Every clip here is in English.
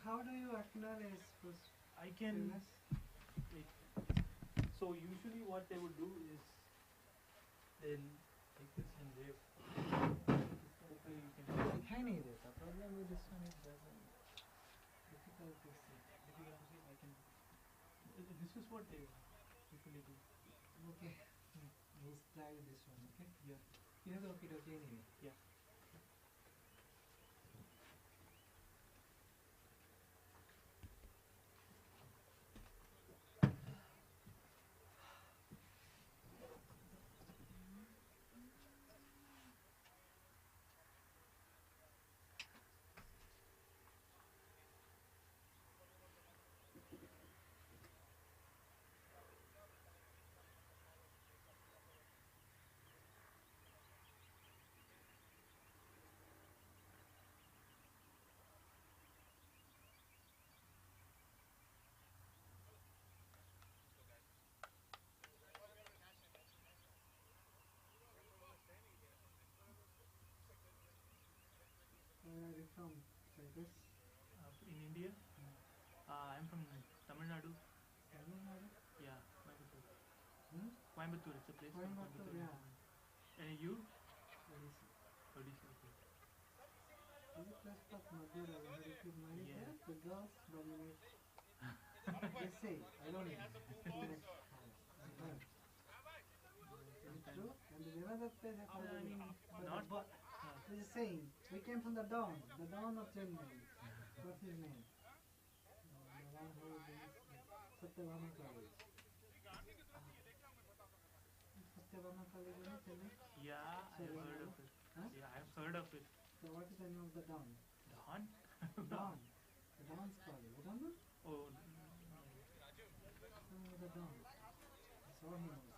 how do you acknowledge this? I can. Wait. So usually what they would do is they'll take this and wave. Okay, you can. Tiny is it? The problem with this one is doesn't difficult to see. Difficult to see. I can. This is what they usually do. Okay. Let's try this one. Okay. Yeah. You have okay anyway. Yeah. Where are you from? Varghese? In India? I'm from Tamil Nadu. Tamil Nadu? Yeah, Coimbatore. Coimbatore, it's a place. Coimbatore, yeah. And you? Odisha. Odisha, okay. Is it place called Madura? Where if you marry there, the girls dominate. They say, I don't know. Is it true? And there's another place I call not. This is saying, we came from the dawn of Chennai. What's his name? The one who is Satyabhama College. Satyabhama College in Chennai? Yeah, I've heard of it. Huh? Yeah, I've heard of it. So what is the name of the dawn? Dawn? Dawn. The Dawn's College. You don't know? Oh, The dawn. I saw him also.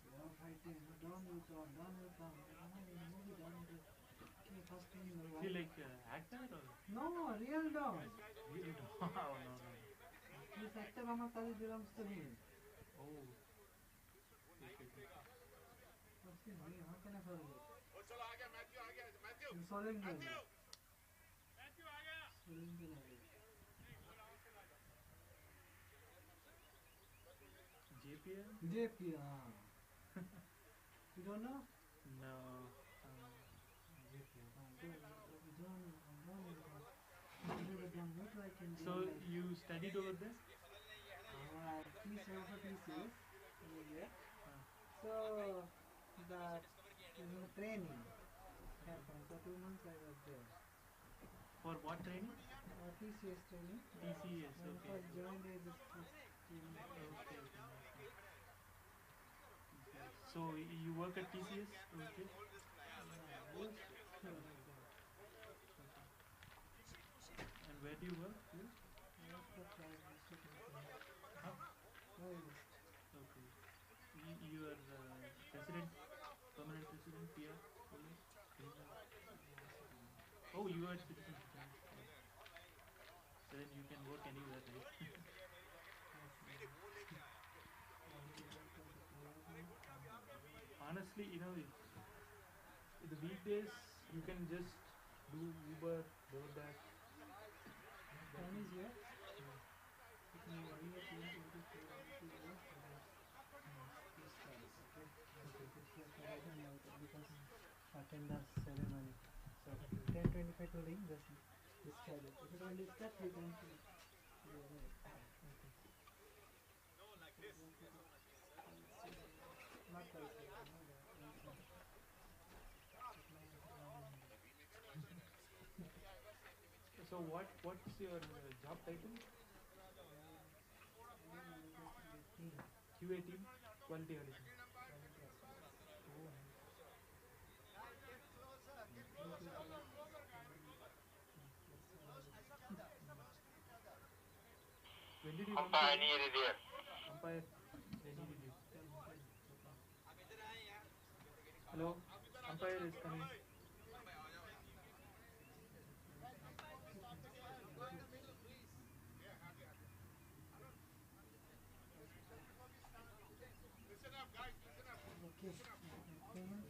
They are fighting. Dawn will come. Dawn will come. Movie Dawn will come. First thing in the is he like actor or? No, real dawn. Real dawn? Oh, no. This Satyabhama College belongs to him. Oh. What's his name? How can I forget? Solengan. JPL? JPL. You don't know? No. So you studied over there? TCS. So the training happened. For 2 months I was there. For what training? TCS training. TCS, okay. First joined as a training. Okay. So you work at TCS? Okay. And where do you work? Huh? Okay. You are resident, permanent resident, PR? Oh, you are citizen. So then you can work anywhere, right? Honestly, the weekdays you can just do Uber, DoorDash. Time is here. Because attendance ceremony. So 10:25 to ring, just discard it. If you don't discard, we can see. Not So what's your job title? QA team, quality auditing. When did you Umpire needed here. Umpire, they needed you. Hello, umpire is coming. Okay. Payment.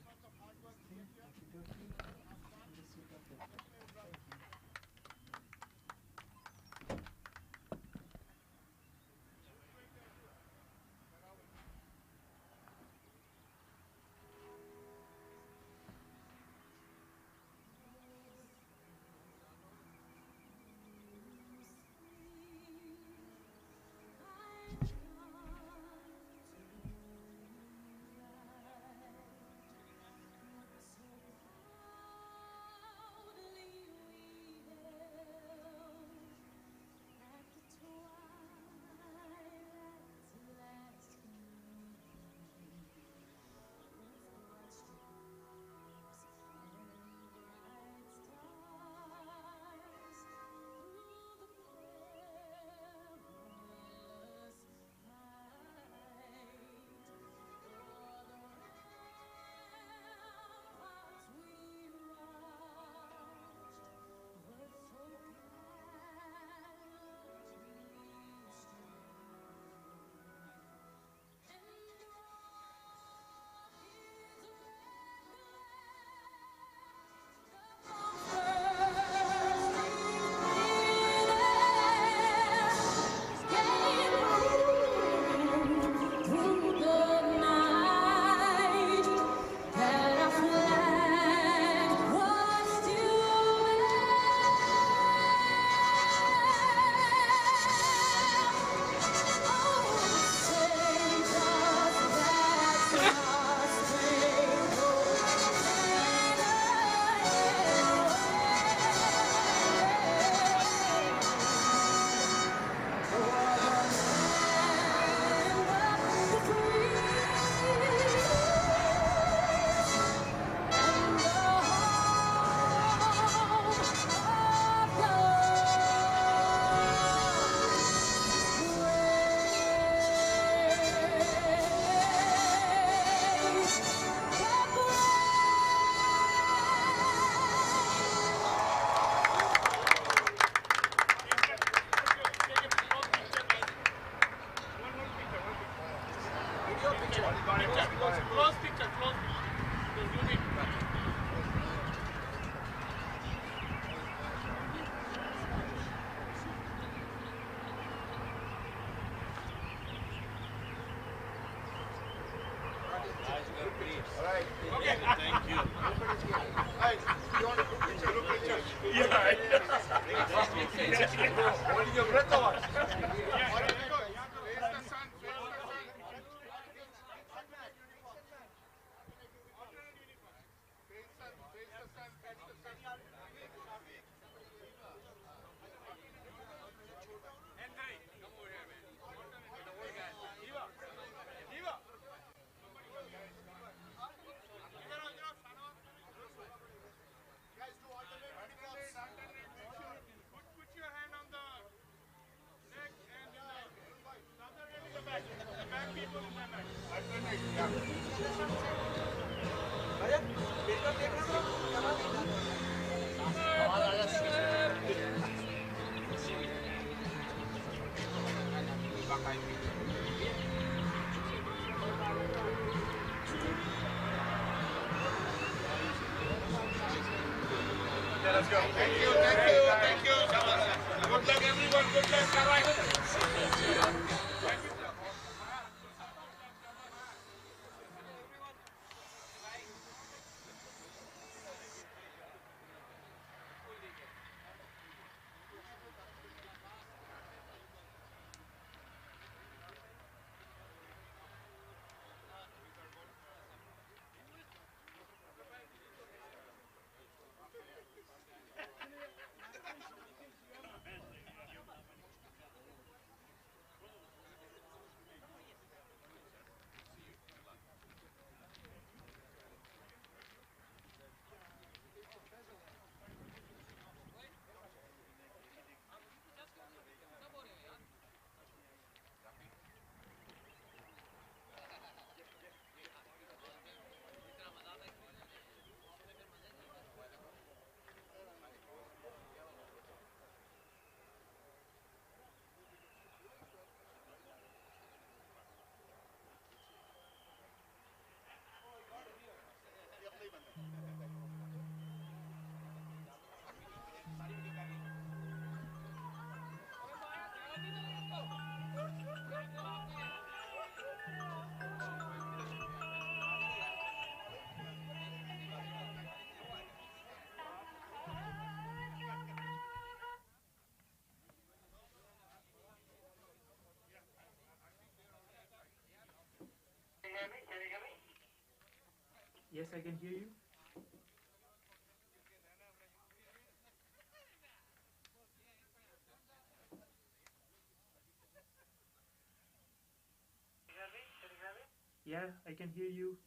Close picture. Zoom in. Alright. Okay. Thank you. Hey, you want a group picture? Group picture. Holding your breath or what? Face the sun. Face the sun. Guys, do alternate uniforms. Put your hand on the leg and the other hand in the back. The back people in the back. Alternate, yeah. Let's go. Thank you. Good luck, everyone. Good luck. Bye-bye. Yes, I can hear you. Yeah, I can hear you.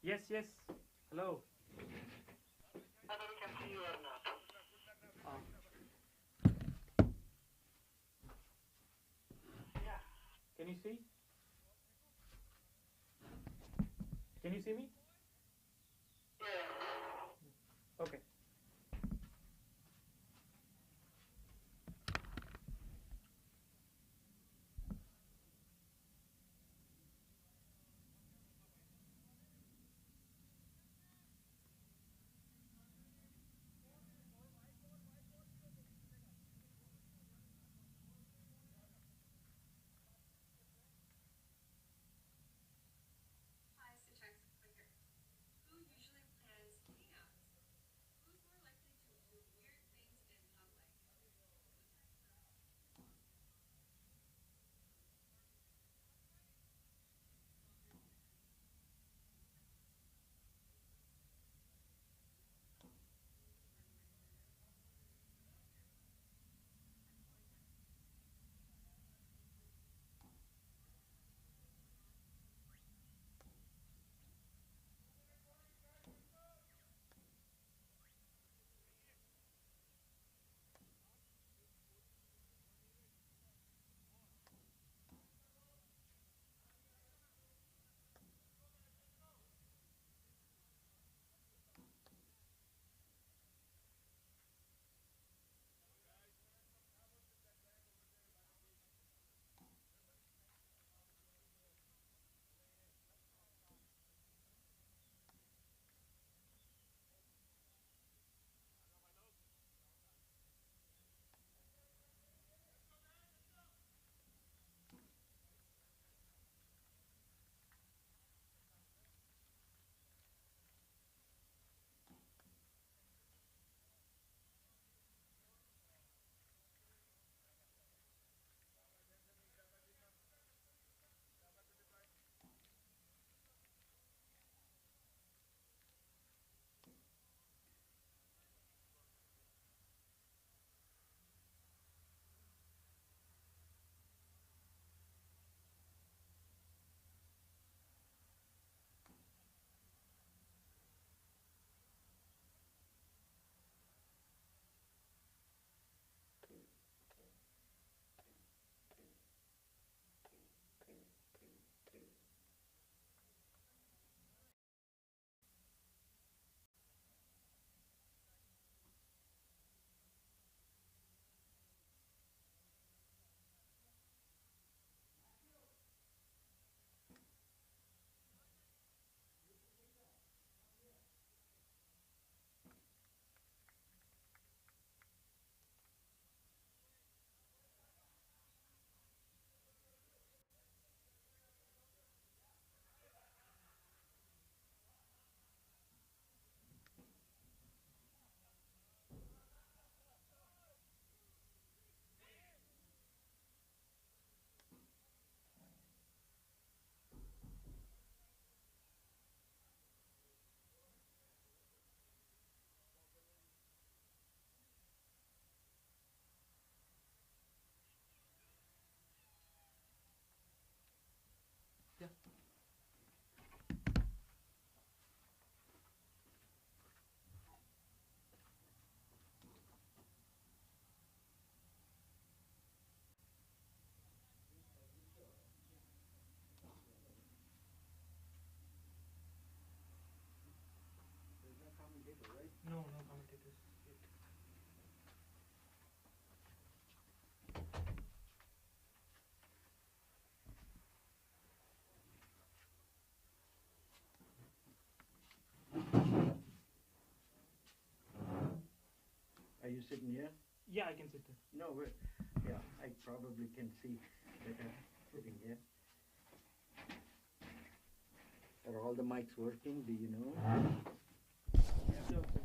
Yes. Hello. Uh, can you see? Can you see me? Okay. Are you sitting here? Yeah, I can sit there. No, yeah, I probably can see better sitting here. Are all the mics working? Do you know? Sure, sir.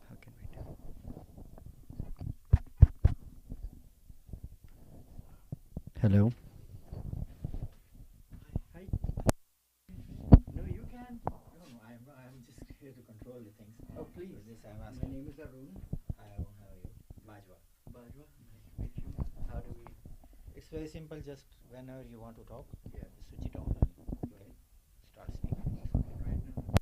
How can we do? Hello. Hi. No, you can. No, I'm just here to control the things. Oh, please. So this I'm My asking. name is Arun. I don't have you. Bajwa. Bajwa. Nice to meet you. How do we? It's very simple. Just whenever you want to talk, Yeah. just switch it on and you can start speaking. Right now.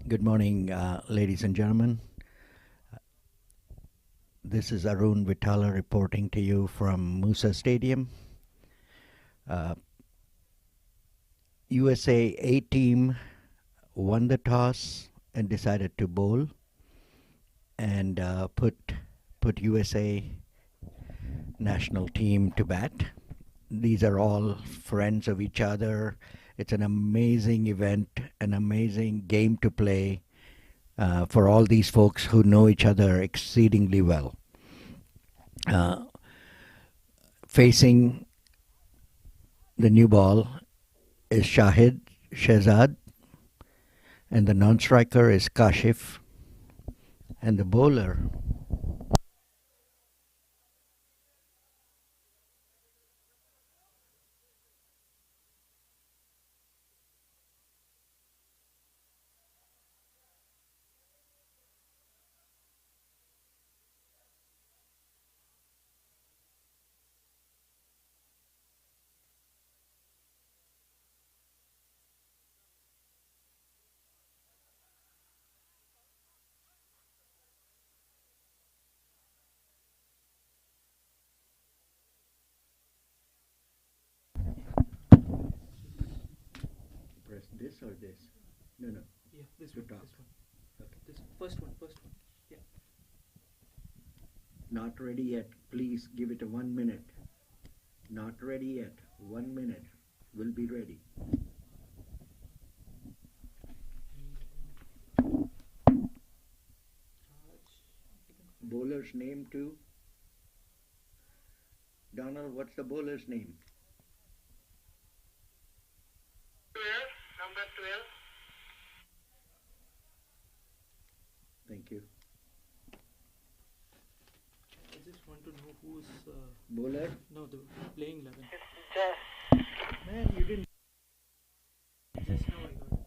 Good morning, ladies and gentlemen. This is Arun Vitala reporting to you from Musa Stadium. USA A team won the toss and decided to bowl and put USA national team to bat. These are all friends of each other. It's an amazing event, an amazing game to play for all these folks who know each other exceedingly well. Facing the new ball is Shahid Shehzad, and the non-striker is Kashif, and the bowler press this or this? No, no. Yeah, this To one. talk. This one. Okay. This first one. Yeah. Not ready yet. Please give it a 1 minute. Not ready yet. 1 minute. We'll be ready. Bowler's name too? Donald, what's the bowler's name? 12, number 12. Thank you. I just want to know who's Bowler? no the playing 11. Man, you didn't. Just now I got it.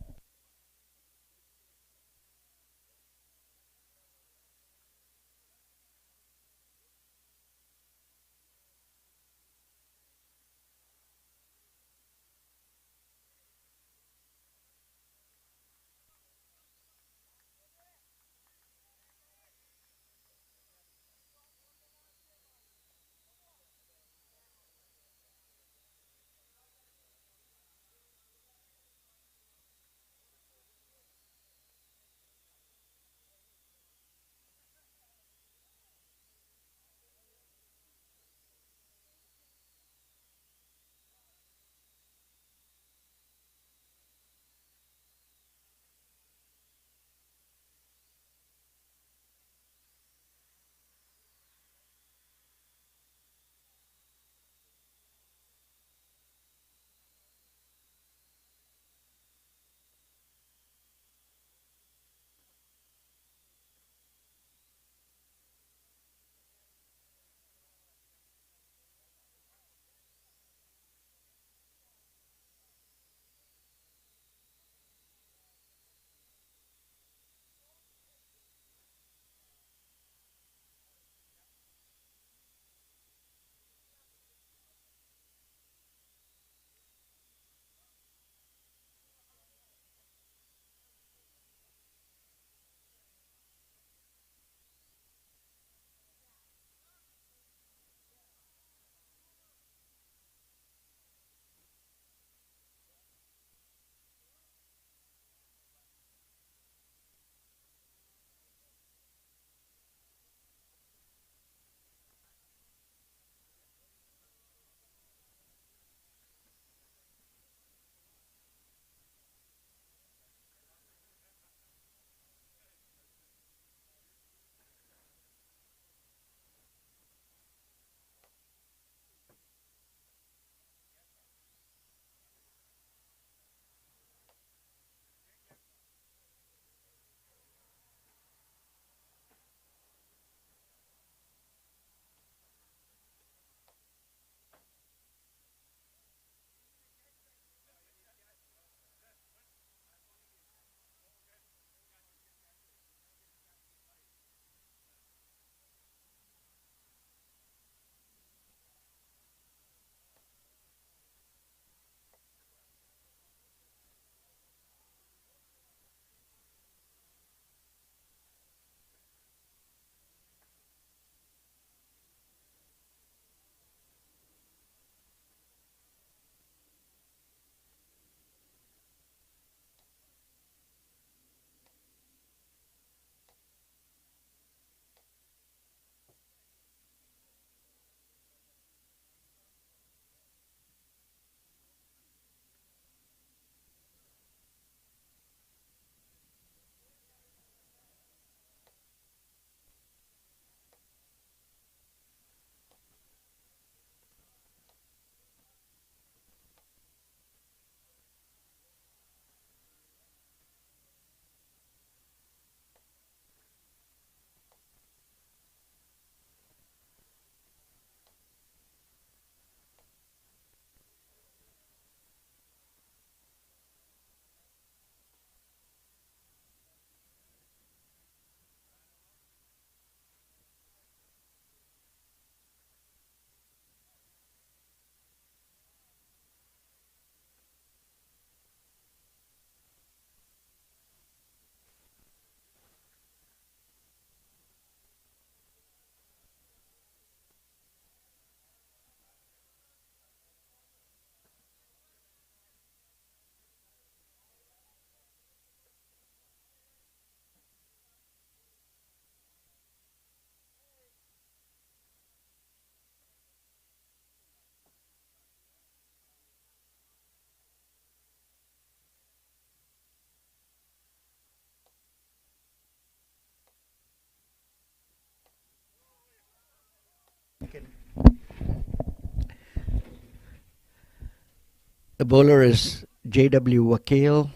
The bowler is J.W. Wakil,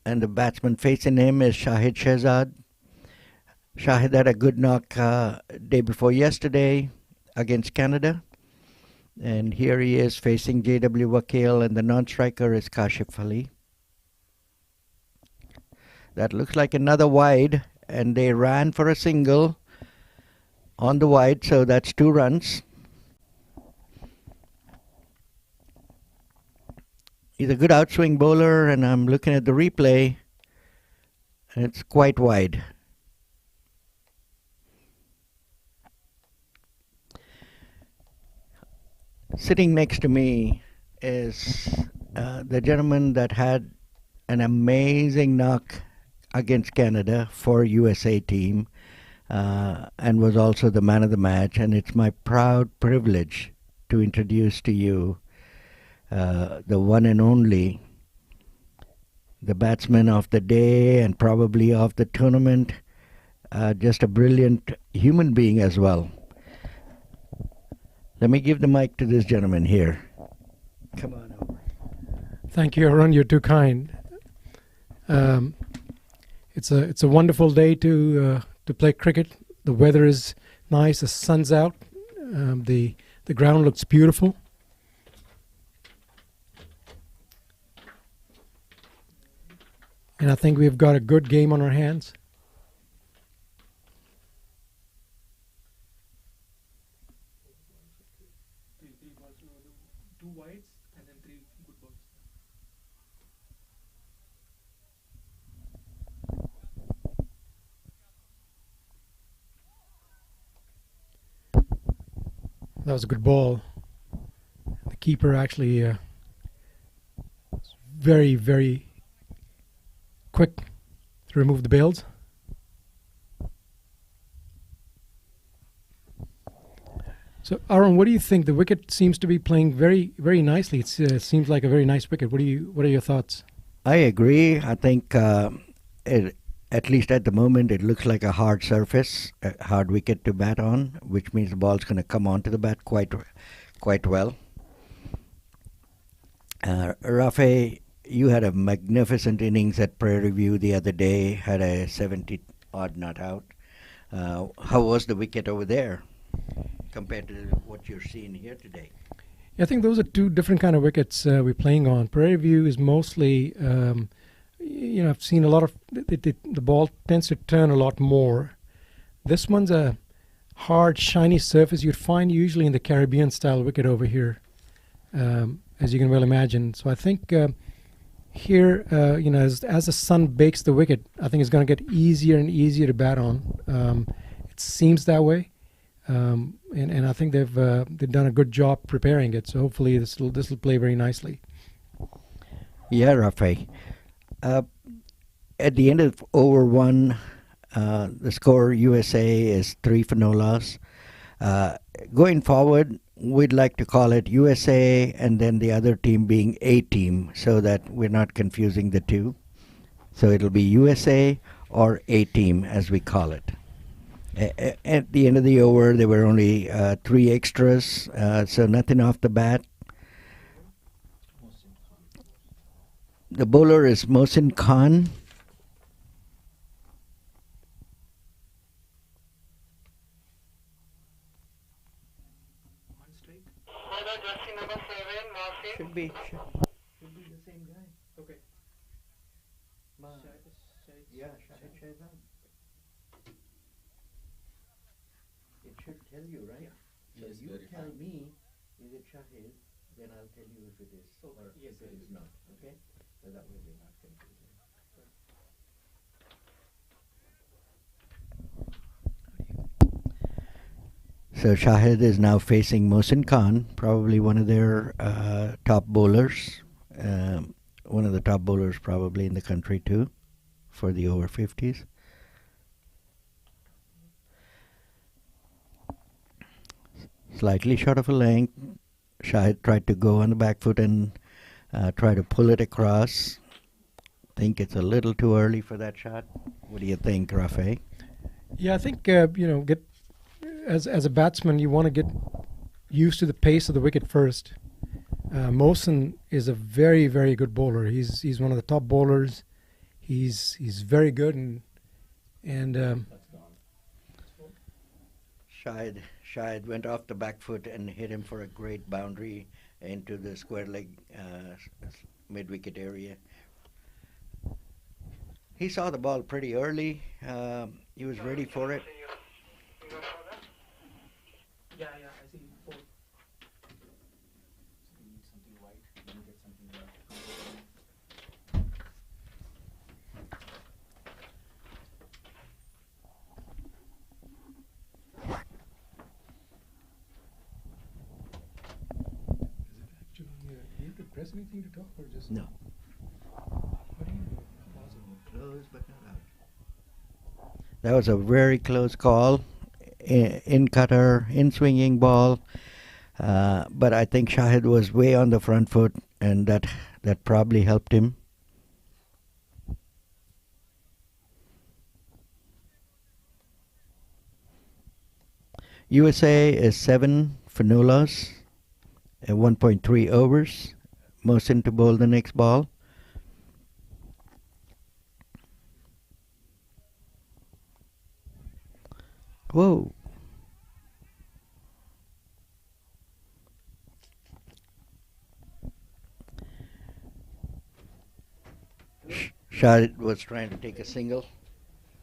and the batsman facing him is Shahid Shehzad. Shahid had a good knock day before yesterday against Canada. And here he is facing J.W. Wakil, and the non-striker is Kashif Ali. That looks like another wide, and they ran for a single on the wide, so that's 2 runs. He's a good outswing bowler, and I'm looking at the replay, and it's quite wide. Sitting next to me is the gentleman that had an amazing knock against Canada for USA team and was also the man of the match. And it's my proud privilege to introduce to you the one and only, the batsman of the day and probably of the tournament, just a brilliant human being as well. Let me give the mic to this gentleman here. Come on over. Thank you, Arun. You're too kind. It's a wonderful day to play cricket. The weather is nice. The sun's out. The ground looks beautiful. And I think we've got a good game on our hands. Three balls, 2 wides and then 3 good balls. That was a good ball. The keeper actually was very, very quick to remove the bails. So, Arun, what do you think? The wicket seems to be playing very, very nicely. It seems like a very nice wicket. What are your thoughts? I agree. I think at least at the moment it looks like a hard surface, a hard wicket to bat on, which means the ball's going to come onto the bat quite well. Rafe, you had a magnificent innings at Prairie View the other day, had a 70-odd not out. How was the wicket over there compared to what you're seeing here today? I think those are 2 different kind of wickets we're playing on. Prairie View is mostly, I've seen a lot of, the ball tends to turn a lot more. This one's a hard, shiny surface you'd find usually in the Caribbean style wicket over here, as you can well imagine. So I think here, as the sun bakes the wicket, I think it's going to get easier and easier to bat on. It seems that way. And I think they've done a good job preparing it. So hopefully this will play very nicely. Yeah, Rafe. At the end of over 1, the score USA is 3 for no loss. Going forward, we'd like to call it USA and then the other team being A team so that we're not confusing the 2. So it'll be USA or A team as we call it. At the end of the over, there were only 3 extras, so nothing off the bat. The bowler is Mohsin Khan. One strike. Should be the same guy. Okay. Yeah, Shahid Shehzad. It should tell you, right? So Yes, you verify. tell me, is it Shahid? Then I'll tell you if it is Okay, or yes, if it it is is. not. Okay? So that way we're not confusing. So Shahid is now facing Mohsin Khan, probably one of their top bowlers, one of the top bowlers probably in the country too, for the over 50s. Slightly short of a length. Shahid tried to go on the back foot and try to pull it across. Think it's a little too early for that shot. What do you think, Rafe? Yeah, I think as a batsman, you want to get used to the pace of the wicket first. Mosen is a very, very good bowler. He's one of the top bowlers. He's very good, and Shahid went off the back foot and hit him for a great boundary into the square leg mid wicket area. He saw the ball pretty early. He was ready for it. Yeah, I see. Four. You need something white, then you get something white. actually, do you have to press anything to talk, or just No. What do you do? Close but not out. That was a very close call. In cutter, in swinging ball. But I think Shahid was way on the front foot, and that probably helped him. USA is 7 for no loss at 1.3 overs. Mohsin to bowl the next ball. Whoa. Shahid was trying to take a single.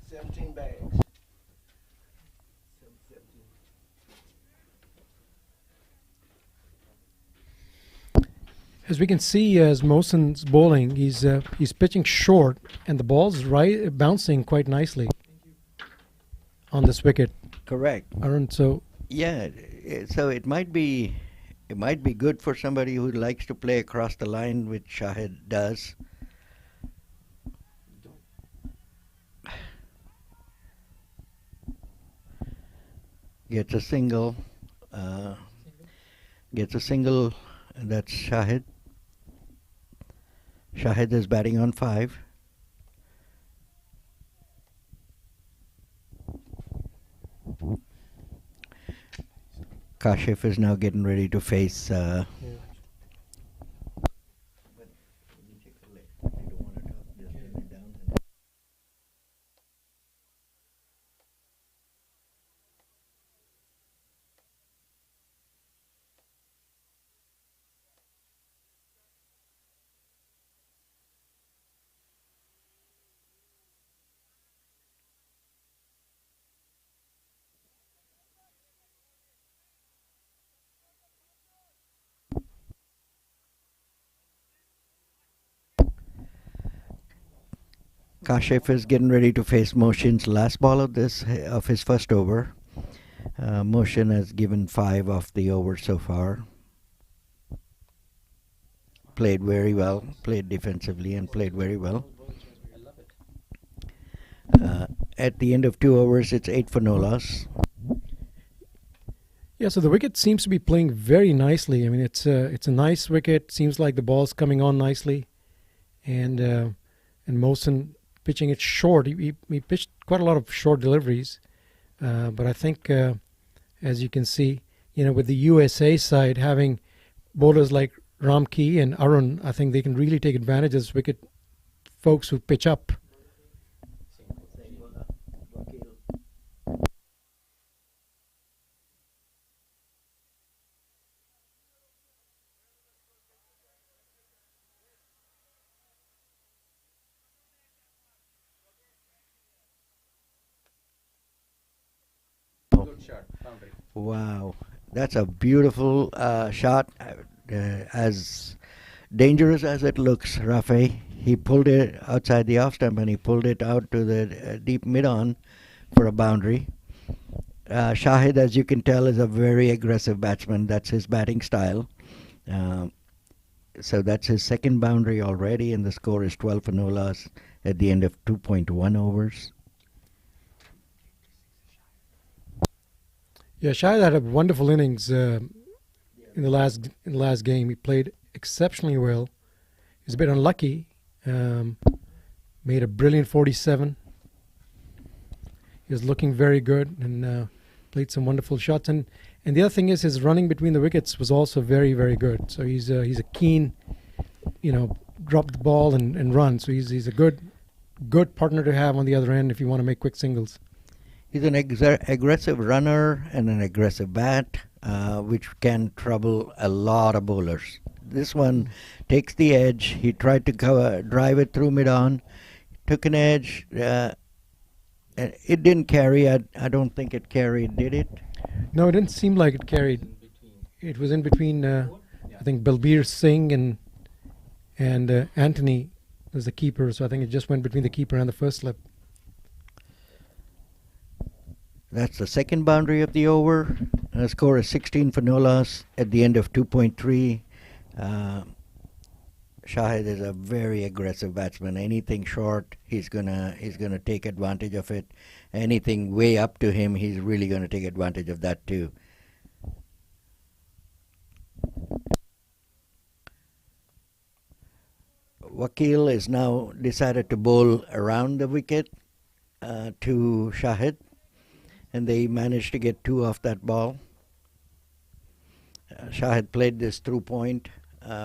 17 bags. As we can see, as Mohsen's bowling, he's pitching short, and the ball's bouncing quite nicely on this wicket. Correct. Arun, so Yeah, so it might be good for somebody who likes to play across the line, which Shahid does. Gets a single. Gets a single. And that's Shahid. Shahid is batting on 5. Kashif is now getting ready to face. Kashif is getting ready to face Mohsin's last ball of his first over. Mohsin has given 5 of the over so far. Played very well, played defensively and played very well. I love it. At the end of 2 overs, it's 8 for no loss. yeah, so the wicket seems to be playing very nicely. I mean, it's a nice wicket. Seems like the ball's coming on nicely, and Mohsen pitching it short. He pitched quite a lot of short deliveries, but I think, as you can see, with the USA side having bowlers like Ramki and Arun, I think they can really take advantage of this wicket. Folks who pitch up. Good shot, boundary. Wow, that's a beautiful shot. As dangerous as it looks, Rafe, he pulled it outside the off stump and he pulled it out to the deep mid-on for a boundary. Shahid, as you can tell, is a very aggressive batsman. That's his batting style. So that's his second boundary already, and the score is 12 for no loss at the end of 2.1 overs. Yeah, Shahid had a wonderful innings in the last game. He played exceptionally well. He was a bit unlucky. Made a brilliant 47. He was looking very good, and played some wonderful shots, and the other thing is his running between the wickets was also very, very good. So he's a keen, drop the ball and run. So he's a good partner to have on the other end if you want to make quick singles. He's an aggressive runner and an aggressive bat, which can trouble a lot of bowlers. This one takes the edge. He tried to drive it through mid-on, took an edge. It didn't carry. I don't think it carried, did it? No, it didn't seem like it carried. It was in between, I think, Balbir Singh and Anthony was the keeper. So I think it just went between the keeper and the first slip. That's the second boundary of the over. The score is 16 for no loss at the end of 2.3. Shahid is a very aggressive batsman. Anything short, he's gonna take advantage of it. Anything way up to him, he's really gonna take advantage of that too. Wakil is now decided to bowl around the wicket to Shahid, and they managed to get 2 off that ball. Shahid played this through point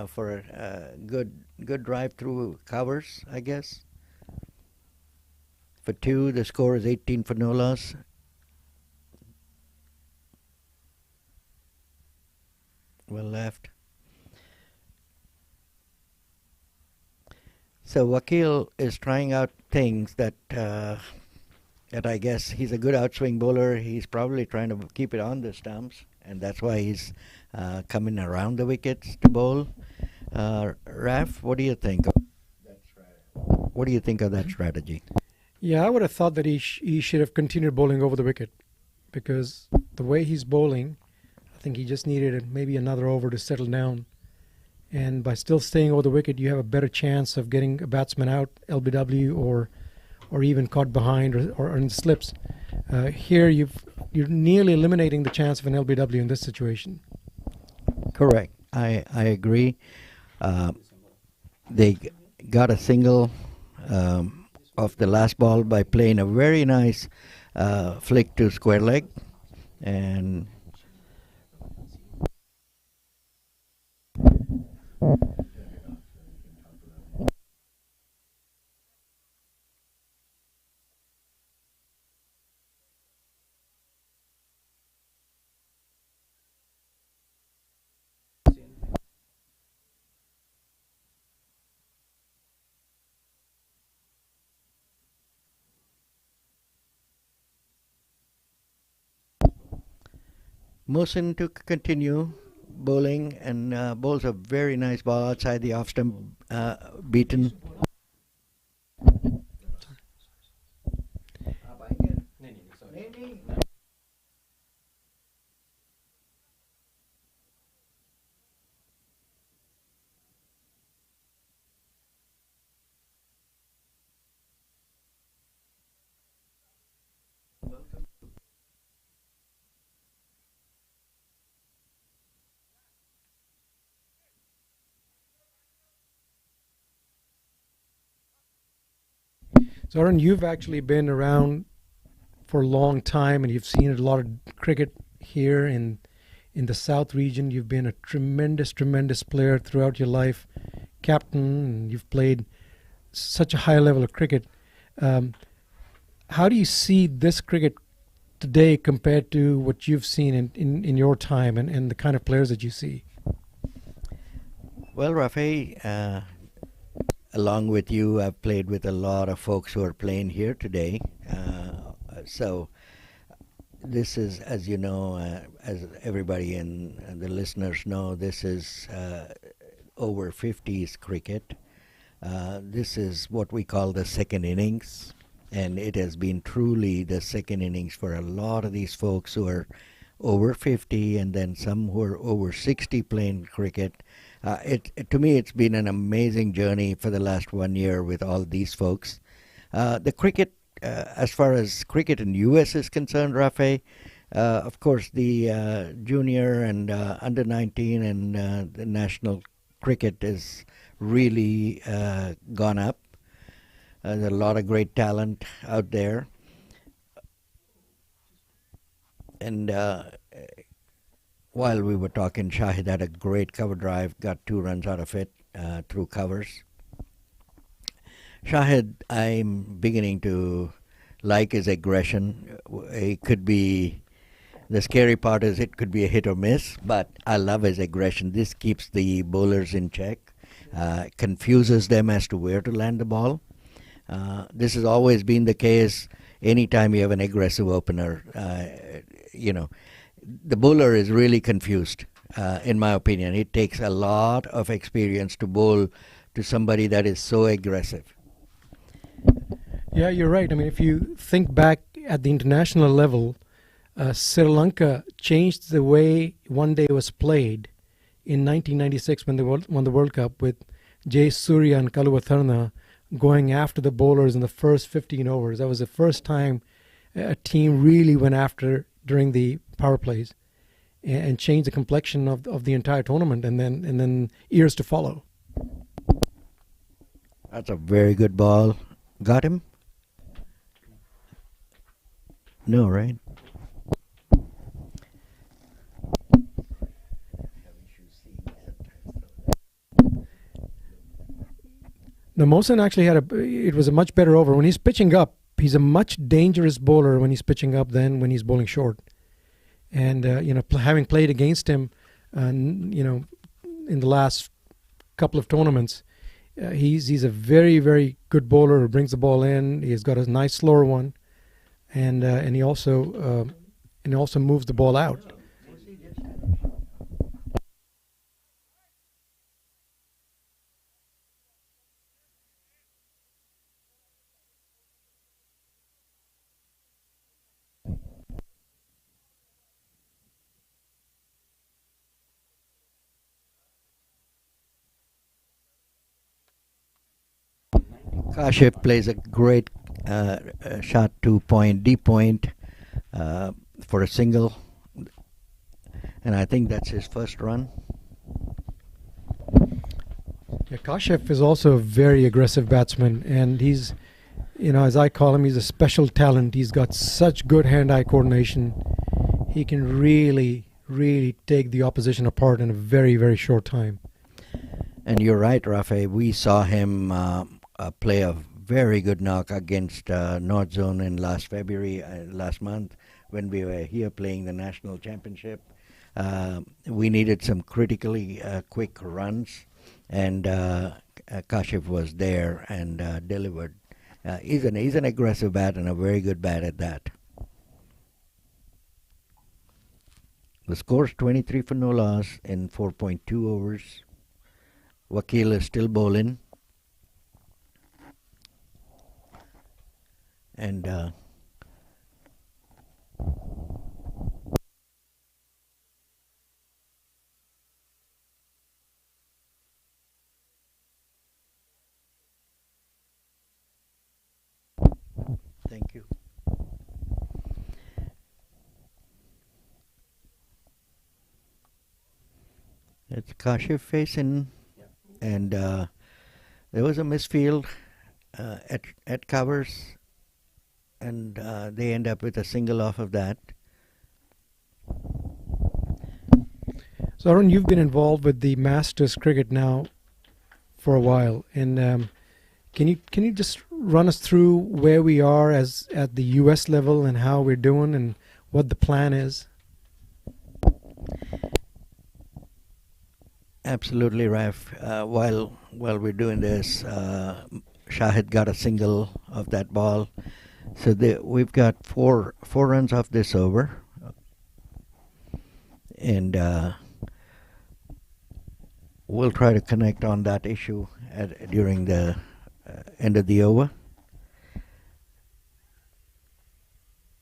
for a good drive through covers, I guess. For 2, the score is 18 for no loss. Well left. So Wakil is trying out things that I guess he's a good outswing bowler. He's probably trying to keep it on the stumps, and that's why he's coming around the wickets to bowl. Raf, what do you think? What do you think of that strategy? Yeah, I would have thought that he should have continued bowling over the wicket, because the way he's bowling, I think he just needed maybe another over to settle down. And by still staying over the wicket, you have a better chance of getting a batsman out, LBW, or even caught behind or in slips. Here, you're nearly eliminating the chance of an LBW in this situation. Correct. I agree. They got a single off the last ball by playing a very nice flick to square leg, and Mohsin to continue bowling and bowls a very nice ball outside the off stump, beaten. So, Arun, you've actually been around for a long time, and you've seen a lot of cricket here in the South region. You've been a tremendous player throughout your life, captain, and you've played such a high level of cricket. How do you see this cricket today compared to what you've seen in your time and the kind of players that you see? Well, Rafi, along with you, I've played with a lot of folks who are playing here today. So this is, as you know, as everybody and the listeners know, this is over 50s cricket. This is what we call the second innings, and it has been truly the second innings for a lot of these folks who are over 50, and then some who are over 60 playing cricket. To me, it's been an amazing journey for the last 1 year with all these folks. The cricket, as far as cricket in U.S. is concerned, Rafe, of course, the junior and under 19 and the national cricket is really gone up. There's a lot of great talent out there. And while we were talking, Shahid had a great cover drive, got 2 runs out of it through covers. Shahid, I'm beginning to like his aggression. It could be, the scary part is it could be a hit or miss, but I love his aggression. This keeps the bowlers in check, confuses them as to where to land the ball. This has always been the case anytime you have an aggressive opener. You know, the bowler is really confused, in my opinion. It takes a lot of experience to bowl to somebody that is so aggressive. Yeah, you're right. I mean, if you think back at the international level, Sri Lanka changed the way one day was played in 1996 when they won the World Cup, with Jay Surya and Kaluwatharna going after the bowlers in the first 15 overs. That was the first time a team really went after during the power plays and changed the complexion of the entire tournament, and then years to follow. That's a very good ball. Got him? No, right? Now, Mohsen actually it was a much better over. When he's pitching up, he's a much dangerous bowler when he's pitching up than when he's bowling short. And, having played against him, in the last couple of tournaments, he's a very, very good bowler who brings the ball in. He's got a nice slower one, and he also moves the ball out. Kashif plays a great shot to point, deep point for a single. And I think that's his first run. Yeah, Kashif is also a very aggressive batsman, and he's, as I call him, he's a special talent. He's got such good hand-eye coordination. He can really, really take the opposition apart in a very, very short time. And you're right, Rafe. We saw him play a very good knock against North Zone in last month, when we were here playing the national championship. We needed some critically quick runs, and Kashif was there and delivered. He's an aggressive bat and a very good bat at that. The score's 23 for no loss in 4.2 overs. Vakil is still bowling. And thank you. It's Kashif facing, and there was a misfield at covers, and they end up with a single off of that. So, Arun, you've been involved with the Masters cricket now for a while, and can you just run us through where we are at the U.S. level and how we're doing and what the plan is? Absolutely, Raf. While we're doing this, Shahid got a single of that ball. So we've got four runs off this over, and we'll try to connect on that issue during the end of the over.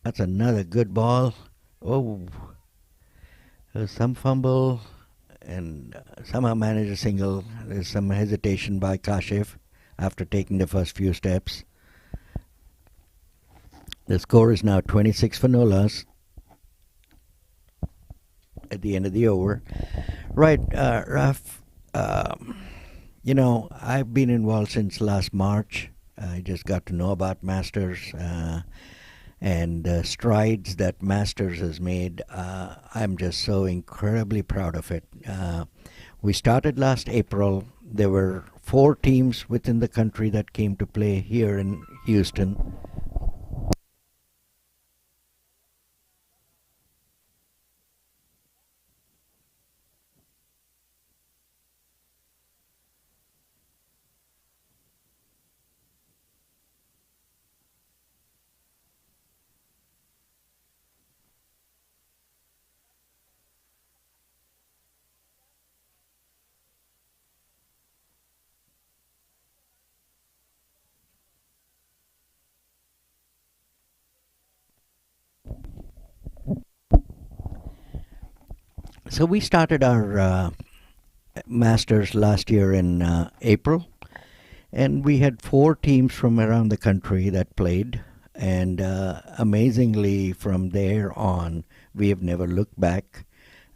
That's another good ball. Oh, there's some fumble, and somehow managed a single. There's some hesitation by Kashif after taking the first few steps. The score is now 26 for no loss at the end of the over. Right, Raf, I've been involved since last March. I just got to know about Masters. and the strides that Masters has made. I'm just so incredibly proud of it. We started last April. There were 4 teams within the country that came to play here in Houston. So we started our Masters last year in April, and we had 4 teams from around the country that played. And amazingly, from there on, we have never looked back.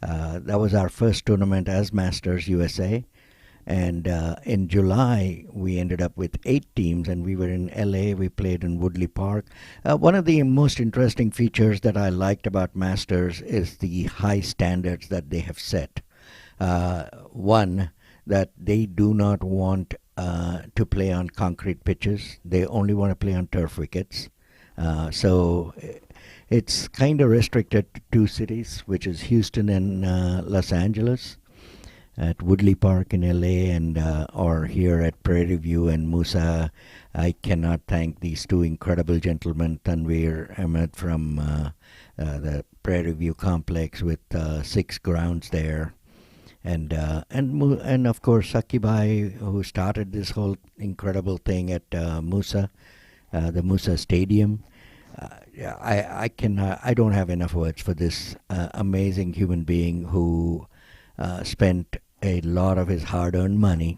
That was our first tournament as Masters USA. And in July, we ended up with 8 teams, and we were in LA. We played in Woodley Park. One of the most interesting features that I liked about Masters is the high standards that they have set. One, that they do not want to play on concrete pitches. They only want to play on turf wickets. So it's kind of restricted to 2 cities, which is Houston and Los Angeles, at Woodley Park in LA, and or here at Prairie View and Musa. I cannot thank these 2 incredible gentlemen, Tanveer Ahmed from the Prairie View complex with 6 grounds there, and of course Sakibai, who started this whole incredible thing at Musa, the Musa Stadium. I don't have enough words for this amazing human being who spent a lot of his hard-earned money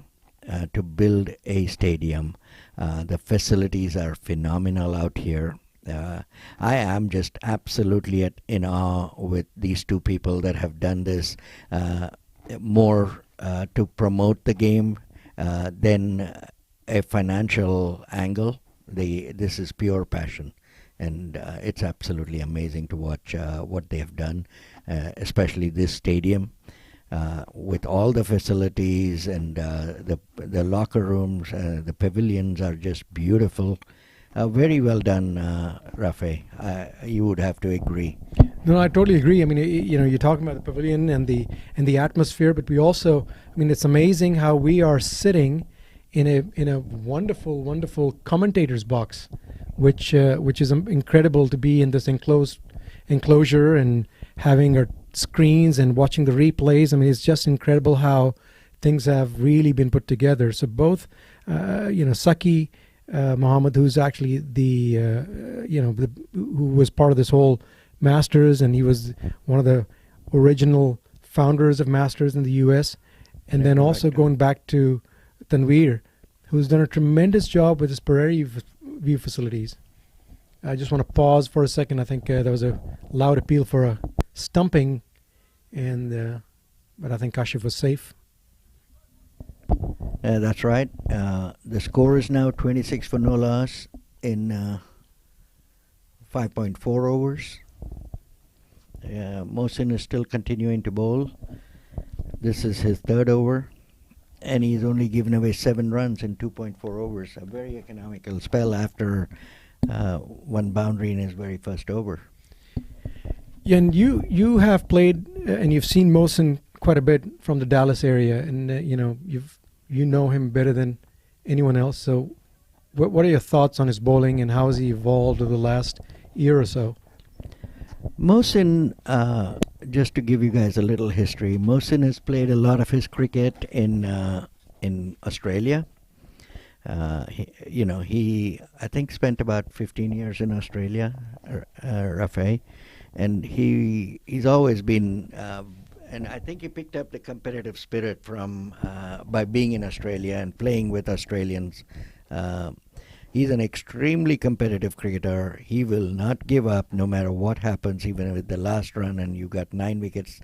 to build a stadium. The facilities are phenomenal out here. I am just absolutely in awe with these 2 people that have done this more to promote the game than a financial angle. This is pure passion, and it's absolutely amazing to watch what they have done, especially this stadium. With all the facilities and the locker rooms, the pavilions are just beautiful. Very well done, Rafe. You would have to agree. No, I totally agree. I mean, you're talking about the pavilion and the atmosphere, but we also, I mean, it's amazing how we are sitting in a wonderful commentator's box, which is incredible to be in this enclosure and having our screens and watching the replays. I mean, it's just incredible how things have really been put together. So both, Saki Muhammad, who's actually who was part of this whole Masters, and he was one of the original founders of Masters in the U.S., and then also going back to Tanveer, who's done a tremendous job with his Prairie View facilities. I just want to pause for a second. I think there was a loud appeal for a stumping, and but I think Kashif was safe. That's right. The score is now 26 for no loss in 5.4 overs. Mohsin is still continuing to bowl. This is his 3rd over, and he's only given away 7 runs in 2.4 overs. A very economical spell after 1 boundary in his very first over. Yeah, and you have played and you've seen Mohsin quite a bit from the Dallas area, and you know him better than anyone else. So, what are your thoughts on his bowling, and how has he evolved over the last year or so? Mohsin, just to give you guys a little history, Mohsin has played a lot of his cricket in Australia. He I think spent about 15 years in Australia, Rafe, and he's always been, and I think he picked up the competitive spirit from by being in Australia and playing with Australians. He's an extremely competitive cricketer. He will not give up no matter what happens, even with the last run and you got 9 wickets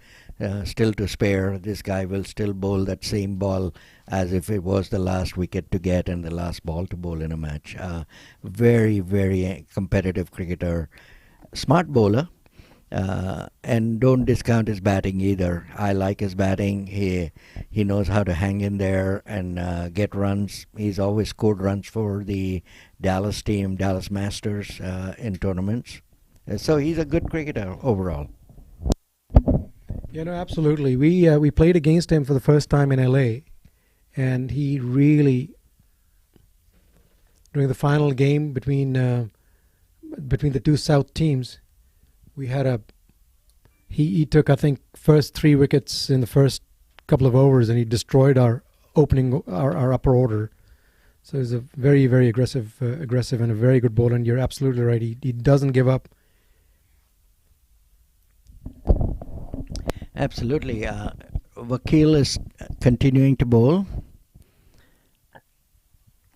still to spare. This guy will still bowl that same ball as if it was the last wicket to get and the last ball to bowl in a match. Very, very competitive cricketer. Smart bowler. And don't discount his batting either. I like his batting. He knows how to hang in there and get runs. He's always scored runs for the Dallas team, Dallas Masters in tournaments. So he's a good cricketer overall. Yeah, no, absolutely. We played against him for the first time in LA, and he really, during the final game between the two South teams, we had he took, I think, first 3 wickets in the first couple of overs, and he destroyed our upper order. So he's a very, very aggressive and a very good bowler. And you're absolutely right. He doesn't give up. Absolutely. Vakil is continuing to bowl.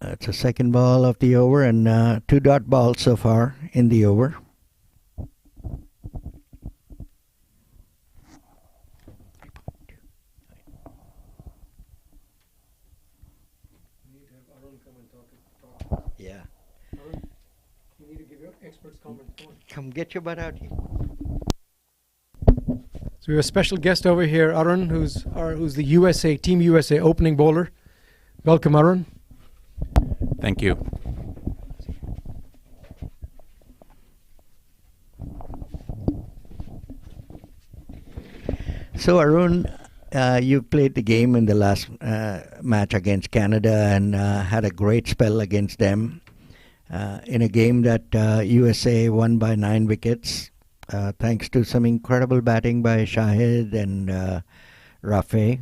It's a second ball of the over and 2 dot balls so far in the over. Yeah. You need to give your expert's comment. Come get your butt out here. So we have a special guest over here, Arun, who's the USA Team USA opening bowler. Welcome, Arun. Thank you. So Arun, you played the game in the last match against Canada and had a great spell against them in a game that USA won by 9 wickets. Thanks to some incredible batting by Shahid and Rafi.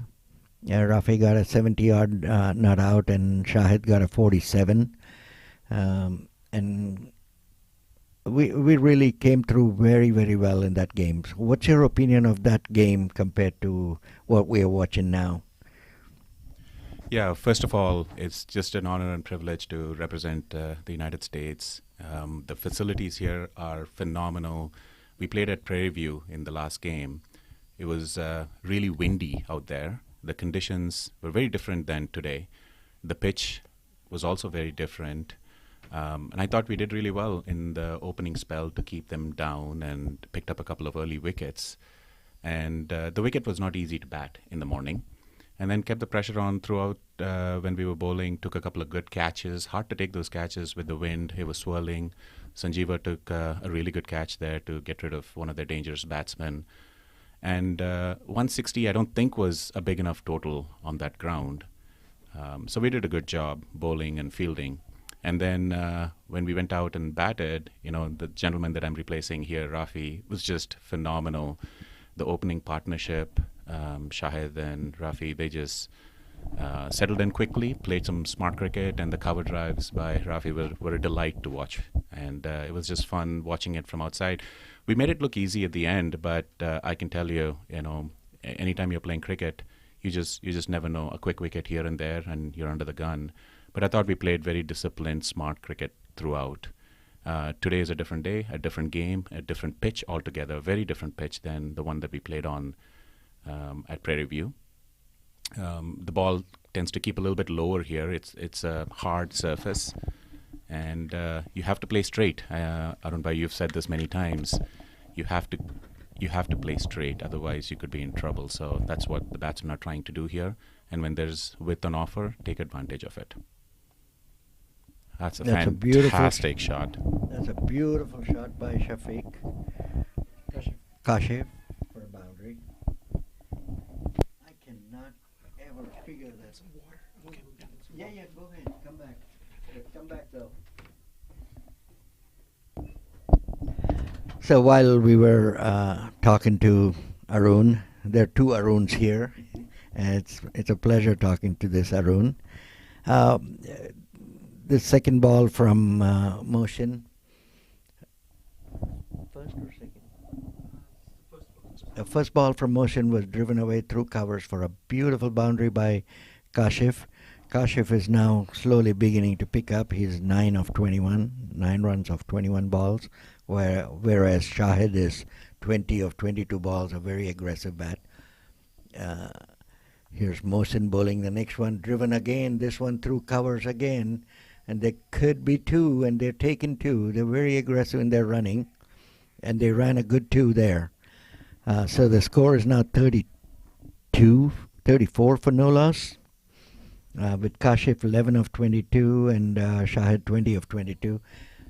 Rafi got a 70-yard not out, and Shahid got a 47. And we really came through very, very well in that game. So what's your opinion of that game compared to what we are watching now? Yeah, first of all, it's just an honor and privilege to represent the United States. The facilities here are phenomenal. We played at Prairie View in the last game. It was really windy out there. The conditions were very different than today. The pitch was also very different. And I thought we did really well in the opening spell to keep them down and picked up a couple of early wickets. And the wicket was not easy to bat in the morning. And then kept the pressure on throughout when we were bowling, took a couple of good catches. Hard to take those catches with the wind. It was swirling. Sanjeeva took a really good catch there to get rid of one of their dangerous batsmen. And 160, I don't think, was a big enough total on that ground. So we did a good job bowling and fielding. And then when we went out and batted, the gentleman that I'm replacing here, Rafi, was just phenomenal. The opening partnership, Shahid and Rafi, they just settled in quickly, played some smart cricket, and the cover drives by Rafi were a delight to watch. And it was just fun watching it from outside. We made it look easy at the end, but I can tell you, anytime you're playing cricket, you just never know. A quick wicket here and there, and you're under the gun. But I thought we played very disciplined, smart cricket throughout. Today is a different day, a different game, a different pitch altogether, a very different pitch than the one that we played on at Prairie View. The ball tends to keep a little bit lower here. It's a hard surface, and you have to play straight. Arun Bhai, you've said this many times. You have to play straight, otherwise you could be in trouble. So that's what the batsmen are trying to do here. And when there's width on offer, take advantage of it. That's a fantastic shot. That's a beautiful shot by Shafiq Kashif for a boundary. I cannot ever figure that. Some water. Okay. Yeah, go ahead. Come back. Come back though. So while we were talking to Arun, there are 2 Aruns here, and it's a pleasure talking to this Arun. The second ball from Motion. First or second? The first ball from Motion was driven away through covers for a beautiful boundary by Kashif. Kashif is now slowly beginning to pick up. He's 9 of 21, 9 runs of 21 balls, whereas Shahid is 20 of 22 balls, a very aggressive bat. Uh, Here's Mohsin bowling the next one, driven again, this one through covers again, and there could be two, and they're taking two. They're very aggressive in their running, and they ran a good two there. So the score is now 34 for no loss, with Kashif 11 of 22 and Shahid 20 of 22.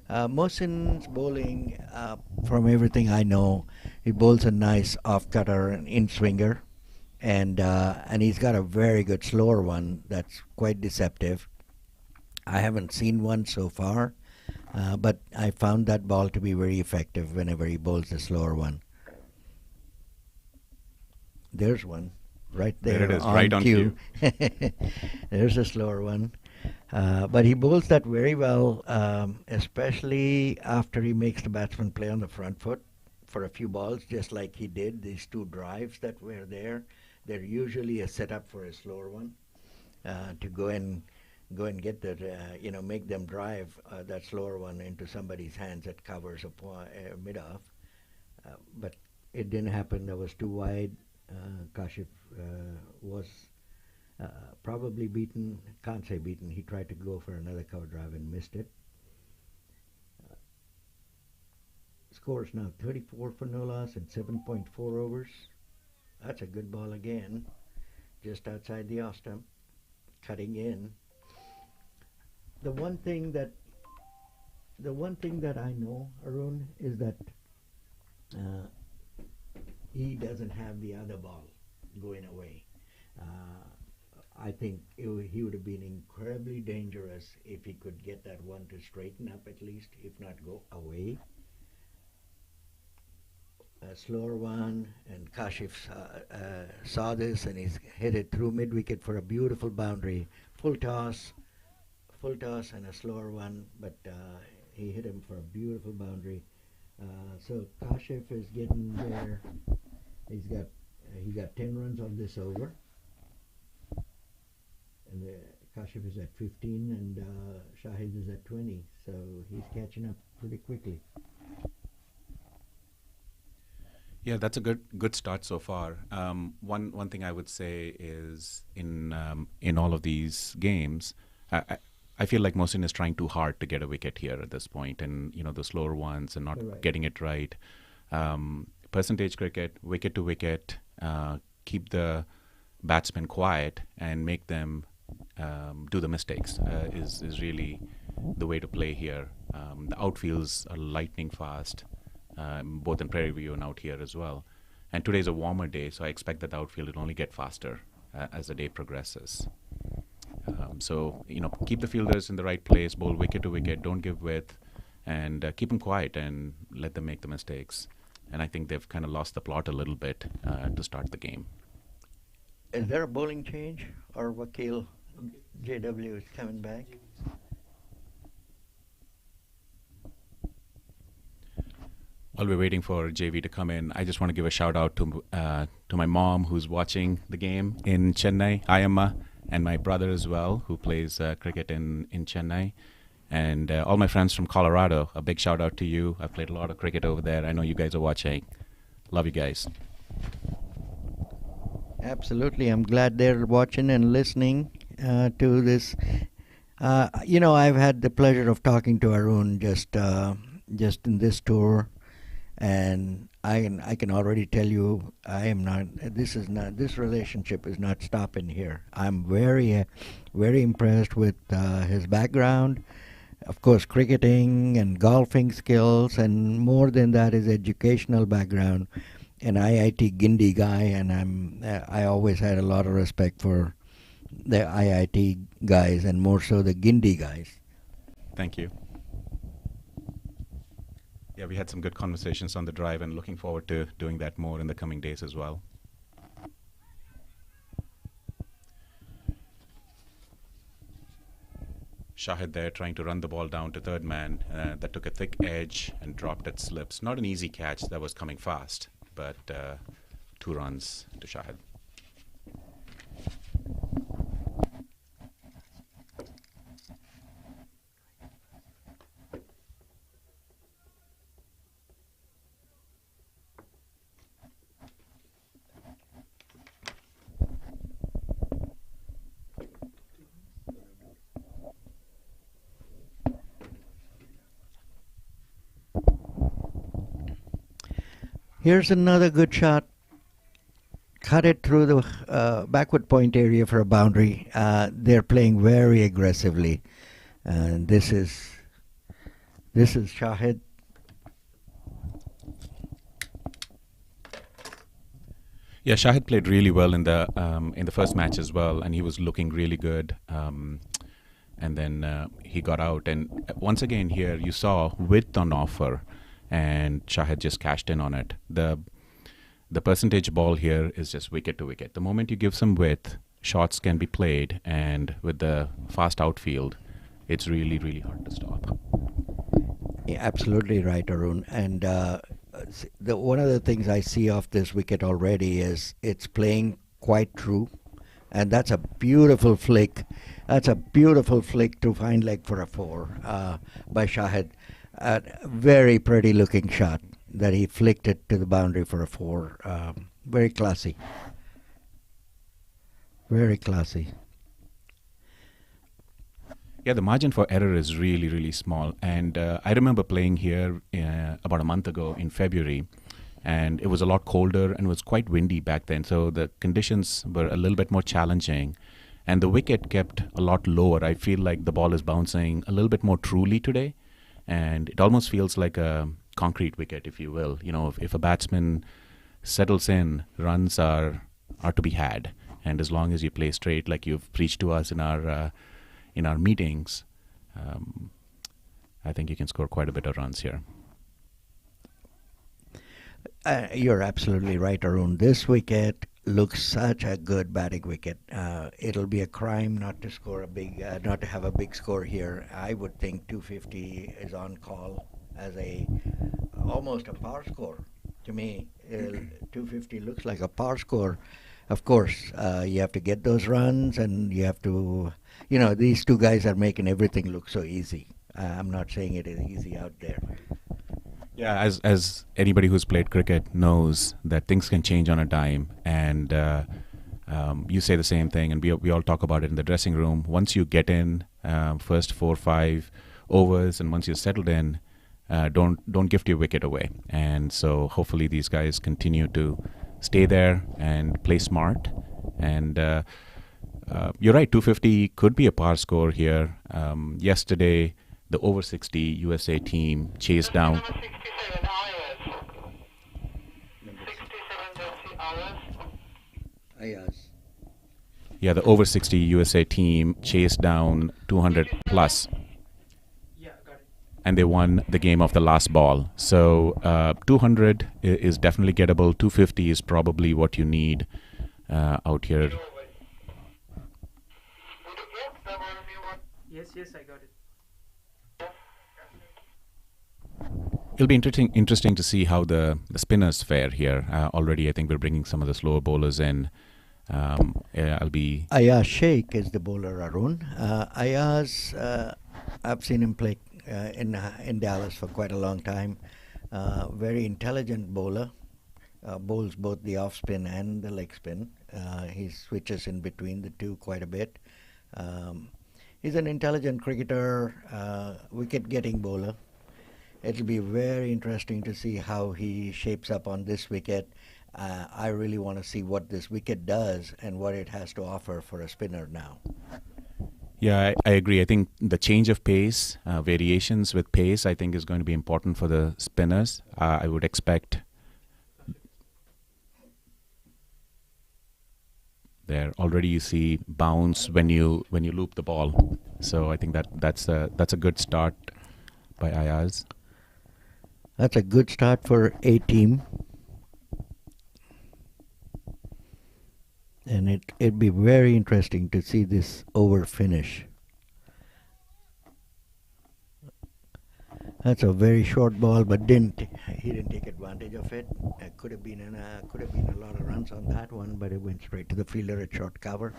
Mohsin's bowling, from everything I know, he bowls a nice off-cutter and in-swinger, and he's got a very good slower one that's quite deceptive. I haven't seen one so far, but I found that ball to be very effective whenever he bowls the slower one. There's one right there. There it is, right on cue. There's a slower one. But he bowls that very well, especially after he makes the batsman play on the front foot for a few balls, just like he did. These two drives that were there, they're usually a setup for a slower one, to go and get that, make them drive that slower one into somebody's hands that covers a mid-off. But it didn't happen. That was too wide. Kashif was probably beaten. Can't say beaten. He tried to go for another cover drive and missed it. Score is now 34 for no loss and 7.4 overs. That's a good ball again, just outside the off stump, cutting in. The one thing that I know, Arun, is that he doesn't have the other ball going away. I think he would have been incredibly dangerous if he could get that one to straighten up at least, if not go away. A slower one, and Kashif saw this, and he's hit it through mid-wicket for a beautiful boundary. Full toss, and a slower one, but he hit him for a beautiful boundary. So Kashif is getting there. He got 10 runs on this over, and Kashif is at 15, and Shahid is at 20. So he's catching up pretty quickly. Yeah, that's a good start so far. One thing I would say is in all of these games, I feel like Mohsin is trying too hard to get a wicket here at this point, and the slower ones and not getting it right. Percentage cricket, wicket to wicket, keep the batsmen quiet and make them do the mistakes is really the way to play here. The outfields are lightning fast. Both in Prairie View and out here as well. And today's a warmer day, so I expect that the outfield will only get faster as the day progresses. So, keep the fielders in the right place, bowl wicket to wicket, don't give width, and keep them quiet and let them make the mistakes. And I think they've kind of lost the plot a little bit to start the game. Is there a bowling change, or Wakil JW is coming back? While we're waiting for JV to come in, I just want to give a shout out to my mom who's watching the game in Chennai, Ayamma, and my brother as well, who plays cricket in Chennai, and all my friends from Colorado. A big shout out to you. I've played a lot of cricket over there. I know you guys are watching. Love you guys. Absolutely. I'm glad they're watching and listening to this. I've had the pleasure of talking to Arun just in this tour. And I can already tell you, this relationship is not stopping here. I'm very, very impressed with his background, of course, cricketing and golfing skills, and more than that, his educational background. An IIT Guindy guy, and I always had a lot of respect for the IIT guys, and more so the Guindy guys. Thank you. Yeah, we had some good conversations on the drive, and looking forward to doing that more in the coming days as well. Shahid there trying to run the ball down to third man. That took a thick edge and dropped at slips. Not an easy catch. That was coming fast, but 2 runs to Shahid. Here's another good shot. Cut it through the backward point area for a boundary. They're playing very aggressively, and this is Shahid. Yeah, Shahid played really well in the first match as well, and he was looking really good. And then he got out, and once again here you saw width on offer, and Shahid just cashed in on it. The percentage ball here is just wicket to wicket. The moment you give some width, shots can be played, and with the fast outfield, it's really, really hard to stop. Yeah, absolutely right, Arun. And one of the things I see off this wicket already is it's playing quite true, and that's a beautiful flick. That's a beautiful flick to find leg for a 4 by Shahid. Very pretty looking shot that he flicked it to the boundary for a 4. Very classy. Very classy. Yeah, the margin for error is really, really small. And I remember playing here about a month ago in February, and it was a lot colder and was quite windy back then. So the conditions were a little bit more challenging, and the wicket kept a lot lower. I feel like the ball is bouncing a little bit more truly today, and it almost feels like a concrete wicket, if you will. You know, if a batsman settles in, runs are to be had. And as long as you play straight, like you've preached to us in our meetings, I think you can score quite a bit of runs here. You're absolutely right, Arun. This wicket looks such a good batting wicket. It'll be a crime not to score not to have a big score here. I would think 250 is on call as almost a par score. To me, 250 looks like a par score. Of course, you have to get those runs, and you have to, these two guys are making everything look so easy. I'm not saying it is easy out there. Yeah, as anybody who's played cricket knows that things can change on a dime, and you say the same thing, and we all talk about it in the dressing room. Once you get in, first 4 or 5 overs, and once you're settled in, don't gift your wicket away. And so hopefully these guys continue to stay there and play smart. And you're right, 250 could be a par score here. Yesterday, the over 60 USA team chased down. Yeah, the over 60 USA team chased down 200 plus. Yeah, got it. And they won the game of the last ball. So 200 is definitely gettable. 250 is probably what you need out here. Yes, I got it. It'll be interesting to see how the spinners fare here. Already, I think we're bringing some of the slower bowlers in. Ayaz Sheikh is the bowler, Arun. Ayaz, I've seen him play in Dallas for quite a long time. Very intelligent bowler. Bowls both the off spin and the leg spin. He switches in between the two quite a bit. He's an intelligent cricketer, wicket-getting bowler. It'll be very interesting to see how he shapes up on this wicket. I really want to see what this wicket does and what it has to offer for a spinner now. Yeah, I agree. I think the change of pace, variations with pace, I think is going to be important for the spinners. I would expect there already you see bounce when you loop the ball. So I think that's a good start by Ayaz. That's a good start for a team. And it'd be very interesting to see this over finish. That's a very short ball, but he didn't take advantage of it. Could have been a lot of runs on that one, but it went straight to the fielder at short cover.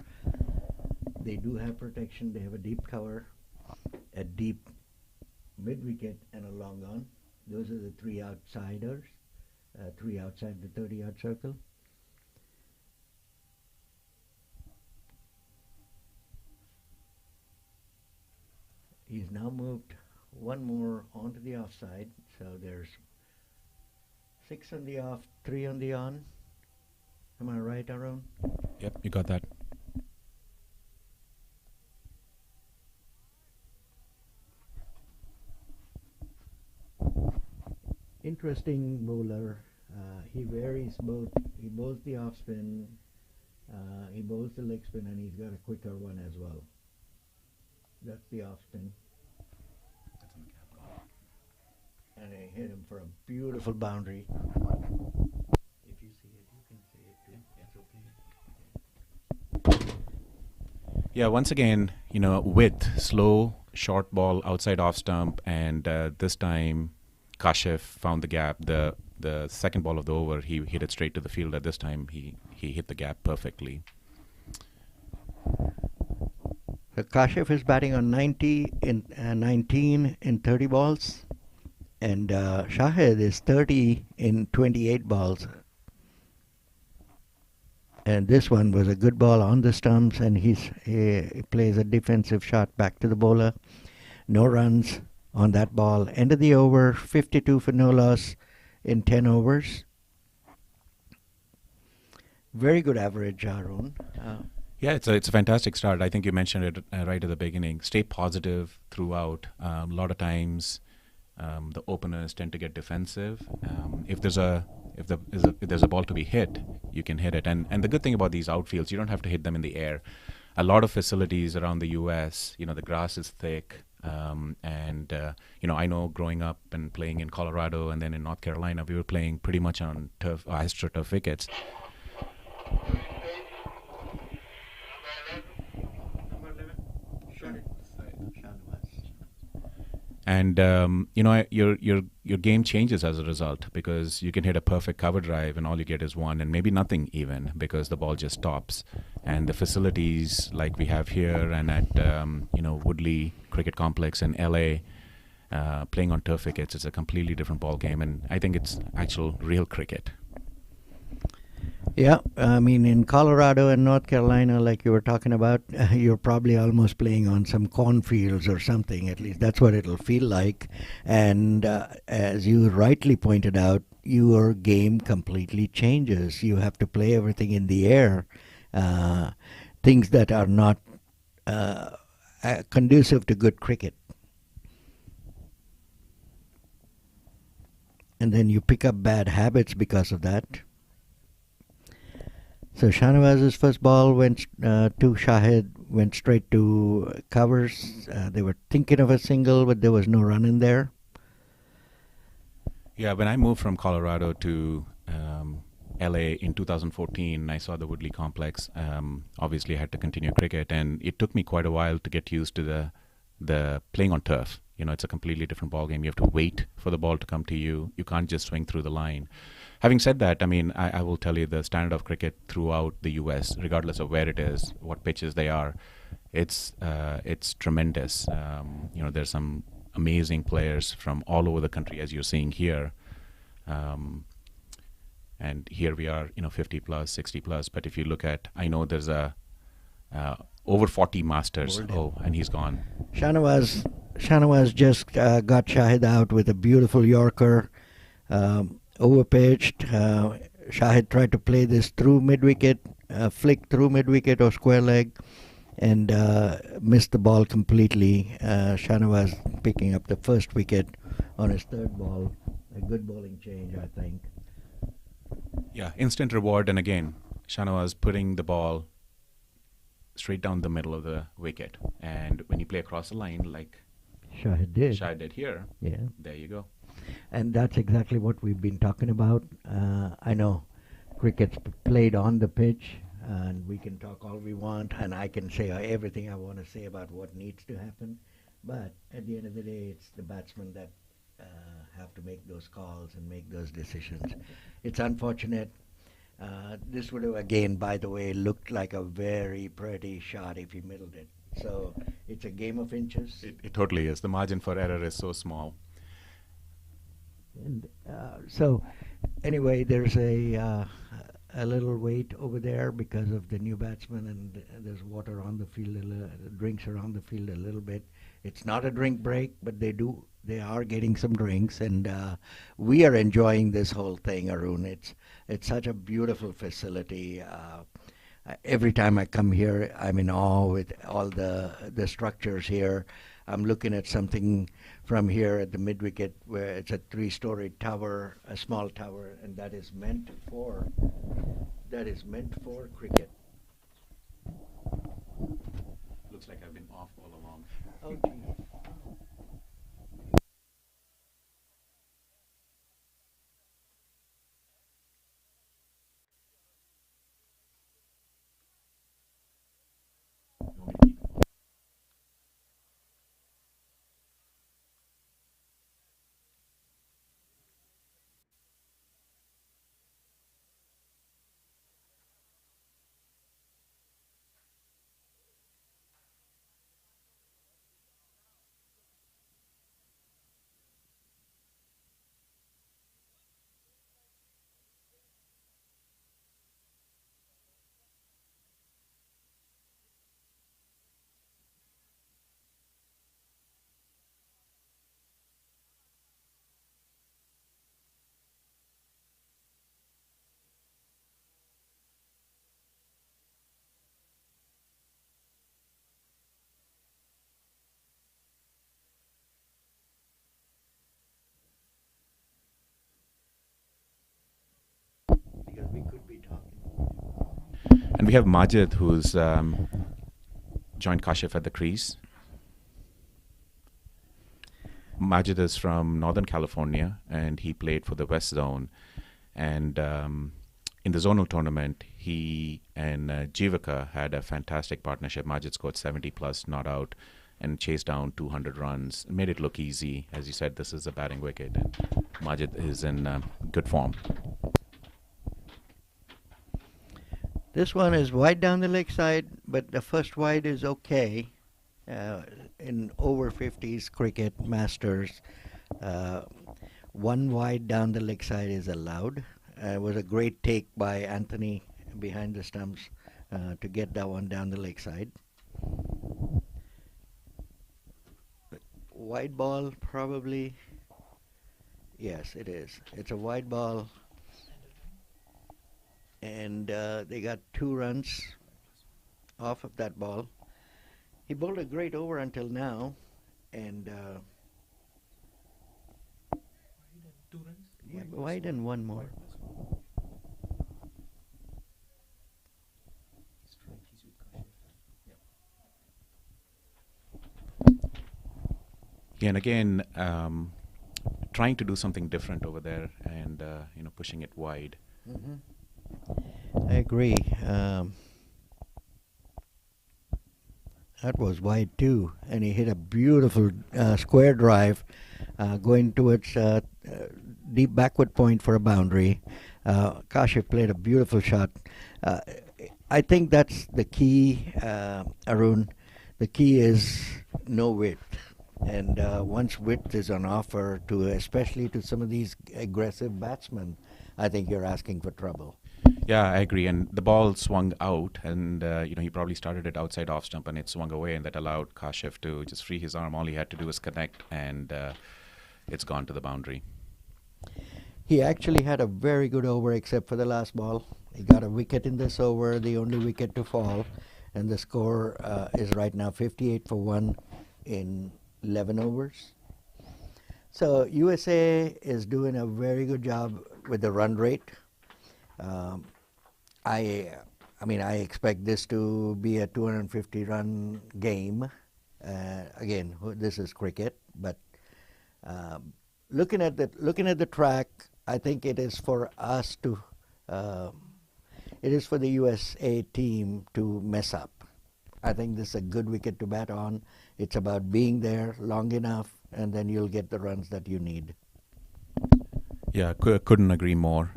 They do have protection. They have a deep cover, a deep mid wicket, and a long on. Those are the 3 outsiders, 3 outside the 30-yard circle. He's now moved one more onto the offside, so there's 6 on the off, 3 on the on. Am I right, Arun? Yep, you got that. Interesting bowler. He varies both. He bowls the off spin, he bowls the leg spin, and he's got a quicker one as well. That's the off spin. And I hit him for a beautiful boundary. If you see it, you can see it too. It's okay. Yeah, once again, width, slow, short ball, outside off stump, and this time Kashif found the gap. The second ball of the over, he hit it straight to the fielder. This time he hit the gap perfectly. So Kashif is batting on 19 in 30 balls, and Shahid is 30 in 28 balls. And this one was a good ball on the stumps, and he plays a defensive shot back to the bowler. No runs on that ball. End of the over, 52 for no loss in 10 overs. Very good average, Arun. Yeah, it's a fantastic start. I think you mentioned it right at the beginning. Stay positive throughout. A lot of times, the openers tend to get defensive. If there's a ball to be hit, you can hit it. And the good thing about these outfields, you don't have to hit them in the air. A lot of facilities around the U.S., the grass is thick. I know growing up and playing in Colorado and then in North Carolina, we were playing pretty much on turf, AstroTurf wickets. And your game changes as a result, because you can hit a perfect cover drive and all you get is one and maybe nothing even, because the ball just stops. And the facilities like we have here and at Woodley Cricket Complex in LA, playing on turf wickets, it's a completely different ball game, and I think it's actual real cricket. Yeah, I mean, in Colorado and North Carolina, like you were talking about, you're probably almost playing on some cornfields or something. At least that's what it'll feel like. And as you rightly pointed out, your game completely changes. You have to play everything in the air, things that are not conducive to good cricket. And then you pick up bad habits because of that. So Shahnawaz's first ball went to Shahid, went straight to covers. They were thinking of a single, but there was no run in there. Yeah, when I moved from Colorado to LA in 2014, I saw the Woodley Complex. Obviously, I had to continue cricket, and it took me quite a while to get used to the playing on turf. It's a completely different ball game. You have to wait for the ball to come to you. You can't just swing through the line. Having said that, I mean, I will tell you the standard of cricket throughout the U.S., regardless of where it is, what pitches they are, it's tremendous. There's some amazing players from all over the country, as you're seeing here. And here we are, 50 plus, 60 plus. But if you look at, I know there's over 40 masters. Oh, and he's gone. Shahnawaz just got Shahid out with a beautiful Yorker. Overpitched. Shahid tried to play this through mid-wicket, flick through mid-wicket or square leg, and missed the ball completely. Shahnawaz picking up the first wicket on his third ball. A good bowling change, I think. Yeah, instant reward. And again, Shahnawaz putting the ball straight down the middle of the wicket. And when you play across the line, like Shahid did here, yeah, there you go. And that's exactly what we've been talking about. I know cricket's played on the pitch, and we can talk all we want, and I can say everything I want to say about what needs to happen. But at the end of the day, it's the batsmen that have to make those calls and make those decisions. It's unfortunate. This would have, again, by the way, looked like a very pretty shot if he middled it. So it's a game of inches. It totally is. The margin for error is so small. And so, anyway, there's a little wait over there because of the new batsman, and there's water on the field, drinks around the field a little bit. It's not a drink break, but they are getting some drinks, and we are enjoying this whole thing, Arun. It's such a beautiful facility. Every time I come here, I'm in awe with all the structures here. I'm looking at something from here at the mid wicket where it's a 3-story tower, a small tower, and that is meant for cricket. Looks like I've been off all along. Oh, gee. You want me to keep it on? Because we could be talking. And we have Majid, who's joined Kashif at the crease. Majid is from Northern California, and he played for the West Zone. And in the zonal tournament, he and Jivaka had a fantastic partnership. Majid scored 70 plus, not out, and chased down 200 runs. Made it look easy. As you said, this is a batting wicket, and Majid is in good form. This one is wide down the leg side, but the first wide is okay. In over 50s cricket masters, one wide down the leg side is allowed. It was a great take by Anthony behind the stumps to get that one down the leg side. Wide ball, probably. Yes, it is. It's a wide ball. And they got 2 runs off of that ball. He bowled a great over until now, and Two runs? yeah, wide and one more. Yeah, and again, trying to do something different over there, and pushing it wide. Hmm. I agree. That was wide too, and he hit a beautiful square drive going towards deep backward point for a boundary. Kashif played a beautiful shot. I think that's the key, Arun. The key is no width. And once width is on offer, especially to some of these aggressive batsmen, I think you're asking for trouble. Yeah, I agree. And the ball swung out, and he probably started it outside off stump, and it swung away, and that allowed Kashif to just free his arm. All he had to do was connect, and it's gone to the boundary. He actually had a very good over, except for the last ball. He got a wicket in this over, the only wicket to fall, and the score is right now 58 for 1 in 11 overs. So USA is doing a very good job with the run rate. I expect this to be a 250-run game. Again, this is cricket, but looking at the track, I think it is for us to, it is for the USA team to mess up. I think this is a good wicket to bat on. It's about being there long enough, and then you'll get the runs that you need. Yeah, couldn't agree more.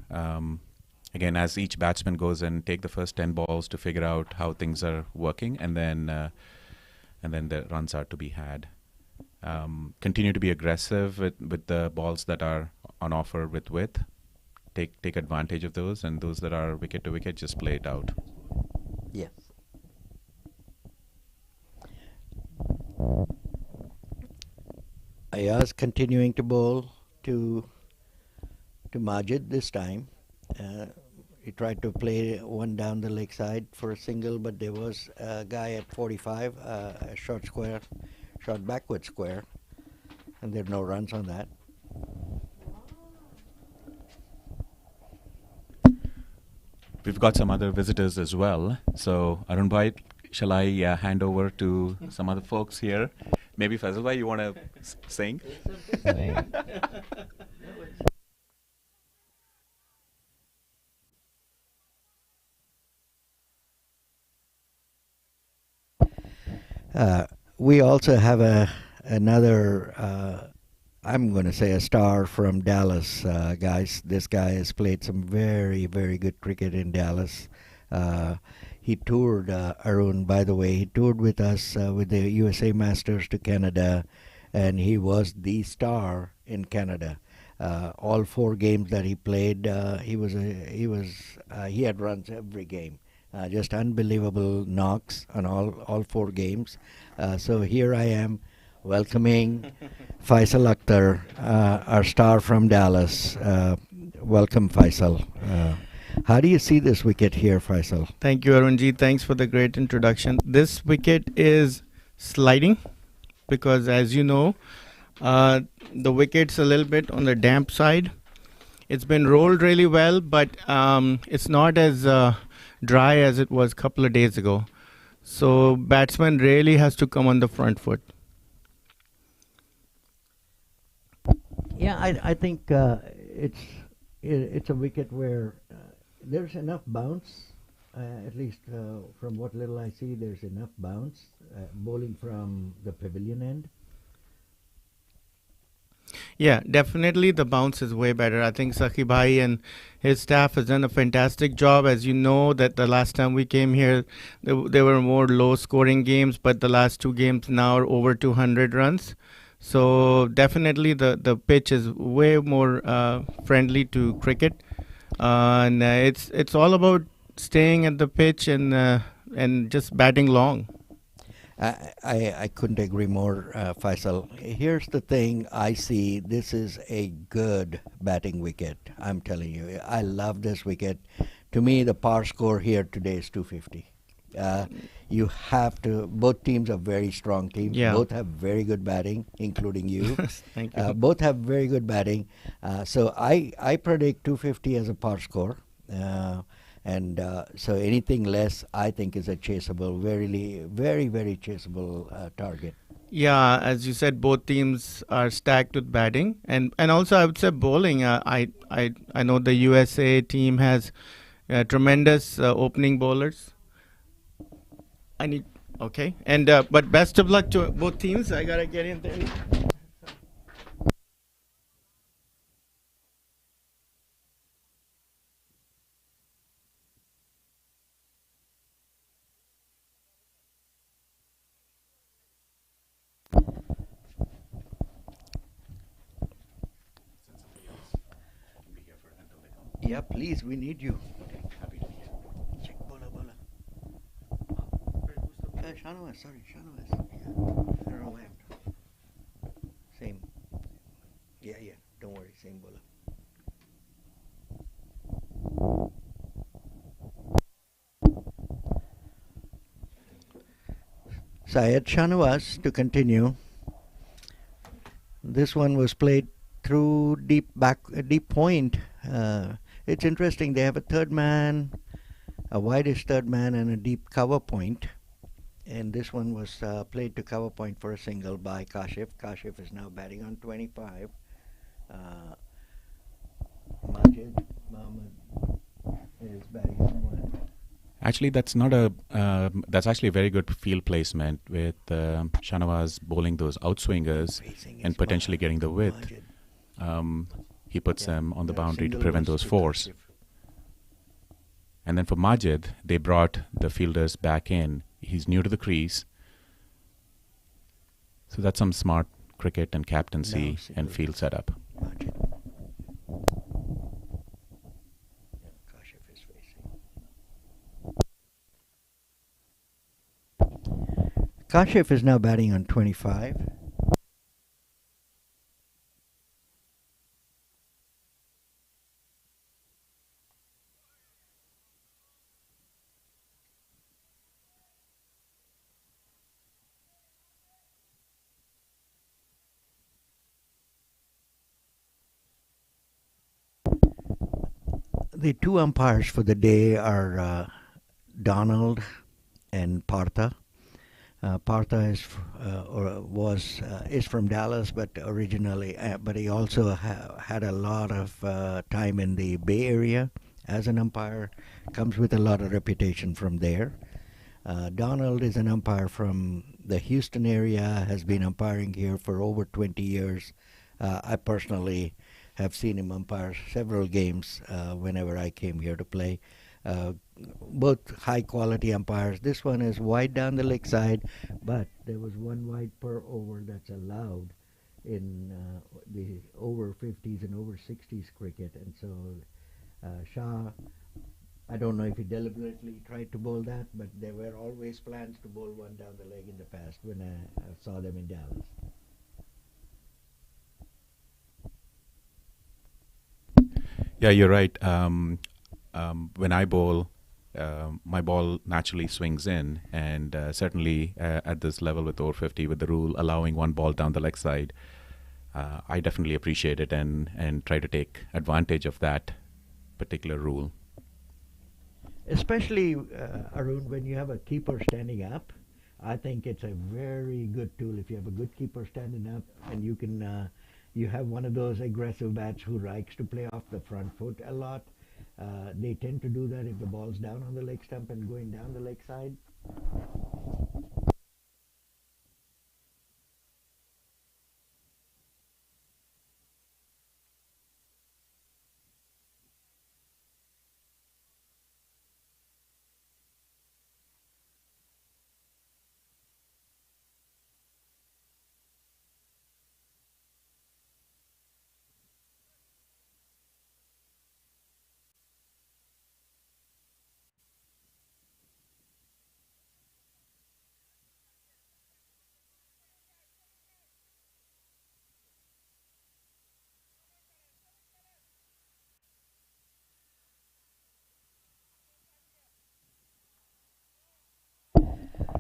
Again, as each batsman goes and take the first 10 balls to figure out how things are working, and then the runs are to be had. Continue to be aggressive with the balls that are on offer with width. Take advantage of those, and those that are wicket to wicket, just play it out. Yes. Ayaz continuing to bowl to Majid this time. Uh, he tried to play one down the leg side for a single, but there was a guy at 45, a short square, short backward square, and there are no runs on that. We've got some other visitors as well. So, Arun Bhai, shall I hand over to some other folks here? Maybe Faisal Bhai, you want to sing? We also have another. I'm going to say a star from Dallas, guys. This guy has played some very, very good cricket in Dallas. He toured, Arun, by the way. He toured with us with the USA Masters to Canada, and he was the star in Canada. All 4 games that he played, he had runs every game. Just unbelievable knocks on all 4 games. So here I am welcoming Faisal Akhtar, our star from Dallas. Welcome, Faisal. How do you see this wicket here, Faisal? Thank you, Arunji. Thanks for the great introduction. This wicket is sliding because, as you know, the wicket's a little bit on the damp side. It's been rolled really well, but it's not as dry as it was a couple of days ago. So batsman really has to come on the front foot. Yeah, I think it's a wicket where there's enough bounce. At least from what little I see, there's enough bounce bowling from the pavilion end. Yeah, definitely the bounce is way better. I think Sakhi Bhai and his staff has done a fantastic job. As you know, that the last time we came here, there were more low-scoring games, but the last 2 games now are over 200 runs. So definitely the pitch is way more friendly to cricket, and it's all about staying at the pitch and just batting long. I couldn't agree more, Faisal. Here's the thing I see. This is a good batting wicket. I'm telling you. I love this wicket. To me, the par score here today is 250. You have to. Both teams are very strong teams. Yeah. Both have very good batting, including you. Thank you. Both have very good batting. So I predict 250 as a par score. And so anything less, I think, is a chaseable, very, very chaseable target. Yeah, as you said, both teams are stacked with batting, and also I would say bowling. I know the USA team has tremendous opening bowlers. Okay, and but best of luck to both teams. I gotta get in there. Yeah, please, we need you. Happy to be here. Check bola. Shanawaz, sorry, Shanawaz. Yeah. I don't know why. Same. Yeah, don't worry, same bola. Syed Shanawaz to continue. This one was played through deep point. It's interesting. They have a third man, a wideish third man, and a deep cover point. And this one was played to cover point for a single by Kashif. Kashif is now batting on 25. Majid Mohammed is batting on 1. Actually, that's not that's actually a very good field placement with Shanawaz bowling those outswingers and potentially getting the width. He puts them on the boundary to prevent those fours. And then for Majid, they brought the fielders back in. He's new to the crease. So that's some smart cricket and captaincy and field setup. Majid. Kashif is facing. Kashif is now batting on 25. The two umpires for the day are Donald and Partha. Partha is from Dallas, but originally, but he also had a lot of time in the Bay Area as an umpire. Comes with a lot of reputation from there. Donald is an umpire from the Houston area. Has been umpiring here for over 20 years. I personally have seen him umpire several games whenever I came here to play. Both high quality umpires. This one is wide down the leg side, but there was one wide per over that's allowed in the over 50s and over 60s cricket. And so Shah, I don't know if he deliberately tried to bowl that, but there were always plans to bowl one down the leg in the past when I saw them in Dallas. Yeah, you're right. When I bowl, my ball naturally swings in, and certainly at this level with over 50, with the rule allowing one ball down the leg side, I definitely appreciate it and try to take advantage of that particular rule. Especially, Arun, when you have a keeper standing up, I think it's a very good tool. If you have a good keeper standing up and you can, you have one of those aggressive bats who likes to play off the front foot a lot. They tend to do that if the ball's down on the leg stump and going down the leg side.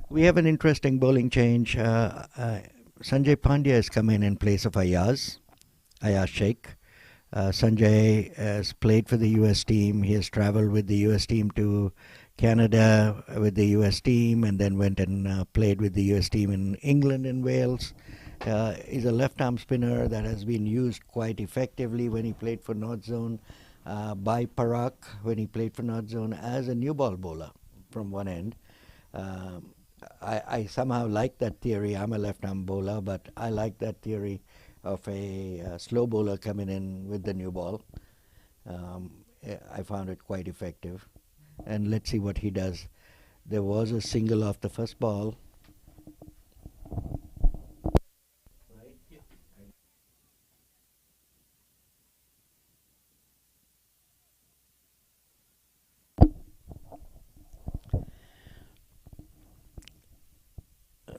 We have an interesting bowling change. Sanjay Pandya has come in place of Ayaz Sheikh. Sanjay has played for the U.S. team. He has traveled with the U.S. team to Canada with the U.S. team, and then went and played with the U.S. team in England and Wales. He's a left-arm spinner that has been used quite effectively when he played for North Zone, by Parak when he played for North Zone as a new ball bowler from one end. I somehow like that theory. I'm a left-arm bowler, but I like that theory of a slow bowler coming in with the new ball. I found it quite effective. And let's see what he does. There was a single off the first ball.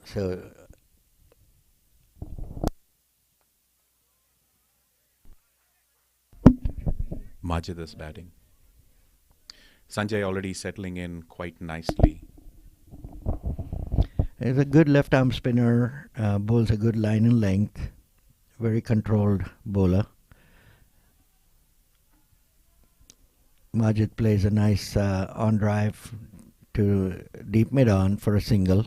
So Majid is batting. Sanjay already settling in quite nicely. he's a good left-arm spinner, bowls a good line and length, very controlled bowler. Majid plays a nice on drive to deep mid-on for a single.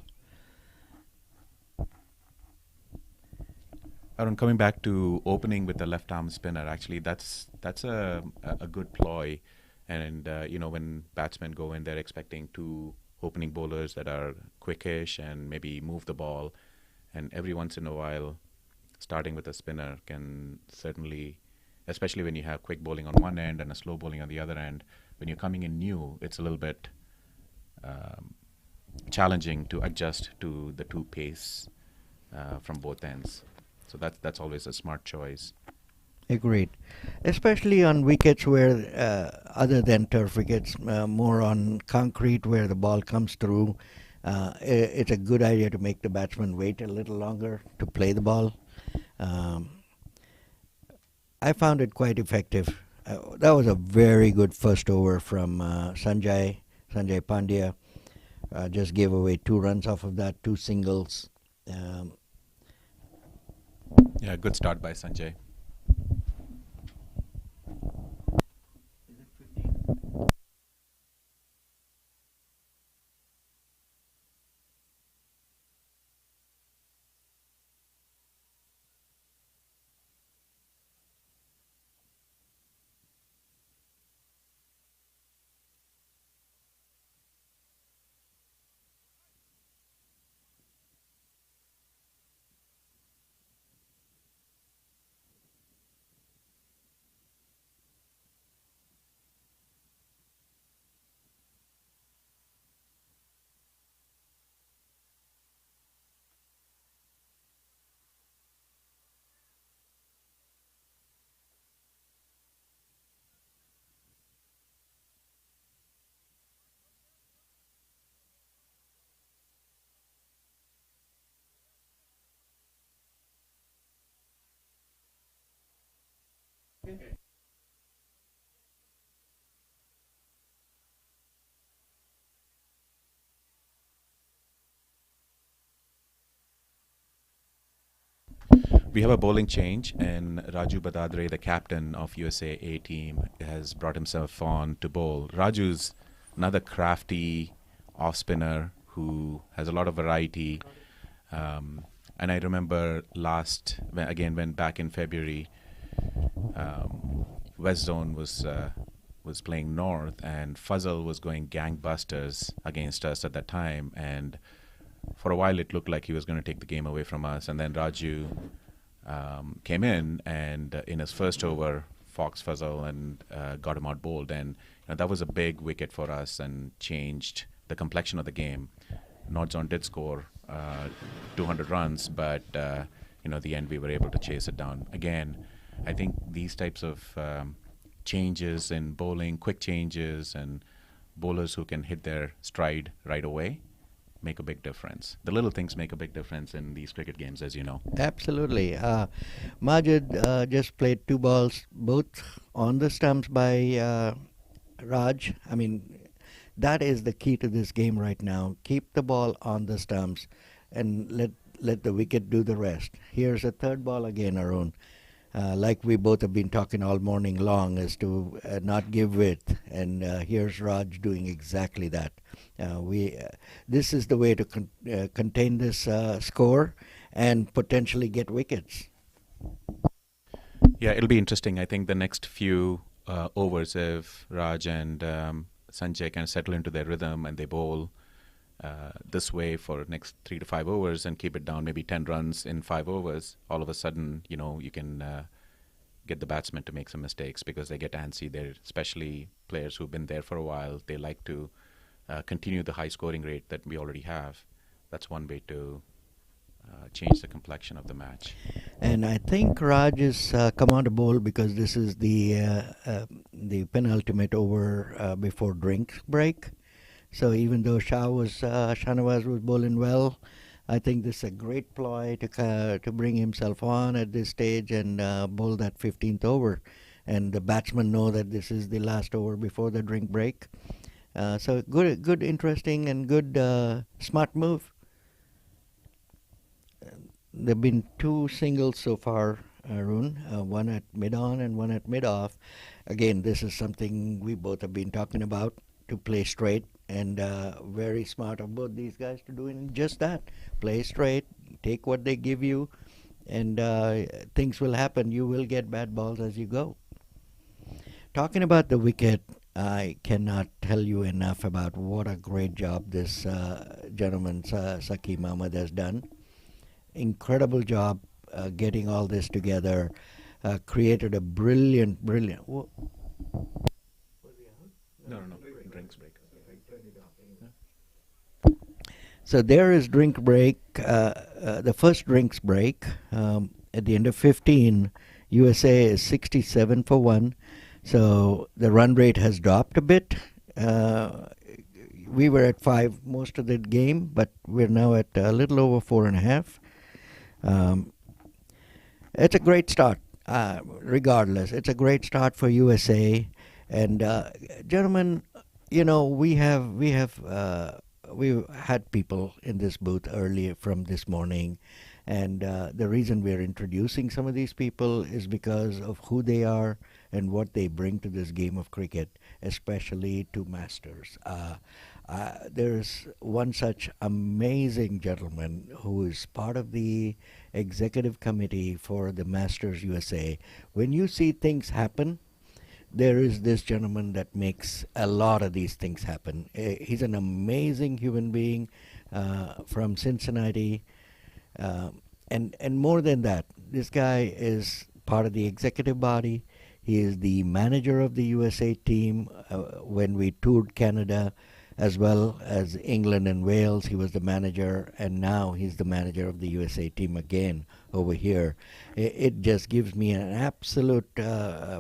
Arun, coming back to opening with the left arm spinner, actually that's a good ploy. And when batsmen go in, they're expecting two opening bowlers that are quickish and maybe move the ball. And every once in a while, starting with a spinner can certainly, especially when you have quick bowling on one end and a slow bowling on the other end, when you're coming in new, it's a little bit challenging to adjust to the two pace from both ends. So that's always a smart choice. Agreed. Especially on wickets where, other than turf wickets, more on concrete where the ball comes through, it's a good idea to make the batsman wait a little longer to play the ball. I found it quite effective. That was a very good first over from Sanjay Pandya. Just gave away 2 runs off of that, 2 singles. Yeah, good start by Sanjay. We have a bowling change, and Raju Badadre, the captain of USA A team, has brought himself on to bowl. Raju's another crafty off spinner who has a lot of variety. And I remember when back in February, West Zone was playing North, and Fuzzle was going gangbusters against us at that time. And for a while, it looked like he was going to take the game away from us. And then Raju came in, and in his first over, Fox Fuzzle and got him out bowled. And that was a big wicket for us and changed the complexion of the game. North Zone did score 200 runs, but the end we were able to chase it down. Again, I think these types of changes in bowling, quick changes, and bowlers who can hit their stride right away make a big difference. The little things make a big difference in these cricket games, as you know. Absolutely. Majid just played 2 balls, both on the stumps by Raj. I mean, that is the key to this game right now. Keep the ball on the stumps and let the wicket do the rest. Here's a 3rd ball again, Arun. Like we both have been talking all morning long, is to not give width, and here's Raj doing exactly that. This is the way to contain this score and potentially get wickets. Yeah, it'll be interesting. I think the next few overs, if Raj and Sanjay can settle into their rhythm and they bowl this way for next 3 to 5 overs and keep it down maybe 10 runs in 5 overs, all of a sudden, you can get the batsmen to make some mistakes because they get antsy. They're especially players who've been there for a while. They like to continue the high scoring rate that we already have. That's one way to change the complexion of the match. And I think Raj is come on to bowl because this is the penultimate over before drink break. So even though Shahnawaz was bowling well, I think this is a great ploy to bring himself on at this stage and bowl that 15th over. And the batsmen know that this is the last over before the drink break. So good, interesting, and good, smart move. There have been 2 singles so far, Arun, one at mid-on and one at mid-off. Again, this is something we both have been talking about, to play straight, and very smart of both these guys to doing just that. Play straight, take what they give you, and things will happen. You will get bad balls as you go. Talking about the wicket, I cannot tell you enough about what a great job this gentleman, Saqib Ahmed, has done. Incredible job getting all this together. Created a brilliant. No. Drinks break. So there is drink break. The first drinks break at the end of 15. USA is 67 for 1. So the run rate has dropped a bit. We were at 5 most of the game, but we're now at a little over 4.5. It's a great start. Regardless, it's a great start for USA. And gentlemen, we've had people in this booth earlier from this morning, and the reason we're introducing some of these people is because of who they are and what they bring to this game of cricket, especially to Masters. There's one such amazing gentleman who is part of the executive committee for the Masters USA. When you see things happen, there is this gentleman that makes a lot of these things happen. He's an amazing human being from Cincinnati. And more than that, this guy is part of the executive body. He is the manager of the USA team when we toured Canada, as well as England and Wales. He was the manager, and now he's the manager of the USA team again over here. It just gives me an absolute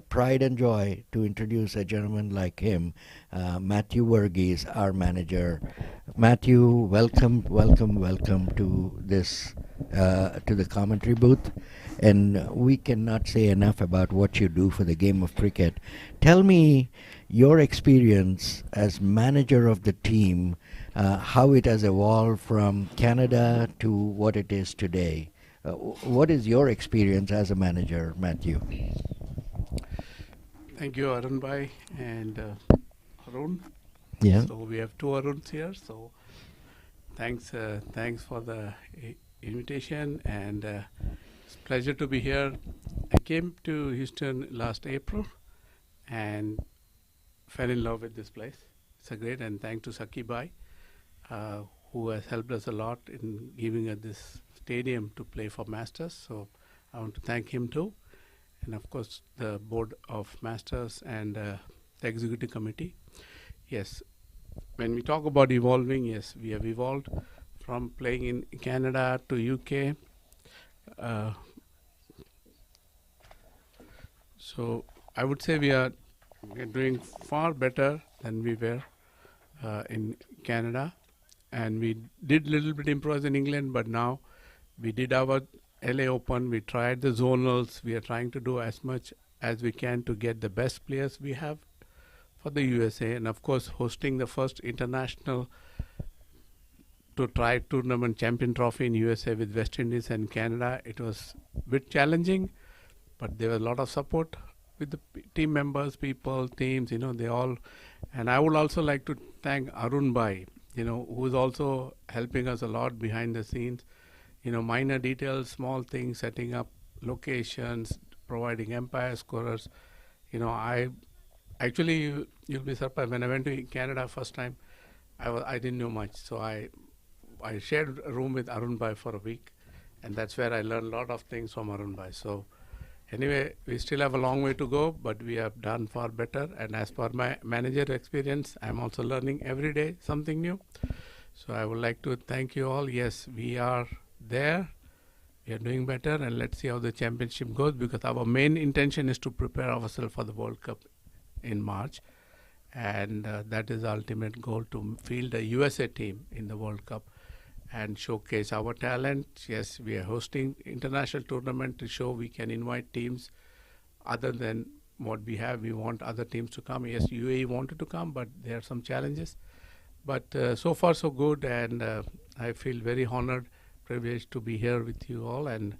pride and joy to introduce a gentleman like him, Matthew Varghese, our manager. Matthew, welcome, welcome, welcome to this to the commentary booth. And we cannot say enough about what you do for the game of cricket. Tell me your experience as manager of the team, how it has evolved from Canada to what it is today. What is your experience as a manager, Matthew? Thank you, Arun Bhai and Arun. Yeah. So we have two Aruns here. So thanks for the invitation, and it's a pleasure to be here. I came to Houston last April and fell in love with this place. It's a great, and thanks to Saki Bhai, who has helped us a lot in giving us this stadium to play for Masters. So I want to thank him too. And of course, the board of Masters and the executive committee. Yes, when we talk about evolving, yes, we have evolved from playing in Canada to UK. So I would say we are doing far better than we were in Canada, and we did little bit improvise in England, but now we did our LA Open, we tried the zonals, we are trying to do as much as we can to get the best players we have for the USA, and of course hosting the first international to try tournament champion trophy in USA with West Indies and Canada. It was a bit challenging, but there was a lot of support with the team members, people, teams, they all. And I would also like to thank Arun Bhai, who is also helping us a lot behind the scenes. Minor details, small things, setting up locations, providing umpire scorers. I actually, you'll be surprised, when I went to Canada first time, I didn't know much. So I shared a room with Arun Bhai for a week, and that's where I learned a lot of things from Arun Bhai. So anyway, we still have a long way to go, but we have done far better. And as per my manager experience, I'm also learning every day something new. So I would like to thank you all. Yes, we are there. We are doing better, and let's see how the championship goes, because our main intention is to prepare ourselves for the World Cup in March. And that is the ultimate goal, to field a USA team in the World Cup and showcase our talent. Yes, we are hosting international tournament to show we can invite teams other than what we have. We want other teams to come. Yes, UAE wanted to come, but there are some challenges. But so far so good, and I feel very honored, privileged to be here with you all and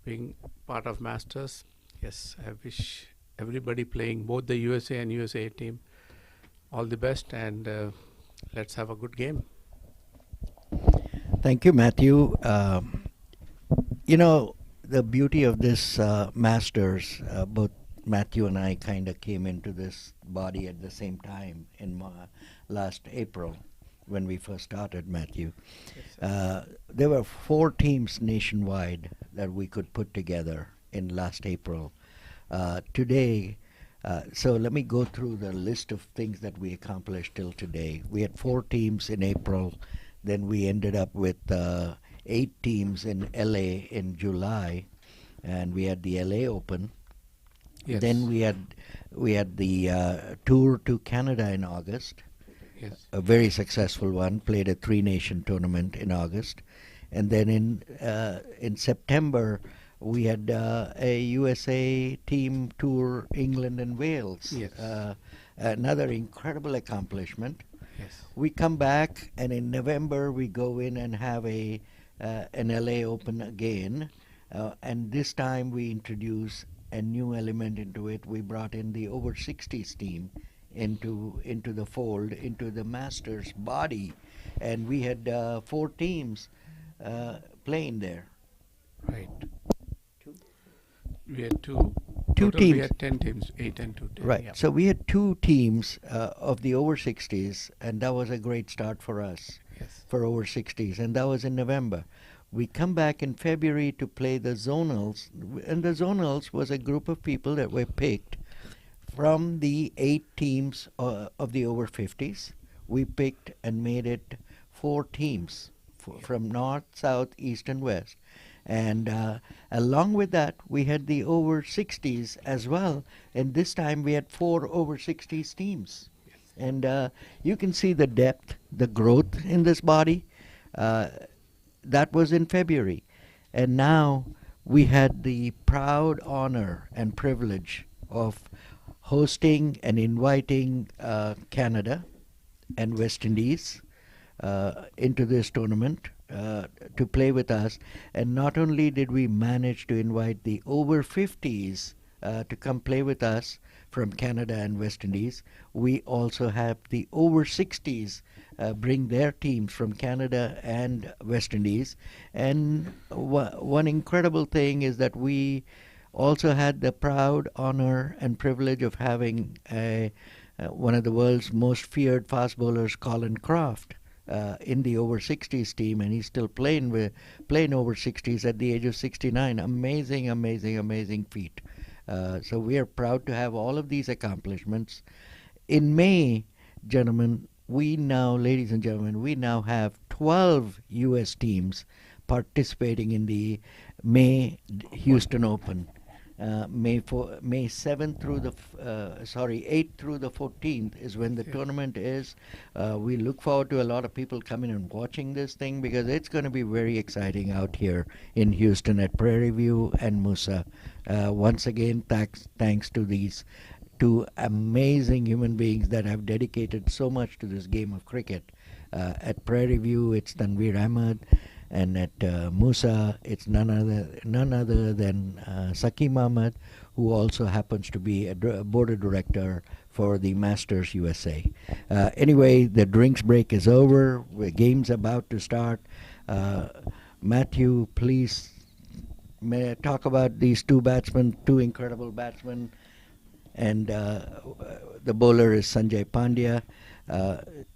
being part of Masters. Yes, I wish everybody playing, both the USA and USA team, all the best, and let's have a good game. Thank you, Matthew. The beauty of this Masters, both Matthew and I kind of came into this body at the same time in last April when we first started, Matthew. There were 4 teams nationwide that we could put together in last April. Today, so let me go through the list of things that we accomplished till today. We had 4 teams in April. Then we ended up with 8 teams in LA in July, and we had the LA Open. Yes. Then we had the tour to Canada in August. Yes. A very successful one. Played a 3-nation tournament in August, and then in September we had a USA team tour, England and Wales. Yes. Another incredible accomplishment. Yes. We come back, and in November we go in and have an LA Open again, and this time we introduce a new element into it. We brought in the over 60s team into the fold, into the Masters body, and we had 4 teams playing there. Right. We had two Two We teams. had 10 teams, 8 and 2 10. Right. Yeah. So we had 2 teams of the over 60s, and that was a great start for us. Yes. For over 60s, and that was in November. We come back in February to play the zonals, and the zonals was a group of people that were picked from the 8 teams of the over 50s. We picked and made it 4 teams from north, south, east, and west. And along with that, we had the over 60s as well. And this time we had 4 over 60s teams. And you can see the depth, the growth in this body. That was in February. And now we had the proud honor and privilege of hosting and inviting Canada and West Indies into this tournament to play with us. And not only did we manage to invite the over 50s to come play with us from Canada and West Indies, we also have the over 60s bring their teams from Canada and West Indies. And one incredible thing is that we also had the proud honor and privilege of having one of the world's most feared fast bowlers, Colin Croft, in the over 60s team, and he's still playing over 60s at the age of 69. Amazing, amazing, amazing feat. So we are proud to have all of these accomplishments. In May, gentlemen, ladies and gentlemen, we now have 12 U.S. teams participating in the May Houston Open. May 7th through the 8th through the 14th is when the tournament is. We look forward to a lot of people coming and watching this thing, because it's going to be very exciting out here in Houston at Prairie View and Musa. Once again, thanks to these two amazing human beings that have dedicated so much to this game of cricket. At Prairie View, it's Tanveer Ahmed. And at Musa, it's none other than Sakim Ahmed, who also happens to be a board of director for the Masters USA. Anyway, the drinks break is over. The game's about to start. Matthew, please talk about these two incredible batsmen. And the bowler is Sanjay Pandya. And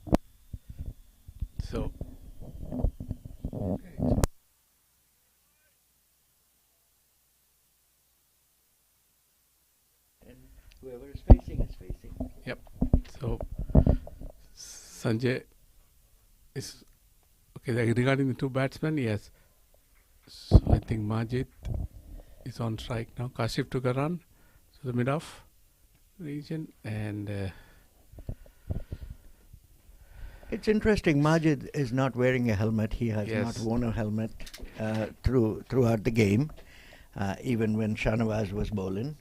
whoever is facing is facing. Yep. So Sanjay is okay. Regarding the two batsmen, yes. So I think Majid is on strike now. Kashif took a run to the mid-off region, and it's interesting. Majid is not wearing a helmet. He has not worn a helmet throughout the game, even when Shahnawaz was bowling.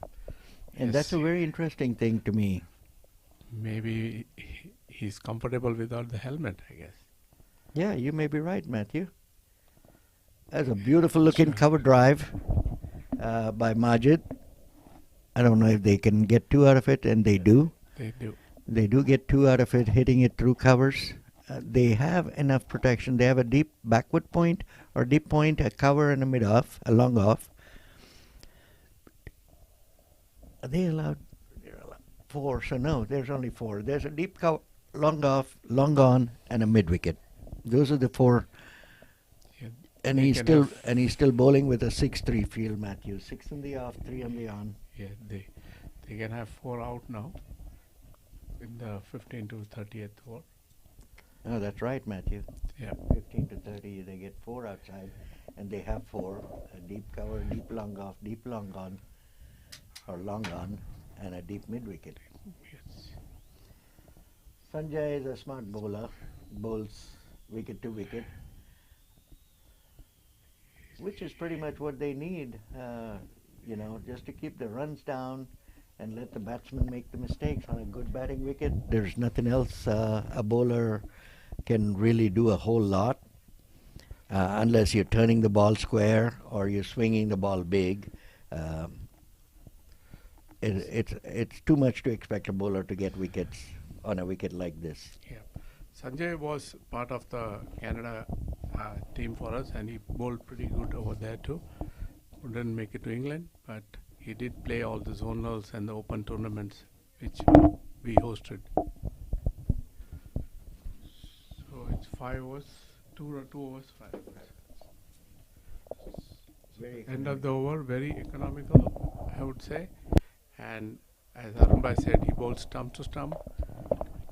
And that's a very interesting thing to me. Maybe he's comfortable without the helmet, I guess. Yeah, you may be right, Matthew. That's a beautiful looking cover drive by Majid. I don't know if they can get 2 out of it, and they do. They do. They do get 2 out of it, hitting it through covers. They have enough protection. They have a deep backward point or deep point, a cover, and a mid-off, a long off. Are they allowed? They're allowed 4, so no, there's only 4. There's a deep cover, long off, long on, and a mid-wicket. Those are the 4. Yeah, and he's still bowling with a 6-3 field, Matthew. 6 on the off, 3 on the on. Yeah, they can have 4 out now in the 15 to 30th over. Oh, that's right, Matthew. Yeah. 15 to 30, they get 4 outside, and they have 4. A deep cover, deep long off, deep long on, or long on, and a deep mid-wicket. Yes. Sanjay is a smart bowler, bowls wicket to wicket, which is pretty much what they need, just to keep the runs down and let the batsman make the mistakes on a good batting wicket. There's nothing else a bowler can really do a whole lot, unless you're turning the ball square or you're swinging the ball big. It's too much to expect a bowler to get wickets on a wicket like this. Yeah. Sanjay was part of the Canada team for us, and he bowled pretty good over there too. Didn't make it to England, but he did play all the zonals and the open tournaments which we hosted. So it's 5 overs, 2 overs, 5 overs. End of the over, very economical, I would say. And as Arunbhai said, he bowls stump to stump,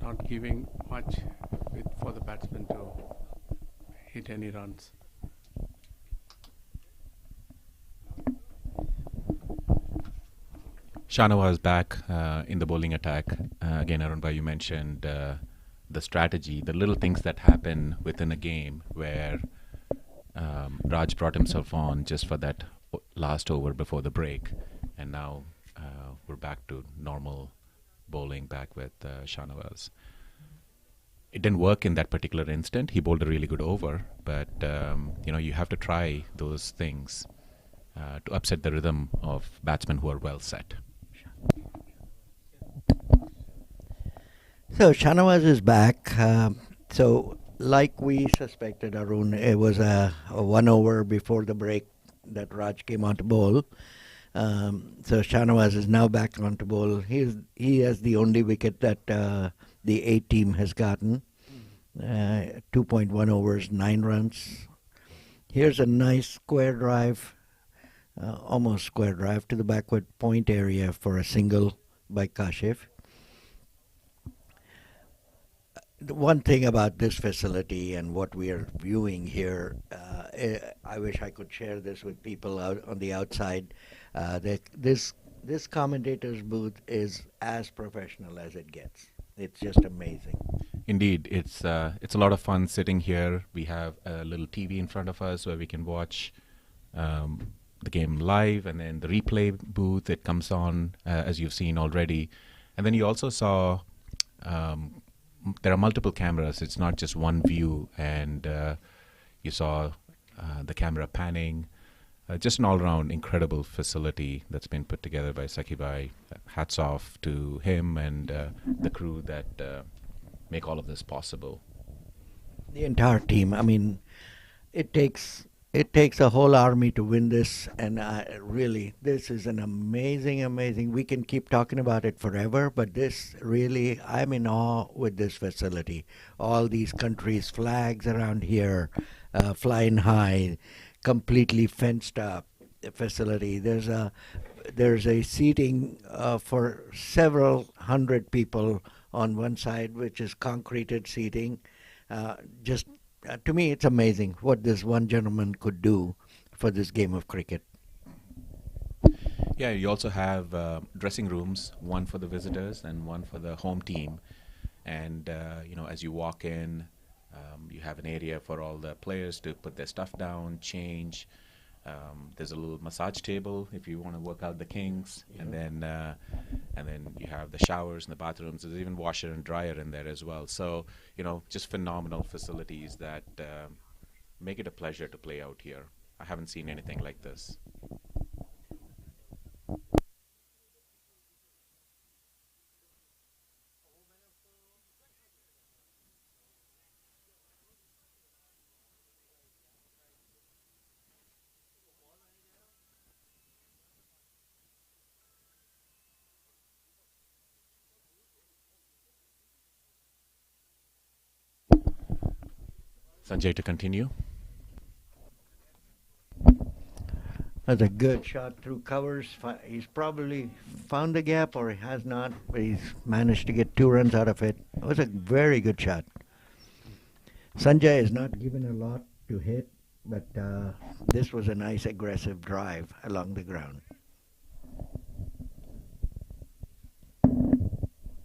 not giving much for the batsman to hit any runs. Shanawaz back in the bowling attack. Again, Arunbhai, you mentioned the strategy, the little things that happen within a game where Raj brought himself on just for that last over before the break. And now we're back to normal bowling back with Shanawaz. It didn't work in that particular instant. He bowled a really good over, but you have to try those things to upset the rhythm of batsmen who are well set. So Shanawaz is back. So like we suspected, Arun, it was a 1 over before the break that Raj came on to bowl. So Shanawaz is now back on to bowl. He has the only wicket that the A team has gotten. 2.1 overs, 9 runs. Here's a nice square drive, almost square drive to the backward point area for a single by Kashif. The one thing about this facility and what we are viewing here, I wish I could share this with people out on the outside. This commentator's booth is as professional as it gets. It's just amazing. Indeed, it's a lot of fun sitting here. We have a little TV in front of us where we can watch the game live, and then the replay booth, it comes on as you've seen already. And then you also saw there are multiple cameras. It's not just one view, and you saw the camera panning. Just an all-around incredible facility that's been put together by Sakhibai. Hats off to him and the crew that make all of this possible. The entire team. I mean, it takes a whole army to win this, and really, this is an amazing. We can keep talking about it forever, but this really, I'm in awe with this facility. All these countries' flags around here, flying high, completely fenced up facility. There's a seating for several hundred people on one side, which is concreted seating. To me, it's amazing what this one gentleman could do for this game of cricket. Yeah, you also have dressing rooms, one for the visitors and one for the home team. And, as you walk in, you have an area for all the players to put their stuff down, change. There's a little massage table if you want to work out the kinks, and then you have the showers and the bathrooms. There's even washer and dryer in there as well. So just phenomenal facilities that make it a pleasure to play out here. I haven't seen anything like this. Sanjay, to continue. That's a good shot through covers. He's probably found the gap, or he has not, but he's managed to get 2 runs out of it. It was a very good shot. Sanjay is not given a lot to hit, but this was a nice aggressive drive along the ground.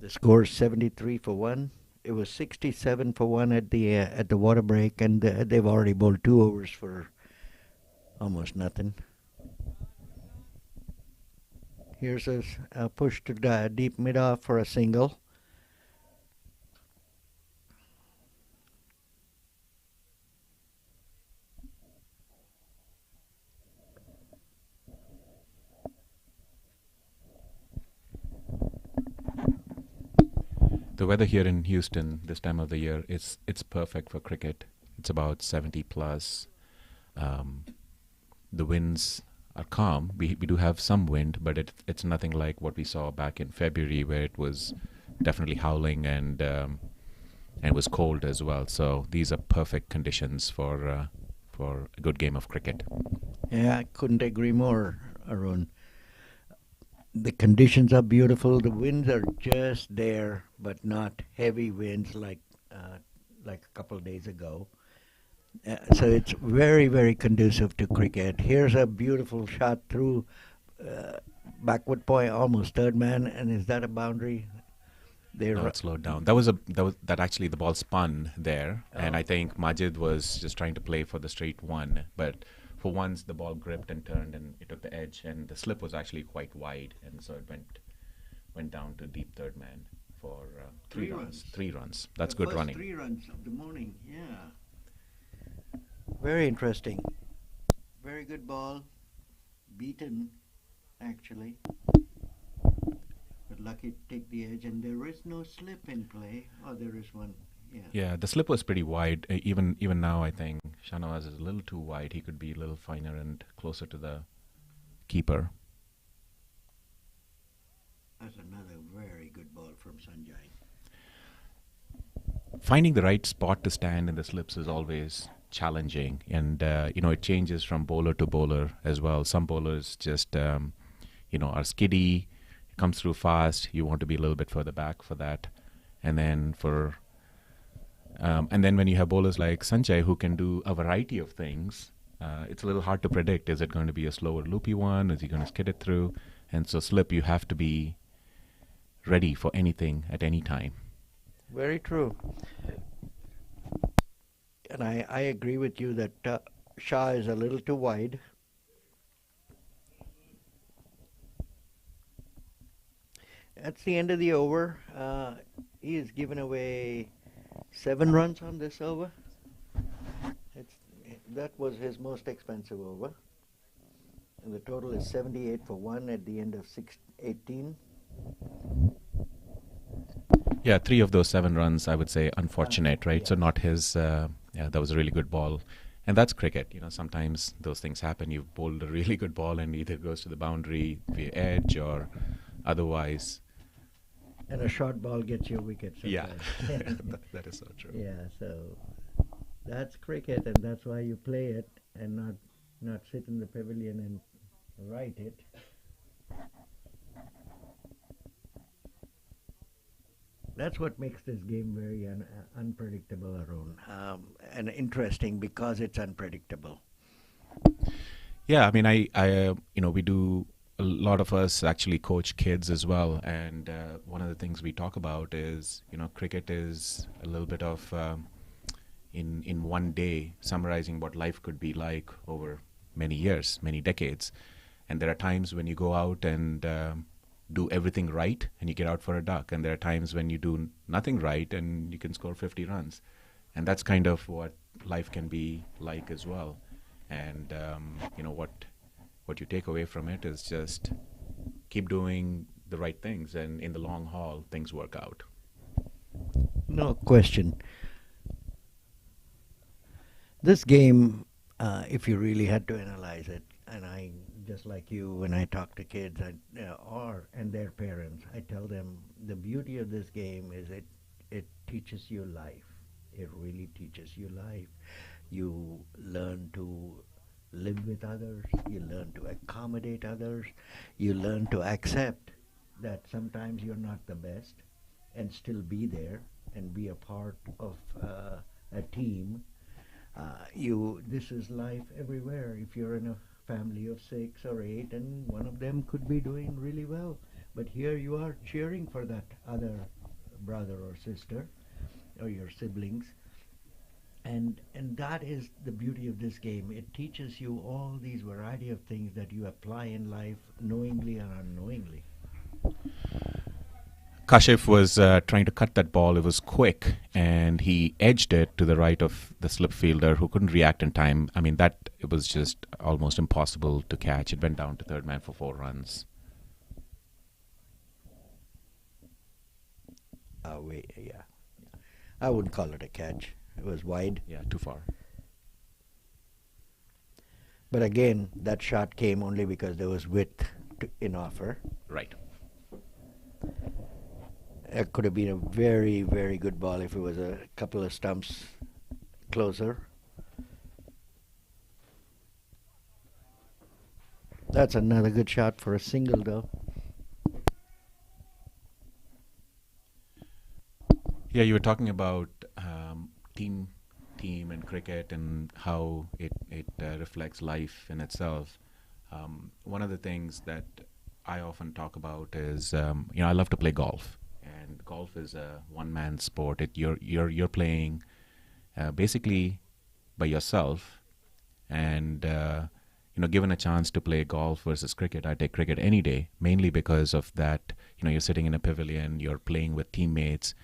The score is 73 for 1. It was 67 for 1 at the water break, and they've already bowled 2 overs for almost nothing. Here's a push to deep mid-off for a single. The weather here in Houston this time of the year, it's perfect for cricket. It's about 70 plus. The winds are calm. We do have some wind, but it's nothing like what we saw back in February, where it was definitely howling and it was cold as well. So these are perfect conditions for a good game of cricket. Yeah, I couldn't agree more, Arun. The conditions are beautiful. The winds are just there, but not heavy winds like a couple of days ago. So it's very, very conducive to cricket. Here's a beautiful shot through backward point, almost third man, and is that a boundary? No, it slowed down. That actually the ball spun there, and I think Majid was just trying to play for the straight one, but for once the ball gripped and turned and it took the edge, and the slip was actually quite wide, and so it went down to deep third man for three runs. 3 runs. That's good running. 3 runs of the morning. Yeah. Very interesting. Very good ball. Beaten, actually. But lucky to take the edge, and there is no slip in play. Oh, there is one. Yeah. Yeah, the slip was pretty wide. Even now, I think Shahnawaz is a little too wide. He could be a little finer and closer to the keeper. That's another very good ball from Sanjay. Finding the right spot to stand in the slips is always challenging, and it changes from bowler to bowler as well. Some bowlers just are skiddy, comes through fast. You want to be a little bit further back for that, and then when you have bowlers like Sanjay who can do a variety of things, it's a little hard to predict. Is it going to be a slower, loopy one? Is he going to skid it through? And so slip, you have to be ready for anything at any time. Very true. And I agree with you that Shah is a little too wide. That's the end of the over. He has given away 7 runs on this over. That was his most expensive over. And the total is 78 for 1 at the end of 18. Yeah, 3 of those 7 runs, I would say, unfortunate, right? Yes. So not his. That was a really good ball, and that's cricket. Sometimes those things happen. You've bowled a really good ball, and either goes to the boundary via edge or otherwise. And a short ball gets you a wicket. Yeah, sometimes. that is so true. Yeah, so that's cricket, and that's why you play it and not sit in the pavilion and write it. That's what makes this game very unpredictable, Arun, and interesting because it's unpredictable. Yeah, I mean, we do. A lot of us actually coach kids as well, and one of the things we talk about is, cricket is a little bit of in one day summarizing what life could be like over many years, many decades. And there are times when you go out and do everything right and you get out for a duck, and there are times when you do nothing right and you can score 50 runs, and that's kind of what life can be like as well. And what you take away from it is just keep doing the right things, and in the long haul things work out. No question. This game, if you really had to analyze it, and I, just like you, when I talk to kids and their parents, I tell them the beauty of this game is it teaches you life. It really teaches you life. You learn to live with others. You learn to accommodate others. You learn to accept that sometimes you're not the best and still be there and be a part of a team. This is life everywhere. If you're in a family of 6 or 8 and one of them could be doing really well, but here you are cheering for that other brother or sister or your siblings, and that is the beauty of this game. It teaches you all these variety of things that you apply in life knowingly and unknowingly. Kashif was trying to cut that ball. It was quick, and he edged it to the right of the slip fielder, who couldn't react in time. I mean, it was just almost impossible to catch. It went down to third man for 4 runs. Yeah. I wouldn't call it a catch. It was wide. Yeah, too far. But again, that shot came only because there was width in offer. Right. It could have been a very, very good ball if it was a couple of stumps closer. That's another good shot for a single, though. Yeah, you were talking about team and cricket and how it reflects life in itself. One of the things that I often talk about is, I love to play golf, and golf is a one-man sport. You're playing basically by yourself, and given a chance to play golf versus cricket, I take cricket any day, mainly because of that. You're sitting in a pavilion, you're playing with teammates.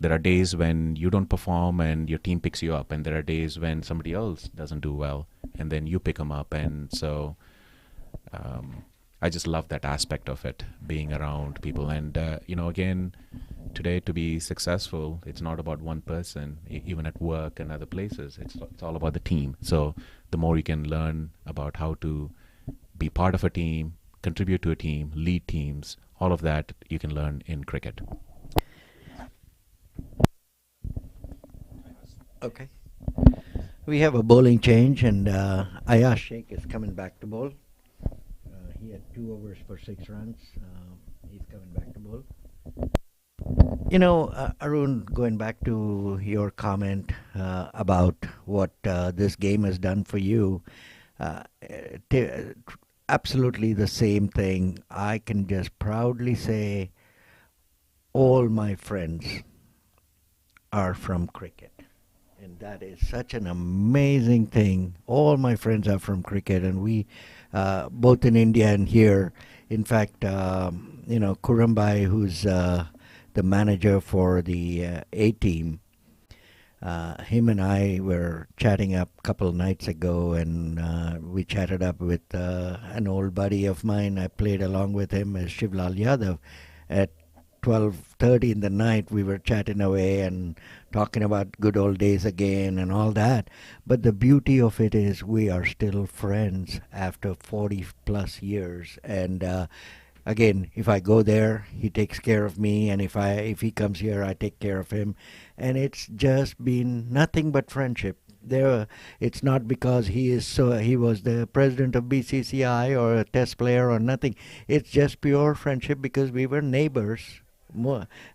There are days when you don't perform and your team picks you up, and there are days when somebody else doesn't do well, and then you pick them up. And so I just love that aspect of it, being around people. And again, today, to be successful, it's not about one person. Even at work and other places, it's all about the team. So the more you can learn about how to be part of a team, contribute to a team, lead teams, all of that you can learn in cricket. Okay. We have a bowling change, and Ayaz Sheikh is coming back to bowl. He had 2 overs for 6 runs. He's coming back to bowl. Arun, going back to your comment about what this game has done for you, t- absolutely the same thing. I can just proudly say all my friends are from cricket. And that is such an amazing thing. All my friends are from cricket, and we, both in India and here. In fact, Kurumbai, who's the manager for the A team, him and I were chatting up a couple of nights ago, and we chatted up with an old buddy of mine. I played along with him as Shivlal Yadav. At 12:30 in the night, we were chatting away and talking about good old days again and all that. But the beauty of it is we are still friends after 40 plus years. And again, if I go there, he takes care of me, and if he comes here, I take care of him. And it's just been nothing but friendship. It's not because he was the president of BCCI or a test player or nothing. It's just pure friendship because we were neighbors,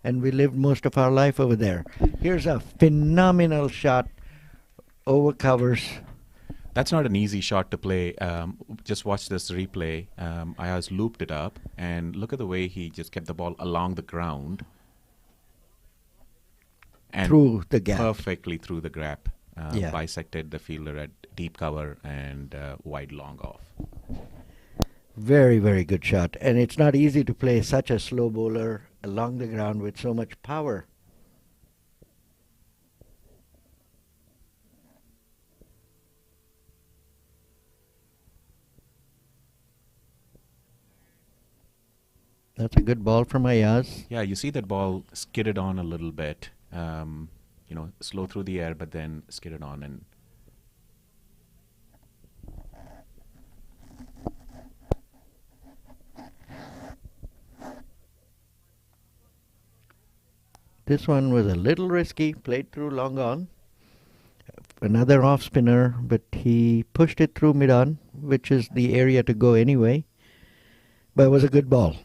and we lived most of our life over there. Here's a phenomenal shot over covers. That's not an easy shot to play. Just watch this replay. Ayaz looped it up, and look at the way he just kept the ball along the ground and Through the gap. perfectly through the gap. Yeah. Bisected the fielder at deep cover and wide long off. Very, very good shot. And it's not easy to play such a slow bowler along the ground with so much power. That's a good ball from Ayaz. Yeah, you see that ball skidded on a little bit. Slow through the air, but then skidded on. And This one was a little risky, played through long on. Another off spinner, but he pushed it through mid on, which is the area to go anyway. But it was a good ball.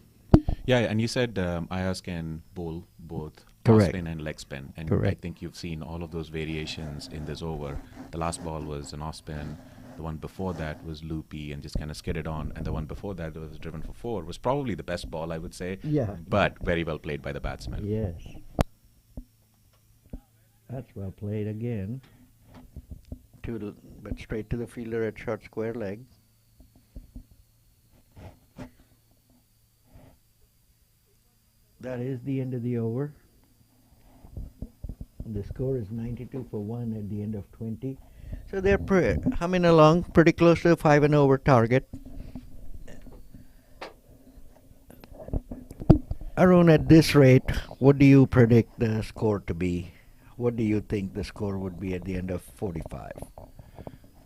yeah, and you said Ayaz can bowl both Correct. off spin and leg spin. And I Correct. think you've seen all of those variations in this over. The last ball was an off spin. The one before that was loopy and just kind of skidded on. And the one before that was driven for 4. Was probably the best ball, I would say. Yeah. But very well played by the batsman. Yes. That's well played again. But straight to the fielder at short square leg. That is the end of the over. The score is 92 for 1 at the end of 20. So they're humming along pretty close to the 5 and over target. Arun, at this rate, what do you predict the score to be? What do you think the score would be at the end of 45?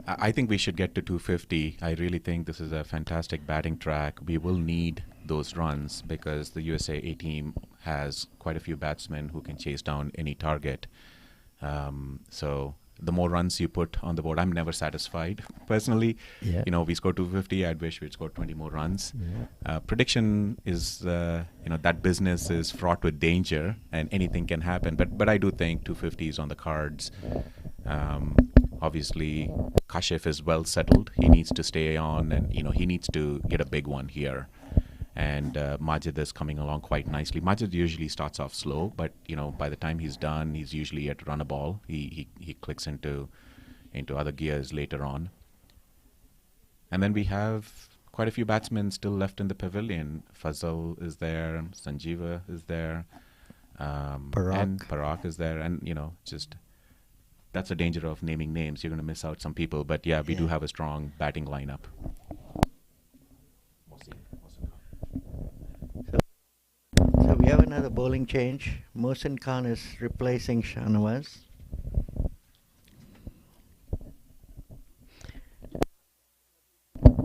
I think we should get to 250. I really think this is a fantastic batting track. We will need those runs because the USA A team has quite a few batsmen who can chase down any target. So the more runs you put on the board, I'm never satisfied personally. Yeah. We scored 250. I'd wish we'd scored 20 more runs. Yeah. Prediction is, that business is fraught with danger and anything can happen. But I do think 250 is on the cards. Obviously, Kashif is well settled. He needs to stay on, and he needs to get a big one here. and Majid is coming along quite nicely. Majid usually starts off slow, but by the time he's done, he's usually at run a ball. He clicks into other gears later on. And then we have quite a few batsmen still left in the pavilion. Fazal is there, Sanjeeva is there, and Parag is there, and just that's the danger of naming names. You're going to miss out some people, but yeah, we do have a strong batting lineup. So we have another bowling change. Mohsin Khan is replacing Shahnawaz.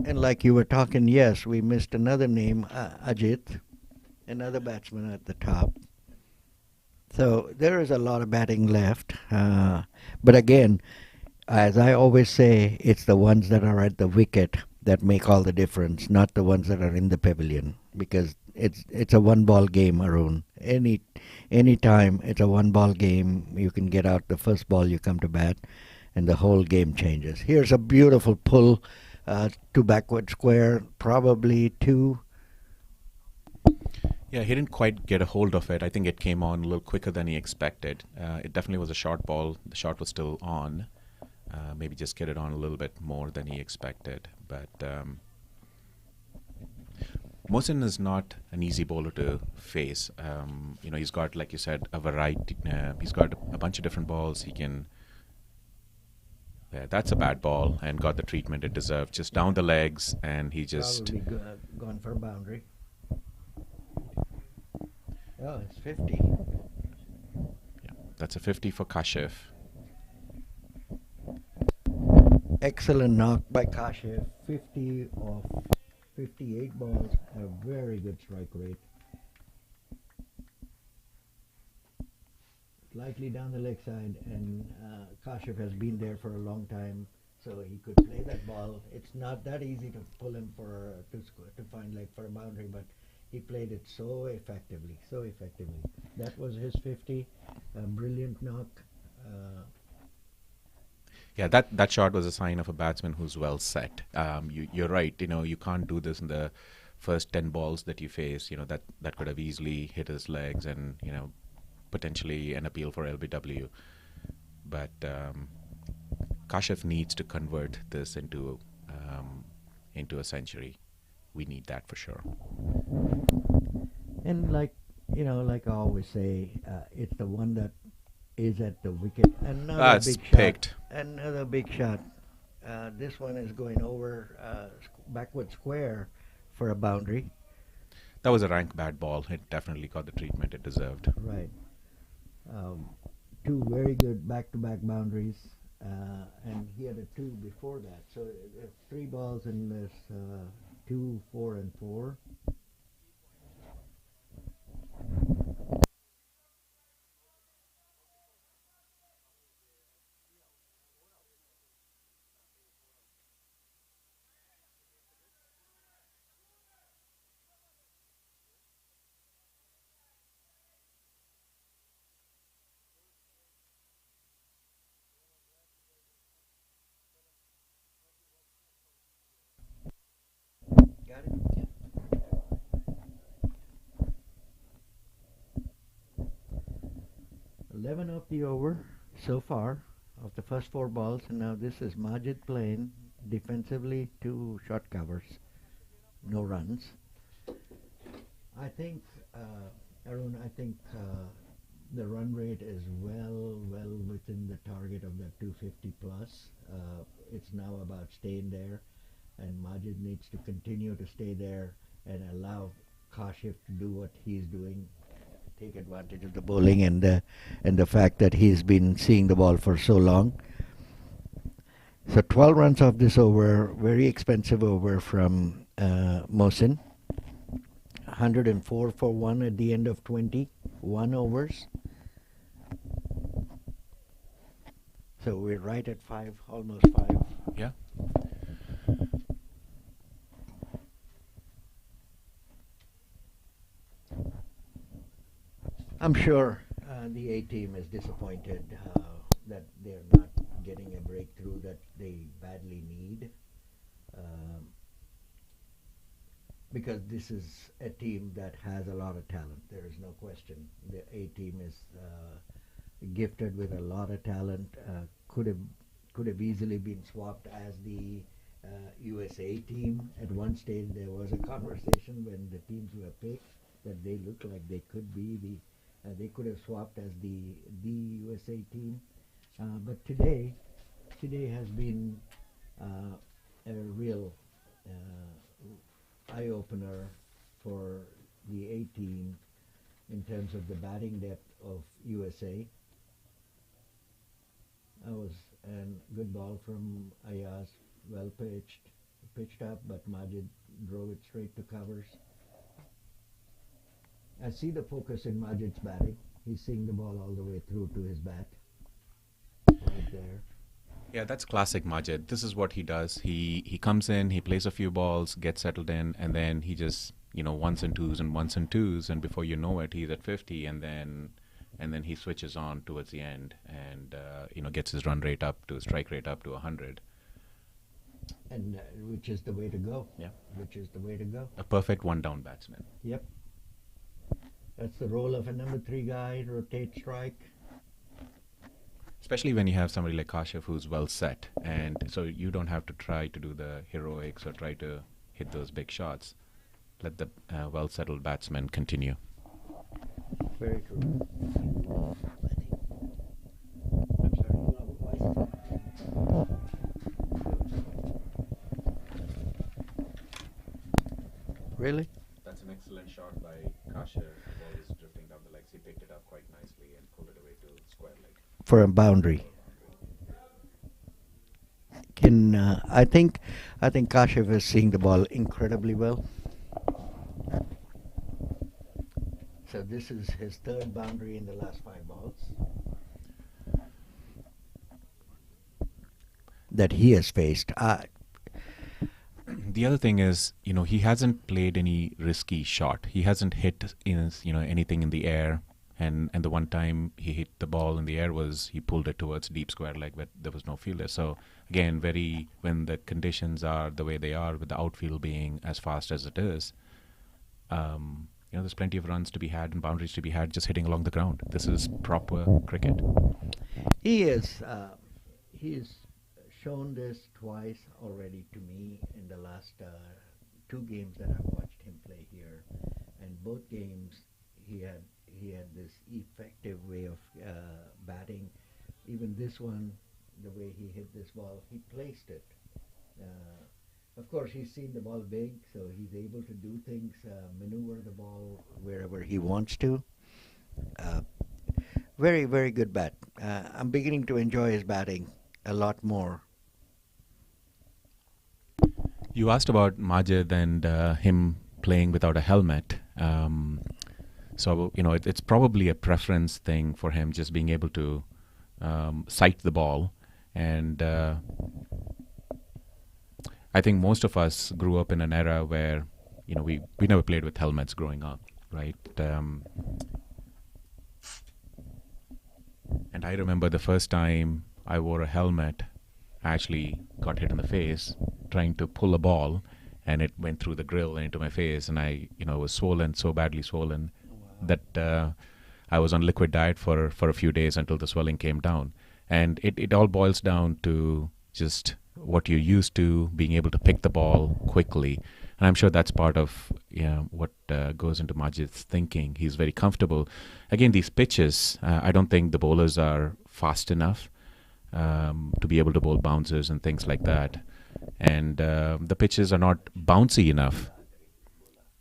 And like you were talking, yes, we missed another name, Ajit, another batsman at the top. So there is a lot of batting left. But again, as I always say, it's the ones that are at the wicket that make all the difference, not the ones that are in the pavilion, because it's a one-ball game, Arun. Any time it's a one-ball game, you can get out the first ball, you come to bat, and the whole game changes. Here's a beautiful pull to backward square, probably two. Yeah, he didn't quite get a hold of it. I think it came on a little quicker than he expected. It definitely was a short ball. The shot was still on. Maybe just get it on a little bit more than he expected. But Mohsin is not an easy bowler to face. He's got, like you said, a variety. He's got a bunch of different balls. He can... Yeah, that's a bad ball and got the treatment it deserved. Just down the legs, and he just... Probably gone for a boundary. Oh, it's 50. Yeah, that's a 50 for Kashif. Excellent knock by Kashif. 50 of 58 balls. A very good strike rate. Slightly down the leg side, and Kashif has been there for a long time, so he could play that ball. It's not that easy to pull him to find like for a boundary, but he played it so effectively, so effectively. That was his 50. A brilliant knock. Yeah, that shot was a sign of a batsman who's well set. You're right. You can't do this in the first 10 balls that you face. That could have easily hit his legs and potentially an appeal for LBW. But Kashif needs to convert this into a century. We need that for sure. And like I always say, it's the one that is at the wicket. Another big picked. shot. Another big shot. This one is going over backward square for a boundary. That was a rank bad ball. It definitely got the treatment it deserved. Right. Two very good back-to-back boundaries, and he had a 2 before that. So 3 balls in this 2, 4, and 4. Got it? Yeah. 11 of the over so far of the first 4 balls, and now this is Majid playing defensively, 2 short covers, no runs. I think, Arun, the run rate is well within the target of the 250 plus. It's now about staying there, and Majid needs to continue to stay there and allow Kashif to do what he's doing, take advantage of the bowling and the fact that he's been seeing the ball for so long. So 12 runs off this over, very expensive over from Mohsin. 104 for 1 at the end of 21 overs. So we're right at 5, almost 5. Yeah. I'm sure the A team is disappointed that they're not getting a breakthrough that they badly need. because this is a team that has a lot of talent. There is no question. The A team is gifted with a lot of talent. Could have easily been swapped as the USA team. At one stage, there was a conversation when the teams were picked that they looked like they could be the. They could have swapped as the USA team, but today has been a real eye opener for the A team in terms of the batting depth of USA. That was a good ball from Ayaz, well pitched up, but Majid drove it straight to covers. I see the focus in Majid's batting. He's seeing the ball all the way through to his bat, right there. Yeah, that's classic Majid. This is what he does. He comes in, he plays a few balls, gets settled in, and then he just ones and twos and ones and twos, and before you know it, he's at 50, and then he switches on towards the end, and gets his run rate up to strike rate up to 100. And which is the way to go. Yeah, Which is the way to go. a perfect one-down batsman. Yep. That's the role of a number 3 guy. Rotate, strike. Especially when you have somebody like Kashif who's well set, and so you don't have to try to do the heroics or try to hit those big shots. Let the well-settled batsman continue. Very true. Really? That's an excellent shot by Kashif. The ball is drifting down the legs. He picked it up quite nicely and pulled it away to square leg. For a boundary. I think Kashif is seeing the ball incredibly well. So this is his third boundary in the last 5 balls that he has faced. The other thing is, he hasn't played any risky shot. He hasn't hit anything in the air. And the one time he hit the ball in the air was he pulled it towards deep square leg, but there was no fielder. So again, when the conditions are the way they are, with the outfield being as fast as it is, there's plenty of runs to be had and boundaries to be had just hitting along the ground. This is proper cricket. He is shown this twice already to me in the last 2 games that I've watched him play here, and both games he had this effective way of batting. Even this one, the way he hit this ball, he placed it. Of course, he's seen the ball big, so he's able to do things, maneuver the ball wherever he wants to. Very, very good bat. I'm beginning to enjoy his batting a lot more. You asked about Majid and him playing without a helmet. So, it's probably a preference thing for him, just being able to sight the ball. And I think most of us grew up in an era where, we never played with helmets growing up, right? And I remember the first time I wore a helmet, I actually got hit in the face trying to pull a ball, and it went through the grill and into my face, and I, was swollen, so badly swollen that I was on liquid diet for a few days until the swelling came down. And it all boils down to just what you're used to, being able to pick the ball quickly. And I'm sure that's part of what goes into Majid's thinking. He's very comfortable. Again, these pitches, I don't think the bowlers are fast enough to be able to bowl bouncers and things like that. And the pitches are not bouncy enough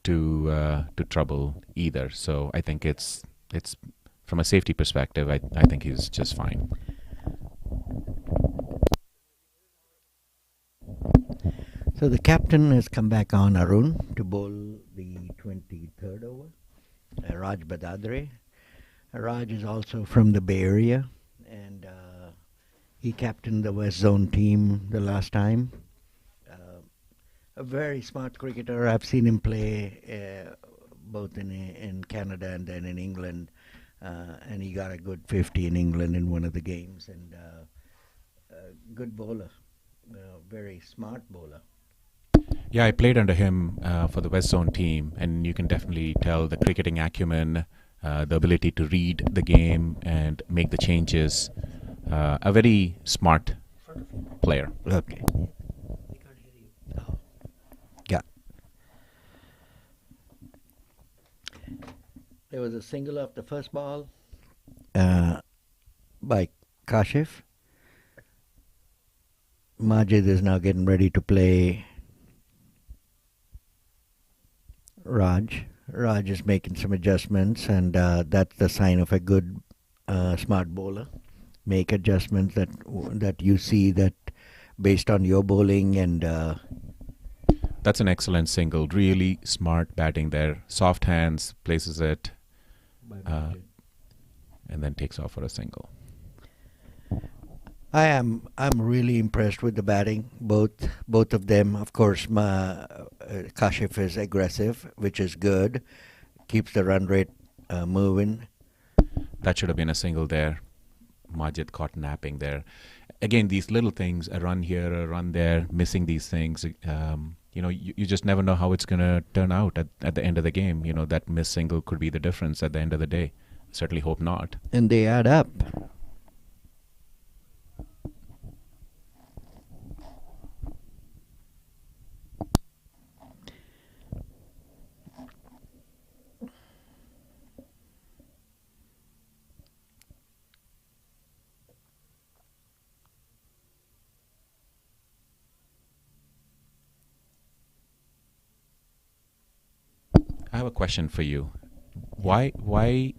to trouble either. So I think it's from a safety perspective, I think he's just fine. So the captain has come back on, Arun, to bowl the 23rd over. Raj Badadre. Raj is also from the Bay Area, and he captained the West Zone team the last time. A very smart cricketer. I've seen him play both in Canada and then in England, and he got a good 50 in England in one of the games. And good bowler, very smart bowler. Yeah, I played under him for the West Zone team, and you can definitely tell the cricketing acumen, the ability to read the game and make the changes. A very smart player. Okay. Oh. Yeah. There was a single off the first ball by Kashif. Majid is now getting ready to play Raj. Raj is making some adjustments, and that's the sign of a good, smart bowler. Make adjustments that you see that based on your bowling, and That's an excellent single. Really smart batting there. Soft hands, places it, and then takes off for a single. I'm really impressed with the batting. Both of them. Of course, Kashif is aggressive, which is good. Keeps the run rate moving. That should have been a single there. Majid caught napping there. Again, these little things, a run here, a run there, missing these things. You just never know how it's going to turn out at the end of the game. That missed single could be the difference at the end of the day. Certainly hope not. And they add up. I have a question for you. Why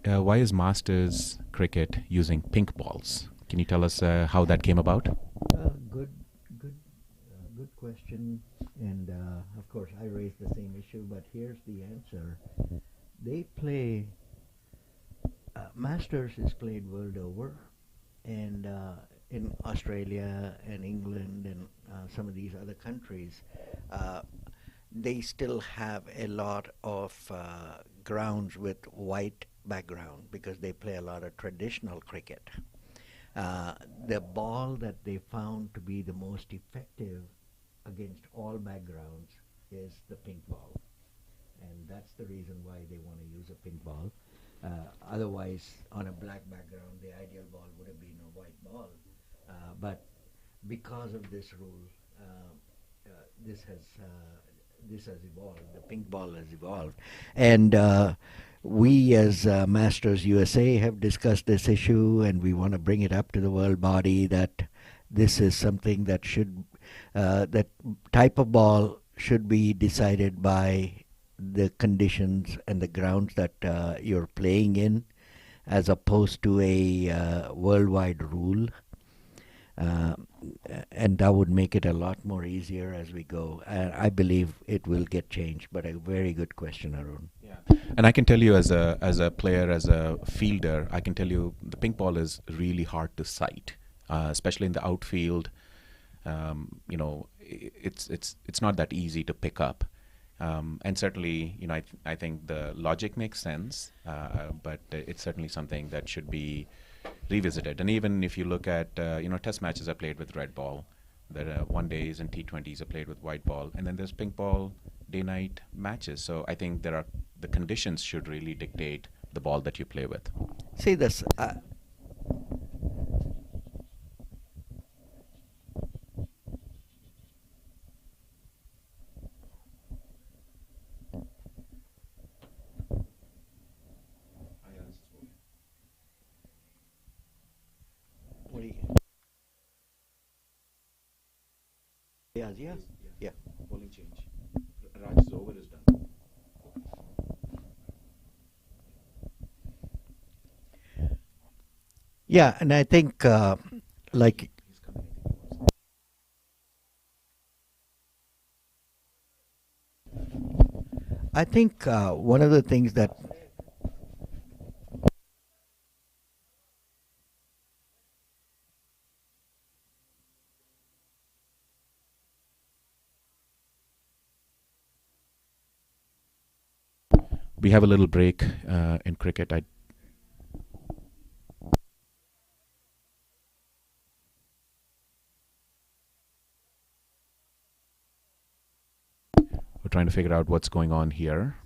is Masters cricket using pink balls? Can you tell us how that came about? Good question. And of course, I raised the same issue, but here's the answer. They play. Masters is played world over, and in Australia and England and some of these other countries, they still have a lot of grounds with white background because they play a lot of traditional cricket. The ball that they found to be the most effective against all backgrounds is the pink ball, and that's the reason why they want to use a pink ball. Otherwise, on a black background, the ideal ball would have been a white ball. But because of this rule, this has evolved. The pink ball has evolved, and we as Masters USA have discussed this issue, and we want to bring it up to the world body that this is something that should that type of ball should be decided by the conditions and the grounds that you're playing in, as opposed to a worldwide rule. And that would make it a lot more easier as we go. I believe it will get changed, but a very good question, Arun. Yeah. And I can tell you as a player, as a fielder, I can tell you the pink ball is really hard to sight, especially in the outfield. It's not that easy to pick up. And certainly, I think the logic makes sense, but it's certainly something that should be revisited. And even if you look at, test matches are played with red ball, there are one days and T20s are played with white ball, and then there's pink ball day-night matches. So I think the conditions should really dictate the ball that you play with. See this. What do you? Yeah. Yeah. Bowling change. Raj's over is done. Yeah, and I think like He's coming. I think one of the things that We have a little break in cricket. trying to figure out what's going on here.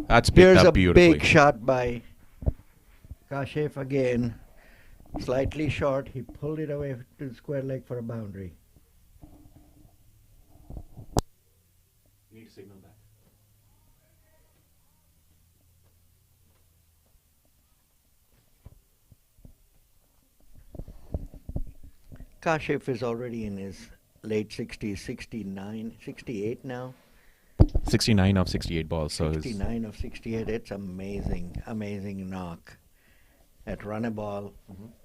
That's picked Here's up a beautifully. big shot by Kashif again. Slightly short. He pulled it away to the square leg for a boundary. Need to signal that. Kashif is already in his late 60s, 69, 68 now. 69 of 68 balls. So his 69 of 68. It's amazing, amazing knock at run a ball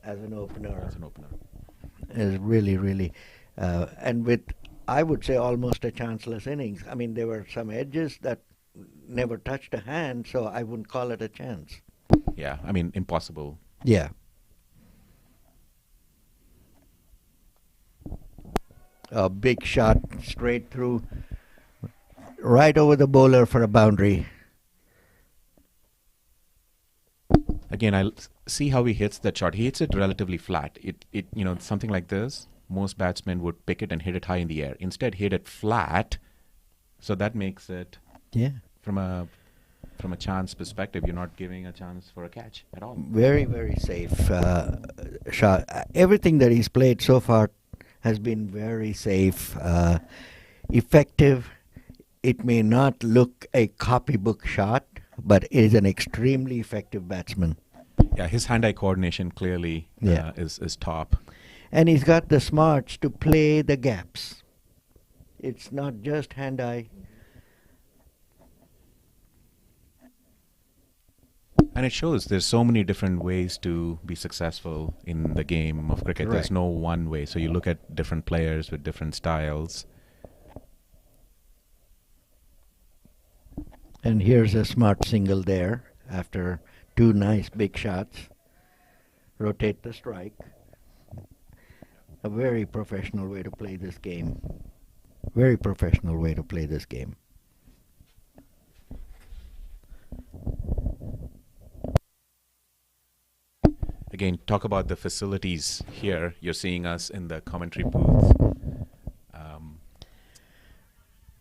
as an opener. as an opener. Is really, really, and with, I would say, almost a chanceless innings. I mean, there were some edges that never touched a hand, so I wouldn't call it a chance. Yeah, I mean, impossible. Yeah. A big shot straight through, right over the bowler for a boundary. Again, I'll see how he hits that shot. He hits it relatively flat. Something like this, most batsmen would pick it and hit it high in the air. Instead, hit it flat, so that makes it, Yeah. from a chance perspective, you're not giving a chance for a catch at all. Very, very safe shot. Everything that he's played so far has been very safe, effective. It may not look a copybook shot, but it is an extremely effective batsman. Yeah, his hand-eye coordination clearly Yeah. is top. And he's got the smarts to play the gaps. It's not just hand-eye. And it shows there's so many different ways to be successful in the game of cricket. There's Correct. no one way. So you look at different players with different styles. And here's a smart single there after two nice big shots. Rotate the strike. A very professional way to play this game. Very professional way to play this game. Again, talk about the facilities here. You're seeing us in the commentary booth.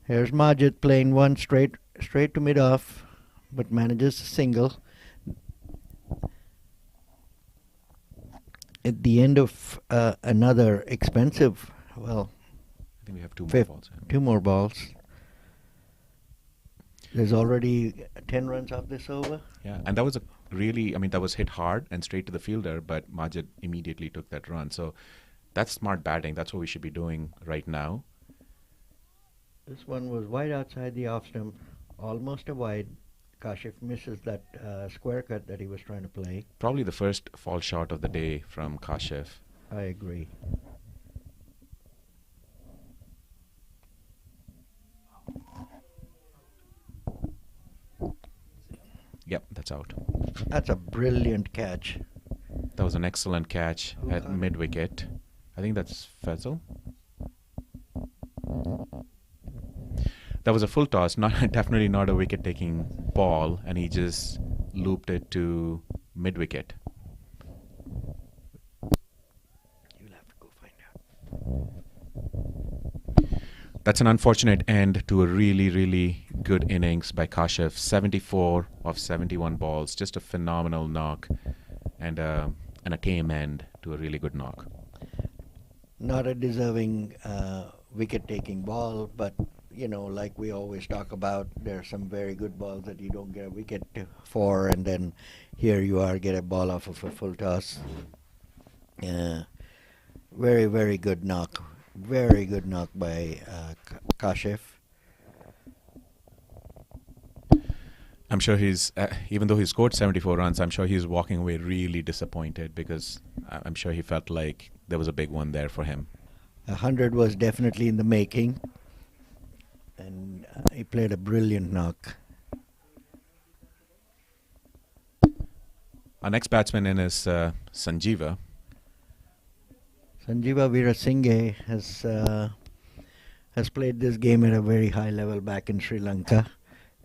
Here's Majid playing one straight to mid-off, but manages a single. At the end of another expensive, well, I think we have two more fifth, balls. two more balls. There's already 10 runs off this over. Yeah, and that was that was hit hard and straight to the fielder, but Majid immediately took that run. So that's smart batting. That's what we should be doing right now. This one was wide outside the off stump, almost a wide. Kashif misses that square cut that he was trying to play. Probably the first fall shot of the day from Kashif. I agree. Yep, that's out. That's a brilliant catch. That was an excellent catch Who at caught it? mid-wicket. I think that's Faisal. That was a full toss, not definitely not a wicket-taking ball, and he just looped it to mid-wicket. You'll have to go find out. That's an unfortunate end to a really, really good innings by Kashif. 74 of 71 balls, just a phenomenal knock, and a tame end to a really good knock. Not a deserving wicket-taking ball, but you know, like we always talk about, there are some very good balls that you don't get a wicket for, and then here you are, get a ball off of a full toss. Very, very good knock. Very good knock by Kashif. I'm sure he's, even though he scored 74 runs, I'm sure he's walking away really disappointed because I'm sure he felt like there was a big one there for him. 100 was definitely in the making, and he played a brilliant knock. Our next batsman in is Sanjeeva. Sanjeeva Veerasinghe has played this game at a very high level back in Sri Lanka,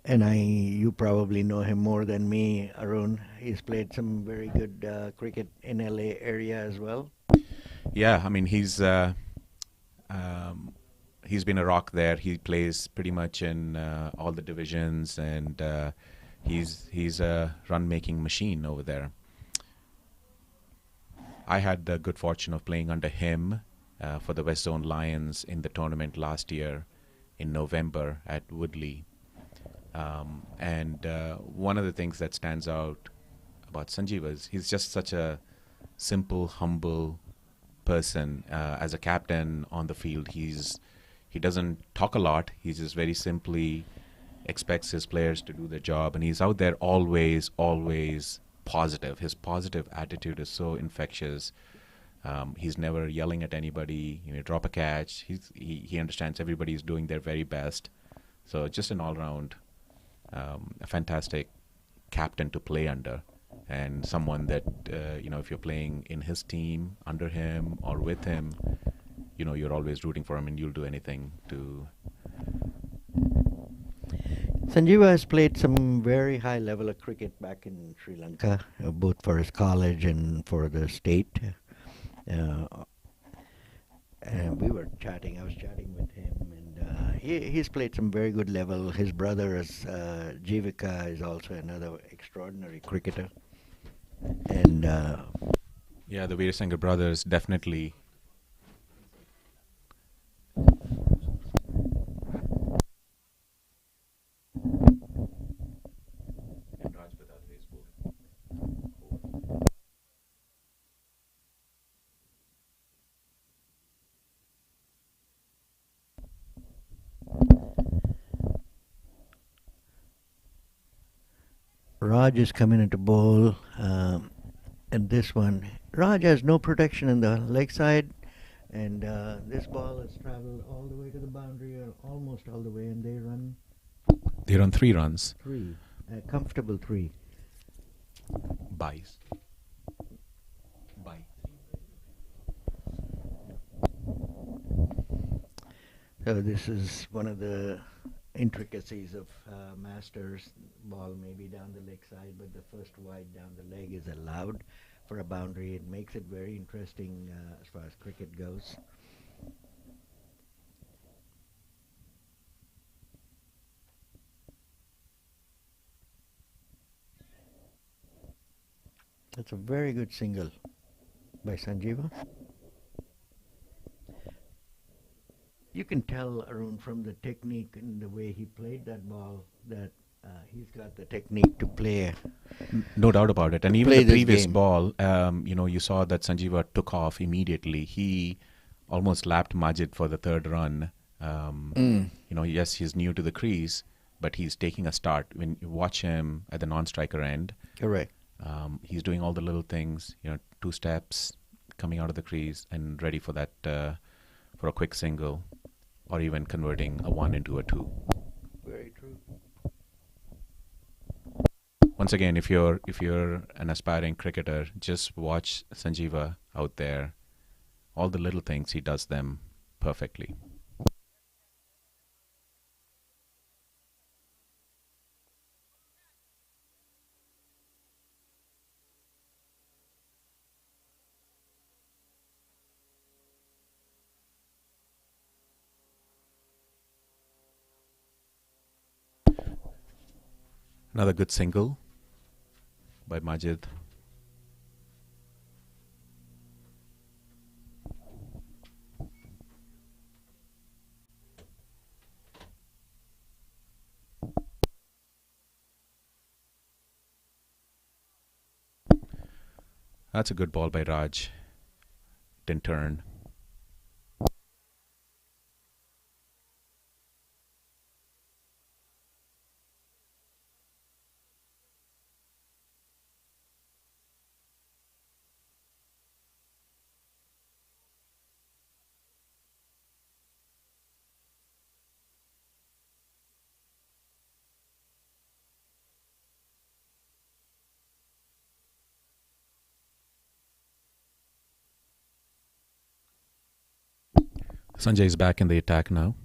and you probably know him more than me, Arun. He's played some very good cricket in LA area as well. Yeah, I mean he's been a rock there. He plays pretty much in all the divisions, and he's a run-making machine over there. I had the good fortune of playing under him for the West Zone Lions in the tournament last year in November at Woodley. And one of the things that stands out about Sanjeeva is he's just such a simple, humble person. As a captain on the field, he doesn't talk a lot. He just very simply expects his players to do their job, and he's out there always positive. His positive attitude is so infectious. He's never yelling at anybody. Drop a catch. He understands everybody is doing their very best. So just an all-round, a fantastic captain to play under, and someone that if you're playing in his team, under him or with him, you're always rooting for him, and you'll do anything to. Sanjeeva has played some very high level of cricket back in Sri Lanka, both for his college and for the state. And we were chatting. I was chatting with him, and he's played some very good level. His brother is Jivika is also another extraordinary cricketer, and Yeah, the Veerasinghe brothers definitely. Raj is coming into bowl, and this one, Raj has no protection in the leg side, and this ball has traveled all the way to the boundary, or almost all the way, and they run They run 3 runs. 3, a comfortable 3. Buys. Bye. So this is one of the intricacies of Masters. Ball maybe down the leg side, but the first wide down the leg is allowed for a boundary. It makes it very interesting as far as cricket goes. That's a very good single by Sanjeeva. You can tell, Arun, from the technique and the way he played that ball that he's got the technique to play. No doubt about it. And even Play the this previous game. ball, you saw that Sanjeeva took off immediately. He almost lapped Majid for the 3rd run. Yes, he's new to the crease, but he's taking a start. When you watch him at the non-striker end, Correct. he's doing all the little things, 2 steps, coming out of the crease and ready for that, for a quick single, or even converting a 1 into a 2. Very true. once again, if you're an aspiring cricketer, just watch Sanjeeva out there. All the little things, he does them perfectly. Another good single by Majid. That's a good ball by Raj. Didn't turn. Sanjay is back in the attack now.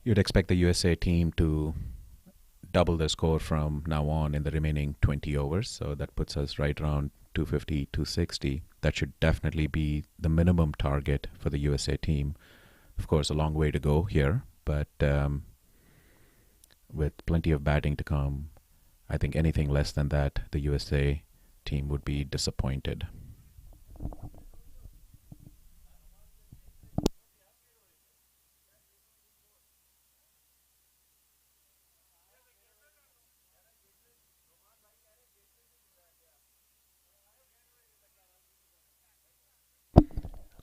You'd expect the USA team to double their score from now on in the remaining 20 overs. So that puts us right around 250, 260. That should definitely be the minimum target for the USA team. Of course, a long way to go here, but with plenty of batting to come, I think anything less than that, the USA team would be disappointed.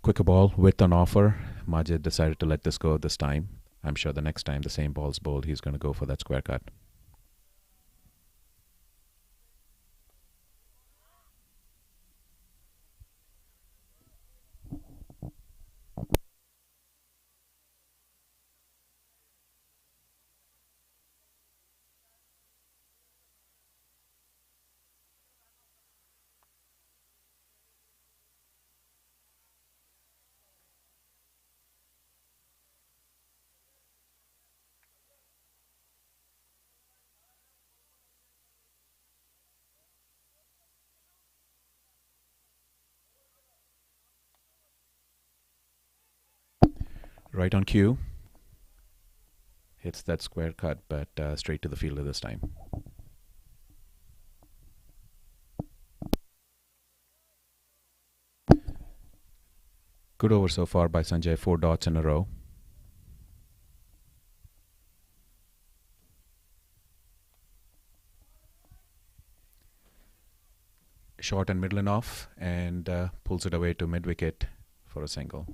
Quicker ball with an offer. Majid decided to let this go this time. I'm sure the next time the same ball's bowled, he's going to go for that square cut. Right on cue. Hits that square cut, but straight to the fielder this time. Good over so far by Sanjay. 4 dots in a row. Short and middle and off, and pulls it away to mid-wicket for a single.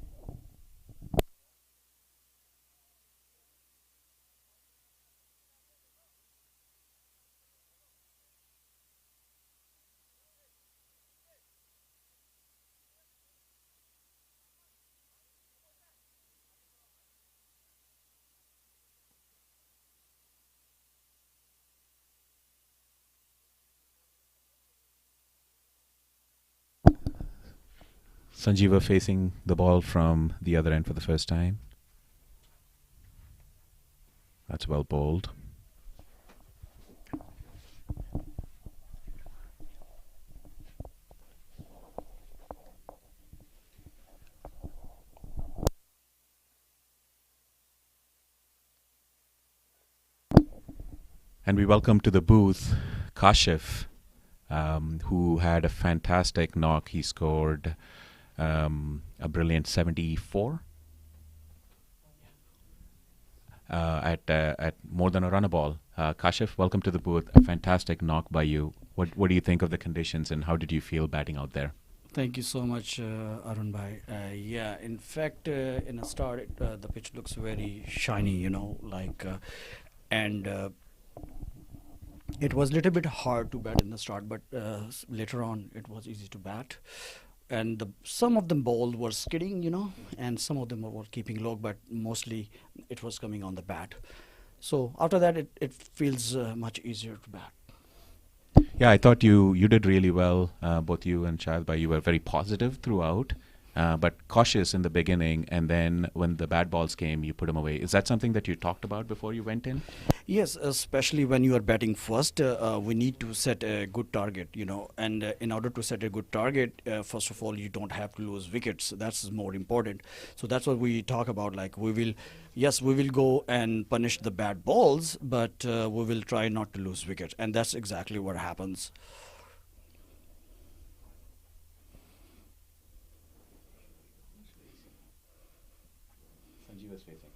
Sanjeeva facing the ball from the other end for the first time. That's well bowled. And we welcome to the booth Kashif, who had a fantastic knock. He scored a brilliant 74 at more than a run a ball. Kashif, welcome to the booth. A fantastic knock by you. What do you think of the conditions, and how did you feel batting out there? Thank you so much, Arun Bhai. Yeah, in fact, in a start, the pitch looks very shiny, and it was a little bit hard to bat in the start, but later on, it was easy to bat. And some of them balls were skidding, and some of them were keeping low, but mostly it was coming on the bat. So after that, it feels much easier to bat. Yeah, I thought you did really well, both you and Shahid Bhai. You were very positive throughout, but cautious in the beginning, and then when the bad balls came, you put them away. Is that something that you talked about before you went in? Yes, especially when you are batting first, we need to set a good target, and in order to set a good target, first of all, you don't have to lose wickets. That's more important. So that's what we talk about. Like yes, we will go and punish the bad balls, but we will try not to lose wickets, and that's exactly what happens. Sanjeev was facing.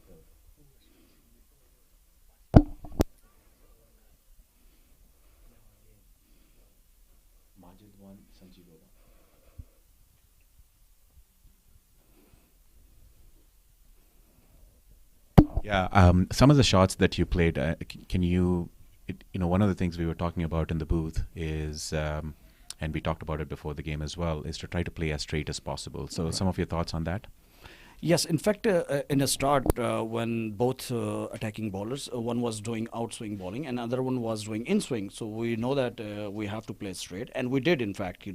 Majid won, Sanjeev won. Yeah, some of the shots that you played, can you, one of the things we were talking about in the booth is, and we talked about it before the game as well, is to try to play as straight as possible. So some of your thoughts on that? Yes, in fact, in the start, when both attacking bowlers, one was doing outswing bowling and other one was doing in-swing. So we know that we have to play straight, and we did, in fact,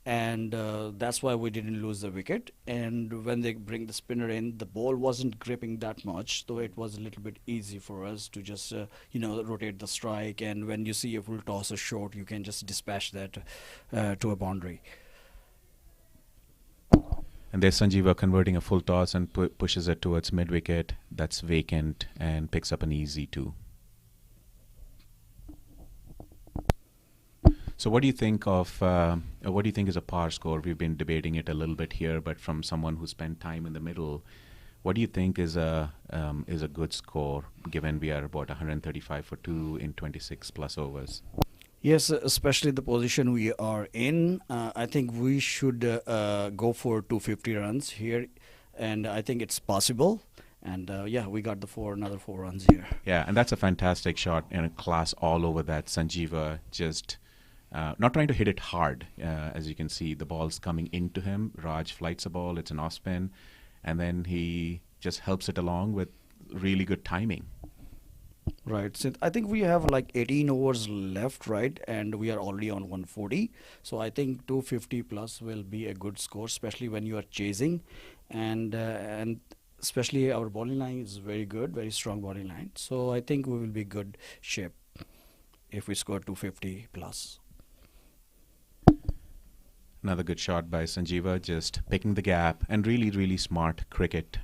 and that's why we didn't lose the wicket. And when they bring the spinner in, the ball wasn't gripping that much, so it was a little bit easy for us to just, rotate the strike. And when you see a full toss or short, you can just dispatch that to a boundary. And there's Sanjeeva converting a full toss and pushes it towards mid wicket. That's vacant and picks up an easy 2. So what do you think of? What do you think is a par score? We've been debating it a little bit here, but from someone who spent time in the middle, what do you think is a good score? Given we are about 135 for 2 in 26 plus overs. Yes, especially the position we are in. I think we should go for 250 runs here, and I think it's possible. And yeah, we got another 4 runs here. Yeah, and that's a fantastic shot and a class all over that. Sanjeeva just not trying to hit it hard. As you can see, the ball's coming into him. Raj flights a ball. It's an off spin, and then he just helps it along with really good timing. Right. So I think we have like 18 overs left, right? And we are already on 140. So I think 250 plus will be a good score, especially when you are chasing. And especially our bowling line is very good, very strong bowling line. So I think we will be good shape if we score 250 plus. Another good shot by Sanjeeva, just picking the gap, and really, really smart cricket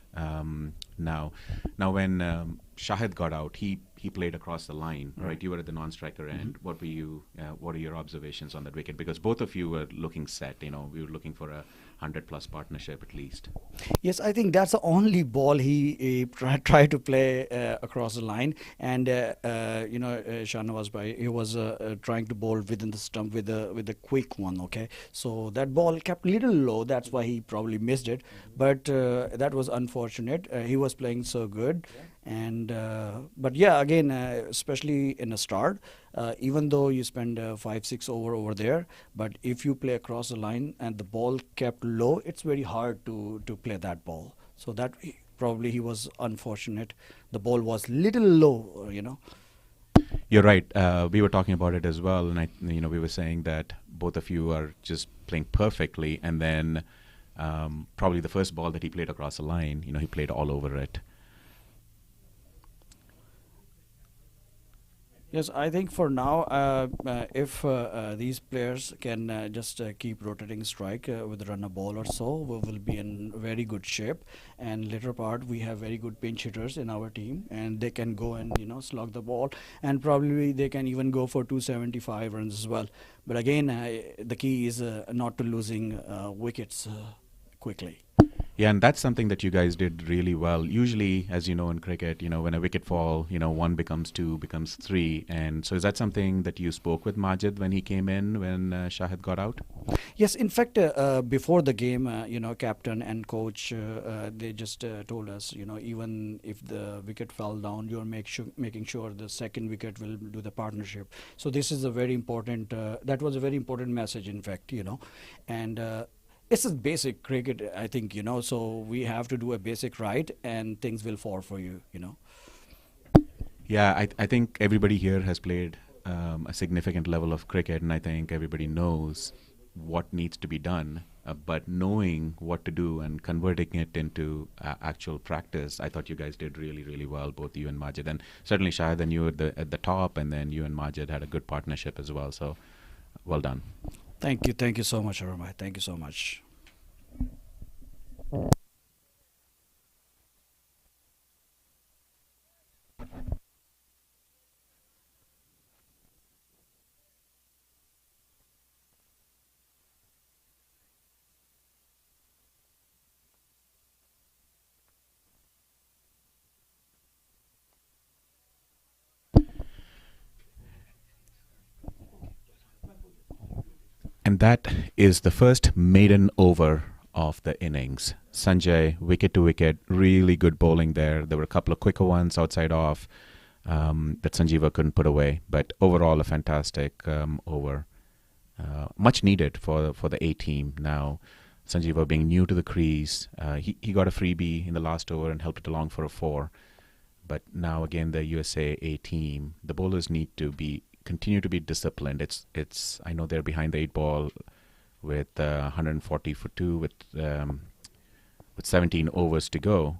now. Now when Shahid got out, he played across the line, right? You were at the non-striker end. What are your observations on that wicket? Because both of you were looking set. We were looking for a 100+ partnership at least. Yes, I think that's the only ball he tried to play across the line. And Shahnawaz Bhai, he was trying to bowl within the stump with a quick one. Okay, so that ball kept a little low. That's why he probably missed it. But that was unfortunate. He was playing so good. And but yeah, again, especially in a start, even though you spend 5-6 over there, but if you play across the line and the ball kept low, it's very hard to play that ball. So that probably he was unfortunate. The ball was little low, You're right. We were talking about it as well, and we were saying that both of you are just playing perfectly, and then probably the first ball that he played across the line, he played all over it. Yes, I think for now, if these players can just keep rotating strike with a runner ball or so, we will be in very good shape. And later part, we have very good pinch hitters in our team, and they can go and slog the ball, and probably they can even go for 275 runs as well. But again, the key is not to losing wickets quickly. Yeah, and that's something that you guys did really well. Usually, as you know, in cricket, when a wicket fall, one becomes two, becomes three. And so is that something that you spoke with Majid when he came in, when Shahid got out? Yes, in fact, before the game, captain and coach, they just told us, even if the wicket fell down, you're making sure the second wicket will do the partnership. So this is a very important, that was a very important message, in fact, and it's a basic cricket, I think, so we have to do a basic right and things will fall for you. Yeah, I think everybody here has played a significant level of cricket, and I think everybody knows what needs to be done. But knowing what to do and converting it into actual practice, I thought you guys did really, really well, both you and Majid. And certainly Shahid and you at the top, and then you and Majid had a good partnership as well. So well done. Thank you so much, Arumai. Thank you so much. And that is the first maiden over of the innings. Sanjay, wicket to wicket, really good bowling there. There were a couple of quicker ones outside off that Sanjeeva couldn't put away. But overall, a fantastic over. Much needed for the A team now. Sanjeeva being new to the crease, he got a freebie in the last over and helped it along for a 4. But now again, the USA A team, the bowlers need to continue to be disciplined. It's I know they're behind the 8 ball with 140 for 2 with 17 overs to go.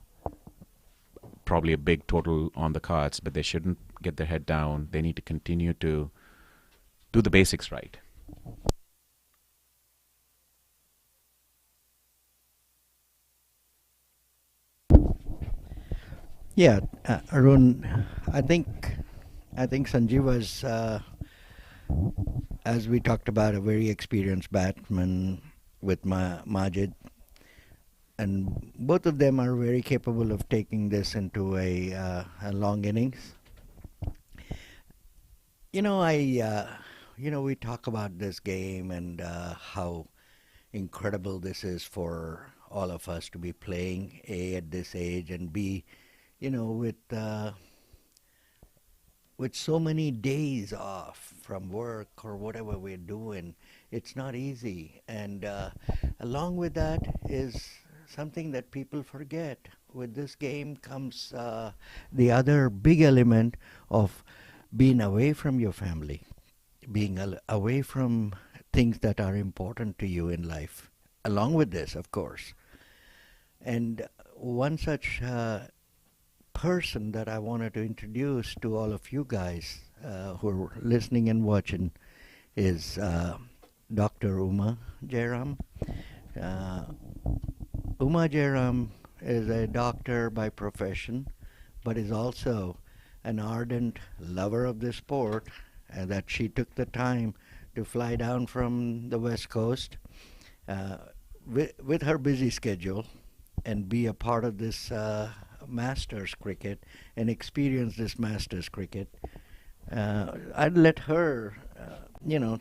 Probably a big total on the cards, but they shouldn't get their head down. They need to continue to do the basics right. Yeah, Arun, I think Sanjeeva's, as we talked about, a very experienced batsman with Majid, and both of them are very capable of taking this into a long innings. We talk about this game and how incredible this is for all of us to be playing, A, at this age, and B, with so many days off from work or whatever we're doing, it's not easy. And along with that is something that people forget. With this game comes the other big element of being away from your family, being away from things that are important to you in life, along with this, of course. And one such person that I wanted to introduce to all of you guys who are listening and watching is Dr. Uma Jairam. Uma Jairam is a doctor by profession, but is also an ardent lover of the sport, and that she took the time to fly down from the West Coast with her busy schedule and be a part of this Masters cricket and experience this Masters cricket. I'd let her,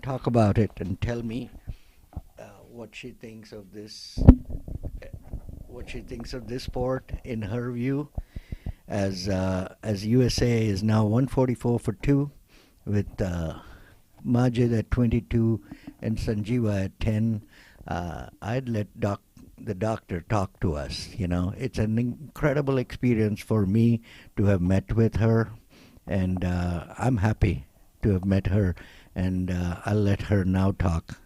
talk about it and tell me what she thinks of this. What she thinks of this sport in her view, as USA is now 144 for 2, with Majid at 22 and Sanjeeva at 10. I'd let the doctor talk to us. It's an incredible experience for me to have met with her, and I'm happy to have met her, and I'll let her now talk.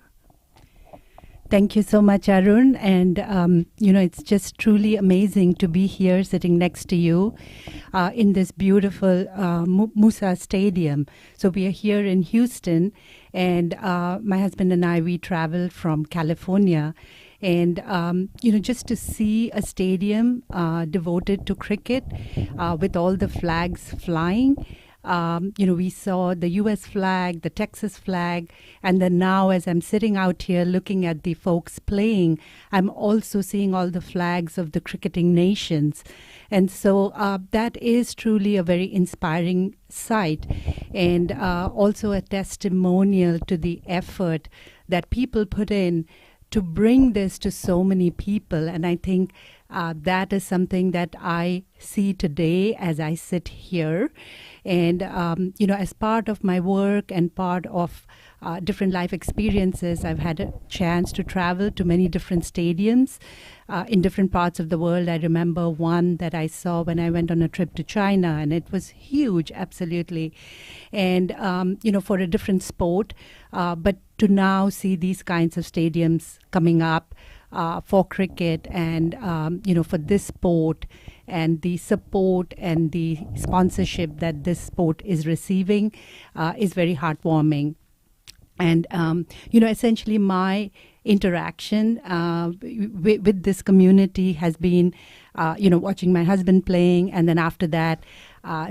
Thank you so much, Arun. And, it's just truly amazing to be here sitting next to you in this beautiful Musa Stadium. So we are here in Houston, and my husband and I, we traveled from California. And, just to see a stadium devoted to cricket with all the flags flying, we saw the US flag, the Texas flag, and then now as I'm sitting out here looking at the folks playing, I'm also seeing all the flags of the cricketing nations. And so that is truly a very inspiring sight, and also a testimonial to the effort that people put in to bring this to so many people. And I think that is something that I see today as I sit here. And, as part of my work and part of different life experiences, I've had a chance to travel to many different stadiums in different parts of the world. I remember one that I saw when I went on a trip to China, and it was huge, absolutely. And, for a different sport, but to now see these kinds of stadiums coming up for cricket and, for this sport, and the support and the sponsorship that this sport is receiving is very heartwarming. And, essentially my interaction with this community has been, watching my husband playing, and then after that,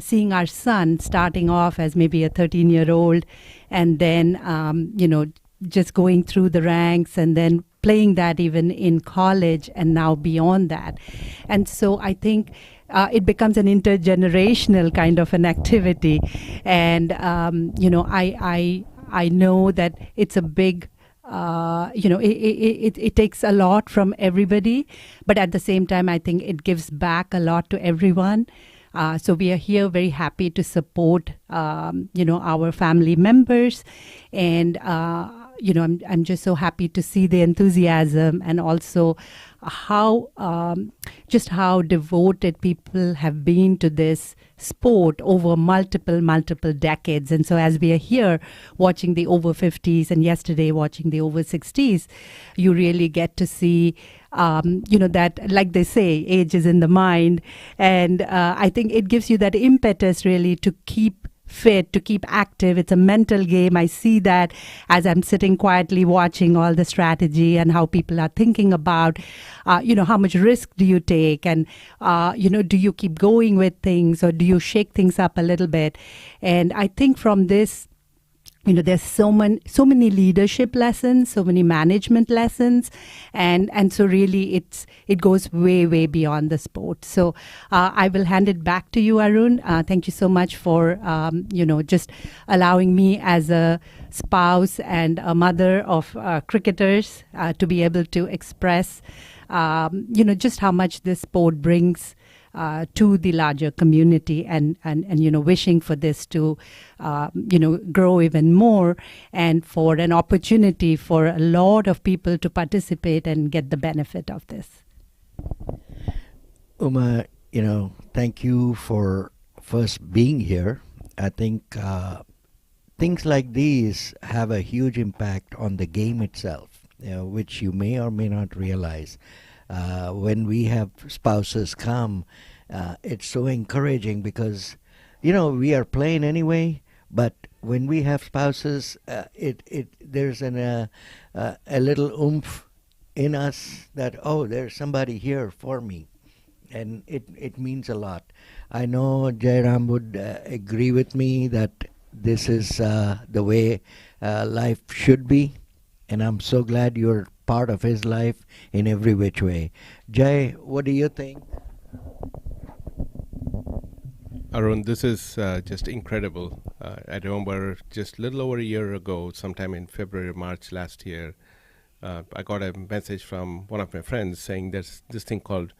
seeing our son starting off as maybe a 13-year-old, and then, just going through the ranks and then playing that even in college and now beyond that. And so I think it becomes an intergenerational kind of an activity. And, I know that it's a big, it takes a lot from everybody, but at the same time, I think it gives back a lot to everyone. So we are here very happy to support, our family members. And, I'm just so happy to see the enthusiasm, and also how devoted people have been to this sport over multiple decades. And so as we are here watching the over 50s and yesterday watching the over 60s, you really get to see that, like they say, age is in the mind. And I think it gives you that impetus really to keep fit, to keep active. It's a mental game. I see that as I'm sitting quietly watching all the strategy and how people are thinking about, how much risk do you take, and, do you keep going with things, or do you shake things up a little bit? And I think from this, there's so many leadership lessons, so many management lessons, and so really it goes way beyond the sport. So I will hand it back to you, Arun. Thank you so much for just allowing me as a spouse and a mother of cricketers to be able to express just how much this sport brings to the larger community, and wishing for this to grow even more, and for an opportunity for a lot of people to participate and get the benefit of this. Uma, thank you for first being here. I think things like these have a huge impact on the game itself, which you may or may not realize. When we have spouses come, it's so encouraging because, we are playing anyway, but when we have spouses, there's a little oomph in us that, oh, there's somebody here for me. And it means a lot. I know Jairam would agree with me that this is the way life should be, and I'm so glad you're part of his life in every which way. Jai, what do you think? Arun, this is just incredible. I remember just a little over a year ago, sometime in February or March last year, I got a message from one of my friends saying there's this thing called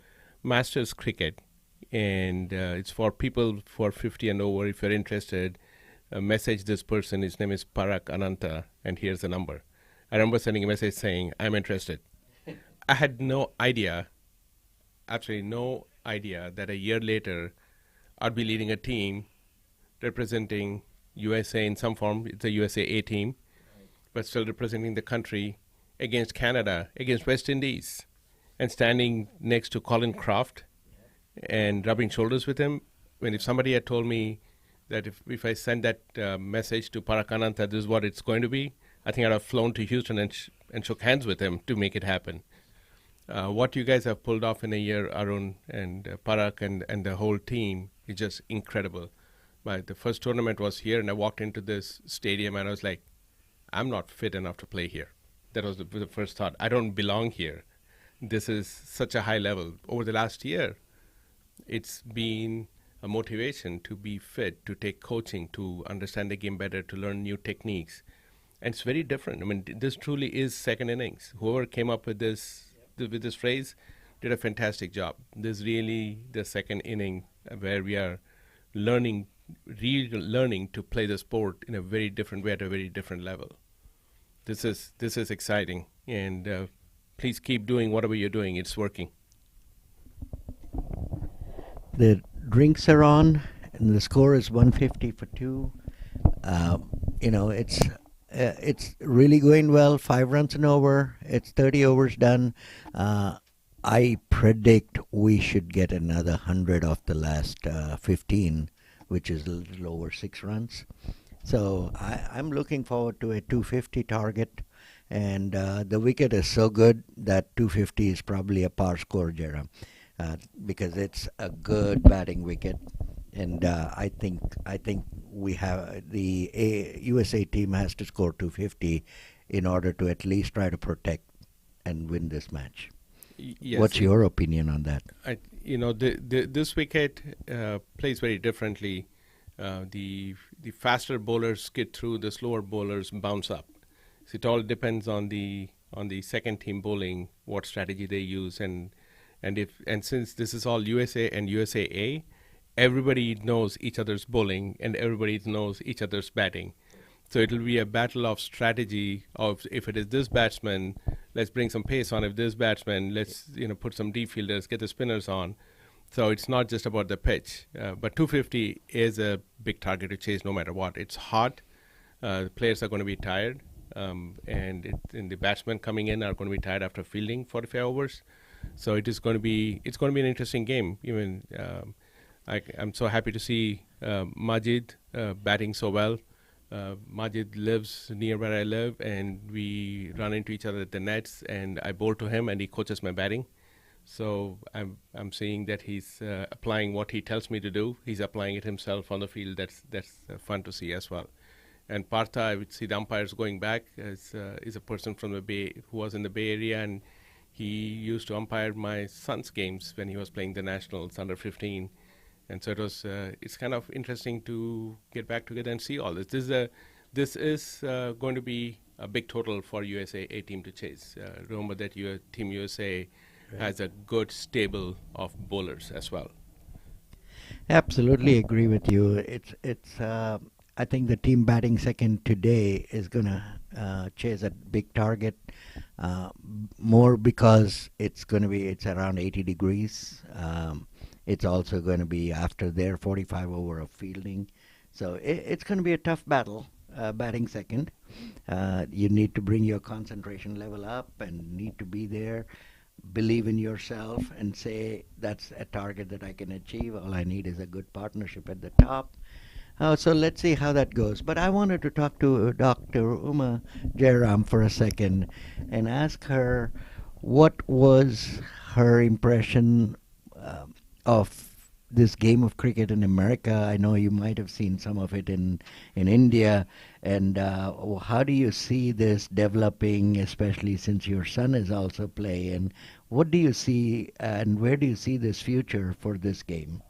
Masters Cricket, and it's for people who are 50 and over. If you're interested, message this person. His name is Parak Ananta, and here's the number. I remember sending a message saying, I'm interested. I had no idea, absolutely no idea, that a year later I'd be leading a team representing USA in some form. It's a USA A team, but still representing the country against Canada, against West Indies, and standing next to Colin Croft and rubbing shoulders with him. When if somebody had told me that if I send that message to Parak Ananta, this is what it's going to be, I think I'd have flown to Houston and shook hands with him to make it happen. What you guys have pulled off in a year, Arun and Parak and the whole team, is just incredible. The first tournament was here, and I walked into this stadium, and I was like, I'm not fit enough to play here. That was the first thought. I don't belong here. This is such a high level. Over the last year, it's been a motivation to be fit, to take coaching, to understand the game better, to learn new techniques. And it's very different. I mean, this truly is second innings. Whoever came up with this phrase did a fantastic job. This is really the second inning where we are learning to play the sport in a very different way at a very different level. This is exciting, and please keep doing whatever you're doing. It's working. The drinks are on, and the score is 150 for 2. It's really going well. 5 runs and over. It's 30 overs done. I predict we should get another 100 off the last 15, which is a little over 6 runs. So I'm looking forward to a 250 target, and the wicket is so good that 250 is probably a par score, Jairam, because it's a good batting wicket, and I think we have the USA team has to score 250 in order to at least try to protect and win this match. Yes. What's your opinion on that? This wicket plays very differently. The faster bowlers skid through, the slower bowlers bounce up. So it all depends on the second team bowling, what strategy they use, and since this is all USA and USAA, everybody knows each other's bowling and everybody knows each other's batting. So it'll be a battle of strategy of, if it is this batsman, let's bring some pace on. If this batsman, let's put some deep fielders, get the spinners on. So it's not just about the pitch. But 250 is a big target to chase no matter what. It's hot. The players are going to be tired. And the batsmen coming in are going to be tired after fielding 45 overs. So it's going to be an interesting game. Even I'm so happy to see Majid batting so well. Majid lives near where I live, and we run into each other at the nets, and I bowl to him, and he coaches my batting. So I'm seeing that he's applying what he tells me to do. He's applying it himself on the field. That's fun to see as well. And Partha, I would see the umpires going back. Is a person from the Bay who was in the Bay Area, and he used to umpire my son's games when he was playing the nationals under 15. And so it's kind of interesting to get back together and see all this. This is going to be a big total for USA A team to chase. Remember that your Team USA has a good stable of bowlers as well. Absolutely agree with you. It's. I think the team batting second today is gonna chase a big target, more because it's around 80 degrees. It's also going to be after their 45 over of fielding. So it's going to be a tough battle, batting second. You need to bring your concentration level up and need to be there, believe in yourself, and say, that's a target that I can achieve. All I need is a good partnership at the top. So let's see how that goes. But I wanted to talk to Dr. Uma Jairam for a second and ask her what was her impression of this game of cricket in America. I know you might have seen some of it in India. And how do you see this developing, especially since your son is also playing? What do you see, and where do you see this future for this game?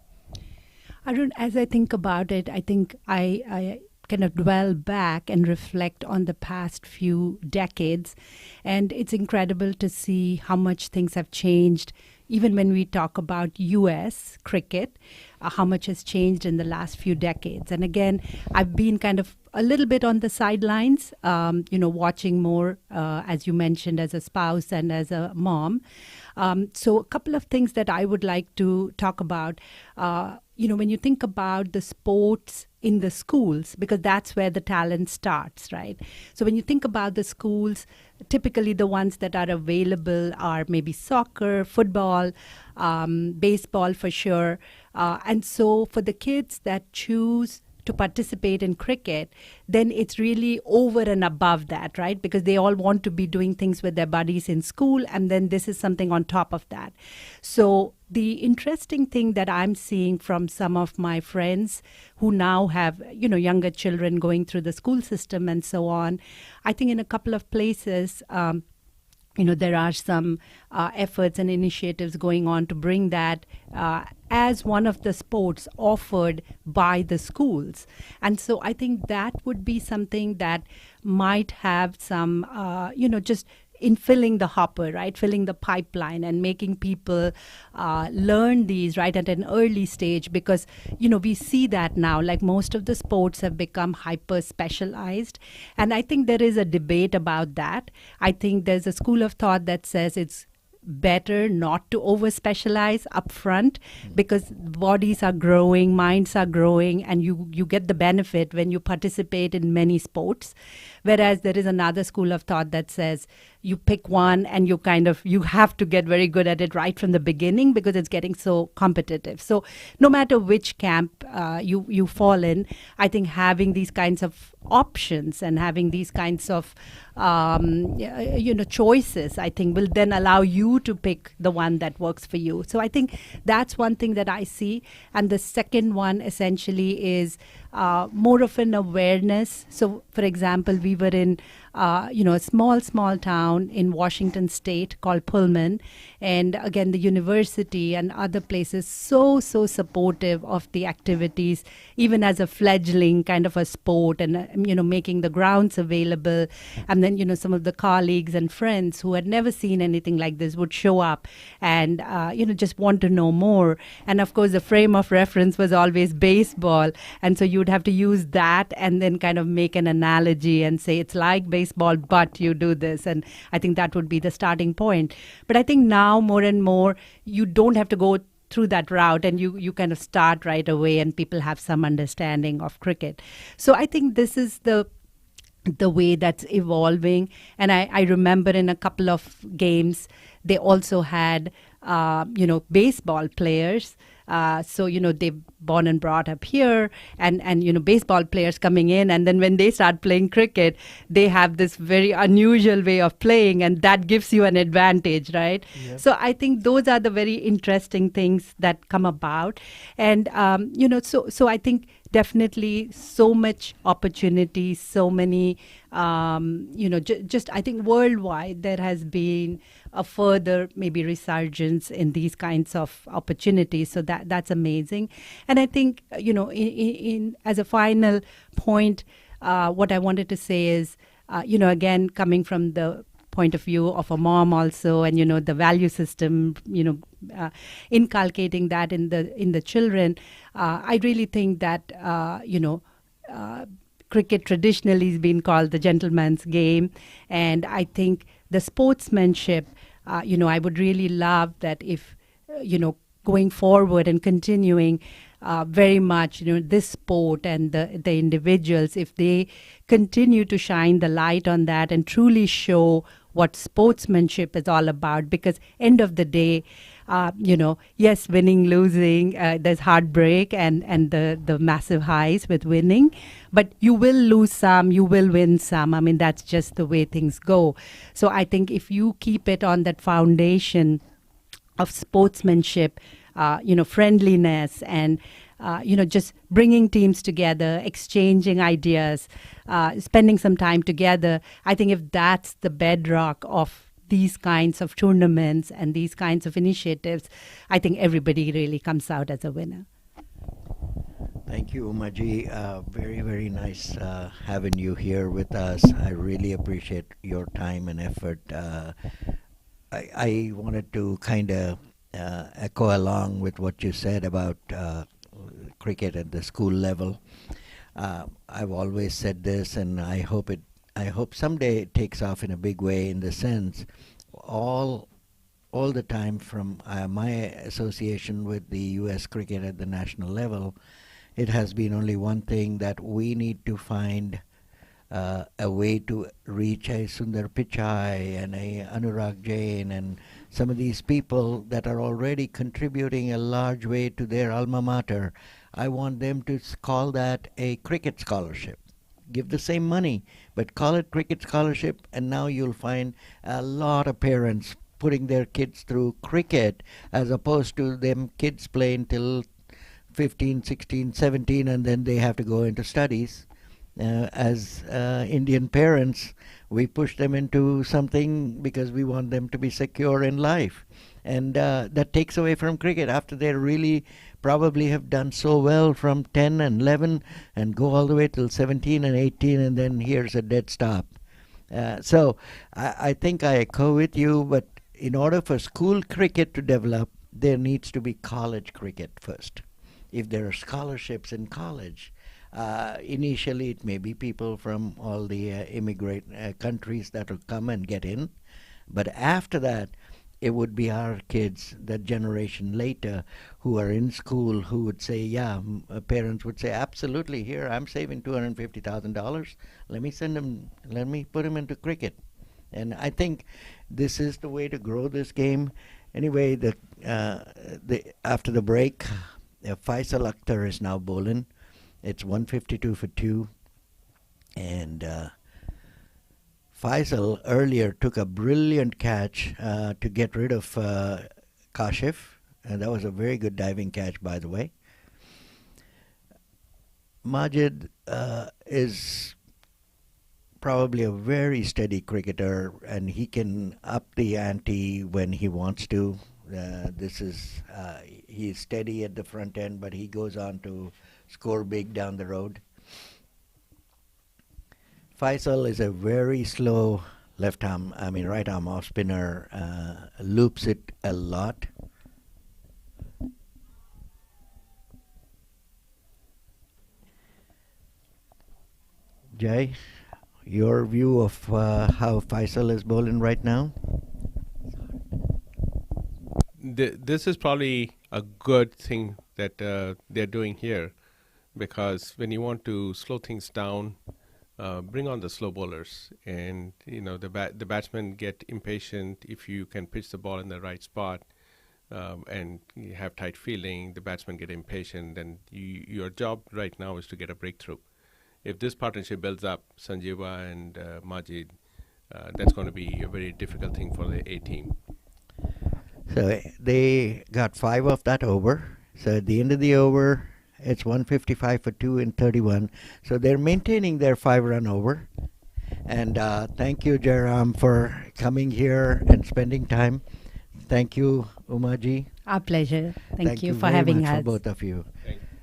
Arun, as I think about it, I think I kind of dwell back and reflect on the past few decades. And it's incredible to see how much things have changed. Even when we talk about U.S. cricket, how much has changed in the last few decades. And again, I've been kind of a little bit on the sidelines, watching more, as you mentioned, as a spouse and as a mom. So a couple of things that I would like to talk about. When you think about the sports in the schools, because that's where the talent starts, right? So when you think about the schools, typically the ones that are available are maybe soccer, football, baseball for sure. And so for the kids that choose to participate in cricket, then it's really over and above that, right? Because they all want to be doing things with their buddies in school, and then this is something on top of that. So the interesting thing that I'm seeing from some of my friends who now have, younger children going through the school system and so on, I think in a couple of places, there are some efforts and initiatives going on to bring that as one of the sports offered by the schools. And so I think that would be something that might have some, just in filling the hopper, right? Filling the pipeline and making people learn these right at an early stage, because, we see that now, like most of the sports have become hyper specialized. And I think there is a debate about that. I think there's a school of thought that says it's better not to over specialize upfront, because bodies are growing, minds are growing, and you get the benefit when you participate in many sports. Whereas there is another school of thought that says you pick one and you have to get very good at it right from the beginning, because it's getting so competitive. So no matter which camp you fall in, I think having these kinds of options and having these kinds of choices, I think will then allow you to pick the one that works for you. So I think that's one thing that I see. And the second one essentially is more of an awareness. So, for example, we were in a small town in Washington State called Pullman, and again the university and other places so supportive of the activities, even as a fledgling kind of a sport, and making the grounds available. And then some of the colleagues and friends who had never seen anything like this would show up and just want to know more. And of course the frame of reference was always baseball, and so you would have to use that and then kind of make an analogy and say it's like baseball, but you do this. And I think that would be the starting point. But I think now more and more you don't have to go through that route, and you kind of start right away and people have some understanding of cricket. So I think this is the way that's evolving. And I remember in a couple of games they also had baseball players. So they born and brought up here, and baseball players coming in, and then when they start playing cricket, they have this very unusual way of playing, and that gives you an advantage, right? Yep. So I think those are the very interesting things that come about. And so I think definitely so much opportunity, so many just I think worldwide there has been a further maybe resurgence in these kinds of opportunities. So that's amazing. And I think in as a final point, what I wanted to say is again, coming from the point of view of a mom also, and the value system, inculcating that in the children, I really think that cricket traditionally has been called the gentleman's game, and I think the sportsmanship, I would really love that if going forward and continuing very much, this sport and the individuals, if they continue to shine the light on that and truly show what sportsmanship is all about. Because end of the day, yes, winning, losing, there's heartbreak and the massive highs with winning, but you will lose some, you will win some. I mean, that's just the way things go. So I think if you keep it on that foundation of sportsmanship, friendliness, and just bringing teams together, exchanging ideas, spending some time together. I think if that's the bedrock of these kinds of tournaments and these kinds of initiatives, I think everybody really comes out as a winner. Thank you, Umaji. Very, very nice having you here with us. I really appreciate your time and effort. I wanted to kind of echo along with what you said about cricket at the school level. I've always said this, and I hope someday it takes off in a big way, in the sense all the time from my association with the U.S. cricket at the national level, it has been only one thing, that we need to find a way to reach a Sundar Pichai and a Anurag Jain and some of these people that are already contributing a large way to their alma mater. I want them to call that a cricket scholarship. Give the same money, but call it cricket scholarship, and now you'll find a lot of parents putting their kids through cricket as opposed to them kids playing till 15, 16, 17, and then they have to go into studies. As Indian parents, we push them into something because we want them to be secure in life. And that takes away from cricket after they really probably have done so well from 10 and 11 and go all the way till 17 and 18, and then here's a dead stop. So I think I echo with you, but in order for school cricket to develop, there needs to be college cricket first. If there are scholarships in college, initially it may be people from all the immigrant countries that will come and get in, but after that, it would be our kids, that generation later, who are in school, who would say, yeah, parents would say, absolutely, here, I'm saving $250,000. Let me put him into cricket. And I think this is the way to grow this game. Anyway, after the break, Faisal Akhtar is now bowling. It's 152 for 2. And Faisal earlier took a brilliant catch to get rid of Kashif, and that was a very good diving catch, by the way. Majid is probably a very steady cricketer, and he can up the ante when he wants to. He's steady at the front end, but he goes on to score big down the road. Faisal is a very slow right arm off spinner, loops it a lot. Jai, your view of how Faisal is bowling right now? This is probably a good thing that they're doing here, because when you want to slow things down, bring on the slow bowlers, and the batsmen get impatient if you can pitch the ball in the right spot, and you have tight fielding. The batsmen get impatient, and your job right now is to get a breakthrough. If this partnership builds up, Sanjeeva and Majid, that's going to be a very difficult thing for the A team. So they got 5 of that over. So at the end of the over, it's 155 for 2 in 31. So they're maintaining their 5-run over. And thank you, Jairam, for coming here and spending time. Thank you, Umaji. Our pleasure. Thank you for very having much us. for both of you.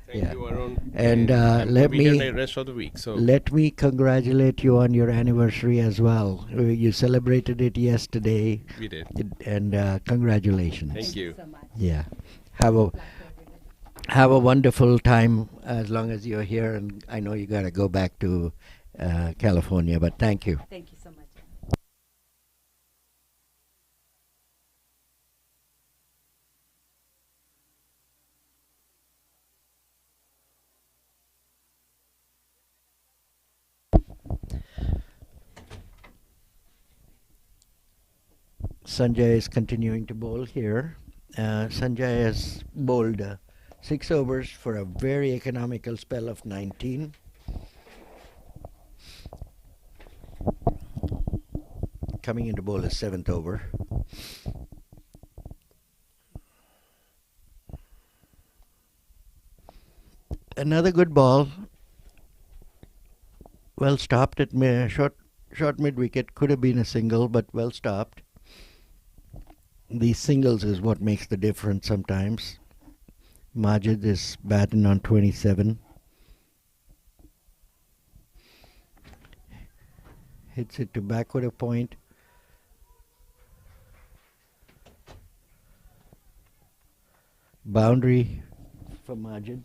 Thank you, Arun. And I'm let be here me the rest of the week. So let me congratulate you on your anniversary as well. You celebrated it yesterday. we did. And congratulations. Thank you. So much. Yeah. Have a wonderful time as long as you're here, and I know you got to go back to California, but thank you. Thank you so much. Sanjay is continuing to bowl here. Sanjay has bowled 6 overs for a very economical spell of 19. Coming into bowl his 7th over. Another good ball. Well stopped at short mid wicket. Could have been a single, but well stopped. These singles is what makes the difference sometimes. Majid is batting on 27. Hits it to backward a point. Boundary for Majid.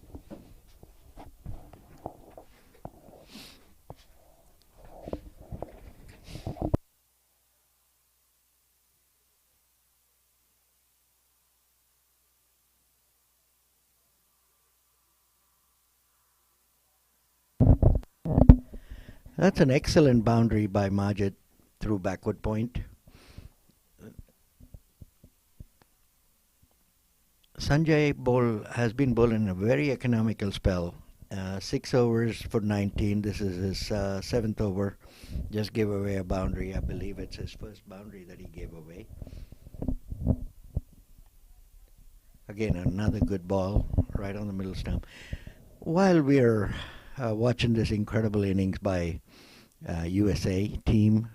That's an excellent boundary by Majid through backward point. Sanjay has been bowling a very economical spell. 6 overs for 19. This is his 7th over. Just gave away a boundary. I believe it's his first boundary that he gave away. Again, another good ball right on the middle stump. While we're watching this incredible innings by USA team,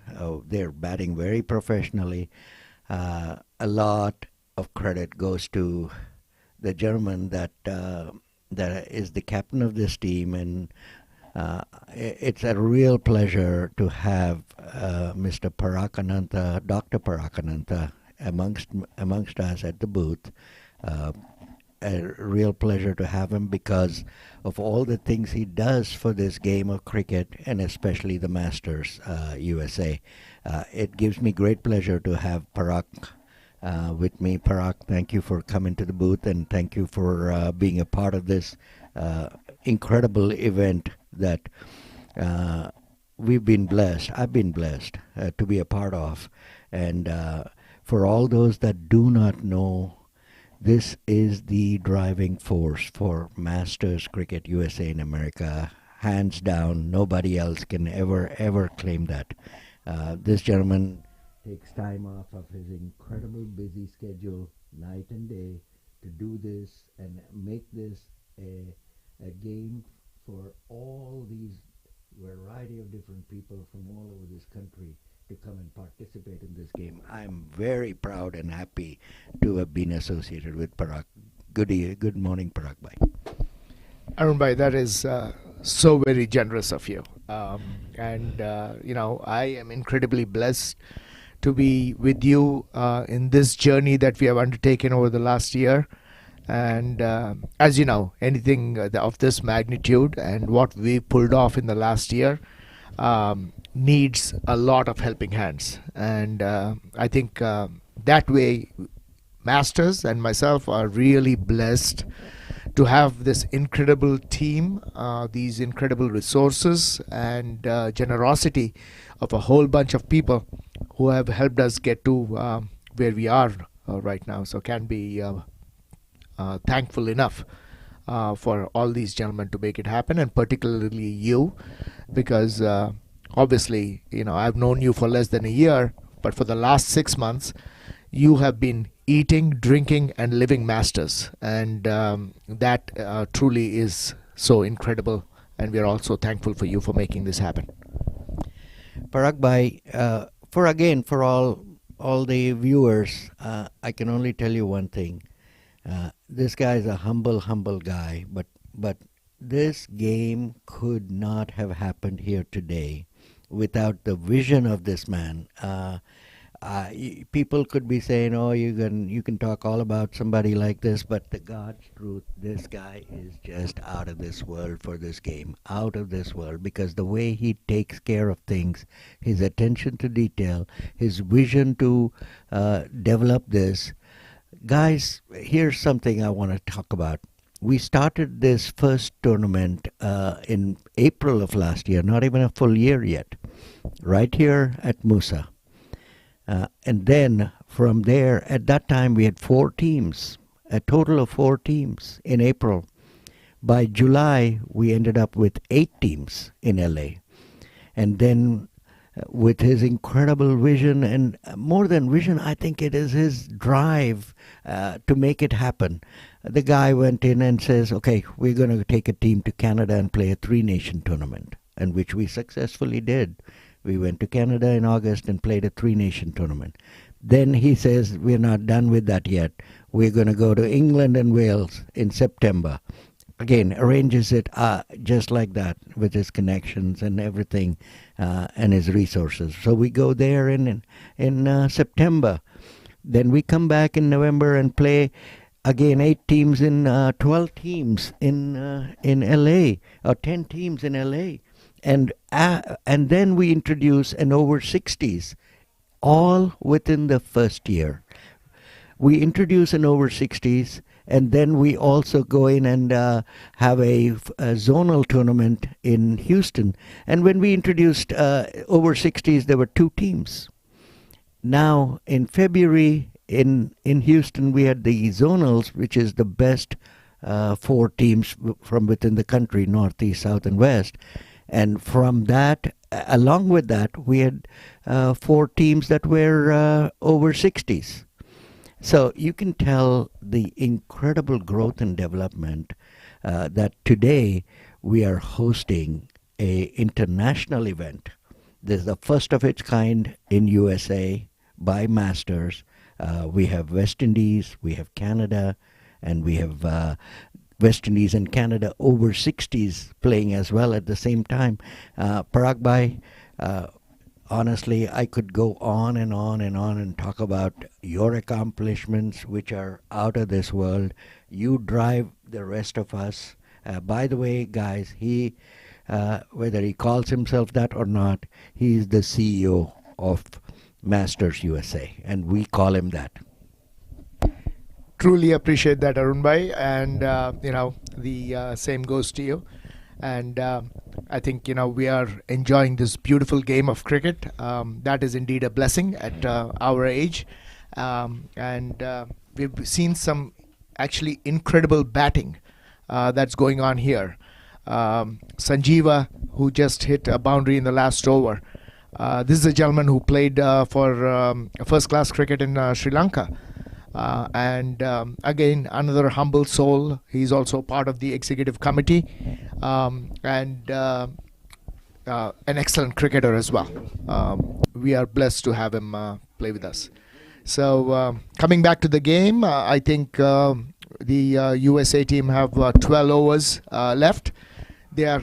they're batting very professionally. A lot of credit goes to the gentleman that is the captain of this team, and it's a real pleasure to have Mr. Parakananta, Dr. Parakananta, amongst us at the booth. A real pleasure to have him because of all the things he does for this game of cricket, and especially the Masters USA. It gives me great pleasure to have Parag with me. Parag, thank you for coming to the booth, and thank you for being a part of this incredible event that we've been blessed. I've been blessed to be a part of. And for all those that do not know, this is the driving force for Masters Cricket USA in America. Hands down, nobody else can ever claim that. This gentleman takes time off of his incredible busy schedule, night and day, to do this and make this a game for all these variety of different people from all over this country to come and participate in this game. I'm very proud and happy to have been associated with Parag. Good morning, Parag bhai. Arun bhai, that is so very generous of you. You know, I am incredibly blessed to be with you in this journey that we have undertaken over the last year. And as you know, anything of this magnitude and what we pulled off in the last year needs a lot of helping hands. And I think that way, Masters and myself are really blessed to have this incredible team, these incredible resources and generosity of a whole bunch of people who have helped us get to where we are right now. So can be thankful enough for all these gentlemen to make it happen, and particularly you, because obviously, you know, I've known you for less than a year, but for the last 6 months, you have been eating, drinking, and living Masters, and that truly is so incredible. And we are also thankful for you for making this happen. Parag bhai, for all the viewers, I can only tell you one thing. This guy is a humble guy, but this game could not have happened here today without the vision of this man. People could be saying, "Oh, you can talk all about somebody like this," but the God's truth, this guy is just out of this world for this game, out of this world, because the way he takes care of things, his attention to detail, his vision to develop this. Guys, here's something I want to talk about. We started this first tournament in April of last year, not even a full year yet, right here at Musa. And then from there, at that time, we had 4 teams, a total of 4 teams in April. By July, we ended up with 8 teams in LA. And then with his incredible vision, and more than vision, I think it is his drive to make it happen. The guy went in and says, okay, we're going to take a team to Canada and play a 3-nation tournament, and which we successfully did. We went to Canada in August and played a 3-nation tournament. Then he says, we're not done with that yet. We're going to go to England and Wales in September. Again, arranges it just like that with his connections and everything and his resources. So we go there in September. Then we come back in November and play again 8 teams in 12 teams in LA, or 10 teams in LA. And then we introduce an over 60s, all within the first year. We introduce an over 60s, and then we also go in and have a zonal tournament in Houston. And when we introduced over 60s, there were 2 teams. Now, in February, in Houston, we had the zonals, which is the best 4 teams from within the country, North, East, South, and West. And from that, along with that, we had 4 teams that were over 60s. So you can tell the incredible growth and development that today we are hosting a international event. This is the first of its kind in USA by Masters. We have West Indies, we have Canada, and we have West Indies and Canada over 60s playing as well at the same time. Parag Bhai, honestly, I could go on and on and on and talk about your accomplishments, which are out of this world. You drive the rest of us. By the way, guys, he, whether he calls himself that or not, he is the CEO of Masters USA, and we call him that. Truly appreciate that, Arun Bhai, and the same goes to you. And I think we are enjoying this beautiful game of cricket. That is indeed a blessing at our age, and we've seen some actually incredible batting that's going on here. Sanjeeva, who just hit a boundary in the last over. This is a gentleman who played for first-class cricket in Sri Lanka. And again, another humble soul. He's also part of the executive committee, and an excellent cricketer as well. We are blessed to have him play with us. So coming back to the game, I think the USA team have 12 overs left. They are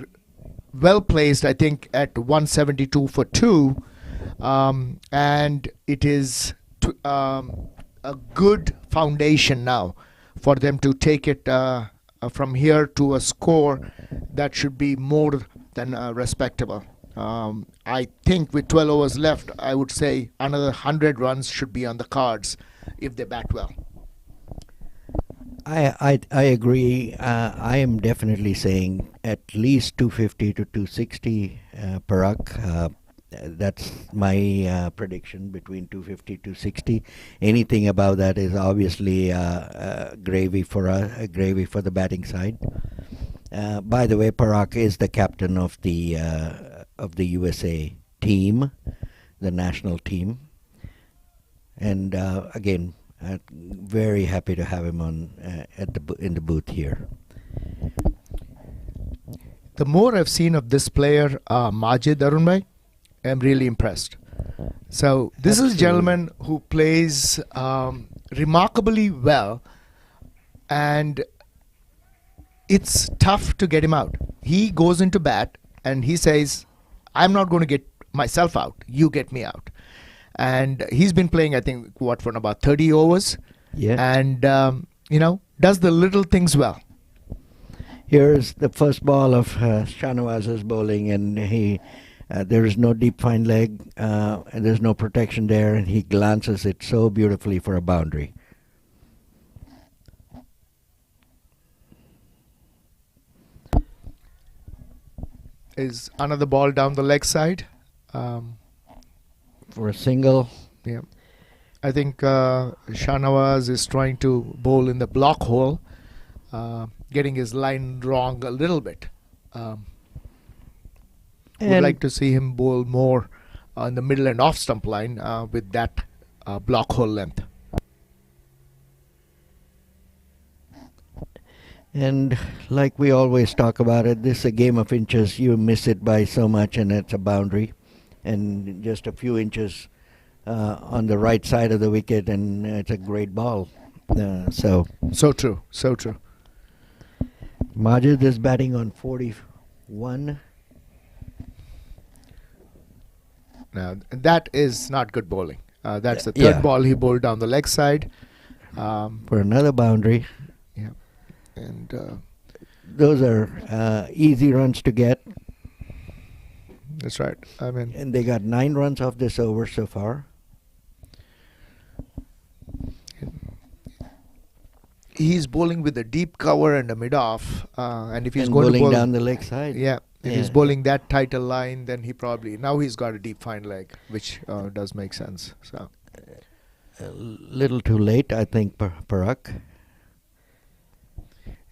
well placed, I think, at 172 for 2, and it is a good foundation now for them to take it from here to a score that should be more than respectable. I think with 12 overs left, I would say another 100 runs should be on the cards if they bat well. I agree. I am definitely saying at least 250 to 260, Parag. That's my prediction, between 250 to 60. Anything above that is obviously gravy for the batting side. By the way, Parag is the captain of the USA team, the national team, and again, very happy to have him on in the booth here. The more I've seen of this player, Majid, Arun Bhai, I'm really impressed. So this is a gentleman who plays remarkably well, and it's tough to get him out. He goes into bat and he says, I'm not going to get myself out, you get me out. And he's been playing, I think, for about 30 overs. Yeah. And does the little things well. Here's the first ball of Shanawaz's bowling, and he there is no deep fine leg, and there's no protection there, and he glances it so beautifully for a boundary. Is another ball down the leg side. For a single. Yeah. I think Shanawaz is trying to bowl in the block hole, getting his line wrong a little bit. Would like to see him bowl more on the middle and off stump line with that block hole length. And like we always talk about it, this is a game of inches. You miss it by so much and it's a boundary. And just a few inches on the right side of the wicket and it's a great ball. So true. Majid is batting on 41. Now, that is not good bowling. That's the third ball he bowled down the leg side. For another boundary. Yeah. And those are easy runs to get. That's right. I mean, and they got 9 runs off this over so far. He's bowling with a deep cover and a mid-off, and if he's and going bowling to bowl down the leg side, if he's bowling that tighter line, then now he's got a deep fine leg, which does make sense. So a little too late, I think, Parag.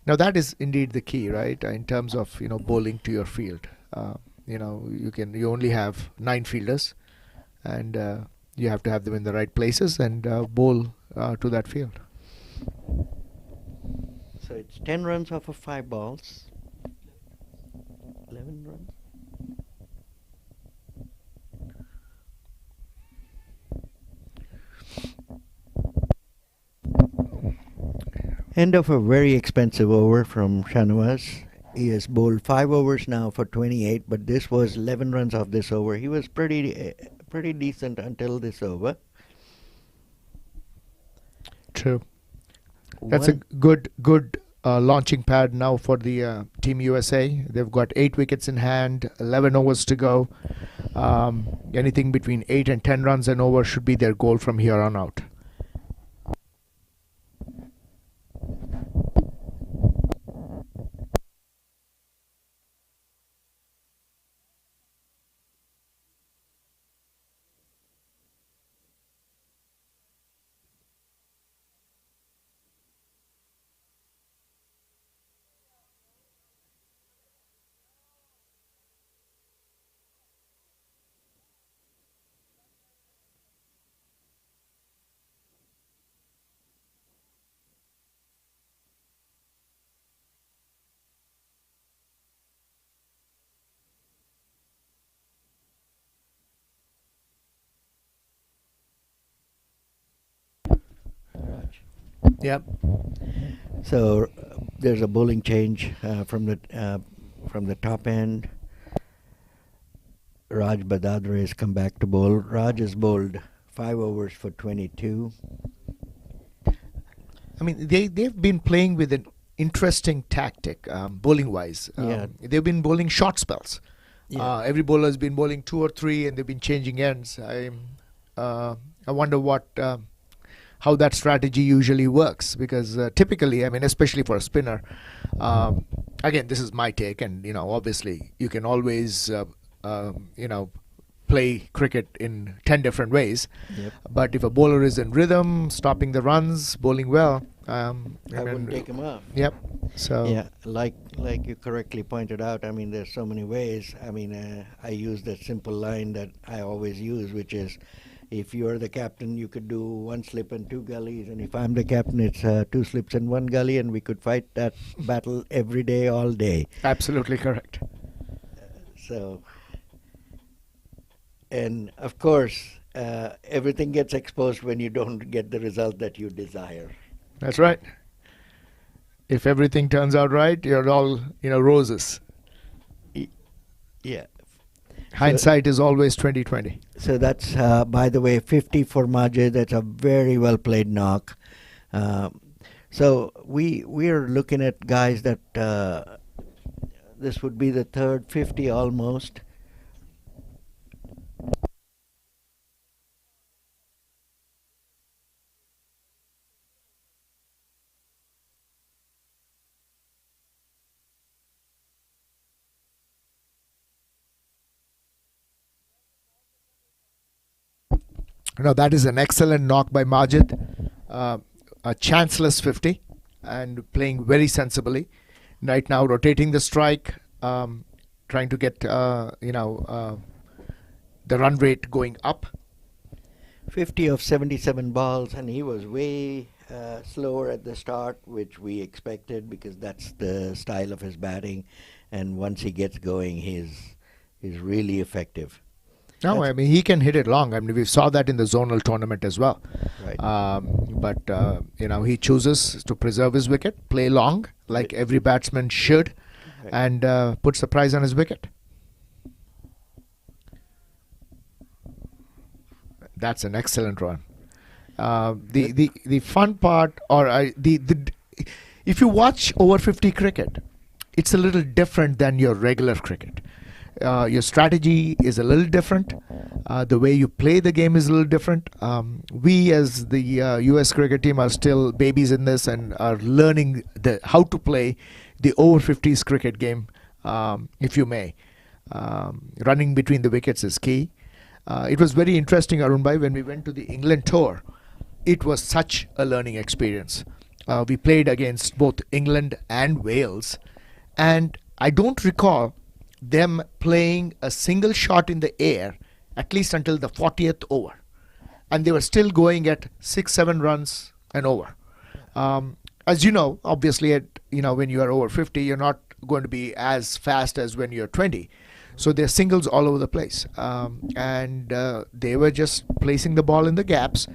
Now that is indeed the key, right? In terms of bowling to your field. You only have 9 fielders, and you have to have them in the right places and bowl to that field. So it's 10 runs off of 5 balls. 11 runs. End of a very expensive over from Shanawaz. He has bowled 5 overs now for 28, but this was 11 runs off this over. He was pretty decent until this over. True. That's a good launching pad now for the Team USA. They've got 8 wickets in hand, 11 overs to go. Anything between 8 and 10 runs an over should be their goal from here on out. Yep. So there's a bowling change from the top end. Raj Badadre has come back to bowl. Raj has bowled 5 overs for 22. I mean, they've been playing with an interesting tactic, bowling-wise. Yeah. They've been bowling short spells. Yeah. Every bowler has been bowling 2 or 3, and they've been changing ends. I wonder how that strategy usually works, because typically, I mean, especially for a spinner, again, this is my take, and obviously, you can always play cricket in 10 different ways. Yep. But if a bowler is in rhythm, stopping the runs, bowling well, I wouldn't take him off. Yep. So yeah, like you correctly pointed out, I mean, there's so many ways. I mean, I use that simple line that I always use, which is, if you're the captain, you could do 1 slip and 2 gullies, and if I'm the captain, it's 2 slips and 1 gully, and we could fight that battle every day, all day. absolutely correct. So, and of course, everything gets exposed when you don't get the result that you desire. That's right. If everything turns out right, you're all roses. Yeah. Hindsight is always 20/20. So that's, by the way, 50 for Majid. That's a very well played knock. So we're looking at guys that this would be the third 50 almost. No, that is an excellent knock by Majid. A chanceless 50 and playing very sensibly. Right now, rotating the strike, trying to get the run rate going up. 50 of 77 balls, and he was way slower at the start, which we expected because that's the style of his batting. And once he gets going, he's really effective. No, I mean, he can hit it long. I mean, we saw that in the zonal tournament as well. Right. But he chooses to preserve his wicket, play long, like every batsman should, Right. and puts the prize on his wicket. That's an excellent run. The fun part, if you watch over 50 cricket, it's a little different than your regular cricket. Your strategy is a little different. The way you play the game is a little different. We, as the US cricket team, are still babies in this and are learning how to play the over 50s cricket game, if you may. Running between the wickets is key. It was very interesting, Arun Bhai, when we went to the England tour. It was such a learning experience. We played against both England and Wales, and I don't recall them playing a single shot in the air, at least until the 40th over. and they were still going at 6-7 runs and over. As you know, obviously, when you are over 50, you're not going to be as fast as when you're 20. So they're singles all over the place, and they were just placing the ball in the gaps,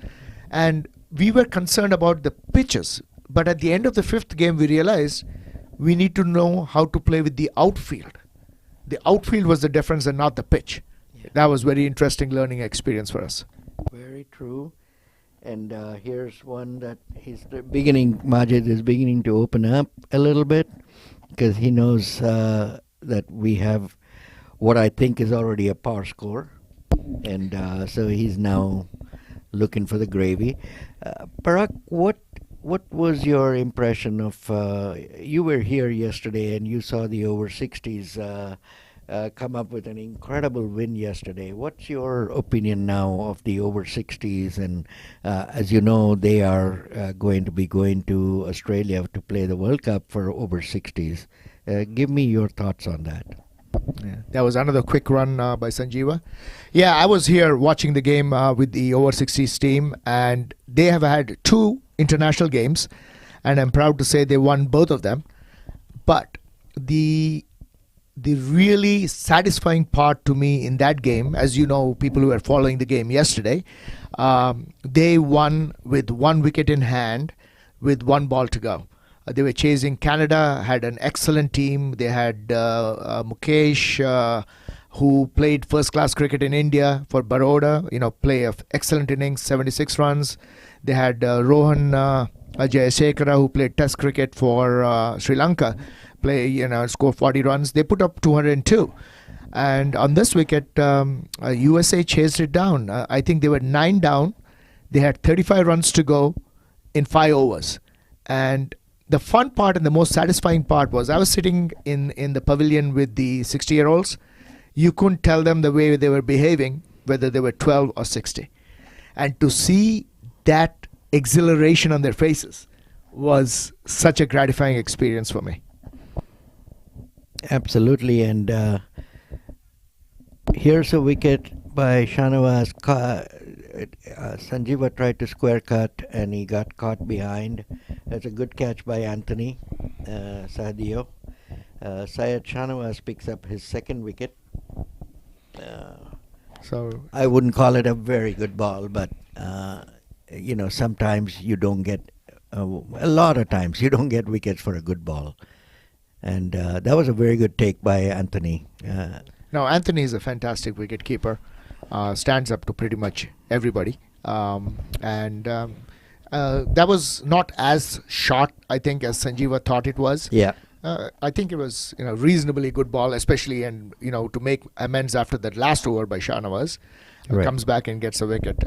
and we were concerned about the pitches. But at the end of the 5th game, we realized we need to know how to play with the outfield. The outfield was the difference and not the pitch. Yeah. That was very interesting learning experience for us. Very true. And here's one that Majid is beginning to open up a little bit, because he knows that we have what I think is already a par score. And so he's now looking for the gravy. Parag, what was your impression of, you were here yesterday and you saw the over 60s come up with an incredible win yesterday. What's your opinion now of the over 60s? And as you know, they are going to Australia to play the World Cup for over 60s. Give me your thoughts on that. Yeah, that was another quick run by Sanjeeva. Yeah, I was here watching the game with the over 60s team, and they have had 2 international games, and I'm proud to say they won both of them. But the really satisfying part to me in that game, as you know, people who were following the game yesterday, they won with 1 wicket in hand with 1 ball to go. They were chasing. Canada had an excellent team. They had Mukesh, who played first-class cricket in India for Baroda, play of excellent innings, 76 runs. They had Rohan Jayasekara, who played Test cricket for Sri Lanka, score 40 runs. They put up 202. And on this wicket, USA chased it down. I think they were 9 down. They had 35 runs to go in 5 overs. And the fun part and the most satisfying part was I was sitting in the pavilion with the 60-year-olds. You couldn't tell them the way they were behaving, whether they were 12 or 60. And to see that exhilaration on their faces was such a gratifying experience for me. Absolutely. And here's a wicket by Shanawaz. Sanjeeva tried to square cut and he got caught behind. That's a good catch by Anthony Sadio. Syed Shanawaz picks up his 2nd wicket. So I wouldn't call it a very good ball, but sometimes you don't get, a lot of times you don't get wickets for a good ball. And that was a very good take by Anthony. No, Anthony is a fantastic wicket keeper. Stands up to pretty much everybody. That was not as short, I think, as Sanjeeva thought it was. Yeah. I think it was reasonably good ball, especially to make amends after that last over by Shanawaz. Right. Comes back and gets a wicket.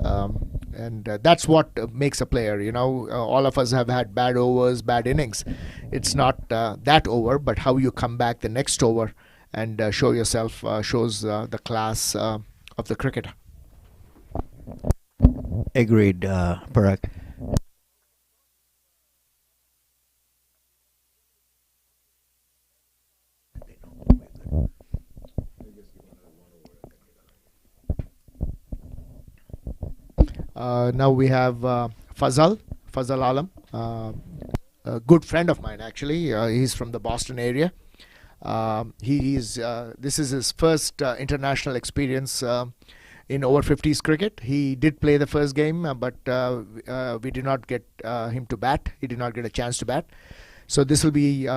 That's what makes a player. All of us have had bad overs, bad innings. It's not that over, but how you come back the next over and show yourself shows the class of the cricketer. Agreed, Parag. Now we have Fazal Alam, a good friend of mine actually. He's from the Boston area. This is his first international experience in over 50s cricket. He did play the first game, but we did not get him to bat. He did not get a chance to bat. So this will be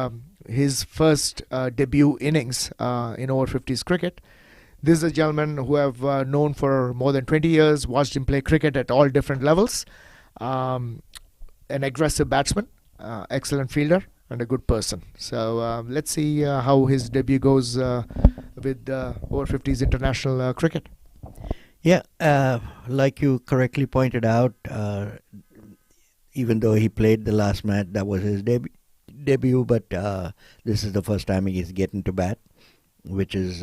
his first debut innings in over 50s cricket. This is a gentleman who I've known for more than 20 years, watched him play cricket at all different levels. An aggressive batsman, excellent fielder, and a good person. So let's see how his debut goes with over 50s international cricket. Yeah, like you correctly pointed out, even though he played the last match, that was his debut, but this is the first time he's getting to bat, which is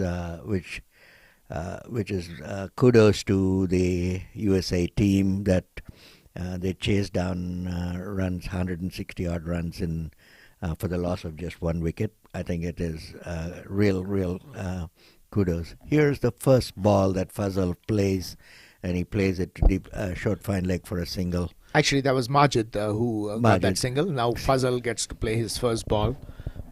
kudos to the USA team that they chased down runs, 160 odd runs in for the loss of just 1 wicket. I think it is real kudos. Here's the first ball that Fazal plays, and he plays it to deep, short fine leg for a single. Actually, that was Majid who got that Majid. single. Now Fazal gets to play his first ball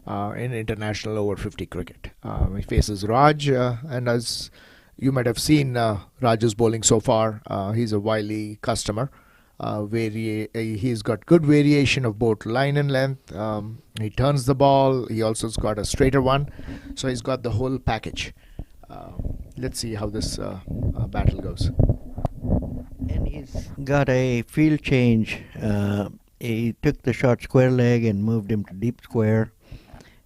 in international over 50 cricket. He faces Raj, and as you might have seen Raj's bowling so far, he's a wily customer. He's got good variation of both line and length. He turns the ball. He also's got a straighter one, so he's got the whole package. Let's see how this battle goes. And he's got a field change. He took the short square leg and moved him to deep square.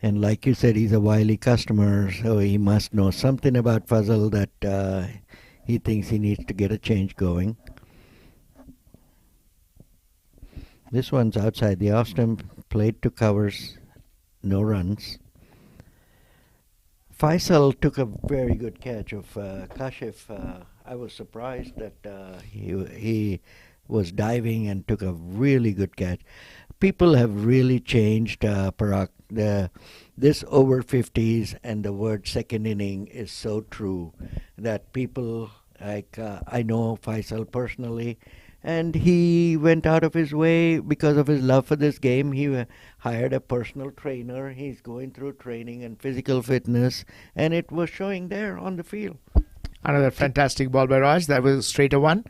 And like you said, he's a wily customer, so he must know something about Fazal that he thinks he needs to get a change going. This one's outside the off stump, played to covers, no runs. Faisal took a very good catch of Kashif. I was surprised that he was diving and took a really good catch. People have really changed, Parag. This over 50s and the word second inning is so true that people like I know Faisal personally, and he went out of his way because of his love for this game. He hired a personal trainer. He's going through training and physical fitness, and it was showing there on the field. Another fantastic ball by Raj. That was a straighter one.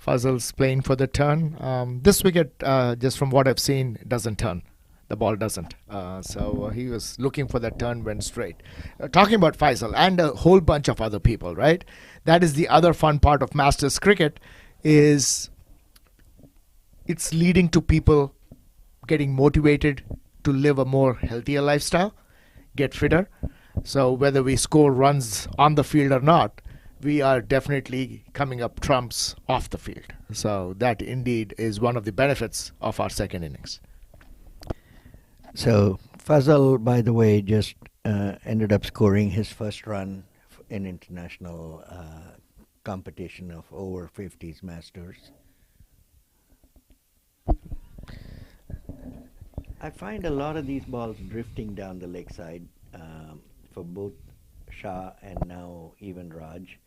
Fazal's playing for the turn. This wicket, just from what I've seen, doesn't turn. The ball doesn't. So he was looking for that turn, went straight. Talking about Faisal and a whole bunch of other people, right? That is the other fun part of Masters cricket, is it's leading to people getting motivated to live a more healthier lifestyle, get fitter. So whether we score runs on the field or not, we are definitely coming up trumps off the field. So that indeed is one of the benefits of our second innings. So Fazal, by the way, just ended up scoring his first run in international competition of over 50s Masters. I find a lot of these balls drifting down the leg side for both Shah and now even Raj.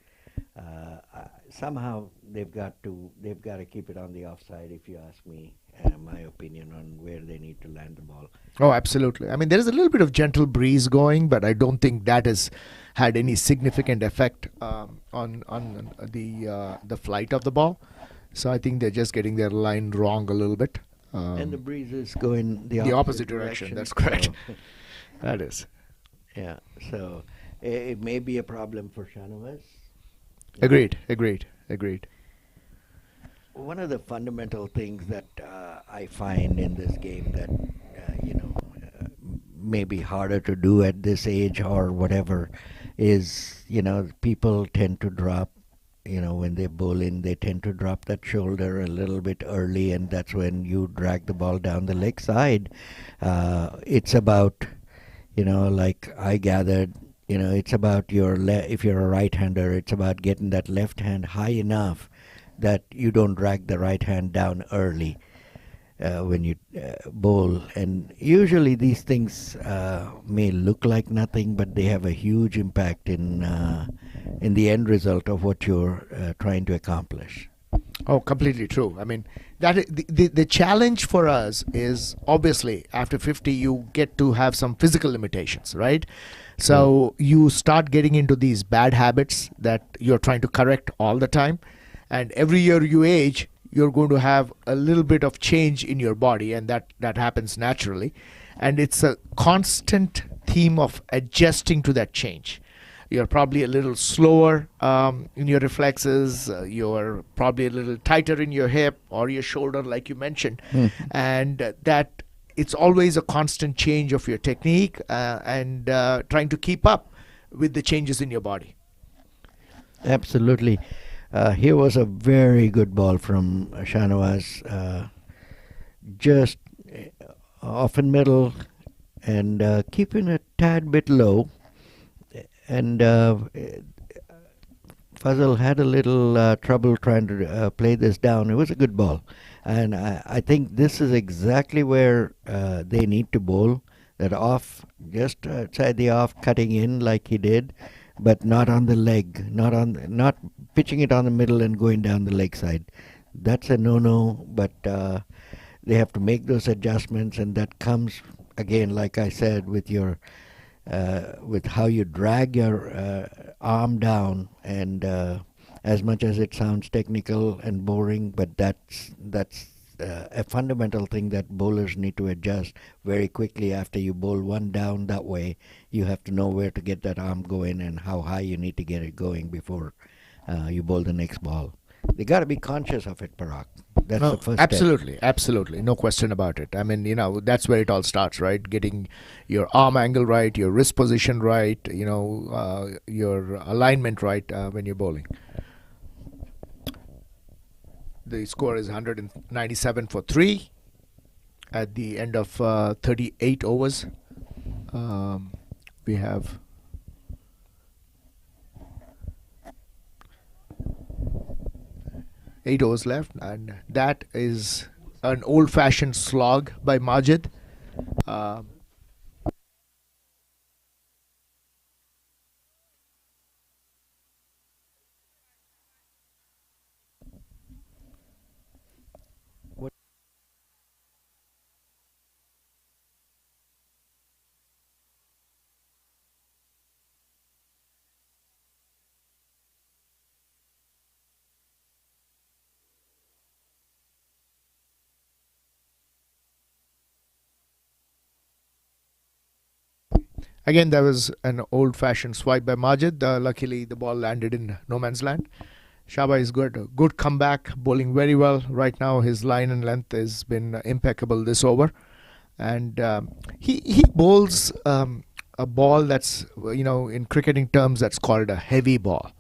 Somehow they've got to keep it on the offside, if you ask me. My opinion on where they need to land the ball. Oh, absolutely. I mean, there is a little bit of gentle breeze going, but I don't think that has had any significant effect on the flight of the ball. So I think they're just getting their line wrong a little bit. And the breeze is going the opposite direction. That's correct. So That is. yeah. So it may be a problem for Shahnawaz. Agreed. One of the fundamental things that I find in this game that may be harder to do at this age or whatever is, people tend to drop, when they bowl in, they tend to drop that shoulder a little bit early, and that's when you drag the ball down the leg side. It's about, like I gathered, it's about if you're a right-hander, it's about getting that left hand high enough that you don't drag the right hand down early when you bowl. And usually these things may look like nothing, but they have a huge impact in the end result of what you're trying to accomplish. Oh, completely true. I mean, the challenge for us is obviously after 50 you get to have some physical limitations, right? So you start getting into these bad habits that you're trying to correct all the time. And every year you age, you're going to have a little bit of change in your body, and that happens naturally. And it's a constant theme of adjusting to that change. You're probably a little slower in your reflexes. You're probably a little tighter in your hip or your shoulder, like you mentioned. And that it's always a constant change of your technique and trying to keep up with the changes in your body. Absolutely. Here was a very good ball from Shahnawaz, just off in middle and keeping a tad bit low. And Fazal had a little trouble trying to play this down. It was a good ball. And I think this is exactly where they need to bowl. That off, just outside the off, cutting in like he did. but not on the leg, not pitching it on the middle and going down the leg side. That's a no-no, but they have to make those adjustments, and that comes again, like I said, with your with how you drag your arm down, and as much as it sounds technical and boring, but that's a fundamental thing that bowlers need to adjust very quickly. After you bowl one down that way, you have to know where to get that arm going and how high you need to get it going before you bowl the next ball. They got to be conscious of it, Parag. That's No, the first absolutely, absolutely, no question about it. I mean, that's where it all starts, right? Getting your arm angle right, your wrist position right, your alignment right when you're bowling. The score is 197 for 3 at the end of 38 overs. We have eight overs left, and that is an old-fashioned slog by Majid. Again, there was an old-fashioned swipe by Majid. Luckily, the ball landed in no man's land. Shaba is good. A good comeback, bowling very well. Right now, his line and length has been impeccable this over. And he bowls a ball that's, in cricketing terms, that's called a heavy ball.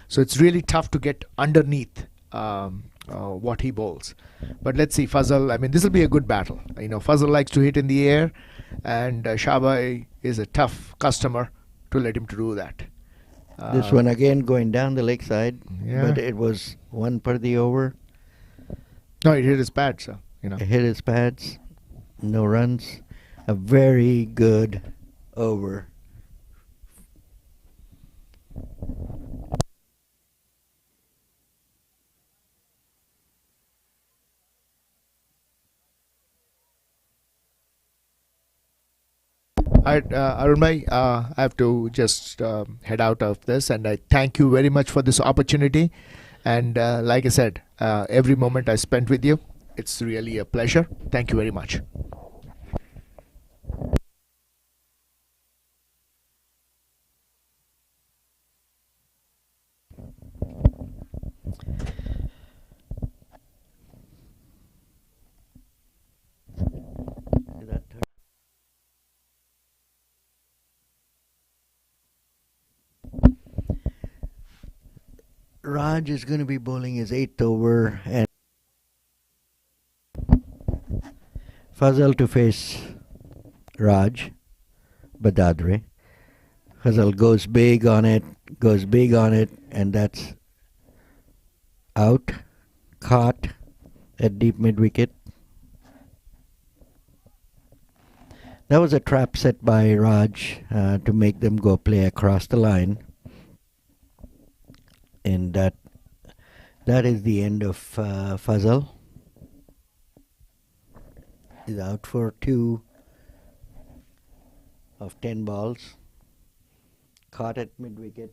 So it's really tough to get underneath what he bowls. But let's see, Fazal, I mean, this will be a good battle. Fazal likes to hit in the air, and Shaba is a tough customer to let him to do that. This one again going down the leg side, Yeah. but it was one per the over. No, it hit his pad, so, It hit his pads, no runs. A very good over. All right, Arun bhai, I have to just head out of this, and I thank you very much for this opportunity. And like I said, every moment I spent with you, it's really a pleasure. Thank you very much. Raj is going to be bowling his 8th over, and Fazal to face Raj Badadre. Fazal goes big on it, and that's out, caught at deep mid wicket. That was a trap set by Raj to make them go play across the line. And that is the end of Fazal. He's out for 2 of 10 balls. Caught at mid wicket.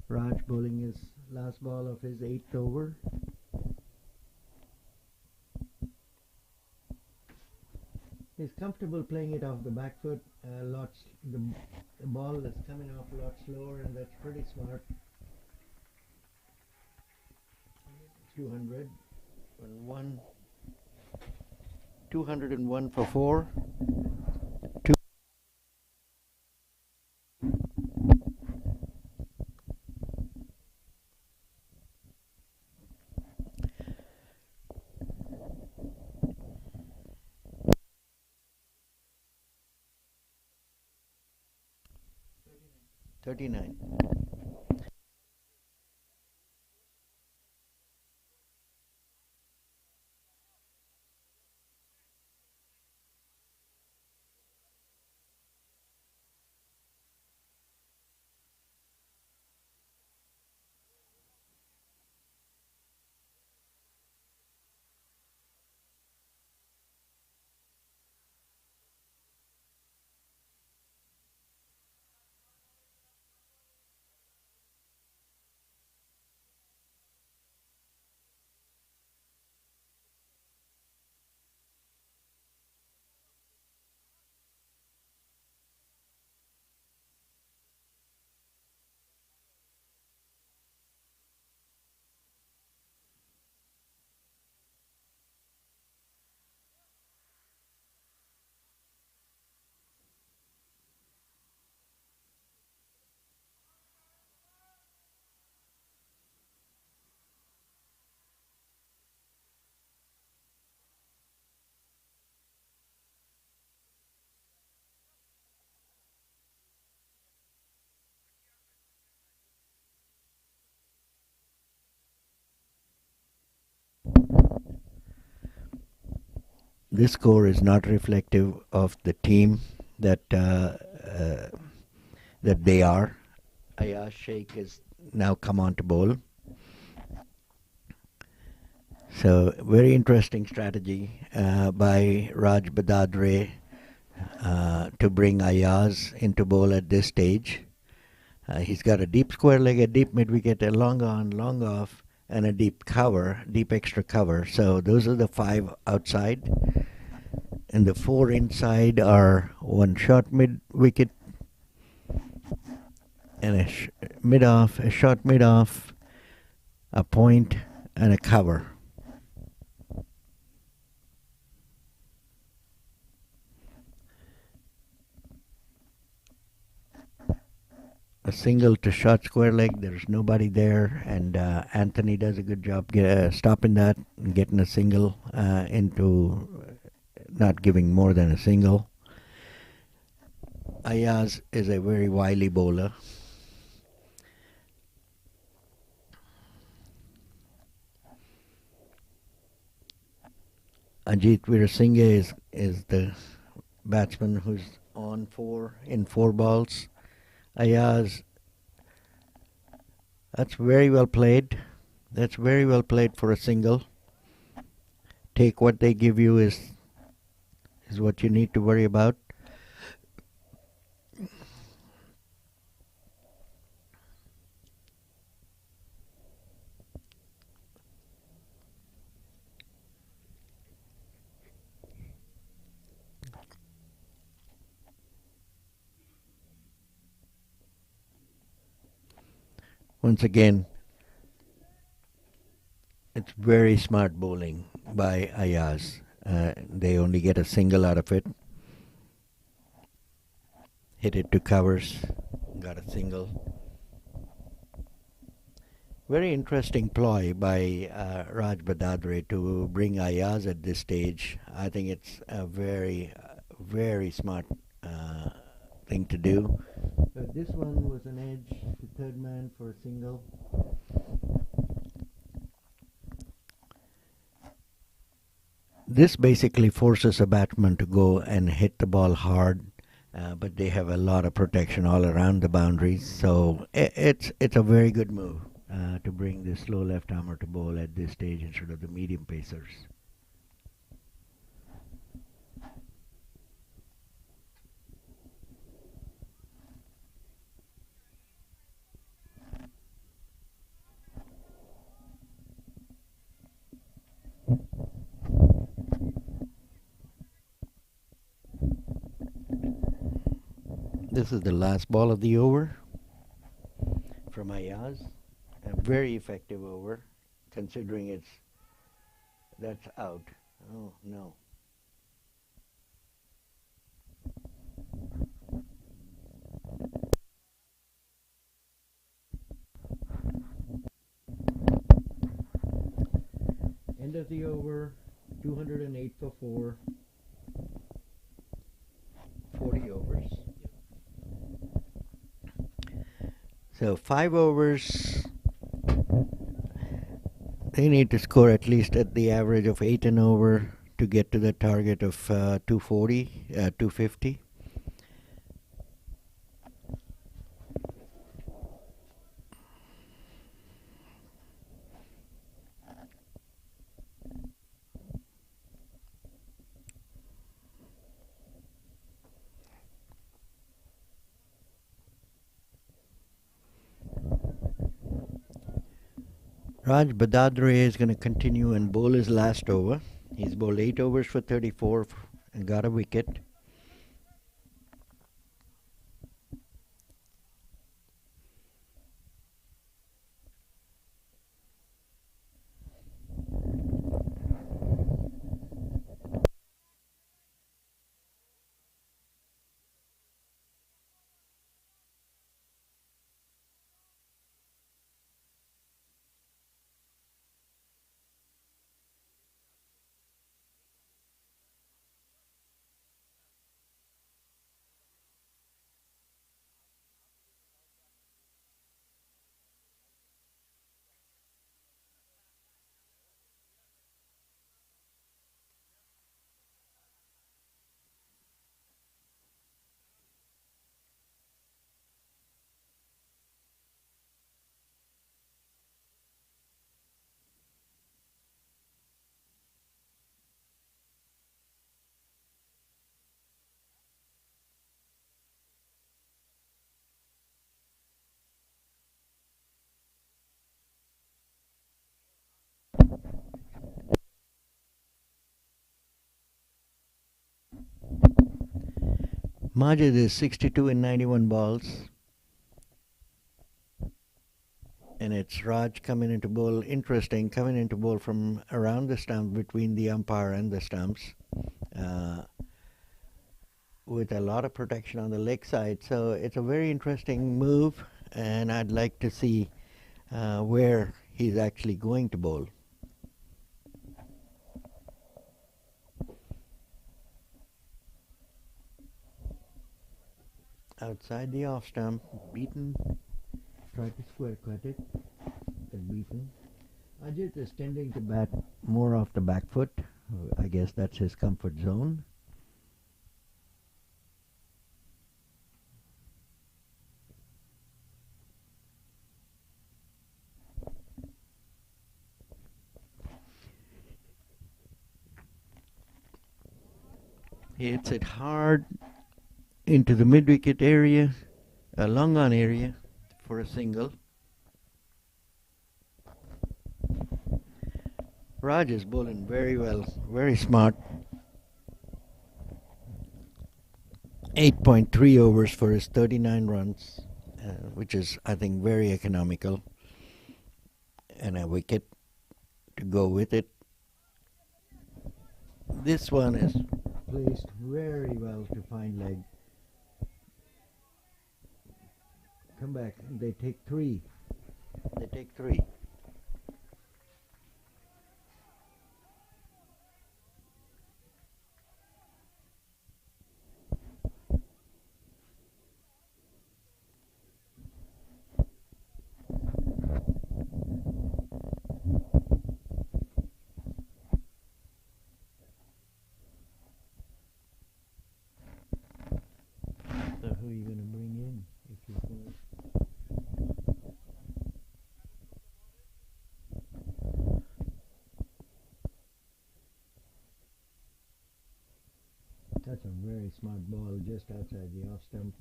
Raj bowling his last ball of his 8th over. He's comfortable playing it off the back foot. The ball is coming off a lot slower, and that's pretty smart. 200 and 1, 201 for 4. Two. 39. This score is not reflective of the team that that they are. Ayaz Sheikh has now come on to bowl. So very interesting strategy by Raj Badadre to bring Ayaz into bowl at this stage. He's got a deep square leg, a deep mid wicket, a long on, long off, and a deep cover, deep extra cover. So those are the 5 outside. And the 4 inside are 1 short mid wicket and a mid off, a short mid off, a point, and a cover. A single to short square leg. There's nobody there, and Anthony does a good job stopping that and getting a single into not giving more than a single. Ayaz is a very wily bowler. Ajit Virasinghe is the batsman who's on 4 in 4 balls. Ayaz, that's very well played. That's very well played for a single. Take what they give you is what you need to worry about. Once again, it's very smart bowling by Ayaz. They only get a single out of it. Hit it to covers, got a single. Very interesting ploy by Raj Badadre to bring Ayaz at this stage. I think it's a very, very smart thing to do. But this one was an edge to third man for a single. This basically forces a batsman to go and hit the ball hard, but they have a lot of protection all around the boundaries. So it's a very good move to bring the slow left armer to bowl at this stage instead of the medium pacers. This is the last ball of the over from Ayaz. A very effective over, considering that's out. Oh no. End of the over, 208 for 4, 40 overs. So 5 overs, they need to score at least at the average of 8 and over to get to the target of 240, 250. Raj Badadre is going to continue and bowl his last over. He's bowled 8 overs for 34 and got a wicket. Majid is 62 in 91 balls. And it's Raj coming into bowl. Interesting, coming into bowl from around the stump, between the umpire and the stumps, with a lot of protection on the leg side. So it's a very interesting move, and I'd like to see where he's actually going to bowl. Outside the off stump, beaten. Tried to square cut it, but beaten. Ajit is tending to bat more off the back foot. I guess that's his comfort zone. He hits it hard into the mid-wicket area, a long on area for a single. Raj is bowling very well, very smart. 8.3 overs for his 39 runs, which is, I think, very economical. And a wicket to go with it. This one is placed very well to find leg. Come back. They take 3. They take 3. So who are you going to bring in if you go? That's a very smart ball just outside the off stump.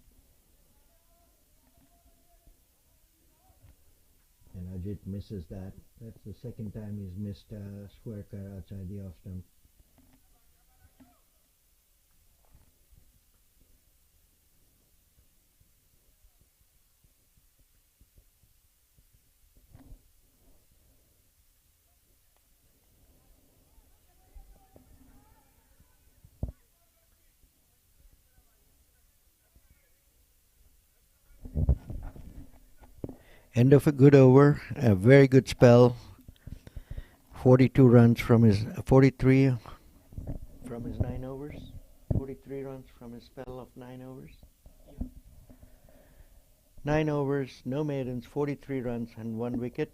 And Ajit misses that. That's the second time he's missed a square cut outside the off stump. End of a good over, a very good spell. 42 runs from his 43 from his 9 overs. 43 runs from his spell of 9 overs. 9 overs, no maidens, 43 runs and 1 wicket.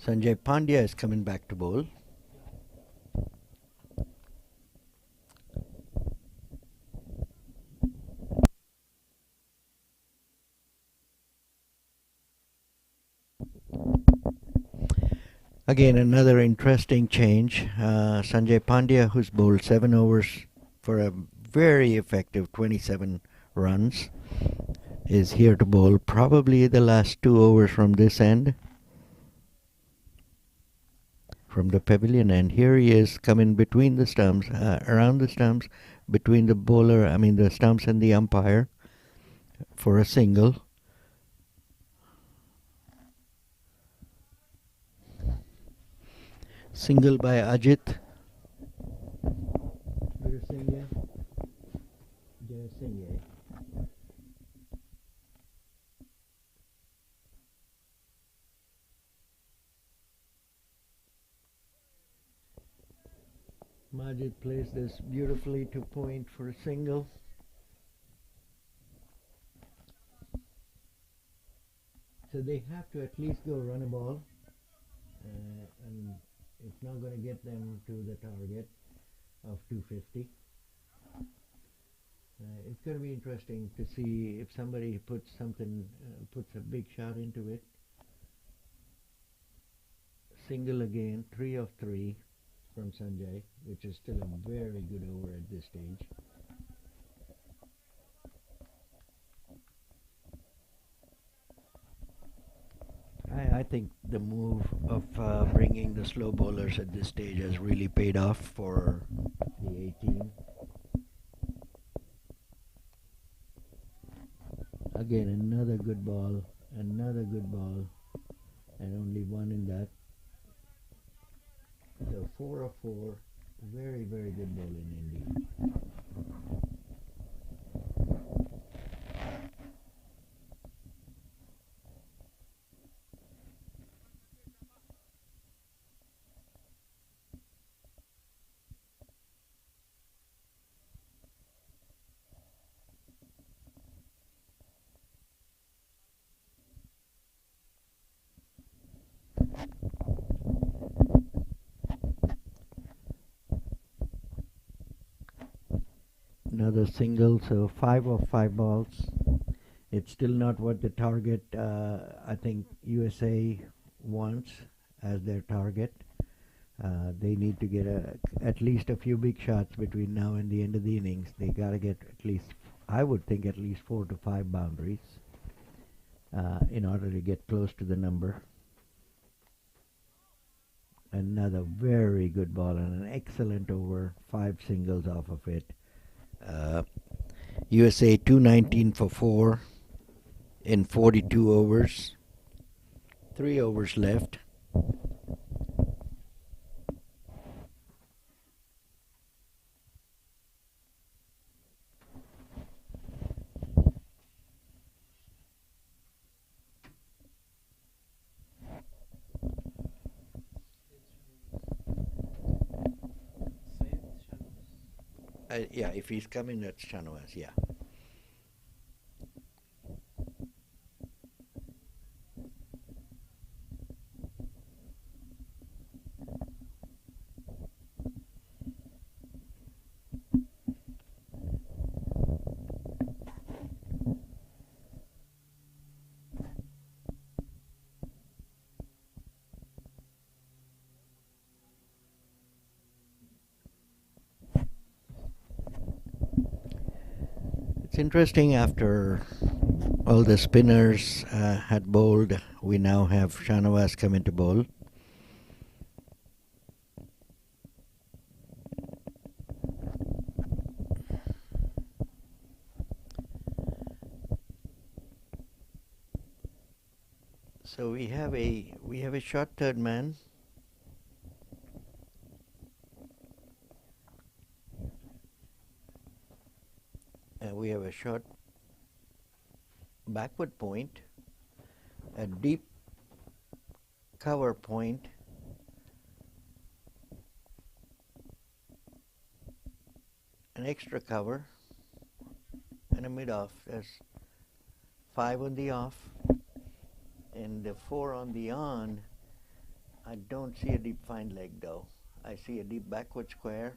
Sanjay Pandya is coming back to bowl. Again, another interesting change. Sanjay Pandya, who's bowled 7 overs for a very effective 27 runs, is here to bowl probably the last 2 overs from this end, from the pavilion end. Here he is coming between the stumps, around the stumps, between the bowler, the stumps and the umpire for a single. Single by Ajit. Majid plays this beautifully to point for a single. So they have to at least go run a ball, and it's not going to get them to the target of 250. It's going to be interesting to see if somebody puts puts a big shot into it. Single again, 3 of 3 from Sanjay, which is still a very good over at this stage. I think the move of bringing the slow bowlers at this stage has really paid off for the 18. Again, another good ball, and only one in that. So 4 of 4, very, very good bowling indeed. Another single, so 5 of 5 balls. It's still not what the target I think USA wants as their target. They need to get at least a few big shots between now and the end of the innings. They got to get at least, I would think, at least 4 to 5 boundaries in order to get close to the number. Another very good ball and an excellent over, 5 singles off of it. USA 219 for 4 in 42 overs. 3 overs left. Yeah, if he's coming, that's Shanawaz, yeah. It's interesting, after all the spinners had bowled, we now have Shanawaz come into bowl. So we have a short third man. And we have a short backward point, a deep cover point, an extra cover, and a mid off. There's 5 on the off, and the 4 on the on. I don't see a deep fine leg though. I see a deep backward square,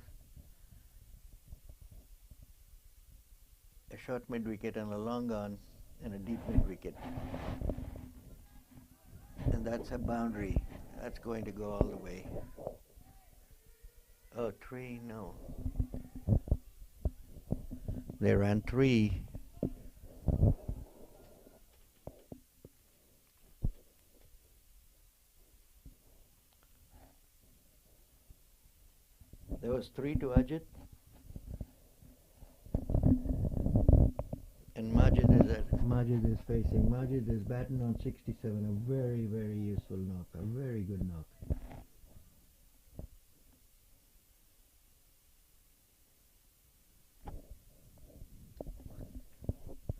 a short mid wicket and a long on, and a deep mid wicket. And that's a boundary. That's going to go all the way. Oh, 3, no. They ran 3. There was 3 to Ajit. And Majid is facing. Majid is batting on 67. A very, very useful knock. A very good knock.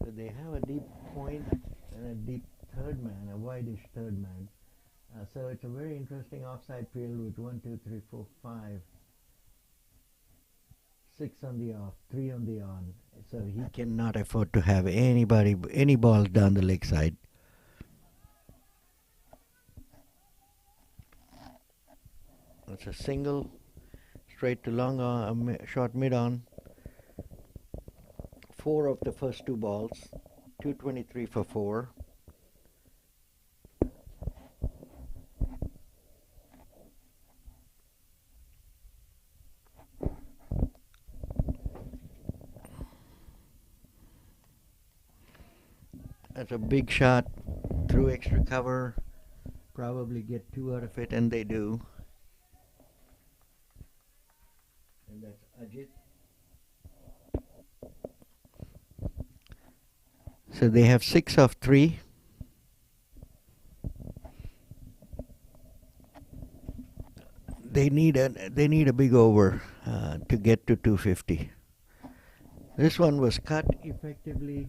So they have a deep point and a deep third man, a wideish third man. So it's a very interesting offside field with 1, 2, 3, 4, 5, 6 on the off, 3 on the on. So he cannot afford to have any balls down the leg side. It's a single, straight to long on, short mid on. 4 of the first 2 balls, 223 for 4. That's a big shot through extra cover. Probably get 2 out of it, and they do. And that's Ajit. So they have 6 of 3. They need a big over to get to 250. This one was cut effectively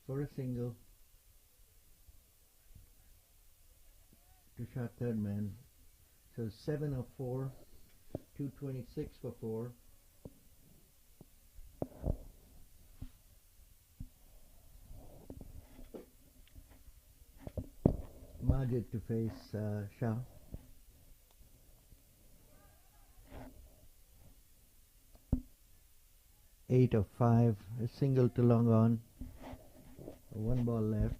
for a single to shot third man. So 7 of 4, 226 for 4. Majid to face Shah. Eight of 5, a single to long on. 1 ball left.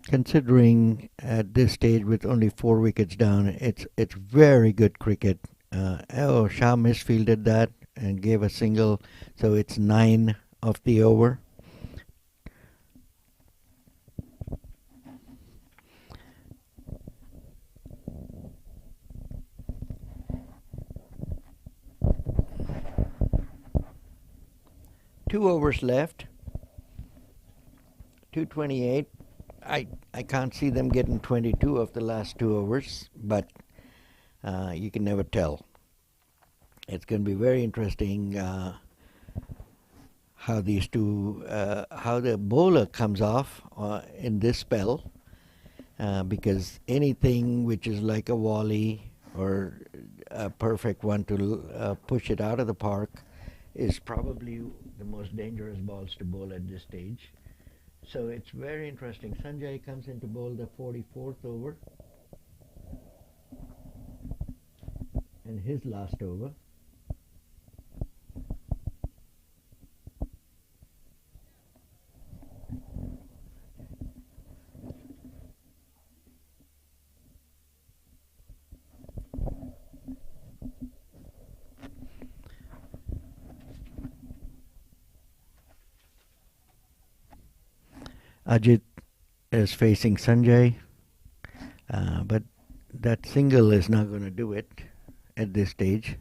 Considering at this stage with only 4 wickets down, it's very good cricket. Shah misfielded that and gave a single, so it's 9 of the over. Two overs left. 228. I can't see them getting 22 of the last 2 overs, but you can never tell. It's going to be very interesting how these two, how the bowler comes off in this spell, because anything which is like a volley or a perfect one to push it out of the park is probably the most dangerous balls to bowl at this stage. So it's very interesting. Sanjay comes in to bowl the 44th over and his last over. Ajit is facing Sanjay, but that single is not going to do it. at this stage.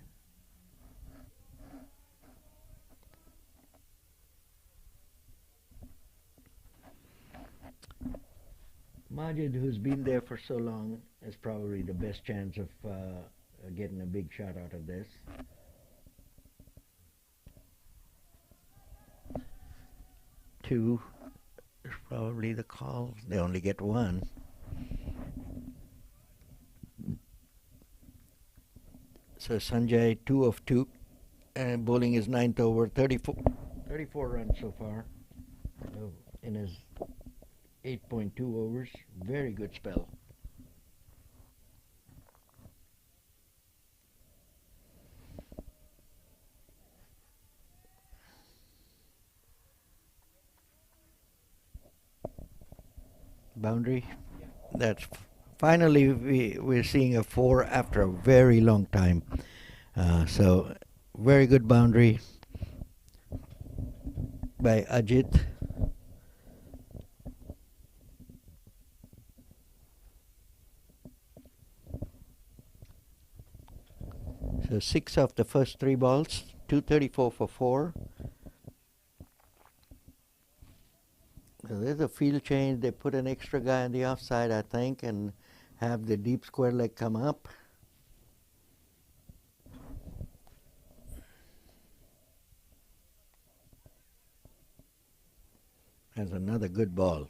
Majid, who's been there for so long, has probably the best chance of getting a big shot out of this. Two is probably the call. They only get one. So Sanjay, 2 of 2, and bowling his 9th over, 34 runs so far in his 8.2 overs. Very good spell. Boundary. That's finally we're seeing a 4 after a very long time. So very good boundary by Ajit. So 6 of the first 3 balls, 234 for 4. So there's a field change. They put an extra guy on the offside, I think, and have the deep square leg come up. That's another good ball.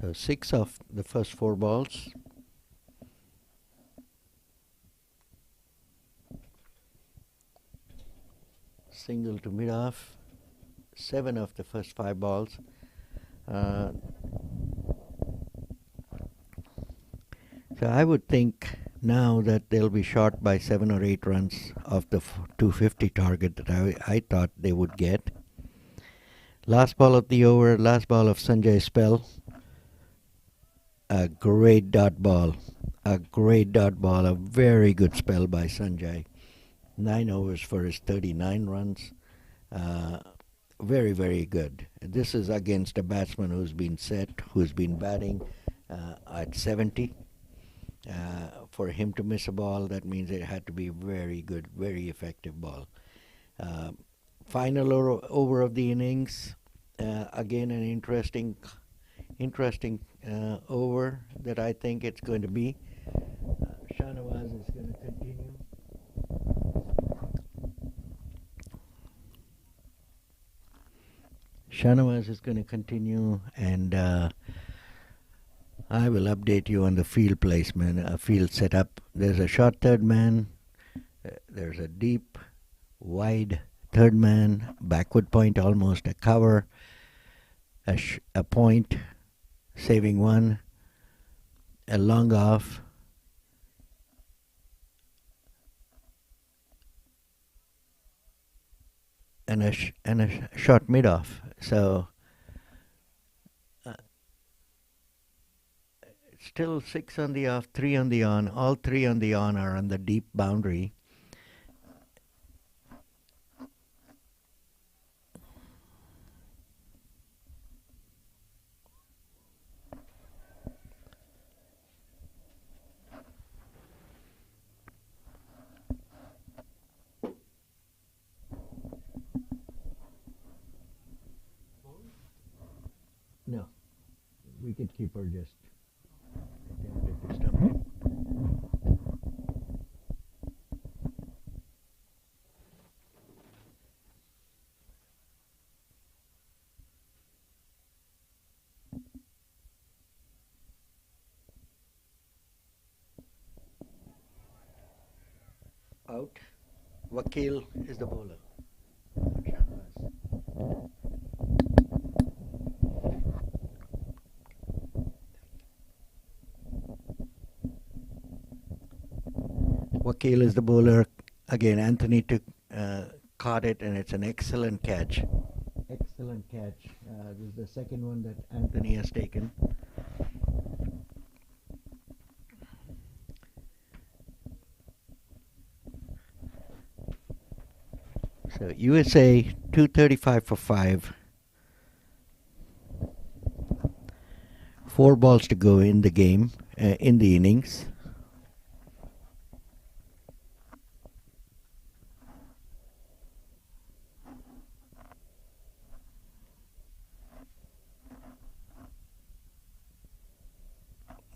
So 6 of the first 4 balls. Single to mid-off. 7 of the first 5 balls. So I would think now that they'll be short by 7 or 8 runs of the 250 target that I thought they would get. Last ball of the over, last ball of Sanjay's spell. A great dot ball. A great dot ball. A very good spell by Sanjay. 9 overs for his 39 runs. Very, very good. This is against a batsman who's been set, who's been batting at 70. For him to miss a ball, that means it had to be very good, very effective ball. Final over of the innings. Again, an interesting over that I think it's going to be. Shahnawaz is going to continue. Shahnawaz is going to continue, and I will update you on the field placement, field setup. There's a short third man. There's a deep, wide third man, backward point almost, a cover, a point, saving one, a long off, and a short mid off. So still 6 on the off, 3 on the on. All 3 on the on are on the deep boundary. No, wicketkeeper just attempted to stump him. Out. Vakil is the bowler. Vakil is the bowler. Again, Anthony caught it, and it's an excellent catch. Excellent catch. This is the second one that Anthony has taken. So USA 235 for 5. 4 balls to go in the game, in the innings.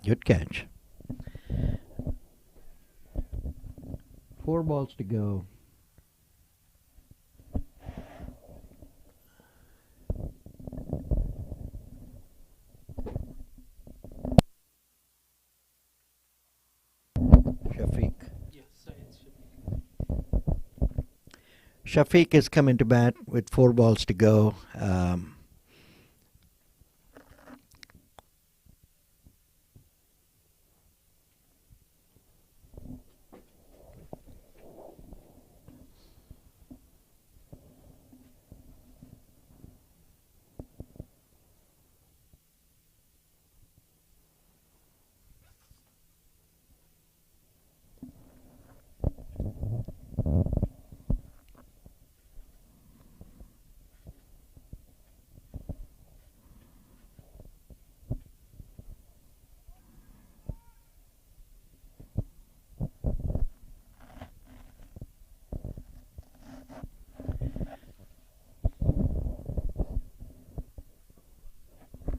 Good catch. 4 balls to go. Shafiq. Yes, it's Shafiq. Shafiq is coming to bat with 4 balls to go.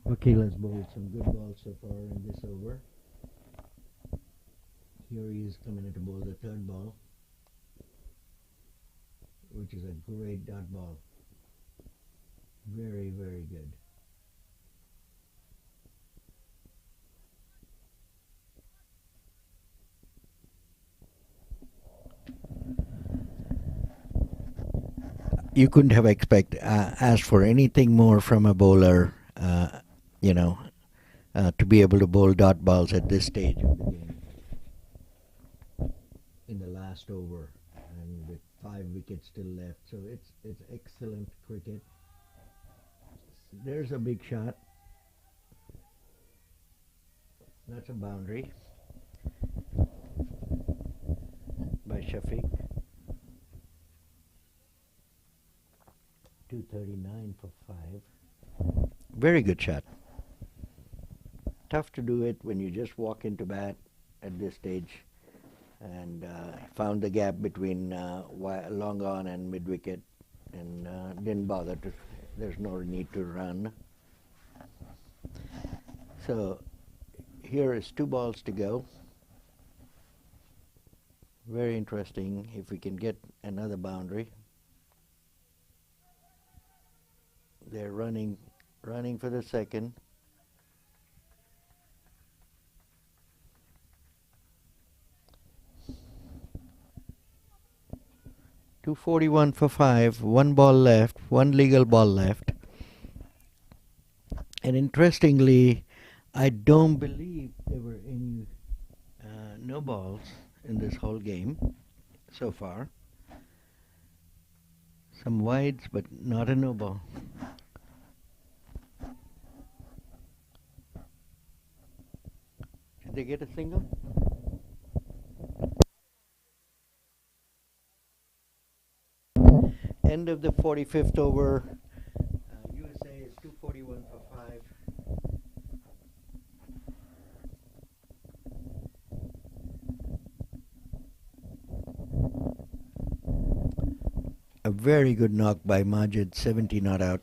Vakil has bowled some good balls so far in this over. Here he is coming in to bowl the third ball, which is a great dot ball. Very, very good. You couldn't have asked for anything more from a bowler, you know, to be able to bowl dot balls at this stage of the game. In the last over, and with 5 wickets still left, so it's excellent cricket. There's a big shot. That's a boundary by Shafiq. 239 for 5. Very good shot. Tough to do it when you just walk into bat at this stage, and found the gap between long on and mid wicket, and didn't bother to. There's no need to run. So here is 2 balls to go. Very interesting if we can get another boundary. They're running for the second. .241 for 5. 1 ball left. 1 legal ball left. And interestingly, I don't believe there were any no balls in this whole game so far. Some wides, but not a no ball. Did they get a single? End of the 45th over. USA is 241 for 5. A very good knock by Majid, 70 not out.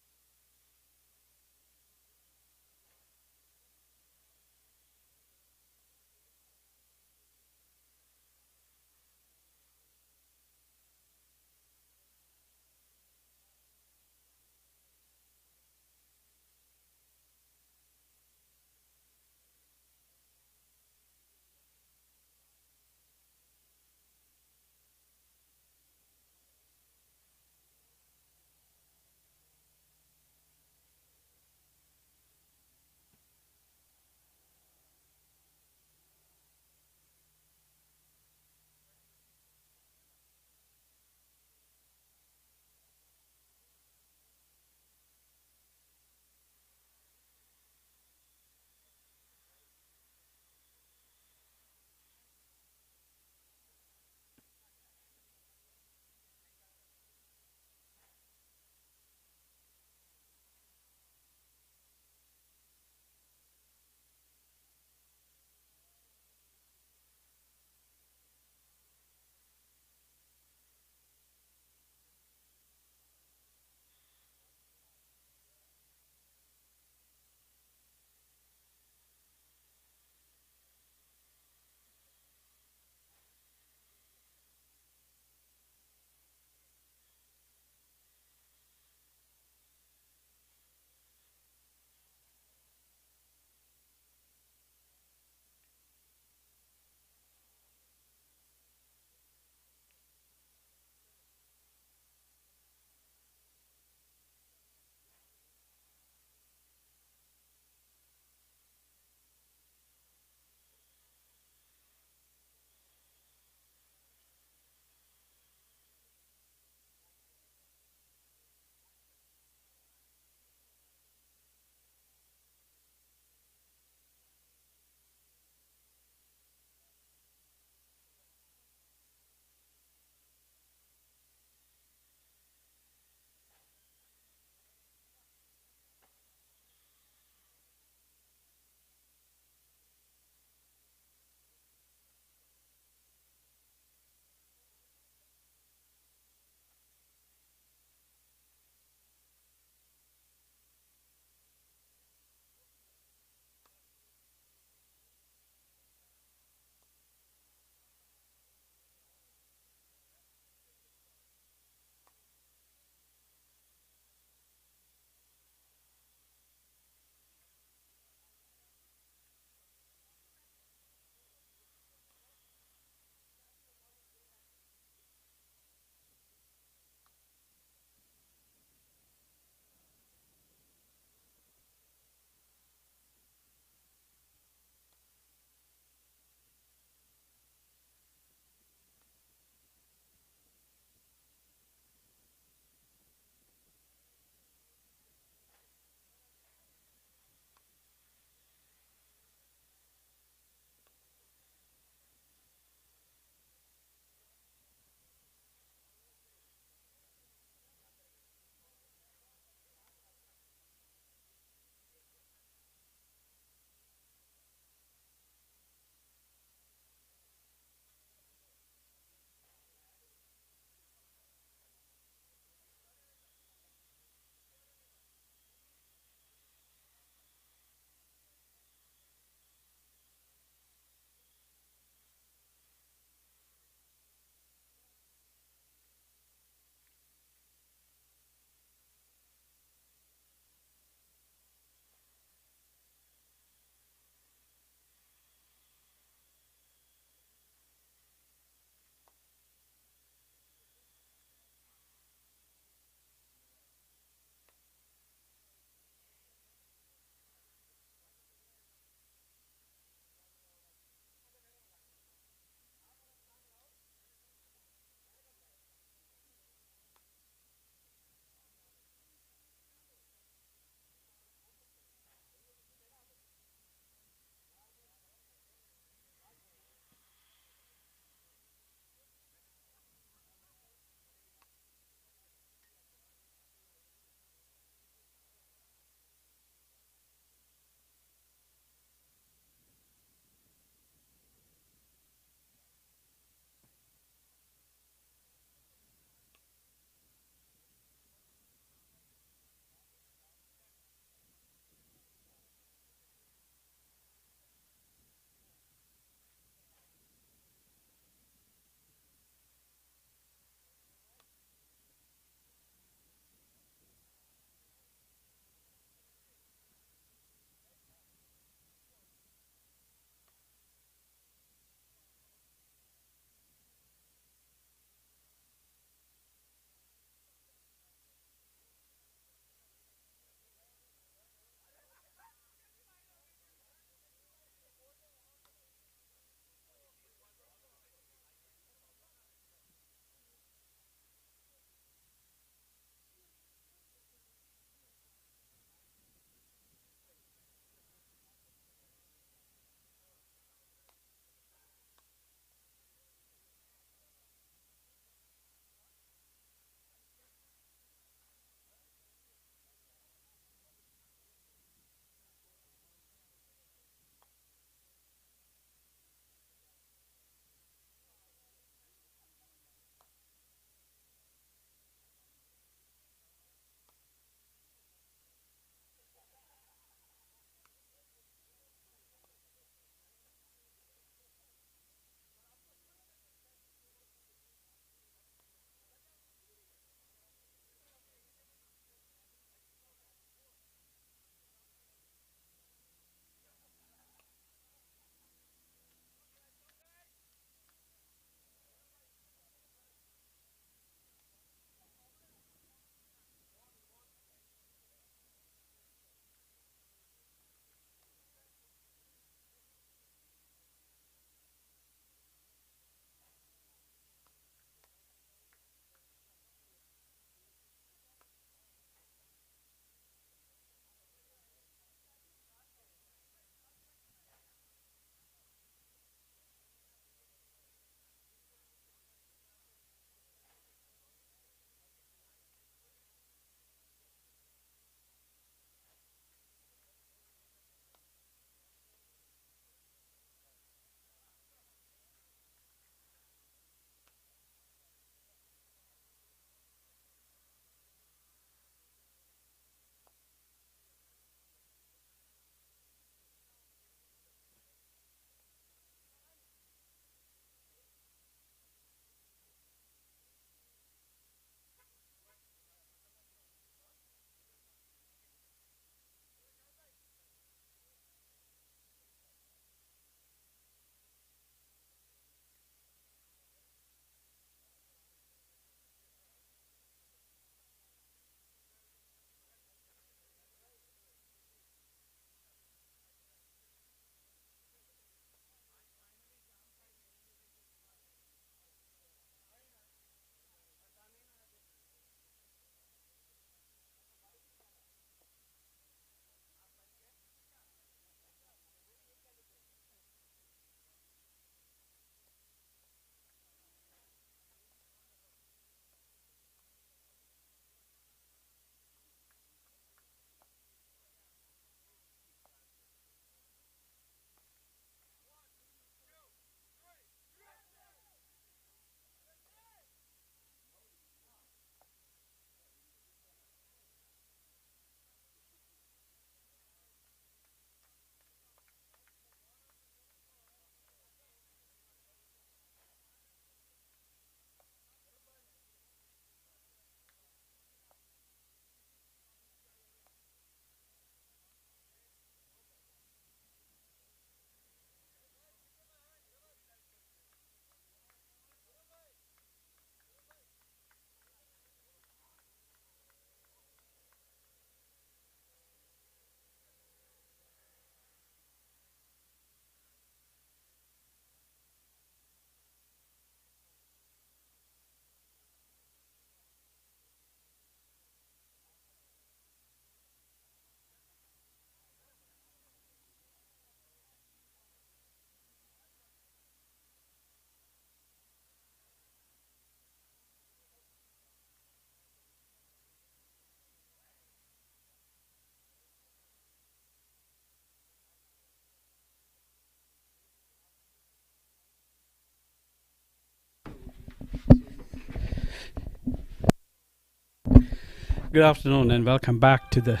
Good afternoon and welcome back to the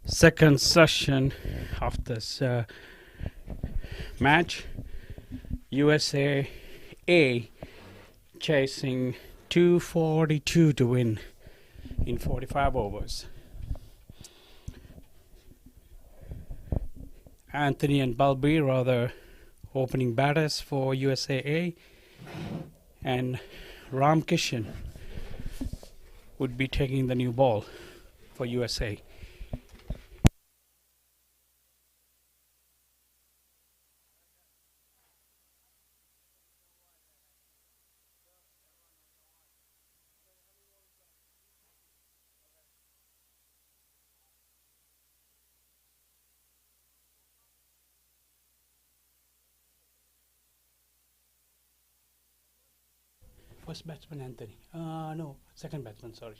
second session of this match. USA A chasing 242 to win in 45 overs. Anthony and Balbir are the opening batters for USA A, and Ram Kishan would be taking the new ball for USA. First batsman Anthony. No, second batsman, sorry.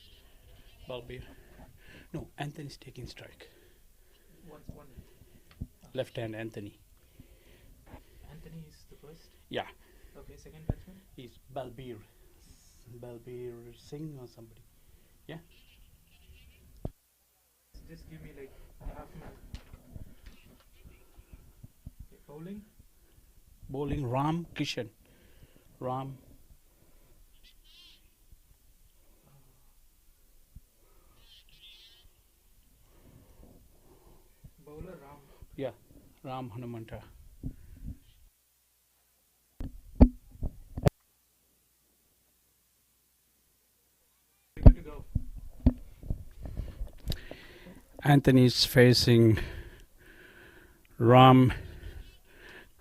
Balbir. No, Anthony's taking strike. What's one? Left hand Anthony. Anthony is the first? Yeah. Okay, second batsman? He's Balbir. Balbir Singh or somebody. Yeah. Just give me like half a minute. Okay, bowling? Bowling Ram Kishan. Ram. Bowler Ram. Yeah, Ram Hanumanta. Good to go. Anthony's facing Ram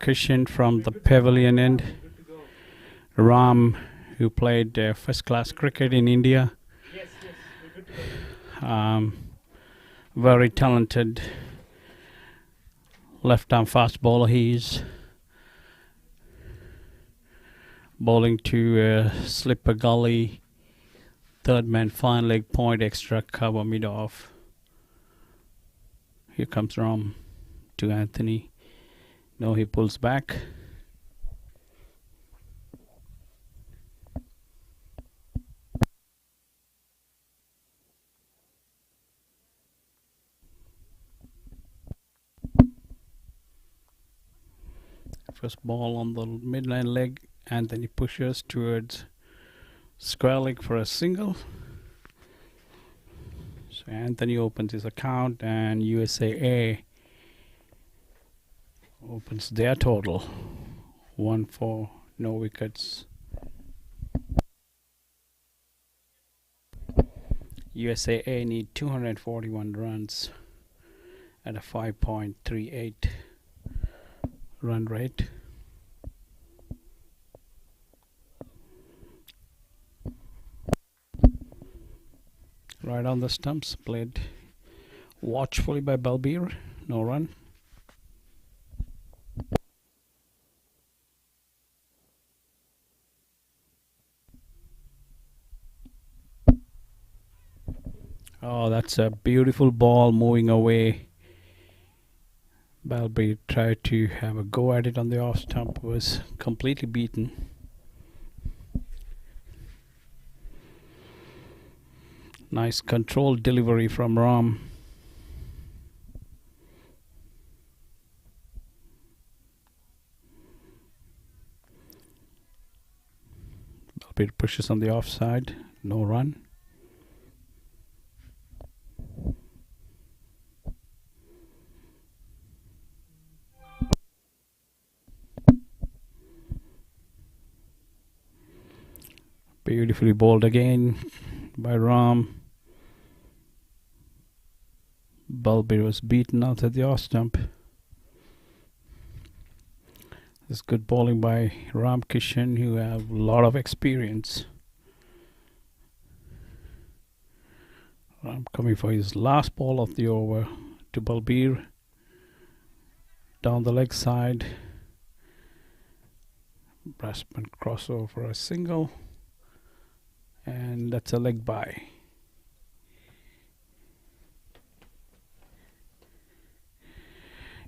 Kishan from the pavilion end. Ram, who played first class cricket in India. Yes, we're good to go. Very talented left arm fast bowler. He's bowling to slipper gully, third man fine leg point, extra cover mid off. Here comes Ram to Anthony. No, he pulls back. First ball on the midline leg. Anthony pushes towards square leg for a single. So Anthony opens his account and USA A opens their total. 1 for no wickets. USA A need 241 runs at a 5.38 run rate. Right on the stumps, played watchfully by Balbir. No run. Oh, that's a beautiful ball moving away. Balbir tried to have a go at it on the off stump, was completely beaten. Nice controlled delivery from Ram. Balbir pushes on the offside, no run. Beautifully bowled again by Ram. Balbir was beaten out at the off stump. This good bowling by Ram Kishan, who have a lot of experience. Ram coming for his last ball of the over to Balbir. Down the leg side. Batsman crossover for a single. And that's a leg bye.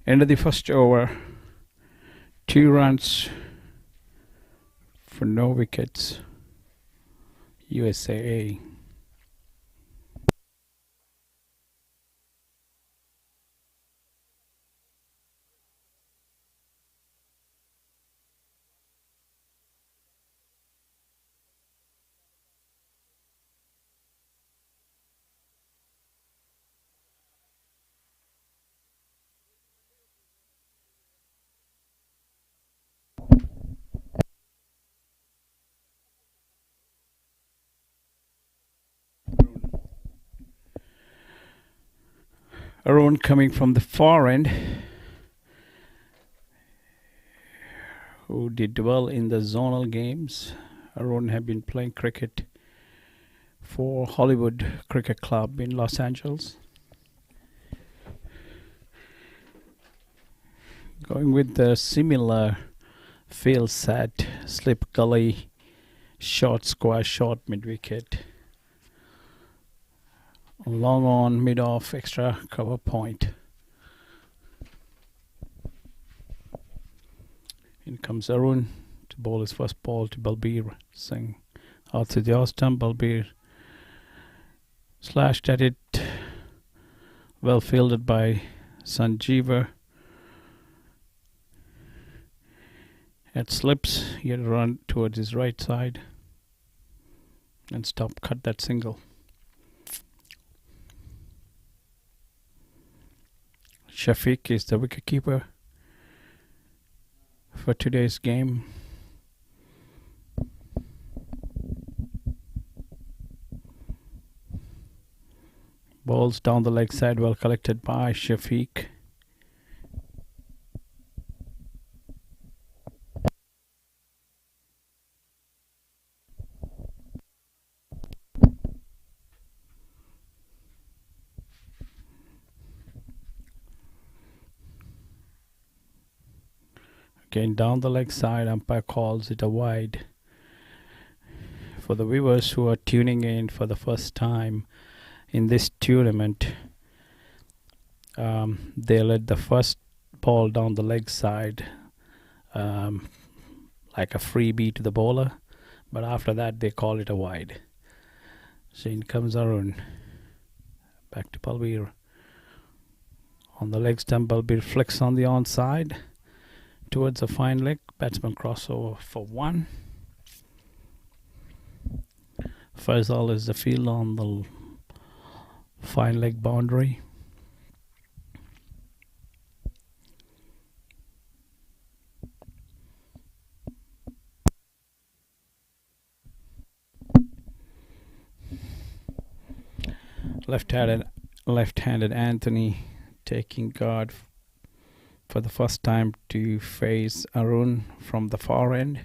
End of the first over. 2 runs for no wickets. USA A. Arun coming from the far end, who did well in the zonal games. Arun had been playing cricket for Hollywood Cricket Club in Los Angeles. Going with the similar field set, slip gully, short square, short mid wicket, long on, mid off, extra cover point. In comes Arun to bowl his first ball to Balbir Singh. Outside the off stump, Balbir slashed at it, well fielded by Sanjeeva. It slips, he had to run towards his right side and stop, cut that single. Shafiq is the wicketkeeper for today's game. Balls down the leg side, well collected by Shafiq. Again, down the leg side, umpire calls it a wide. For the viewers who are tuning in for the first time in this tournament, they let the first ball down the leg side like a freebie to the bowler, but after that they call it a wide. So in comes Arun. Back to Balbir. On the leg stump, Balbir flicks on the onside towards a fine leg. Batsman crossover for one. Faisal is the field on the fine leg boundary. Left-handed Anthony taking guard for the first time to face Arun from the far end.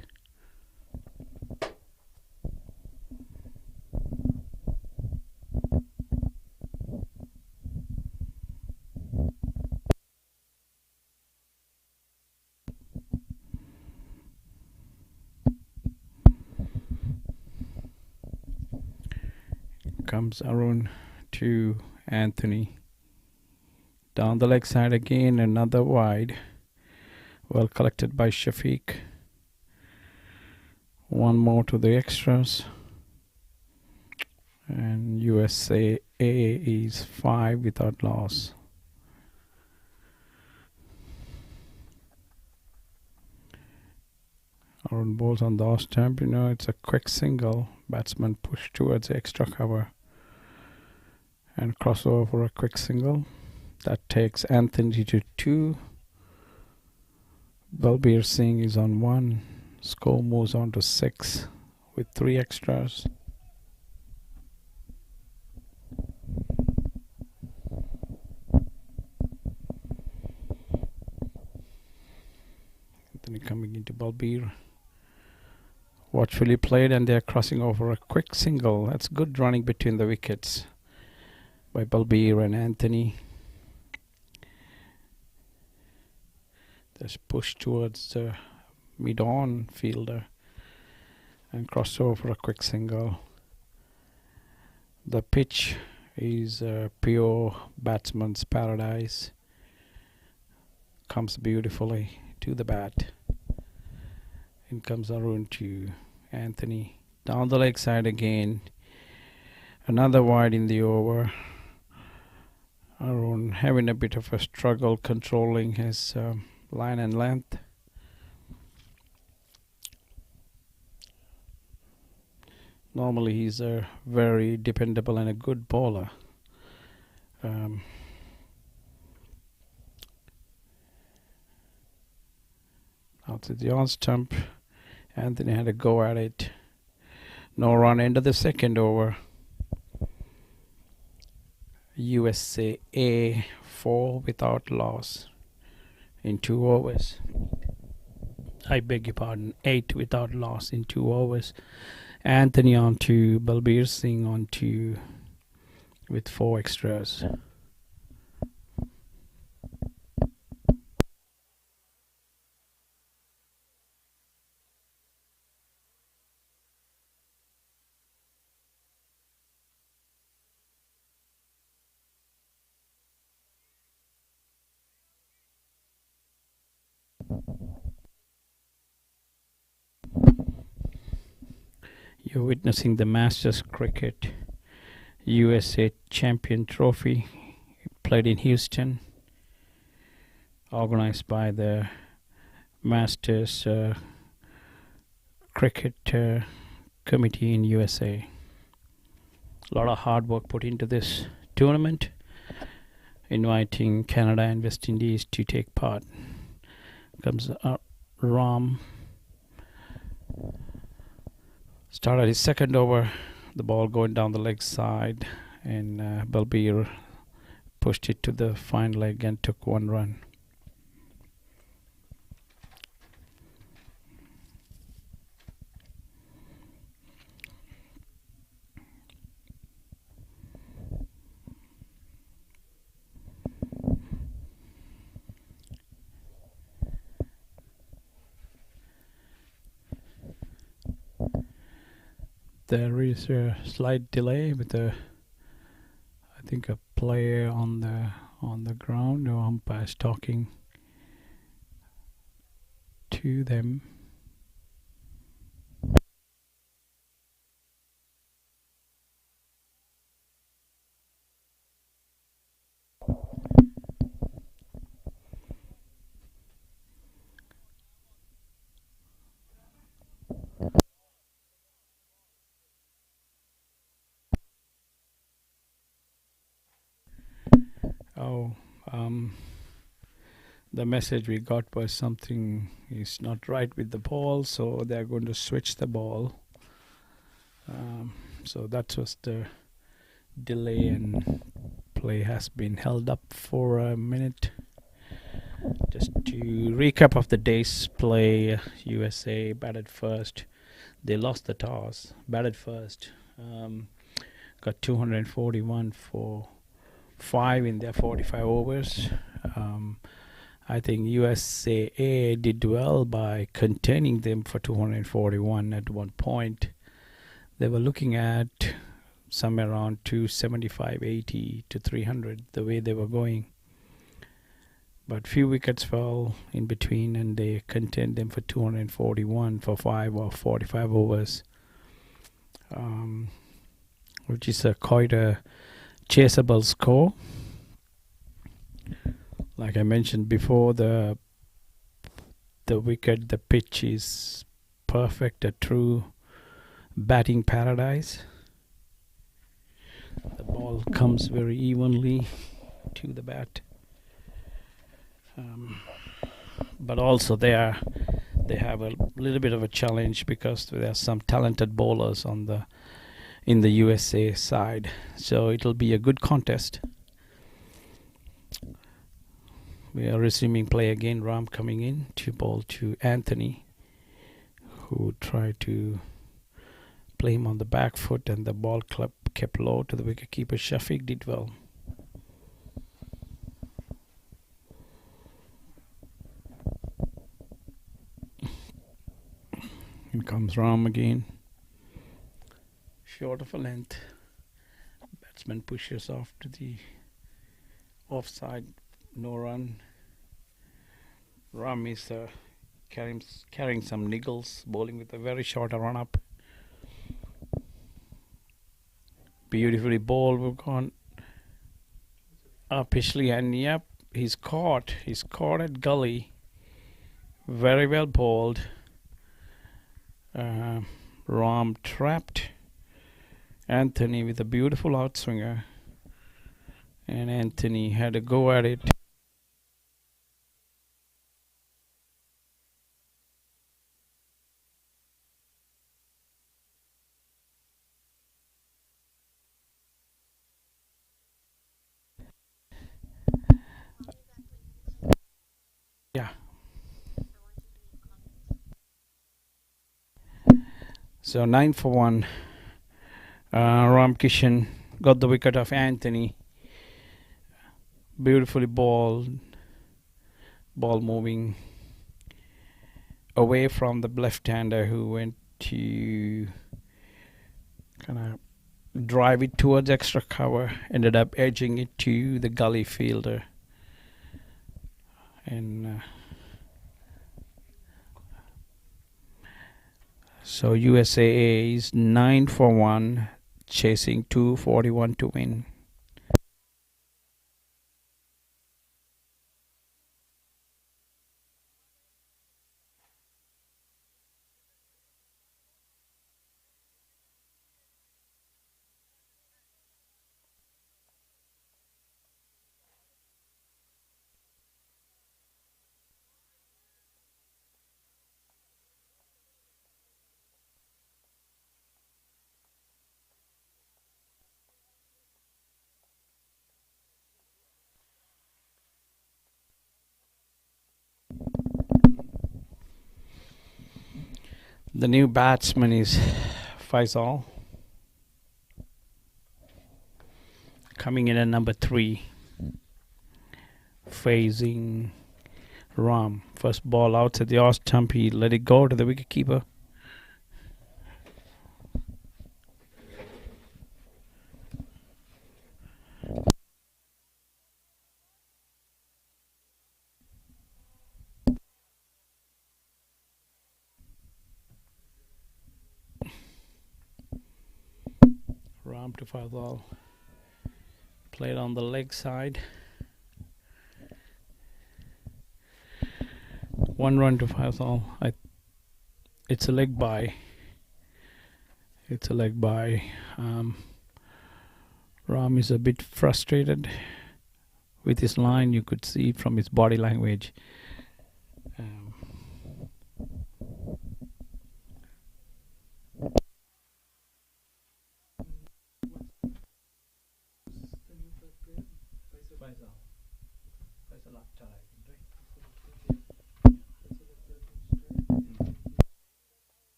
Comes Arun to Anthony. Down the leg side again, another wide. Well collected by Shafiq. One more to the extras. And USA is 5 without loss. Arun balls on the off stump. You know, it's a quick single. Batsman push towards the extra cover and crossover for a quick single. That takes Anthony to 2. Balbir Singh is on 1. Score moves on to 6 with 3 extras. Anthony coming into Balbir. Watchfully played, and they're crossing over a quick single. That's good running between the wickets by Balbir and Anthony. Just push towards the mid-on fielder and cross over a quick single. The pitch is a pure batsman's paradise. Comes beautifully to the bat. In comes Arun to Anthony. Down the leg side again. Another wide in the over. Arun having a bit of a struggle controlling his line and length. Normally he's a very dependable and a good bowler. Out to the on stump. Anthony had a go at it. No run into the second over. USA 4 without loss in 2 overs. I beg your pardon, 8 without loss in 2 overs. Anthony on to Balbir Singh on to with 4 extras. You're witnessing the Masters Cricket USA Champion Trophy played in Houston, organized by the Masters Cricket Committee in USA. A lot of hard work put into this tournament, inviting Canada and West Indies to take part. Comes Ram. Started his second over, the ball going down the leg side, and Balbir pushed it to the fine leg and took 1 run. There is a slight delay with I think a player on the ground, or umpires talking to them. Oh, the message we got was something is not right with the ball, so they're going to switch the ball. So that was the delay, and play has been held up for a minute. Just to recap of the day's play, USA batted first. They lost the toss, batted first. Got 241 for 5 in their 45 overs. I think USA did well by containing them for 241 at one point. They were looking at somewhere around 275, 80 to 300 the way they were going. But few wickets fell in between, and they contained them for 241 for 5 or 45 overs, which is quite a chaseable score. Like I mentioned before, the wicket, the pitch is perfect, a true batting paradise. The ball comes very evenly to the bat. But also they have a little bit of a challenge because there are some talented bowlers in the USA side, so it'll be a good contest. We are resuming play again. Ram coming in to bowl to Anthony, who tried to play him on the back foot, and the ball kept low to the wicketkeeper. Shafiq did well. In comes Ram again. Short of a length. Batsman pushes off to the offside. No run. Ram is carrying some niggles, bowling with a very short run up. Beautifully bowled. We've gone upishly, and yep, he's caught. He's caught at gully. Very well bowled. Ram trapped Anthony with a beautiful outswinger, and Anthony had a go at it. So 9 for 1. Ram Kishan got the wicket of Anthony. Beautifully ball moving away from the left-hander who went to kind of drive it towards extra cover, ended up edging it to the gully fielder. And so USAA is 9 for 1, chasing 241 to win. The new batsman is Faisal, coming in at number 3, facing Ram. First ball outside the off stump, he let it go to the wicketkeeper. Ram to Faisal, played on the leg side. 1 run to Faisal. It's a leg by. Ram is a bit frustrated with his line. You could see it from his body language.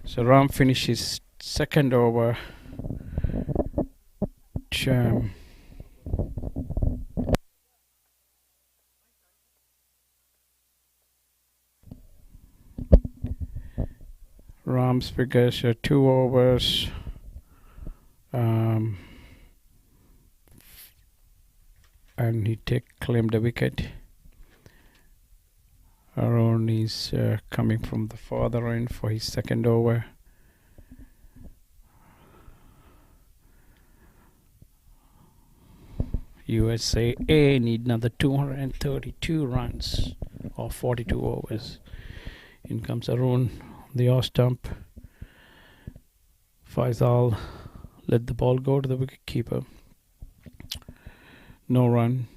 So Ram finishes second over. Ram's figures are 2 overs. And he claimed a wicket. Arun is coming from the farther end for his second over. USAA need another 232 runs or 42 overs. In comes Arun, the off stump. Faisal let the ball go to the wicketkeeper. No run.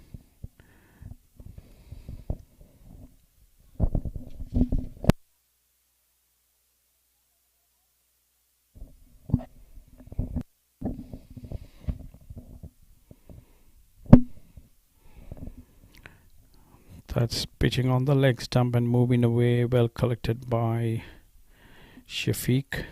That's pitching on the leg stump and moving away, well collected by Shafiq.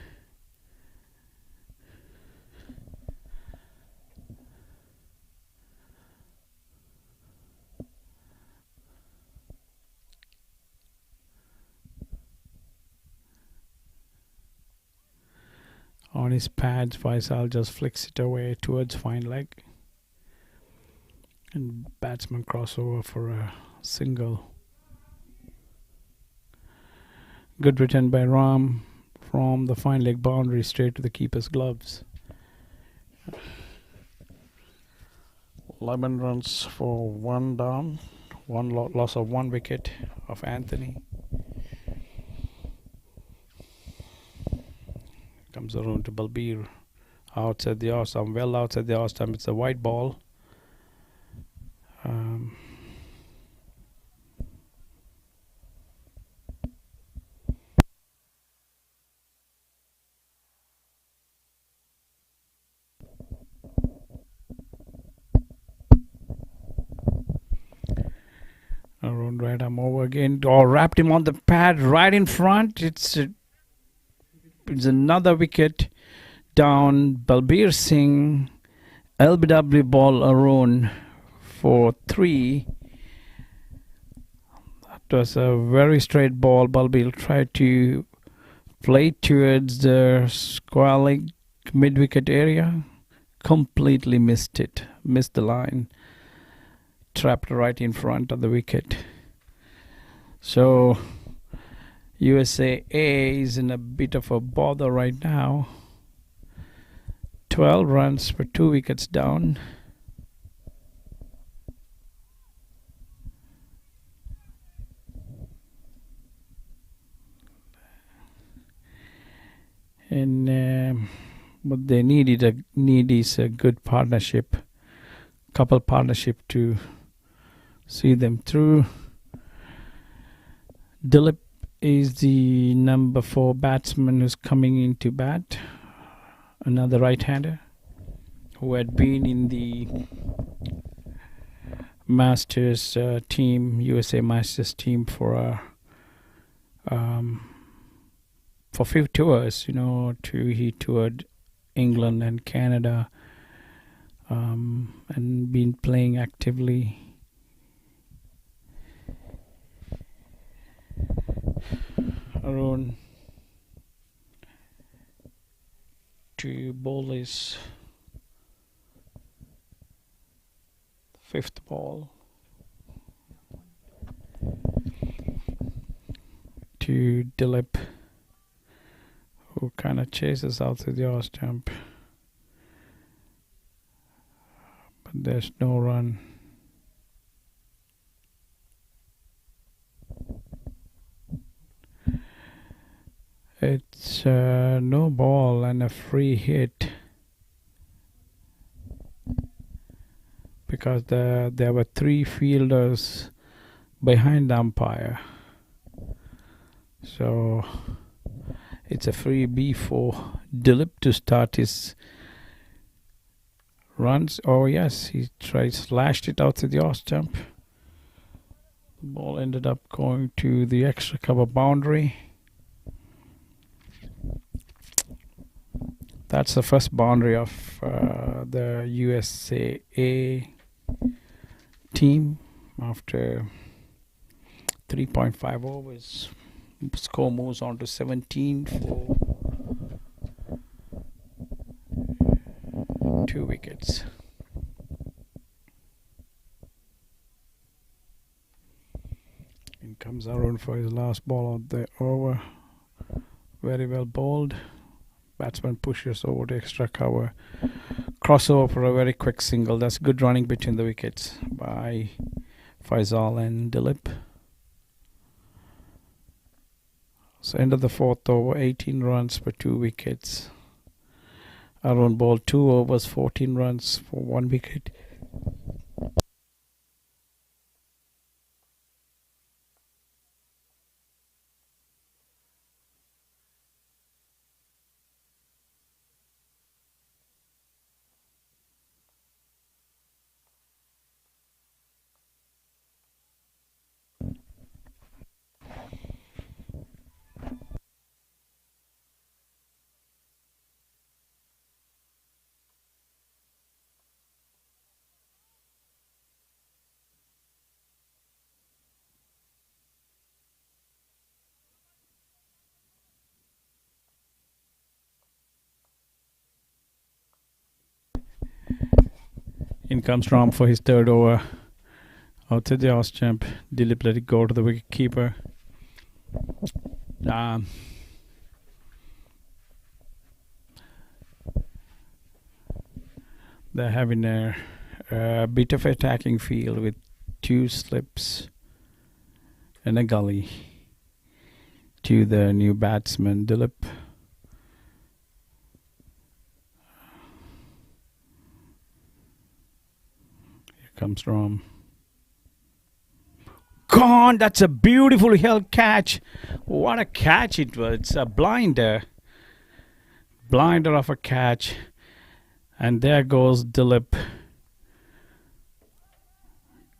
On his pads, Faisal just flicks it away towards fine leg. And batsman crossover for a single. Good return by Ram from the fine leg boundary straight to the keeper's gloves. 11 runs for 1 down, loss of 1 wicket of Anthony. Comes around to Balbir, outside the off stump, well outside the off stump. It's a white ball. Arun Right arm over again. Oh, wrapped him on the pad right in front. It's another wicket down. Balbir Singh, LBW ball Arun for 3. That was a very straight ball. Balbir tried to play towards the square leg mid-wicket area. Completely missed it. Missed the line. Trapped right in front of the wicket. So USA A is in a bit of a bother right now. 12 runs for 2 wickets down. And what they need is a good partnership, couple partnership to see them through. Dilip is the number 4 batsman who's coming into bat. Another right-hander who had been in the Masters team, USA Masters team for few tours. He toured England and Canada, and been playing actively. Arun to bowl his 5th ball to Dilip, who kind of chases out to the off stump, but there's no run. It's no ball and a free hit because there were 3 fielders behind the umpire. So it's a free B for Dilip to start his runs. Oh yes, he slashed it out to the off stump. The ball ended up going to the extra cover boundary. That's the first boundary of the USA team after 3.5 overs. Score moves on to 17 for 2 wickets. In comes Arun for his last ball of the over. Very well bowled. Batsman pushes over to extra cover. Crossover for a very quick single. That's good running between the wickets by Faisal and Dilip. So end of the 4th over, 18 runs for 2 wickets. Arun bowled 2 overs, 14 runs for 1 wicket. In comes Ram for his 3rd over. Out to the off stump. Dilip let it go to the wicket keeper. They're having a bit of attacking field with 2 slips and a gully to the new batsman Dilip. Comes Ram. Gone! That's a beautifully held catch. What a catch it was. It's a blinder. Blinder of a catch. And there goes Dilip.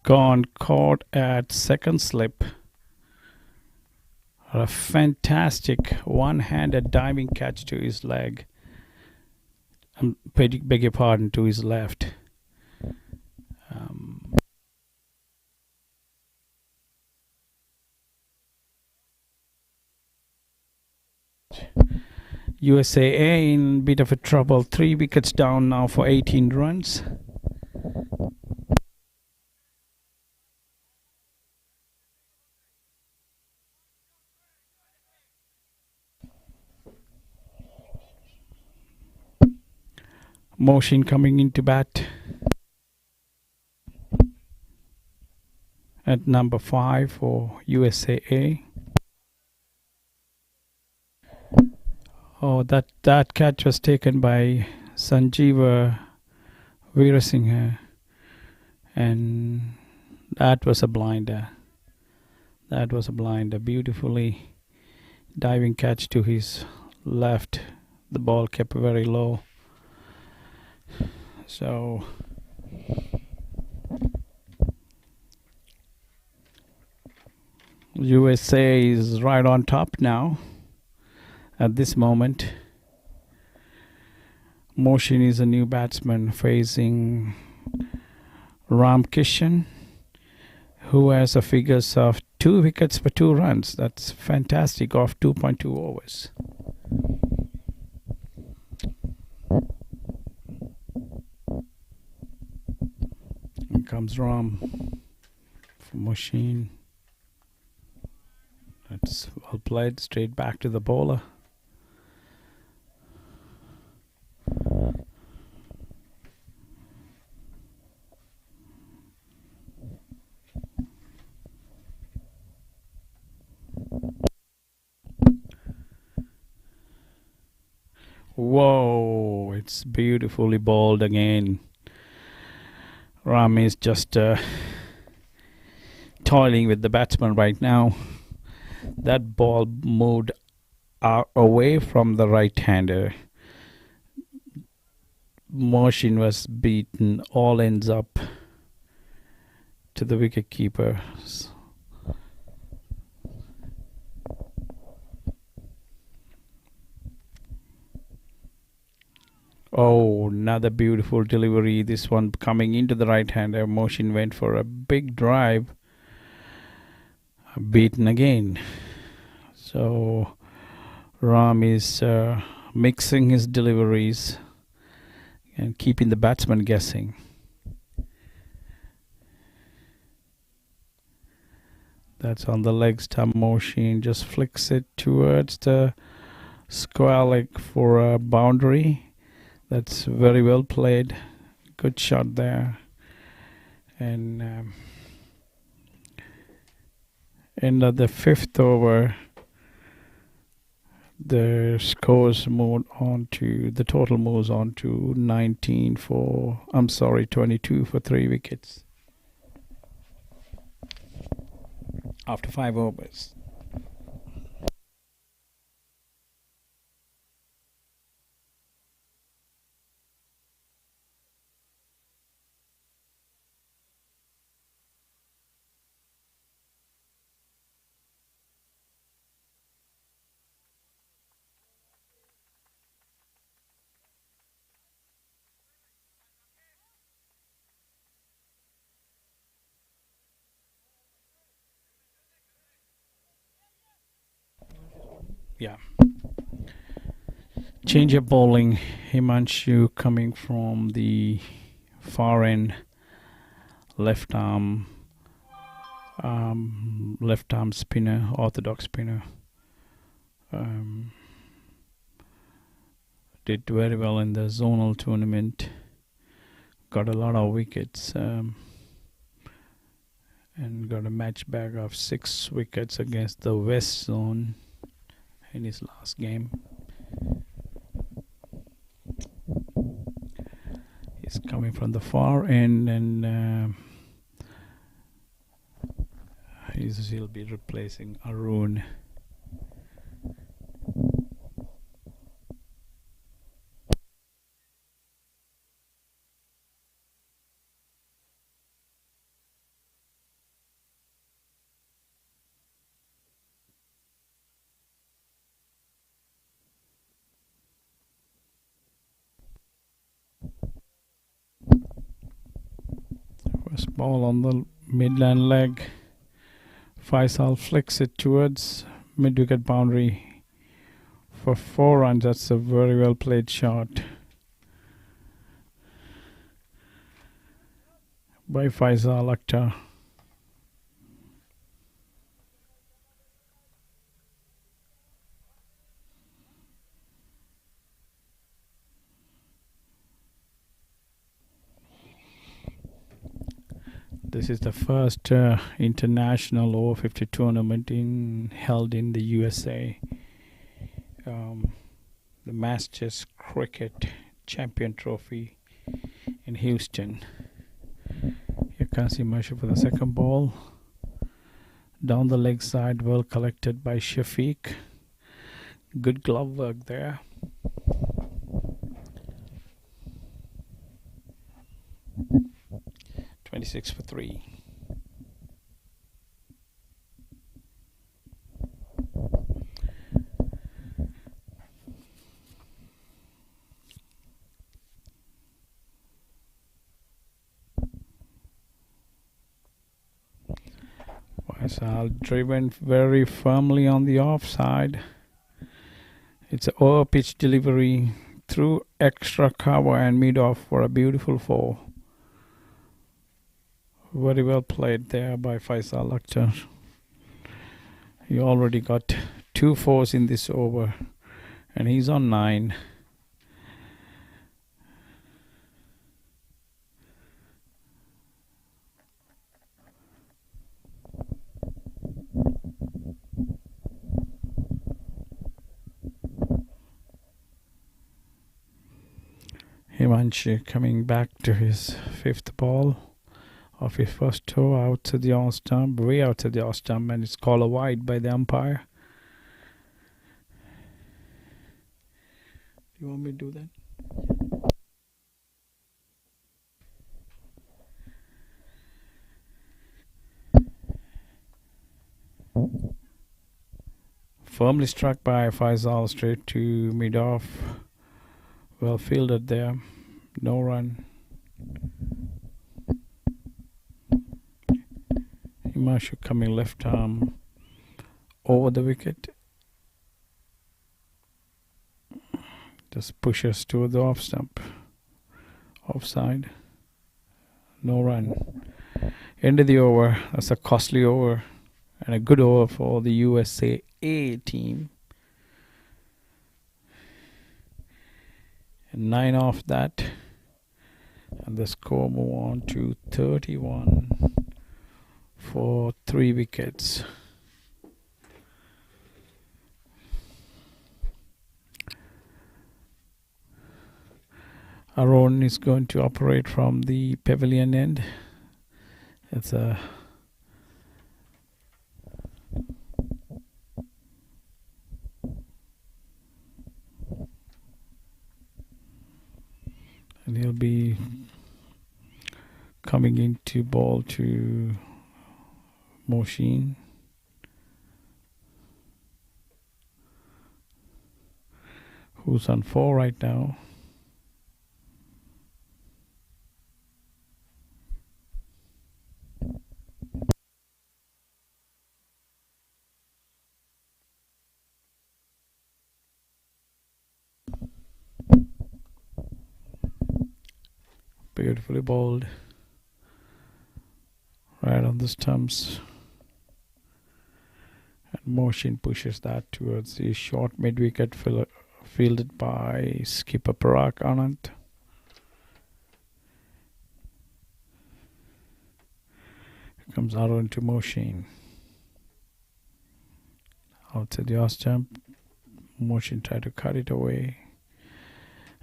gone caught at second slip. A fantastic one-handed diving catch to his leg. Beg your pardon, to his left. USAA in a bit of a trouble. 3 wickets down now for 18 runs. Motion coming into bat at number 5 for USAA. Oh, that catch was taken by Sanjeeva Veerasinghe, and that was a blinder. That was a blinder. Beautifully diving catch to his left. The ball kept very low. So USA is right on top now at this moment. Motion is a new batsman facing Ram Kishan, who has a figures of 2 wickets for 2 runs. That's fantastic off 2.2 overs. Here comes Ram for Motion. That's well played, straight back to the bowler. Whoa, it's beautifully bowled again. Ram is just toiling with the batsman right now. That ball moved away from the right-hander. Motion was beaten, all ends up to the wicket keeper. Oh, another beautiful delivery. This one coming into the right-hander. Motion went for a big drive. Beaten again. So Ram is mixing his deliveries and keeping the batsman guessing. That's on the leg stump. Motion just flicks it towards the square leg for a boundary. That's very well played. Good shot there. And end of the 5th over, the scores moved on to, the total moves on to 22 for 3 wickets. After 5 overs. Yeah. Change of bowling. Himanshu coming from the far end, left arm spinner, orthodox spinner. Did very well in the zonal tournament. Got a lot of wickets. And got a match bag of 6 wickets against the West Zone in his last game. He's coming from the far end, and he'll be replacing Arun. Ball on the midland leg. Faisal flicks it towards mid-wicket boundary for 4 runs. That's a very well played shot by Faisal Akhtar. This is the first international over 50 tournament held in the USA. The Masters Cricket Champion Trophy in Houston. Here comes Himanshu for the second ball. Down the leg side, well collected by Shafiq. Good glove work there. Six for 3. Faisal driven very firmly on the offside. It's an over pitch delivery through extra cover and mid off for a beautiful 4. Very well played there by Faisal Akhtar. He already got 2 4s in this over and he's on 9. Himanshu coming back to his 5th ball of his first toe, out to the off stump, way out to the off stump, and it's called a wide by the umpire. Do you want me to do that? Firmly struck by Faisal straight to mid off. Well fielded there. No run. Himanshu coming left arm over the wicket. Just pushes to the off stump. Offside. No run. End of the over. That's a costly over and a good over for the USA A team. And 9 off that. And the score move on to 31 for 3 wickets. Arun is going to operate from the pavilion end. It's a and he'll be coming into ball to Moshin. Who's on 4 right now. Beautifully bowled. Right on the stumps. And Moshin pushes that towards the short mid-wicket fielded by skipper Parag Anand. Here comes Arun to Moshin. Outside the off stump. Moshin tried to cut it away.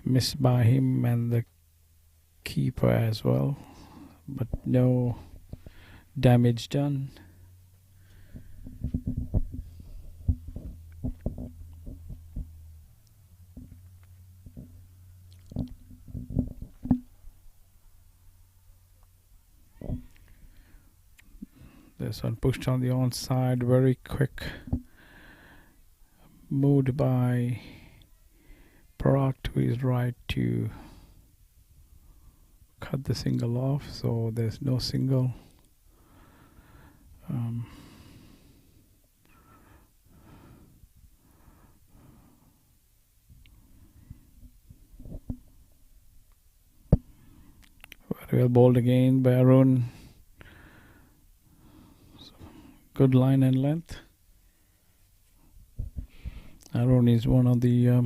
Missed by him and the keeper as well, but no damage done. This one pushed on the onside, very quick. Moved by Parag to his right to cut the single off, so there's no single. Very well bowled again by Arun. Good line and length. Arun is one of the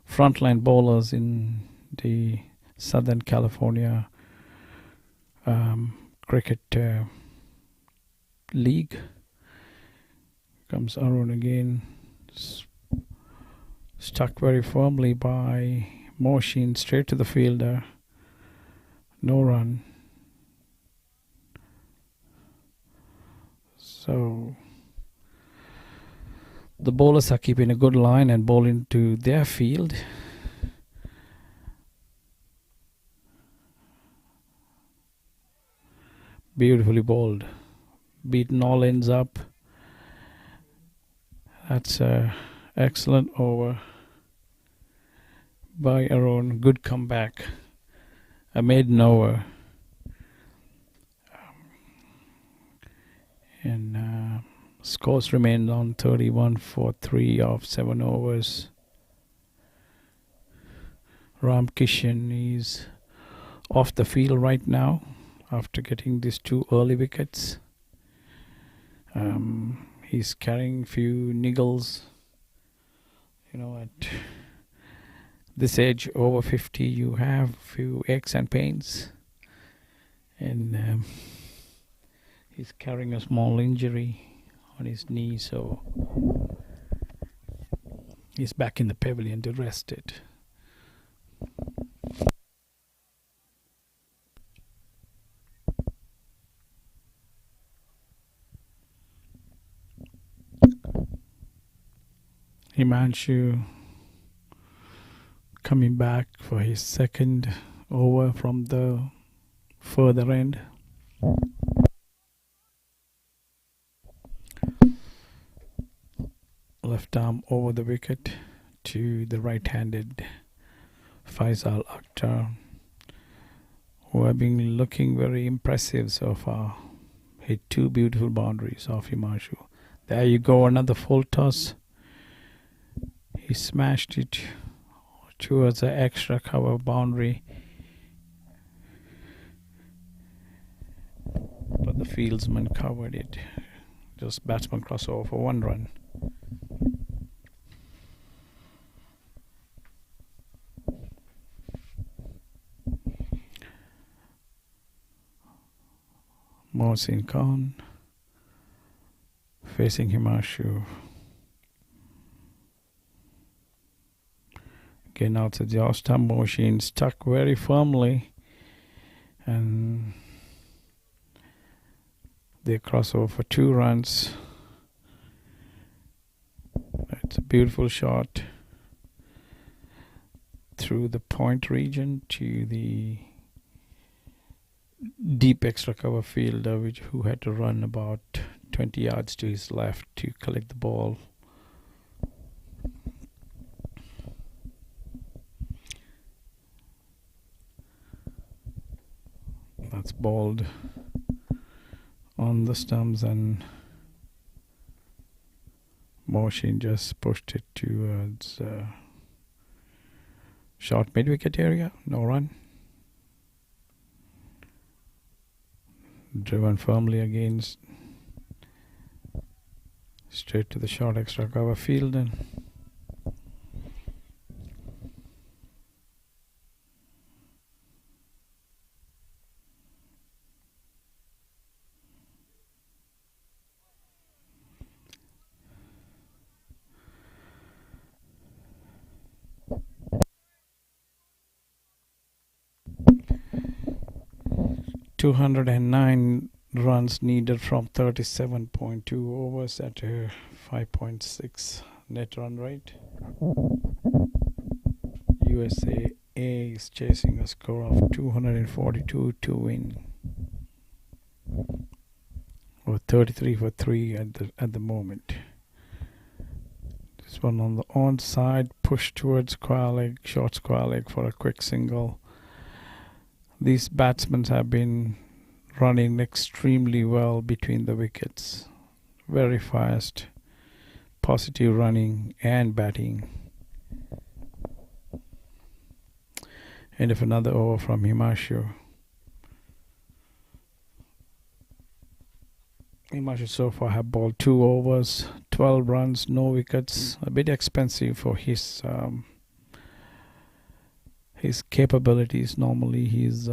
frontline bowlers in the Southern California cricket league. Comes Arun again, stuck very firmly by Mohsin, straight to the fielder. No run. So the bowlers are keeping a good line and bowling to their field. Beautifully bowled. Beaten all ends up. That's a excellent over by Arun. Good comeback. A maiden over. And scores remained on 31 for 3 of 7 overs. Ram Kishan is off the field right now after getting these 2 early wickets. He's carrying a few niggles. You know, at this age, over 50, you have a few aches and pains. And he's carrying a small injury on his knee, so he's back in the pavilion to rest it. Himanshu coming back for his second over from the further end. Left arm over the wicket to the right-handed Faisal Akhtar, who have been looking very impressive so far. Hit 2 beautiful boundaries off Himanshu. There you go, another full toss. He smashed it towards the extra cover boundary, but the fieldsman covered it. Just batsman crossover for 1 run. Mohsin Khan facing Himanshu. Again outside the off-stump, Mohsin stuck very firmly, and they cross over for 2 runs. It's a beautiful shot through the point region to the deep extra cover fielder, who had to run about 20 yards to his left to collect the ball. That's balled on the stumps, and Mohsin just pushed it towards short mid-wicket area. No run. Driven firmly against straight to the short extra cover field, and .209 runs needed from 37.2 overs at a 5.6 net run rate. USA A is chasing a score of 242 to win, or 33 for 3 at the moment. This one on the onside, push towards square leg, short square leg for a quick single. these batsmen have been running extremely well between the wickets. Very fast, positive running and batting. And if another over from Himanshu. Himanshu so far have bowled 2 overs, 12 runs, no wickets. A bit expensive for his capabilities. Normally he's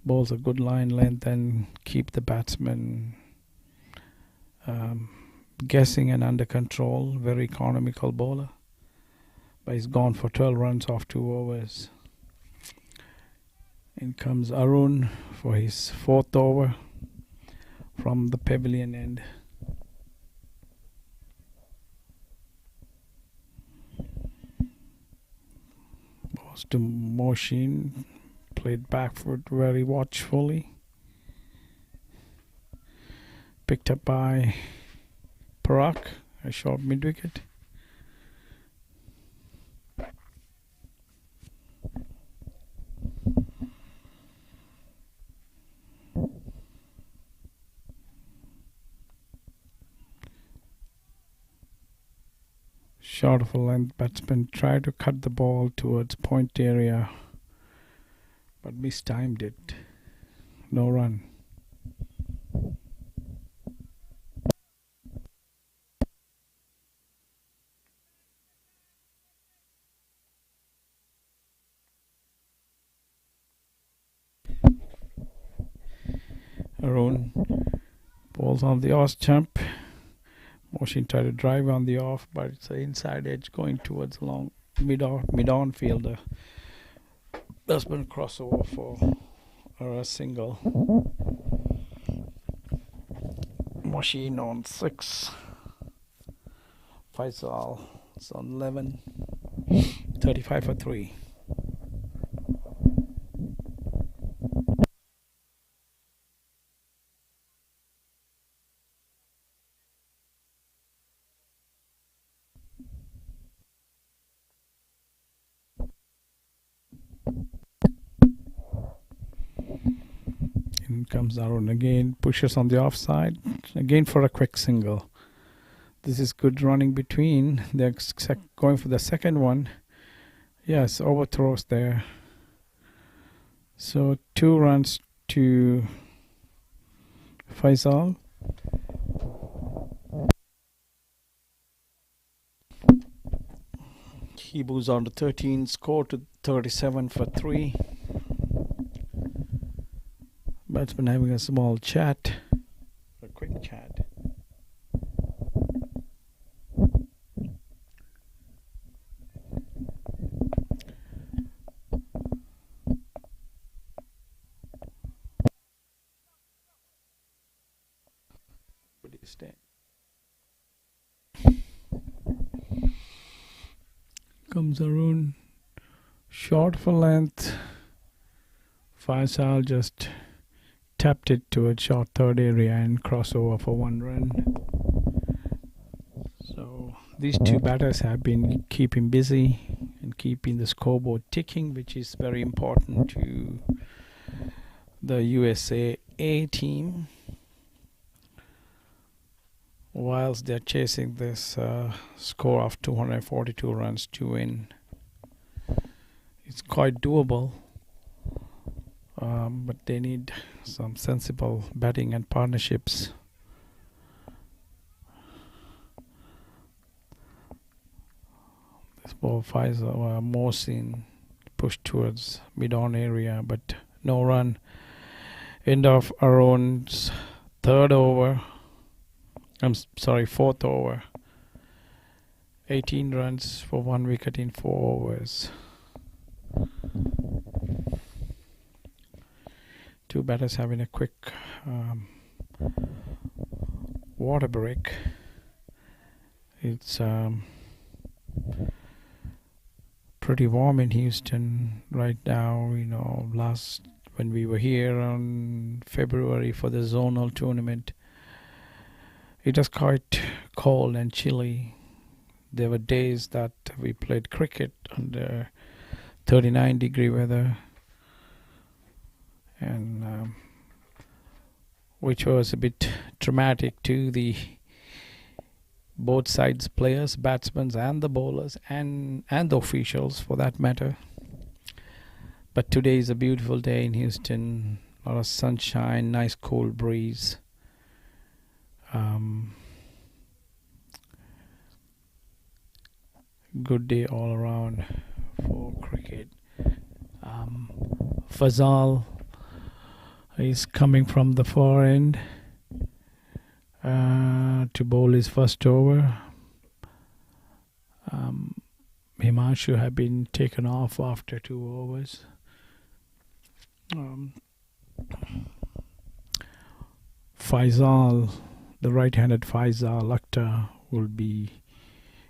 bowls a good line length and keep the batsman guessing and under control. Very economical bowler. But he's gone for 12 runs off 2 overs. In comes Arun for his 4th over from the pavilion end. Balls to Moshin, played back foot very watchfully. Picked up by Parag, a short mid wicket. Short of a length, batsman tried to cut the ball towards point area, but mistimed it. No run. Arun balls on the off jump. Moshin tried to drive on the off, but it's an inside edge going towards long mid-on fielder. Batsman crossover for a single. Moshin on 6. Faisal is on 11. 35 for 3. In comes Arun again, pushes on the offside, again for a quick single. This is good running between. They're going for the second one. Yes, overthrows there. So 2 runs to Faisal. He moves on to 13, score to 37 for 3. Batsman having a small chat, a quick chat. Comes Arun, short for length. Faisal just tapped it to a short third area and crossover for 1 run. So these 2 batters have been keeping busy and keeping the scoreboard ticking, which is very important to the USA A team whilst they're chasing this score of 242 runs to win. It's quite doable. But they need some sensible batting and partnerships. This ball Faisal Mohsin pushed towards mid-on area, but no run. End of Arun's 3rd over. Fourth over. 18 runs for 1 wicket in 4 overs. 2 batters having a quick water break. It's pretty warm in Houston right now. You know, when we were here on February for the zonal tournament, it was quite cold and chilly. There were days that we played cricket under 39-degree weather. and which was a bit traumatic to the both sides players, batsmen and the bowlers, and the officials for that matter. But today is a beautiful day in Houston. A lot of sunshine, nice cold breeze. Good day all around for cricket. Fazal is coming from the far end to bowl his first over. Himanshu had been taken off after 2 overs. Faisal, the right-handed Faisal Akhtar, will be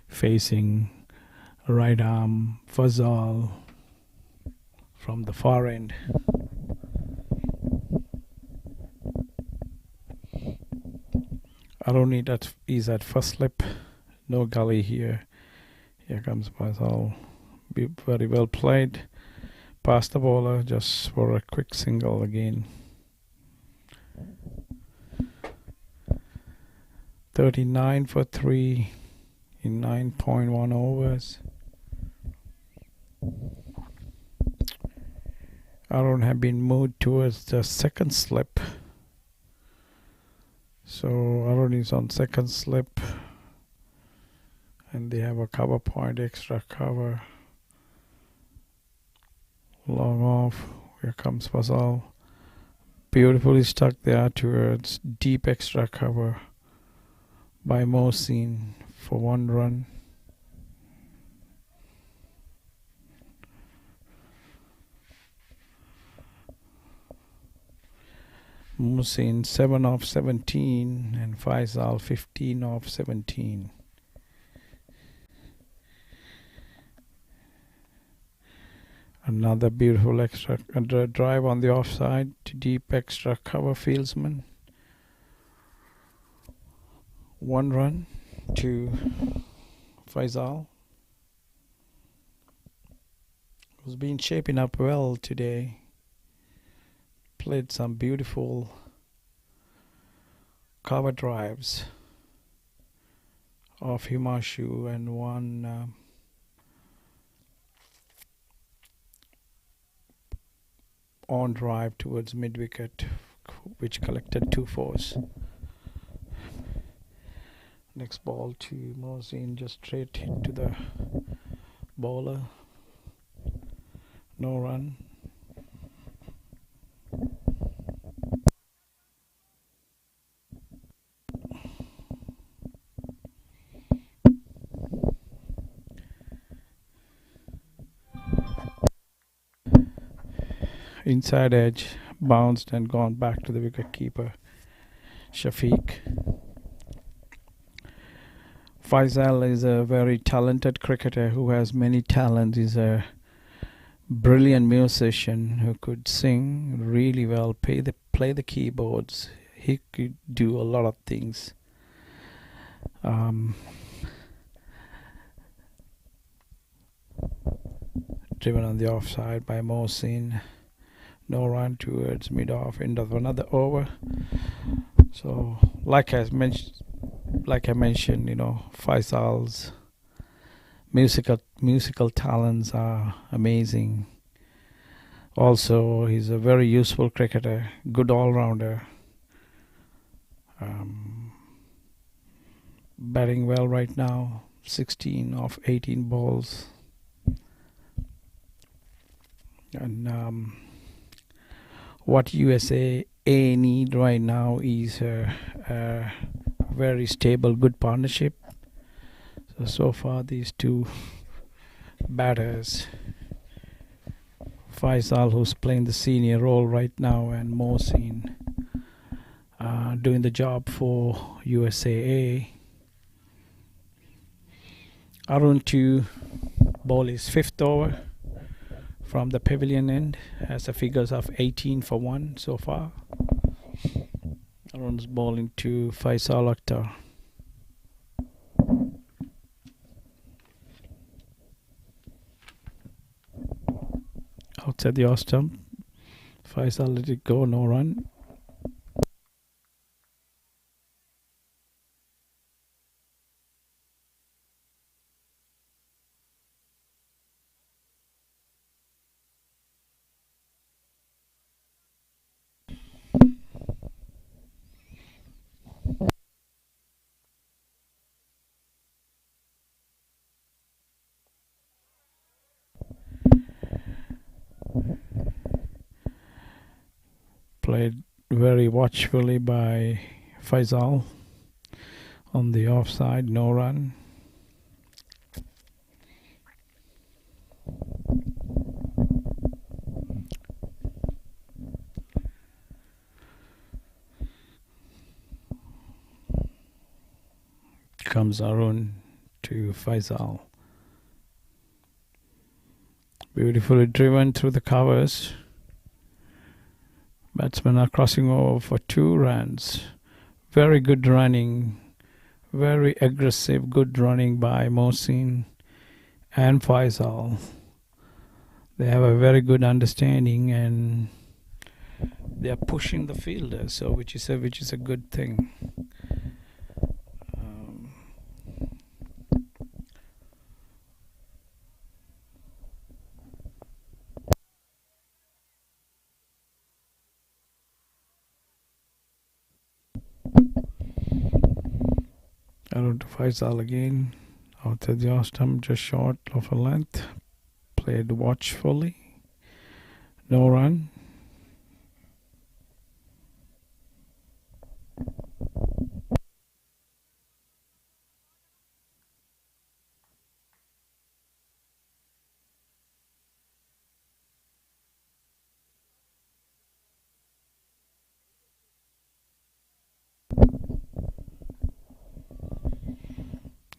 facing right arm Fazal from the far end. Aroni is at first slip, no gully here. Here comes Fazal. Very well played. Past the bowler just for a quick single again. 39 for 3 in 9.1 overs. Arun have been moved towards the second slip. So Arun is on second slip, and they have a cover point, extra cover. Long off. Here comes Fazal. Beautifully stuck there towards deep extra cover by Mohsin for 1 run. Mohsin 7 off 17 and Faisal 15 off 17. Another beautiful extra drive on the offside to deep extra cover fieldsman. 1 run to Faisal, who's been shaping up well today. Played some beautiful cover drives off Himanshu and one on drive towards mid wicket, which collected 2 fours. Next ball to Mohsin, just straight hit to the bowler. No run. Inside edge, bounced and gone back to the wicket keeper, Shafiq. Faisal is a very talented cricketer who has many talents. He's a brilliant musician who could sing really well, play the keyboards. He could do a lot of things. Driven on the offside by Mohsin. No run towards mid-off, end of another over. So, like I mentioned, Faisal's musical talents are amazing. Also, he's a very useful cricketer, good all-rounder. Batting well right now, 16 off 18 balls. And what USA need right now is a very stable, good partnership. So far, these two batters, Faisal, who's playing the senior role right now, and Mohsin, doing the job for USAA. Arun to bowl his 5th over from the pavilion end, has a figures of 18 for 1 so far. Arun's bowling to Faisal Akhtar. Outside the off stump, Faisal let it go, no run. Played very watchfully by Faisal on the offside, no run. Comes Arun to Faisal. Beautifully driven through the covers. Batsmen are crossing over for 2 runs. Very good running. Very aggressive, good running by Mohsin and Faisal. They have a very good understanding and they are pushing the fielder, so which is a good thing. Arun to Faisal again. Out to the off stump, just short of a length. Played watchfully. No run.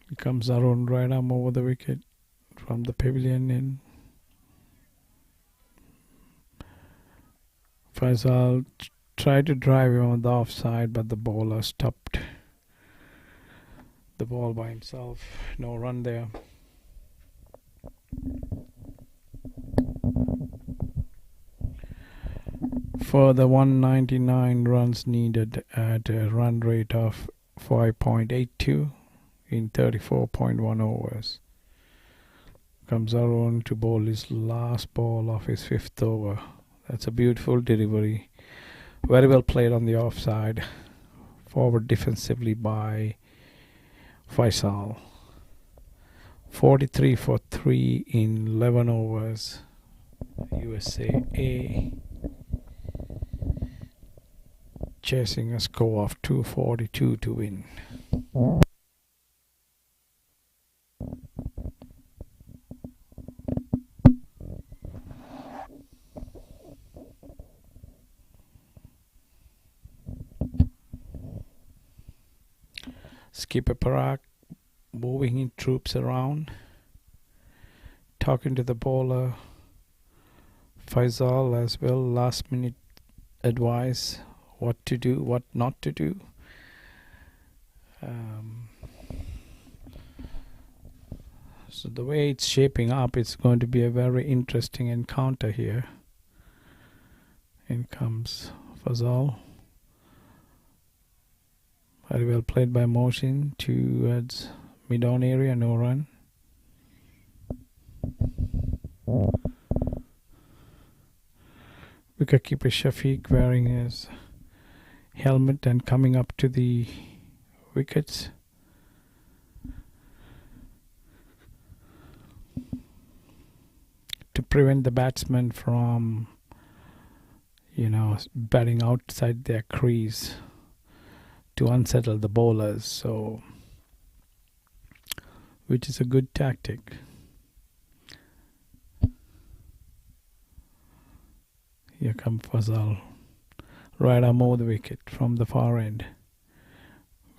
Here comes Arun right arm over the wicket from the pavilion in. Faisal tried to drive him on the offside, but the bowler stopped the ball by himself. No run there. For the 199 runs needed at a run rate of 5.82 in 34.1 overs. Comes Arun to bowl his last ball of his 5th over. That's a beautiful delivery. Very well played on the offside. Forward defensively by Faisal. 43 for 3 in 11 overs. USA A. Chasing a score of 242 to win. Skipper Parag moving in troops around, talking to the bowler Faisal as well. Last minute advice, what to do, what not to do. So the way it's shaping up, it's going to be a very interesting encounter here. In comes Faisal. Very well played by Mohsin towards mid-on area, no run. Wicketkeeper Shafiq wearing his helmet and coming up to the wickets. To prevent the batsmen from, batting outside their crease, to unsettle the bowlers, so which is a good tactic. Here comes Faisal, right arm over the wicket from the far end.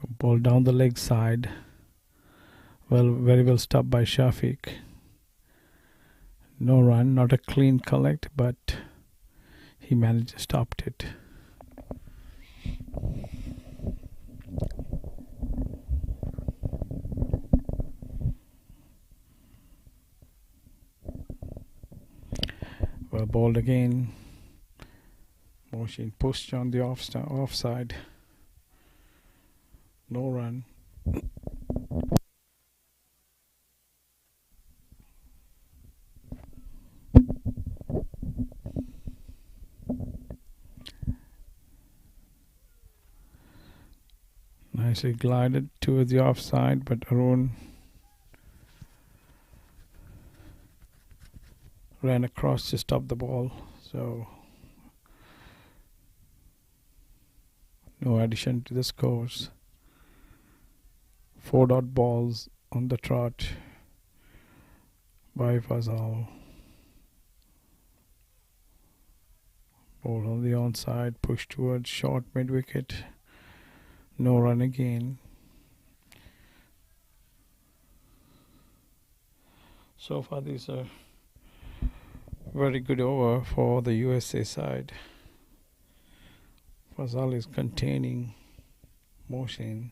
Ball down the leg side. Well, very well stopped by Shafiq. No run, not a clean collect, but he managed to stop it. Well bowled again. Moshin pushed on the offside. No run. Nicely glided towards the offside, but Arun ran across to stop the ball. So no addition to the scores. 4 dot balls on the trot by Fazal. Ball on the onside, push towards short mid wicket. No run again. So far, these are very good over for the USA side. Fazal is containing Moshin.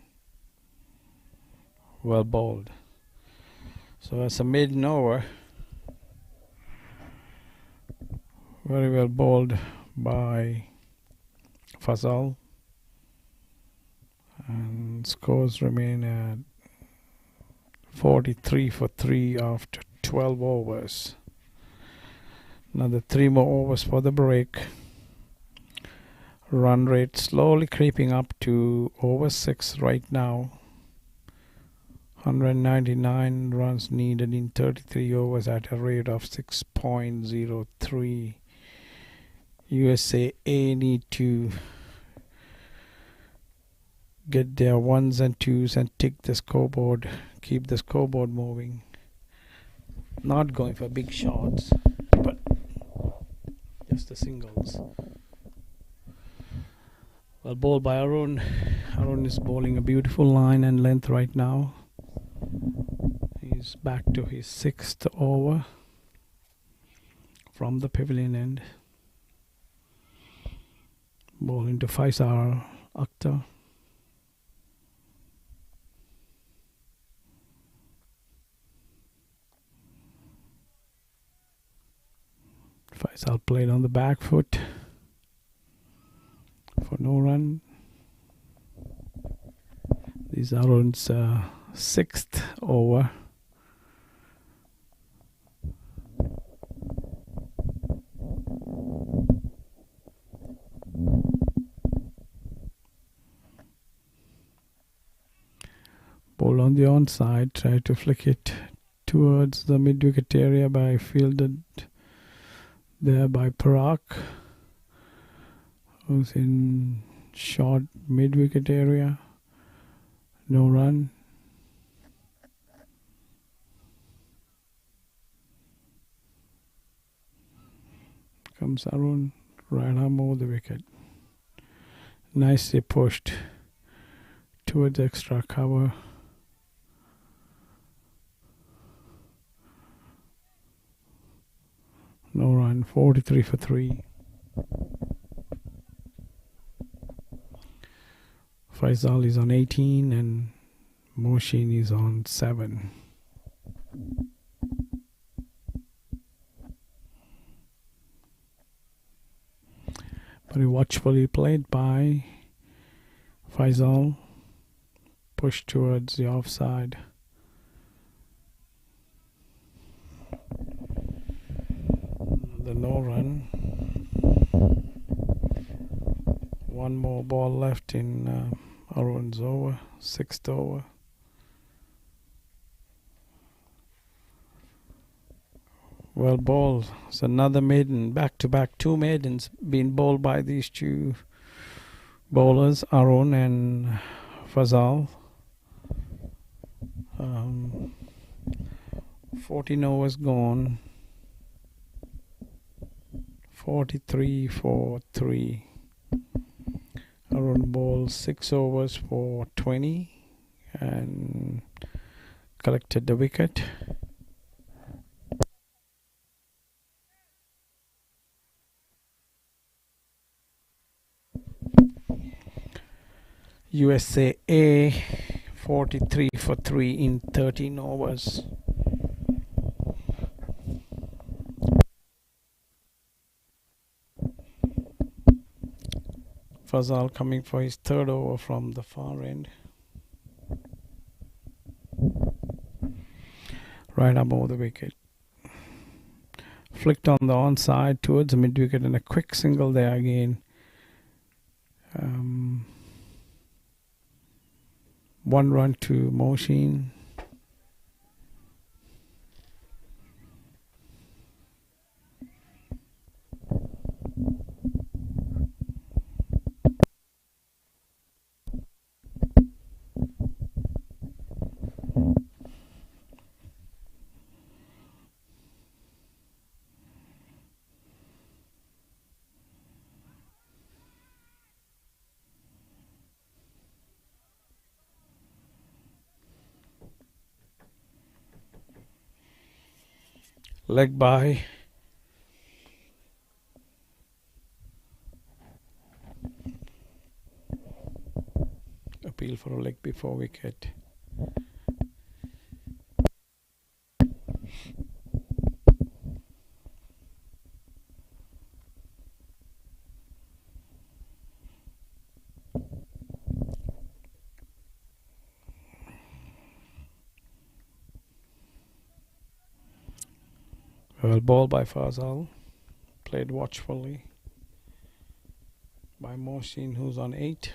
Well bowled. So as a maiden over, very well bowled by Fazal. And scores remain at 43 for 3 after 12 overs. Another 3 more overs for the break. Run rate slowly creeping up to over 6 right now. 199 runs needed in 33 overs at a rate of 6.03. USA A need to get their ones and twos and tick the scoreboard, keep the scoreboard moving. Not going for big shots, but just the singles. Well bowled by Arun. Arun is bowling a beautiful line and length right now. He's back to his 6th over from the pavilion end. Bowling to Faisal Akhtar. Faisal played on the back foot for no run. This is Arun's 6th over. Ball on the onside, try to flick it towards the mid-wicket area by fielded there by Parag, who's in short mid-wicket area. No run. Comes Arun, right arm over the wicket. Nicely pushed towards extra cover. No run, 43 for 3. Faisal is on 18 and Moshin is on 7. Very watchfully played by Faisal. Push towards the offside. The no run. One more ball left in Arun's over, 6th over. Well bowled. It's another maiden, back-to-back 2 maidens being bowled by these 2 bowlers, Arun and Fazal. 14 overs gone. 43 for 3. Arun bowled 6 overs for 20 and collected the wicket. USA A 43 for 3 in 13 overs. Fazal coming for his third over from the far end. Right up over the wicket. Flicked on the onside towards the mid wicket and a quick single there again. One run to Mohsin. Leg by. Appeal for a leg before wicket. Well, ball by Fazal. Played watchfully by Mohsin, who's on 8.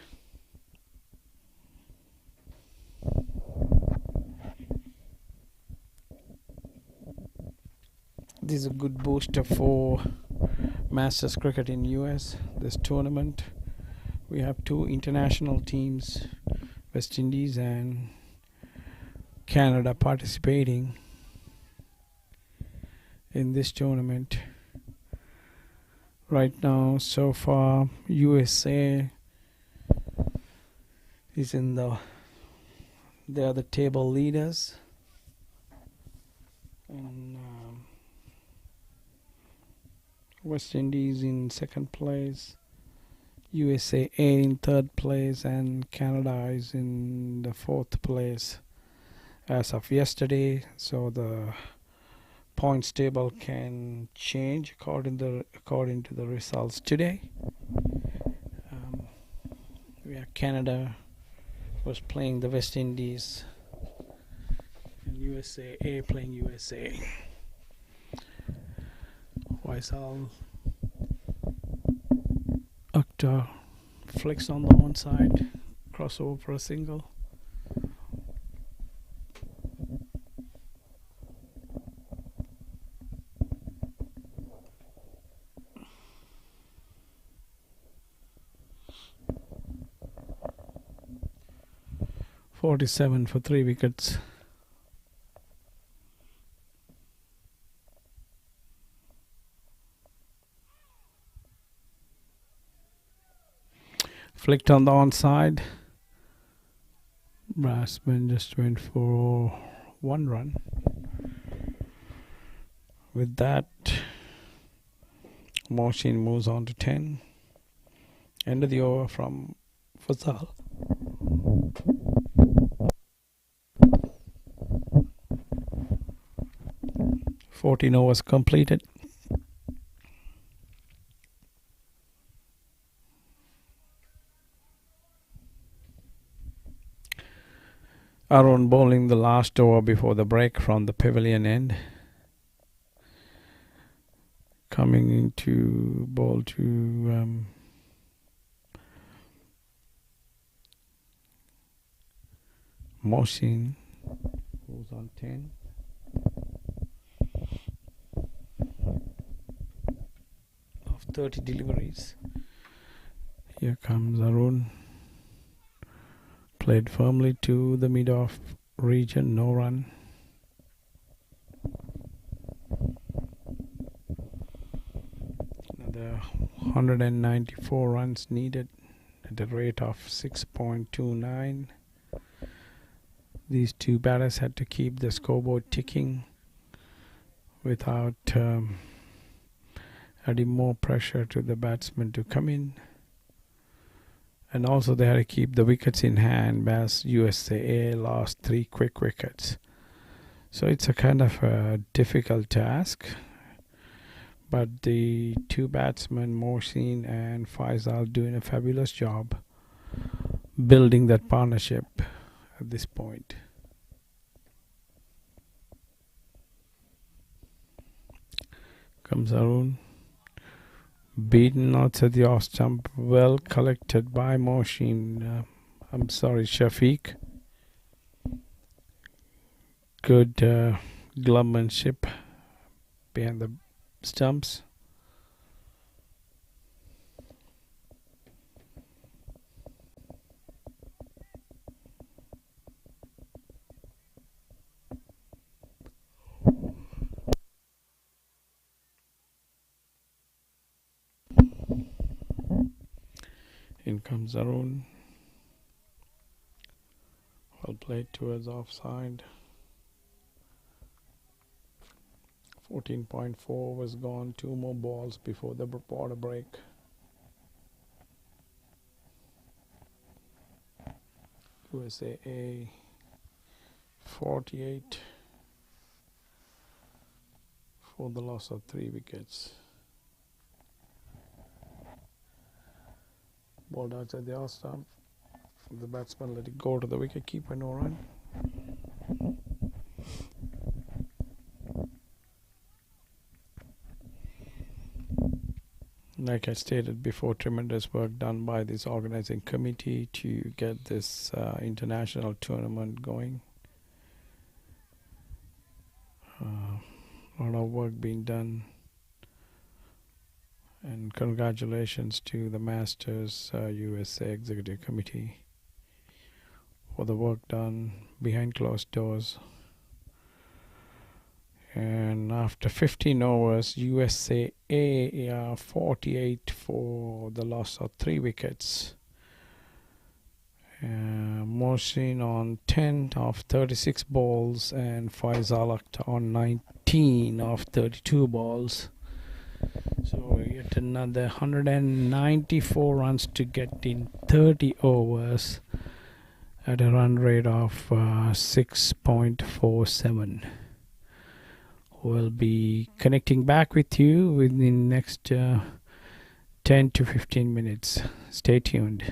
This is a good booster for Masters cricket in US. This tournament, we have 2 international teams, West Indies and Canada, participating in this tournament. Right now, so far, USA is in they are the table leaders, and West Indies in second place, USA in third place, and Canada is in the fourth place as of yesterday. So the points table can change according to the results today. Canada was playing the West Indies and USA playing USA. Faisal Akhtar flicks on the one side, crossover for a single. .47 for 3 wickets. Flicked on the onside. Batsman just went for 1 run. With that, Mohsin moves on to 10. End of the over from Fazal. $14 overs completed. Arun bowling the last over before the break from the pavilion end. Coming into ball to Mohsin, who's on 10. Of 30 deliveries. Here comes Arun. Played firmly to the mid-off region, no run. Another 194 runs needed at a rate of 6.29. These two batters had to keep the scoreboard ticking without adding more pressure to the batsmen to come in. And also they had to keep the wickets in hand as USA lost 3 quick wickets. So it's a kind of a difficult task. but the two batsmen, Mohsin and Faisal, doing a fabulous job building that partnership at this point. Comes Arun. Beaten outside the off stump. Well collected by Mohsin. I'm sorry, Shafiq. Good glovemanship behind the stumps. In comes Arun. Well played towards offside. 14.4 was gone. 2 more balls before the border break. USA 48 for the loss of 3 wickets. Ball outside the off stump. The batsman let it go to the wicket keeper, no run. Like I stated before, tremendous work done by this organizing committee to get this international tournament going. A lot of work being done, and congratulations to the Masters USA Executive Committee for the work done behind closed doors. And after 15 overs, USA 48 for the loss of 3 wickets. Mohsin on 10 of 36 balls and Faisal Akhtar on 19 of 32 balls. So yet another 194 runs to get in 30 overs at a run rate of 6.47. We'll be connecting back with you within the next 10 to 15 minutes. Stay tuned.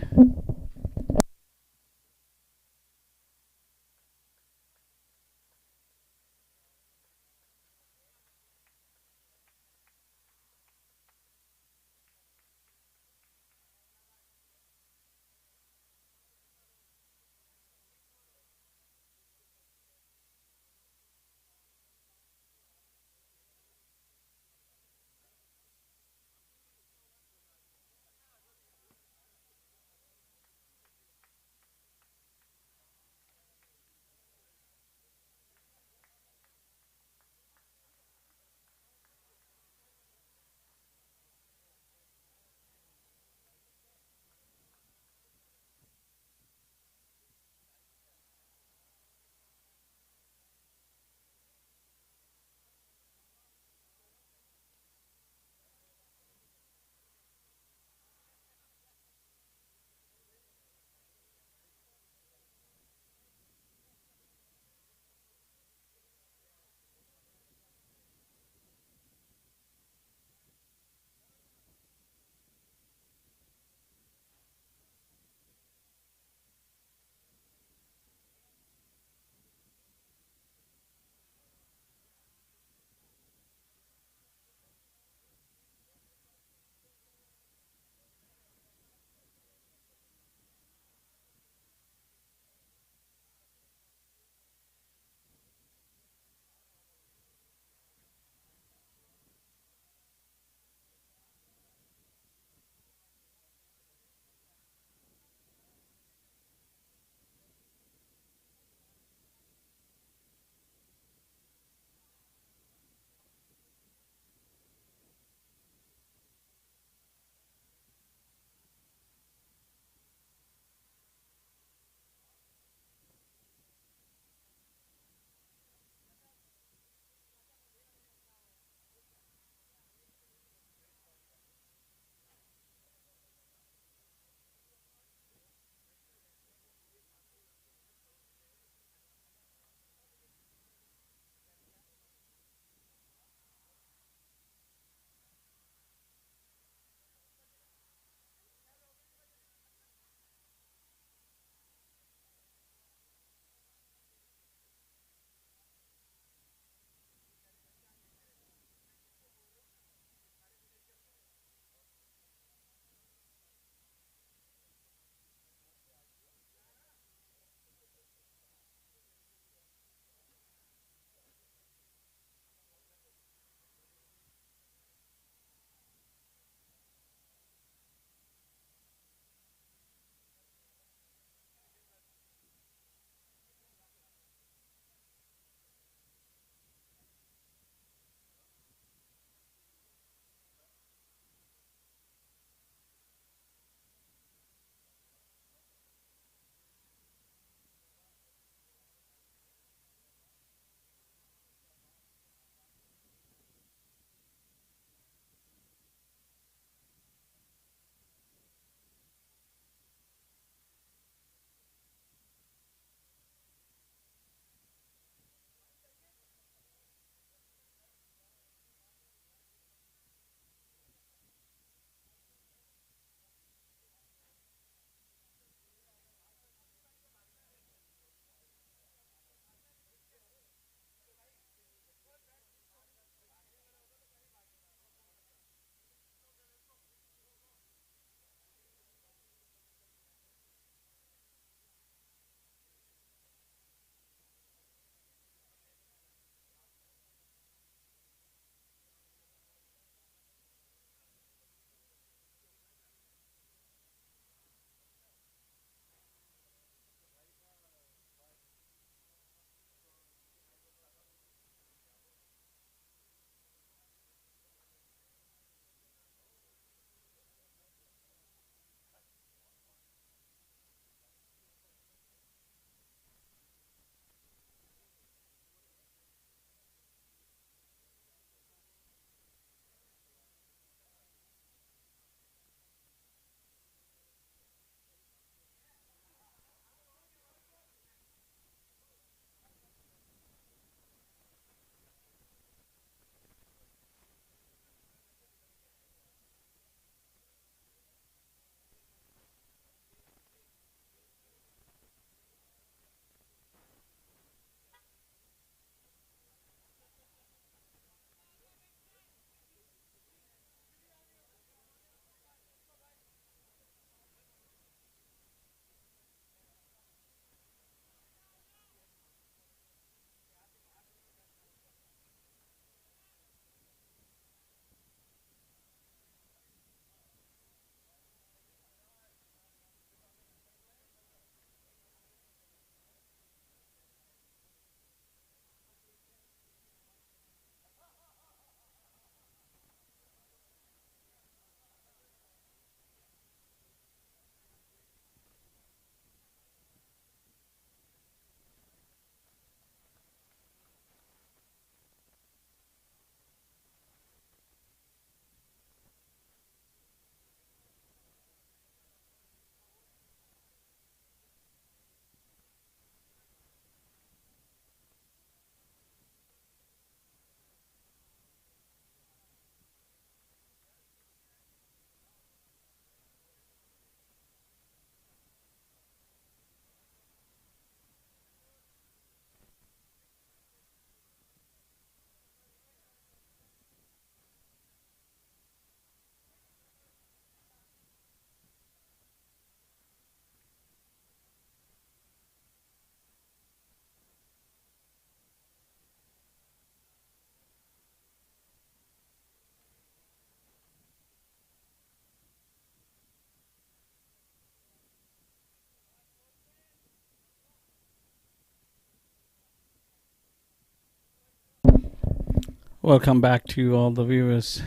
Welcome back to all the viewers.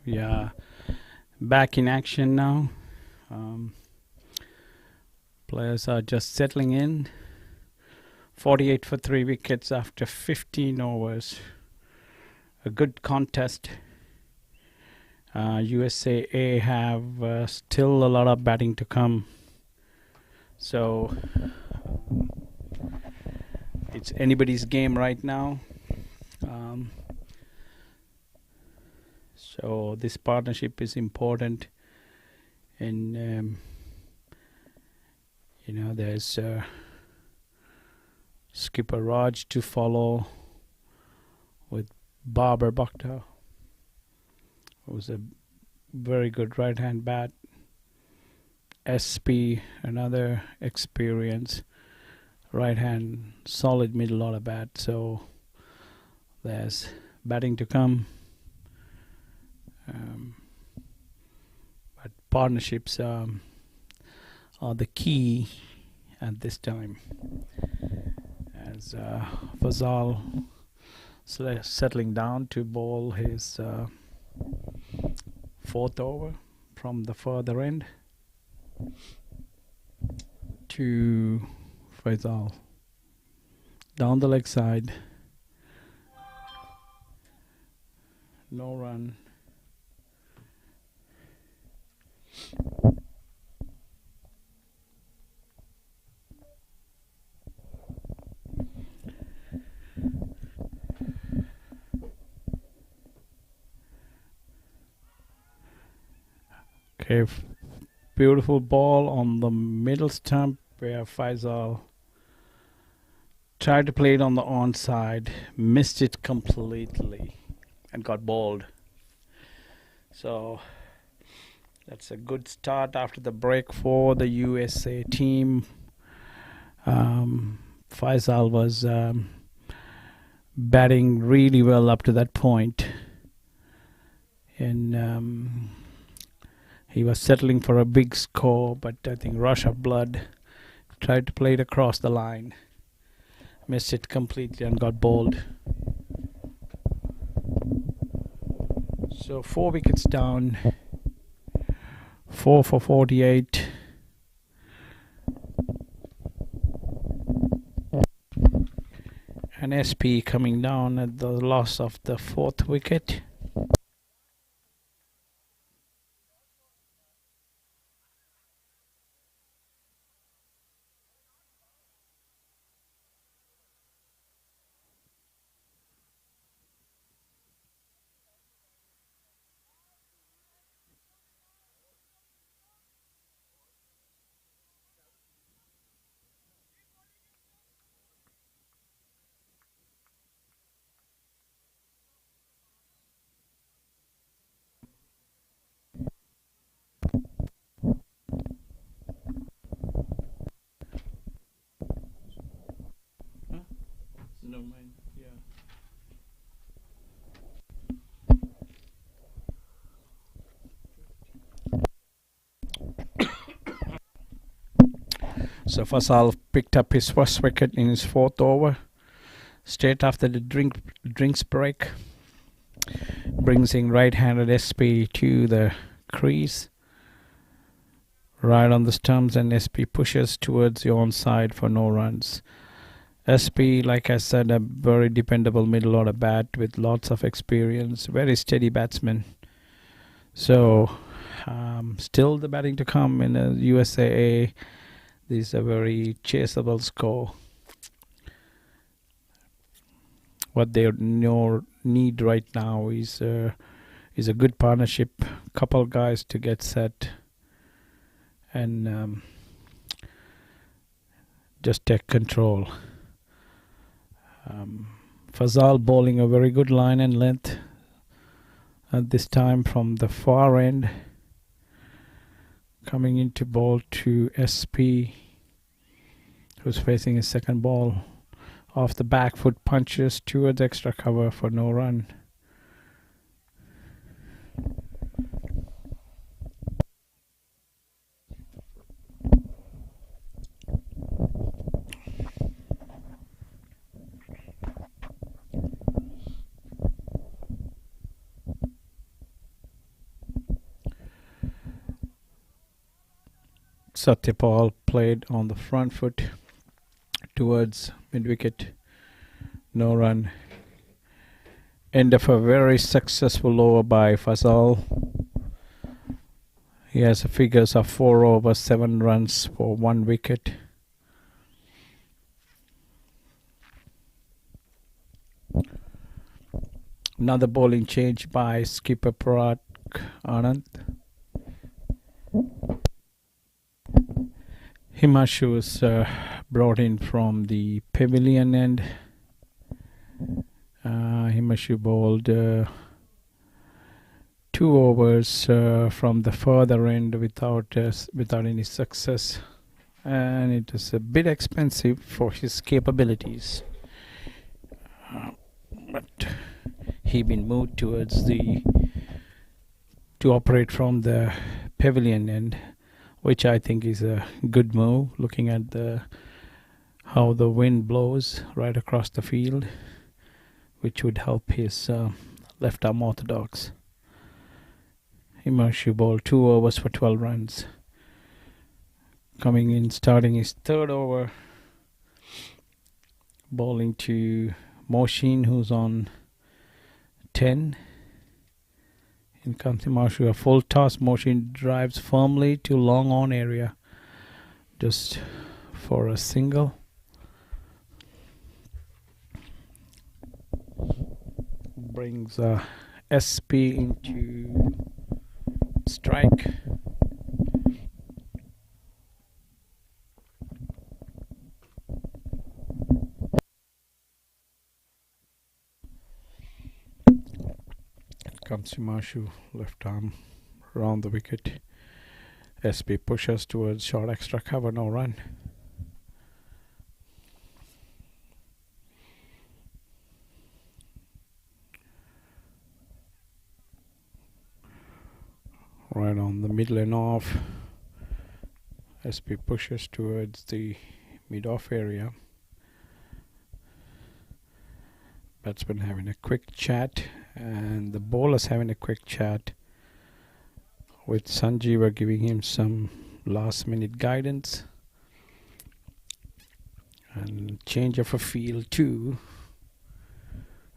We are back in action now. Players are just settling in. 48 for 3 wickets after 15 overs. A good contest. USAA have still a lot of batting to come. So it's anybody's game right now. So this partnership is important, and there's skipper Raj to follow with Babar Bakhtar, who's a very good right-hand bat. SP, another experienced right-hand solid middle order bat. So there's batting to come. But partnerships are the key at this time, as Fazal settling down to bowl his fourth over from the further end to Faisal down the leg side. No run. Okay, beautiful ball on the middle stump where Faisal tried to play it on the onside, missed it completely and got bowled. So that's a good start after the break for the USA team. Faisal was batting really well up to that point, and he was settling for a big score, but I think rush of blood tried to play it across the line, missed it completely and got bowled. So 4 wickets down, 4 for 48. And SP coming down at the loss of the 4th wicket. No mind, yeah. So Fasal picked up his first wicket in his 4th over, straight after the drinks break. Brings in right-handed SP to the crease, right on the stumps, and SP pushes towards the onside for no runs. SP, like I said, a very dependable middle order bat with lots of experience, very steady batsman. So still the batting to come in the USAA. This is a very chaseable score. What they need right now is a good partnership, couple guys to get set, and just take control. Fazal bowling a very good line and length at this time from the far end, coming into ball to SP, who's facing his second ball. Off the back foot punches towards extra cover for no run. Satyapal played on the front foot towards mid-wicket. No run. End of a very successful over by Fazal. He has figures of 4 overs, 7 runs for 1 wicket. Another bowling change by skipper Parag Anand. Himanshu was brought in from the pavilion end. Himanshu bowled 2 overs from the further end without any success, and it is a bit expensive for his capabilities. But he been moved towards to operate from the pavilion end, which I think is a good move, looking at how the wind blows right across the field, which would help his left arm orthodox. Himanshu bowled 2 overs for 12 runs. Coming in, starting his 3rd over, bowling to Moshin, who's on 10. In comes Himanshu, a full toss. Moshin drives firmly to long on area, just for a single. Brings SP into strike. Comes Himanshu, left arm around the wicket. SP pushes towards short extra cover, no run. Right on the middle and off. SP pushes towards the mid-off area. Batsman having a quick chat, and the bowlers having a quick chat, with Sanjeeva giving him some last-minute guidance. And change of a field too.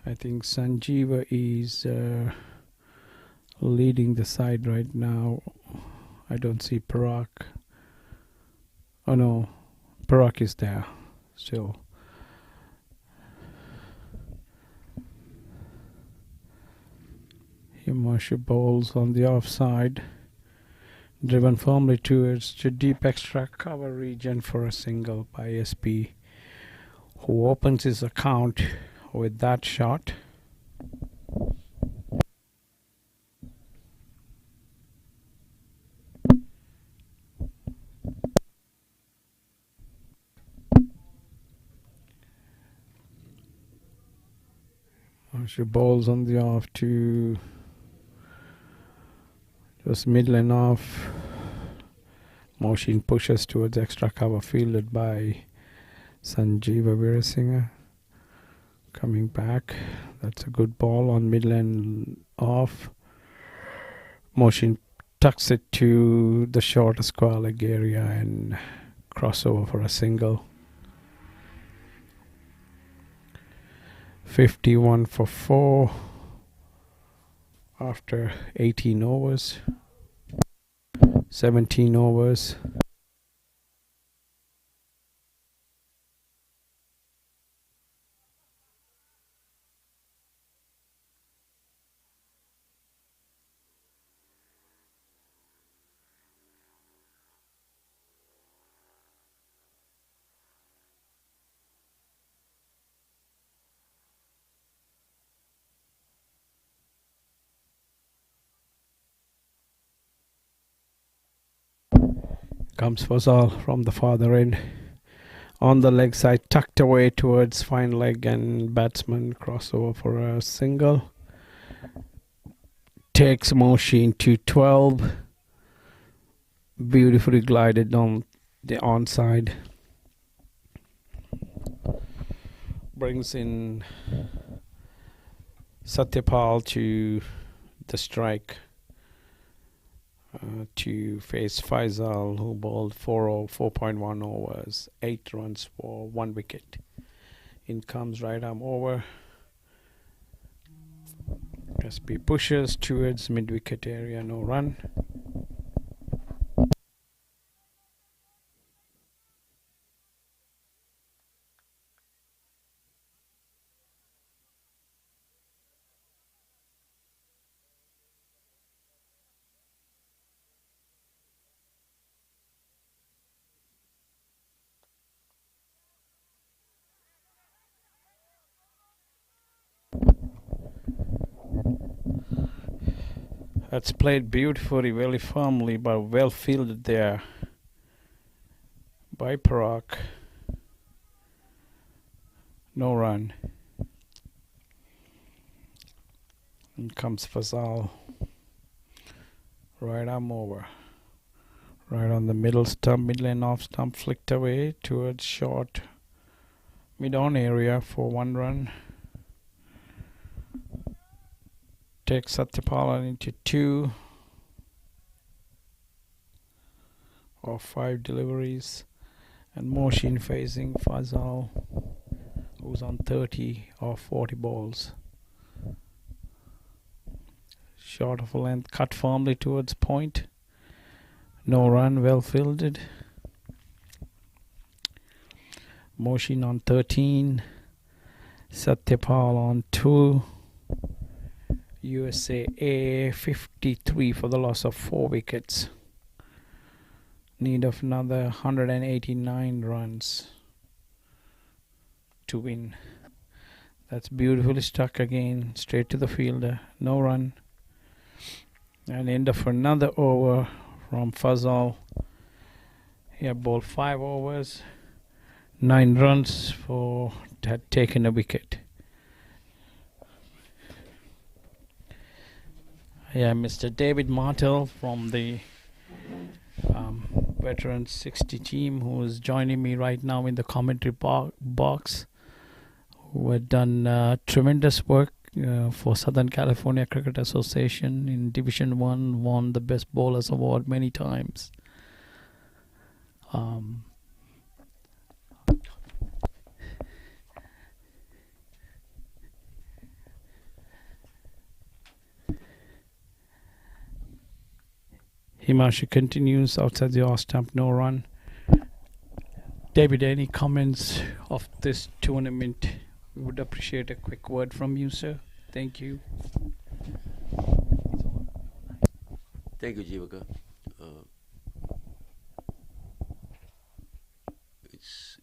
I think Sanjeeva is leading the side right now. I don't see Parag. Oh no, Parag is there still. Himanshu bowls on the offside, driven firmly towards the deep extra cover region for a single by SP, who opens his account with that shot. Himanshu bowls on the off to just middle and off. Moshin pushes towards extra cover, fielded by Sanjeeva Veerasinghe. Coming back, that's a good ball on middle and off. Moshin tucks it to the short square leg area and crossover for a single. 51 for 4 after 18 overs. 17 overs. Comes Fazal from the farther end. On the leg side, tucked away towards fine leg, and batsman crossover for a single. Takes Moshin to 12. Beautifully glided on the onside. Brings in Satyapal to the strike. to face Faisal, who bowled 4.1 overs, 8 runs for 1 wicket. In comes right arm over. SP pushes towards mid wicket area, no run. That's played beautifully, very firmly, but well fielded there by Parag. No run. In comes Fazal. Right arm over. Right on the middle stump, mid lane off stump, flicked away towards short mid on area for 1 run. Takes Satyapal into 2 or 5 deliveries, and Moshin facing Fazal, who's on 30 or 40 balls. Short of a length, cut firmly towards point. No run, well fielded. Moshin on 13, Satyapal on 2. USA A 53 for the loss of 4 wickets. Need of another 189 runs to win. That's beautifully stuck again, straight to the fielder. No run. And end of another over from Fazal. He had bowled 5 overs, 9 runs for had taken a wicket. Yeah, Mr. David Martell from the veteran 60 team, who is joining me right now in the commentary box, who had done tremendous work for Southern California Cricket Association in Division 1, won the Best Bowlers Award many times. Himanshu continues outside the off stump, no run. David, any comments of this tournament? We would appreciate a quick word from you, sir. Thank you. Thank you, Jivaka.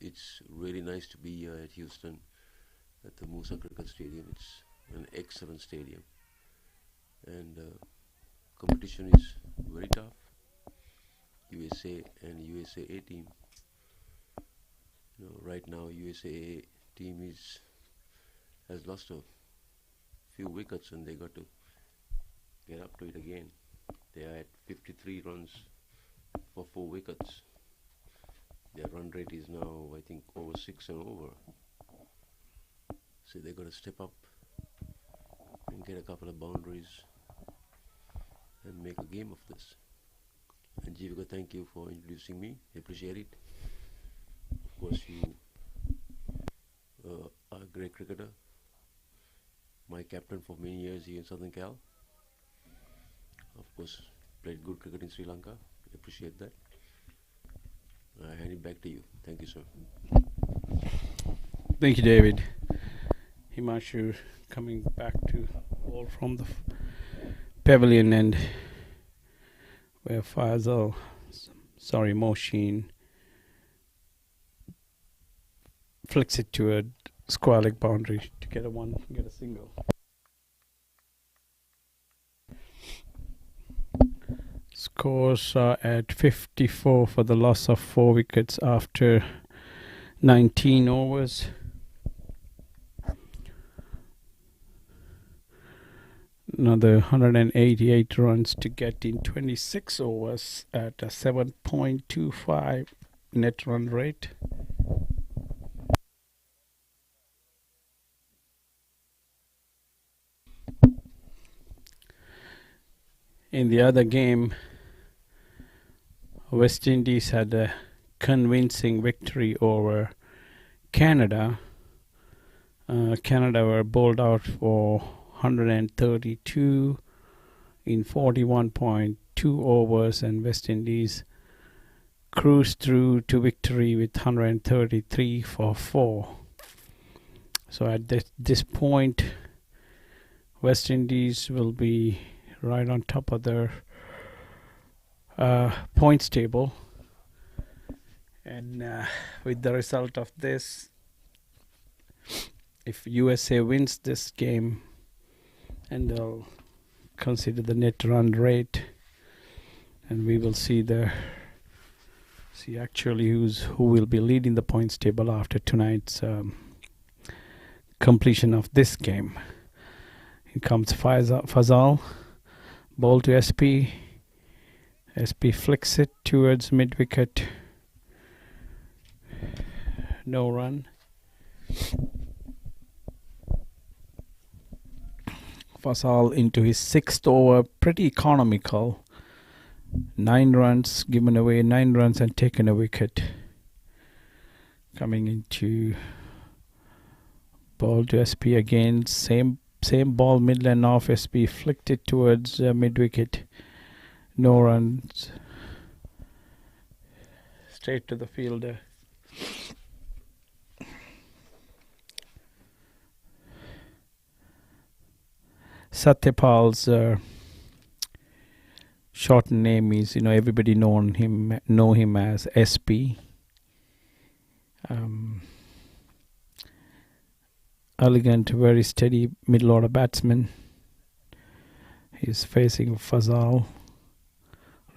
It's really nice to be here at Houston at the Musa Cricket Stadium. It's an excellent stadium, and competition is very tough. USA and USAA team. Right now USAA team has lost a few wickets, and they got to get up to it again. They are at 53 runs for 4 wickets. Their run rate is now, I think, over 6 and over. So they got to step up and get a couple of boundaries and make a game of this. And Jivika, thank you for introducing me. I appreciate it. Of course, you are a great cricketer. My captain for many years here in Southern Cal. Of course, played good cricket in Sri Lanka. I appreciate that. I hand it back to you. Thank you, sir. Thank you, David. Himanshu coming back to all from the pavilion end, where Fazal, Moshin flicks it to a square leg boundary to get a single. Scores are at 54 for the loss of 4 wickets after 19 overs. Another 188 runs to get in 26 overs at a 7.25 net run rate. In the other game, West Indies had a convincing victory over Canada. Canada were bowled out for 132 in 41.2 overs, and West Indies cruised through to victory with 133 for 4. So at this point, West Indies will be right on top of their points table, and with the result of this, if USA wins this game, and they'll consider the net run rate, and we will see actually who will be leading the points table after tonight's completion of this game. Here comes Fazal, ball to SP. SP flicks it towards mid wicket. No run. Fazal into his 6th over, pretty economical. 9 runs given away, 9 runs and taken a wicket. Coming into ball to SP again, same ball, midland off. SP flicked it towards mid wicket. No runs. Straight to the fielder. Satyapal's short name is, everybody know him as SP. Elegant, very steady middle order batsman. He's facing Fazal.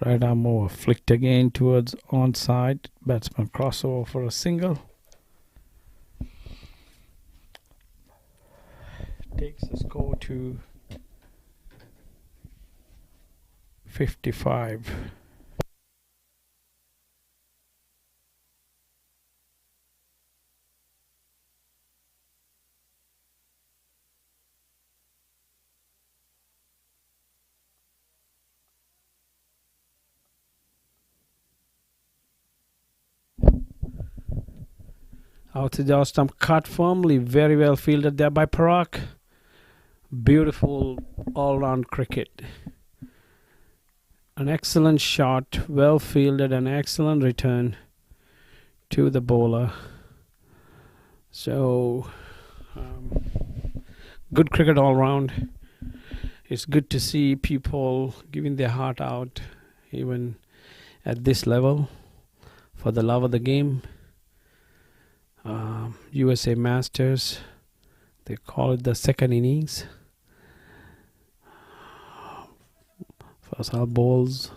Right arm over, flicked again towards onside. Batsman crossover for a single. Takes the score to 55. Out to the off stump, cut firmly, very well fielded there by Parag. Beautiful all-round cricket. An excellent shot, well fielded, an excellent return to the bowler. So, good cricket all round. It's good to see people giving their heart out, even at this level, for the love of the game. USA Masters, they call it the second innings. Fazal bowls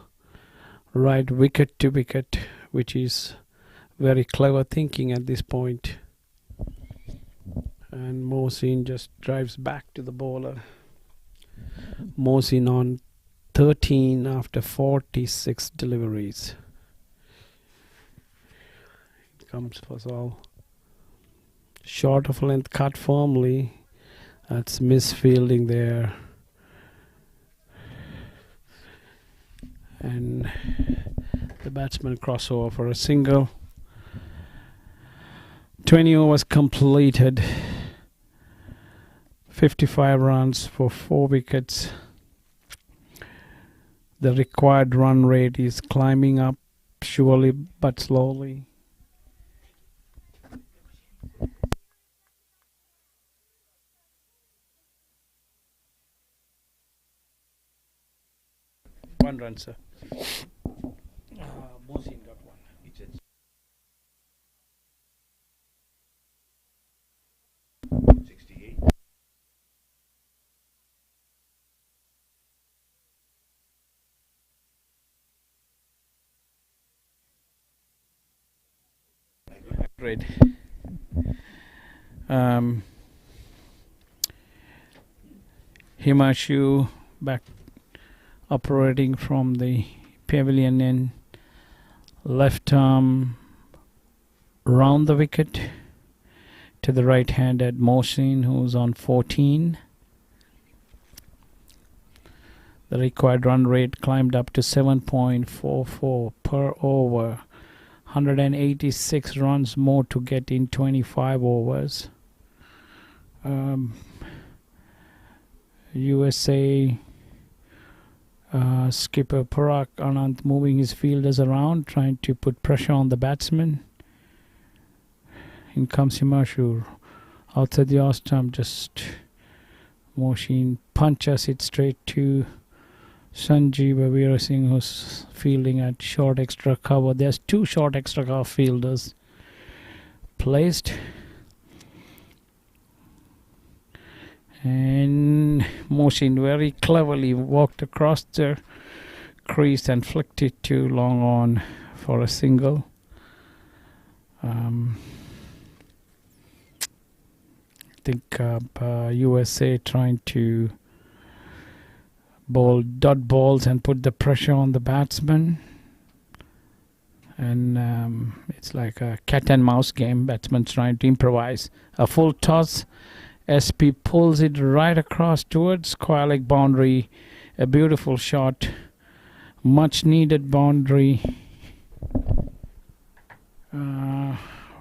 right wicket to wicket, which is very clever thinking at this point. And Mohsin just drives back to the bowler. Mohsin on 13 after 46 deliveries. Here comes Fazal. Short of length, cut firmly. That's misfielding there. And the batsman crossover for a single. 20 overs completed. 55 runs for 4 wickets. The required run rate is climbing up surely but slowly. One run, sir. Mohsin got one. Great. Himanshu back operating from the pavilion in left arm round the wicket to the right hand at Mohsin, who's on 14. The required run rate climbed up to 7.44 per over. 186 runs more to get in 25 overs. USA skipper Parag Anand moving his fielders around, trying to put pressure on the batsman. In comes Himanshu outside the off stump, just Moshin punches it straight to Sanjeev Veera Singh, who's fielding at short extra cover. There's two short extra cover fielders placed. And Moshin very cleverly walked across the crease and flicked it too long on for a single. I think USA trying to bowl dot balls and put the pressure on the batsman. And it's like a cat and mouse game. Batsman's trying to improvise. A full toss. SP pulls it right across towards square leg boundary. A beautiful shot. Much needed boundary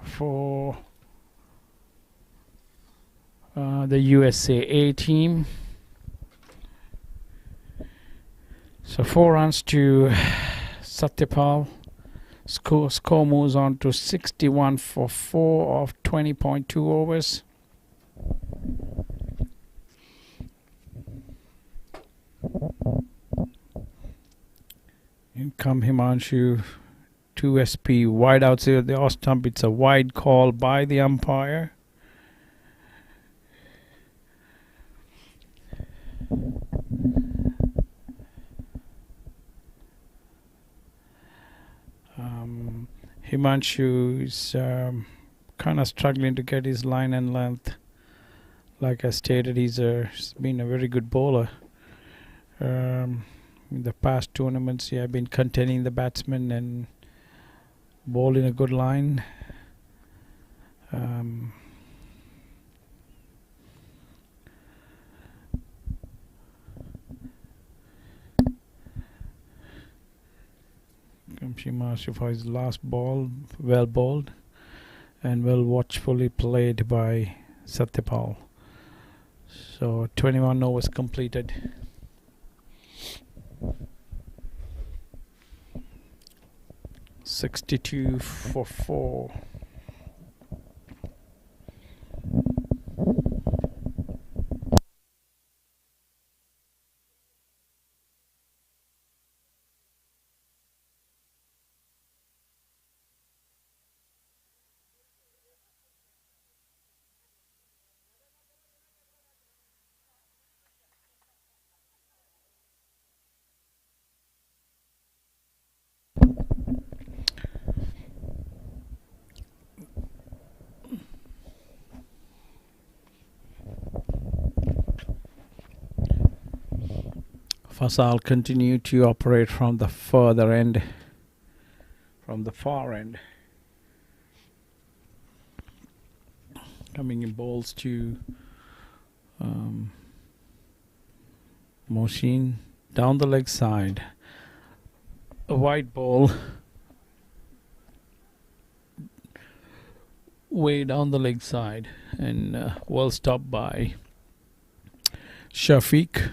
for the USA A team. So 4 runs to Satyapal. Score moves on to 61 for 4 of 20.2 overs. In come Himanshu, 2 SP wide outside the off stump. It's a wide call by the umpire. Himanshu is kind of struggling to get his line and length. Like I stated, he's been a very good bowler. In the past tournaments, he has been containing the batsman and bowling a good line. Himanshu for his last ball, well bowled and well watchfully played by Satyapal. So 21 overs completed. $62 for 4. Fasal continue to operate from the further end, from the far end. Coming in balls to Moshin down the leg side. A wide ball way down the leg side and well stopped by Shafiq.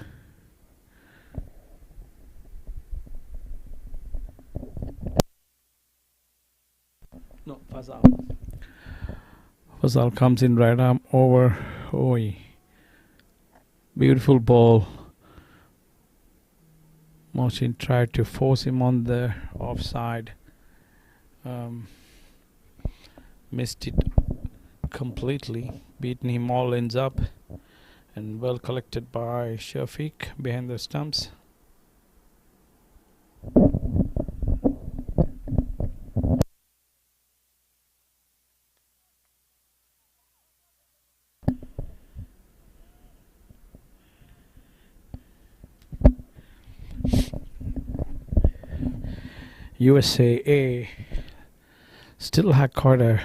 No, Fazal. Fazal comes in right arm over. Oi. Beautiful ball. Moshin tried to force him on the offside. Missed it completely. Beaten him all ends up. And well collected by Shafiq behind the stumps. USA still had quite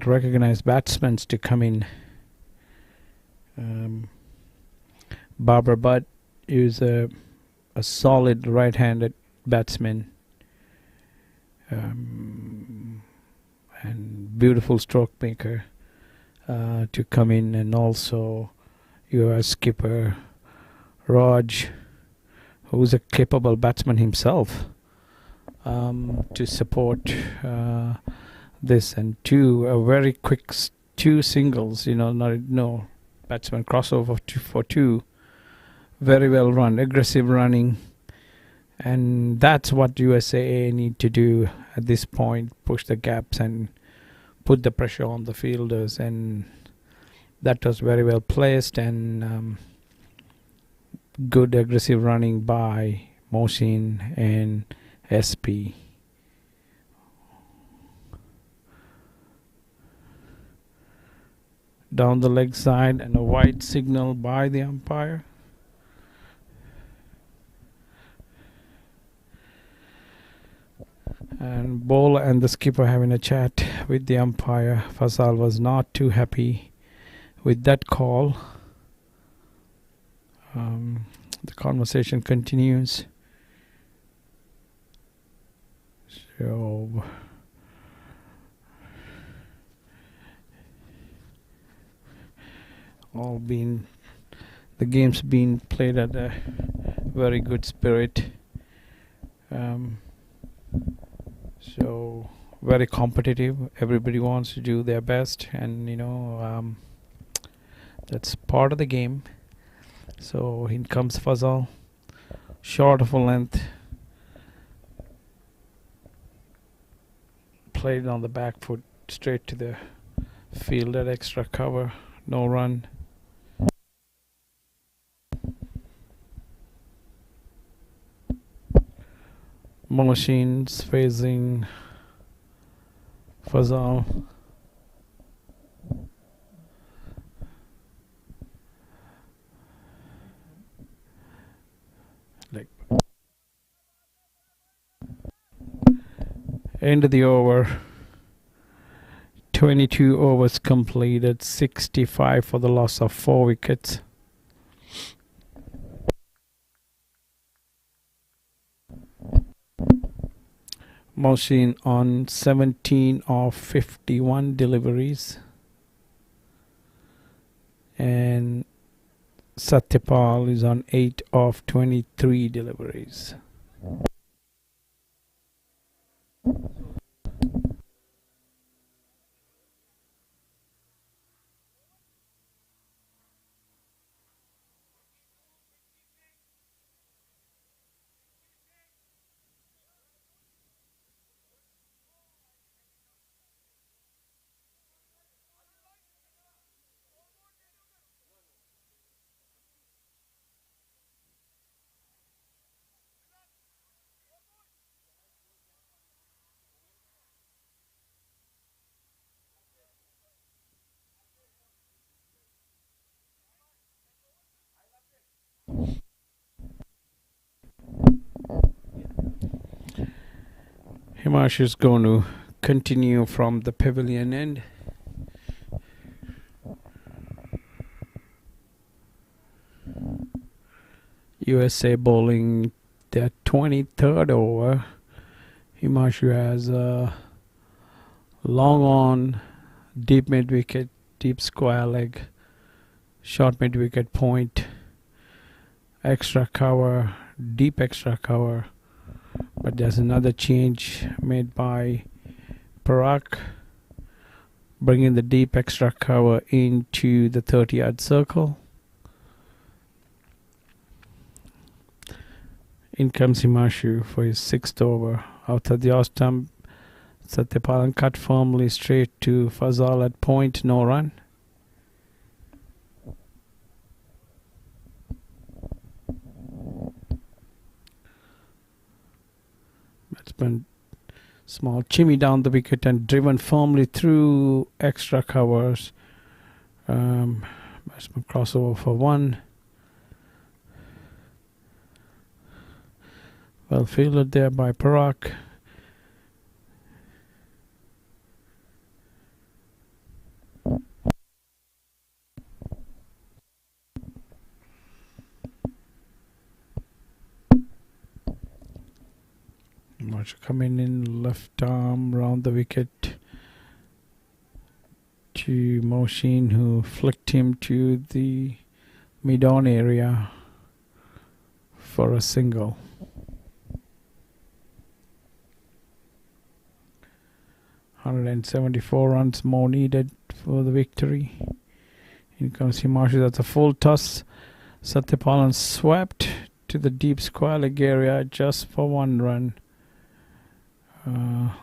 recognized batsmen to come in. Barbara Butt is a solid right-handed batsman, and beautiful stroke maker to come in, and also your skipper Raj, who's a capable batsman himself, to support this, and a very quick two singles, no batsman crossover for two, very well run, aggressive running, and that's what USAA need to do at this point, push the gaps and put the pressure on the fielders, and that was very well placed, and good aggressive running by Mohsin and SP. Down the leg side, and a white signal by the umpire. And bowler and the skipper having a chat with the umpire. Fazal was not too happy with that call. The conversation continues. So the game's been played at a very good spirit. So very competitive. Everybody wants to do their best, and that's part of the game. So in comes Fazal, short of a length, played on the back foot straight to the field at extra cover, no run. Machines facing Fazal. End of the over. 22 overs completed, 65 for the loss of 4 wickets. Mohsin on 17 of 51 deliveries, and Satyapal is on 8 of 23 deliveries. Himash is going to continue from the pavilion end. USA bowling their 23rd over. Himanshu has a long on, deep mid wicket, deep square leg, short mid wicket point, extra cover, deep extra cover. But there's another change made by Parag, bringing the deep extra cover into the 30-yard circle. In comes Himanshu for his 6th over. After the off stump, Satyapalan cut firmly straight to Fazal at point, no run. Batsman small chimmy down the wicket and driven firmly through extra covers. Batsman crossover for 1. Well fielded there by Parag. Himanshu coming in, left arm round the wicket to Mohsin, who flicked him to the mid-on area for a single. "174 runs more needed for the victory." In comes Himanshu. That's a full toss. Satyapalan swept to the deep square leg area just for 1 run.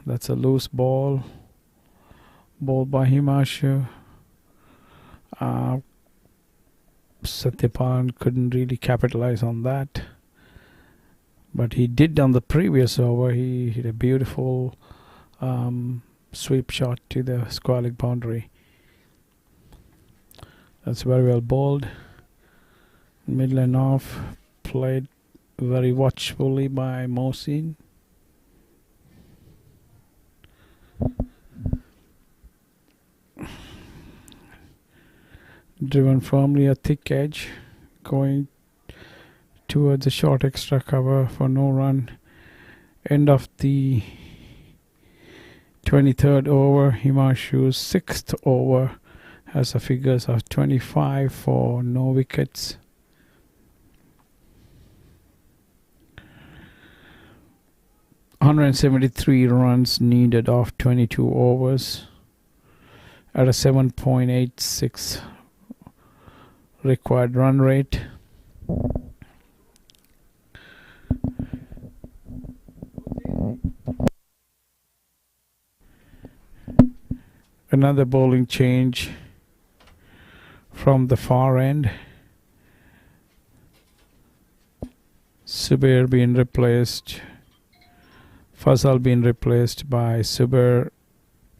That's a loose ball. Ball by Himanshu. Satyapalan couldn't really capitalize on that, but he did on the previous over. He hit a beautiful sweep shot to the square leg boundary. That's very well bowled. Middle and off, played very watchfully by Mohsin. Driven firmly a thick edge, going towards a short extra cover for no run. End of the 23rd over. Himanshu's 6th over has the figures of 25 for no wickets. "173 runs needed off 22 overs at a 7.86 required run rate. Another bowling change from the far end. Subir being replaced. Fazal being replaced by Subir,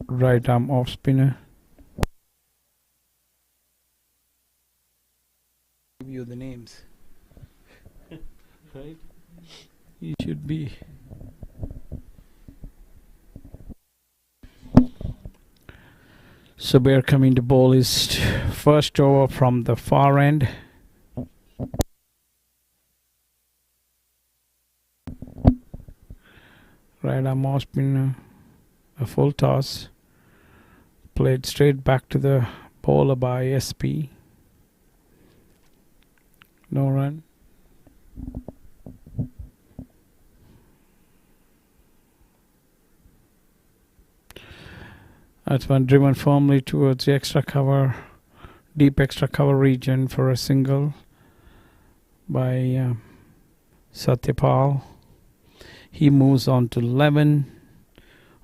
right arm off spinner. Give you the names. Right? You should be. Subir coming to bowl his first over from the far end. Right arm off spinner, a full toss, played straight back to the bowler by SP. No run. That's one driven firmly towards the extra cover, deep extra cover region for a single by Satyapal. He moves on to 11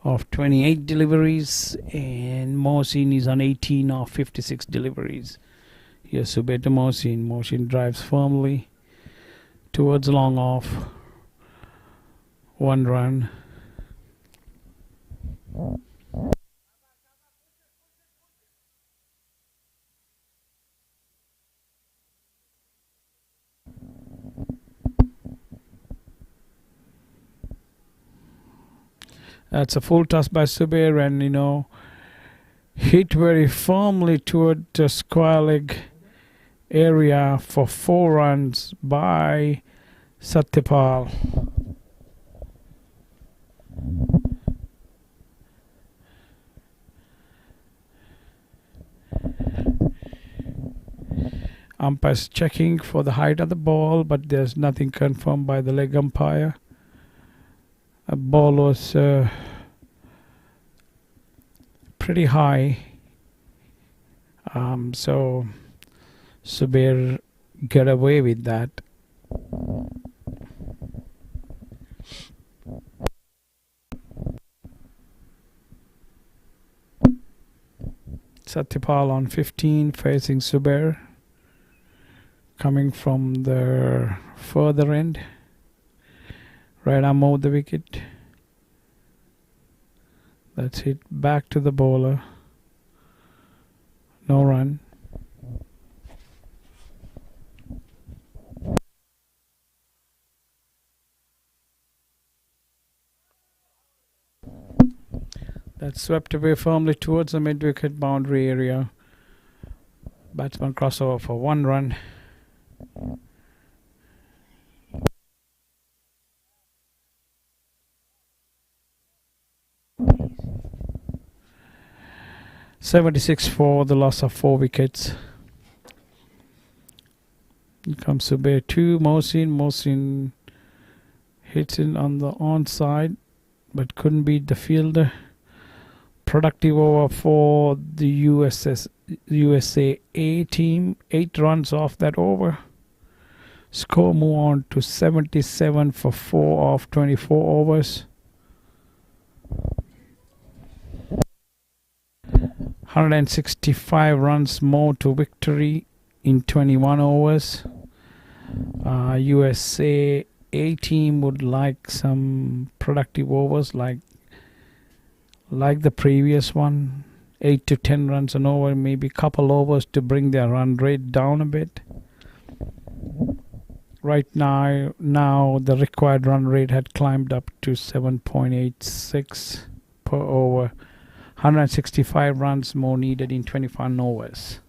of 28 deliveries, and Mohsin is on 18 of 56 deliveries. Here's Subir to Mohsin. Mohsin drives firmly towards long off. 1 run. That's a full toss by Subir, and hit very firmly toward the square leg area for 4 runs by Satyapal. Umpires checking for the height of the ball, but there's nothing confirmed by the leg umpire. The ball was pretty high, so Subir got away with that. Satyapal on 15 facing Subir, coming from the further end. Right arm over the wicket. That's hit back to the bowler. No run. That's swept away firmly towards the mid-wicket boundary area. Batsman crossover for 1 run. 76 for the loss of 4 wickets. Here comes Zubair to Mohsin. Mohsin hits it on the onside, but couldn't beat the fielder. Productive over for the USA A team. 8 runs off that over. Score move on to 77 for 4 off 24 overs. 165 runs more to victory in 21 overs. USA A team would like some productive overs like the previous one. 8 to 10 runs an over, maybe couple overs to bring their run rate down a bit. Right now the required run rate had climbed up to 7.86 per over. 165 runs more needed in 21 overs.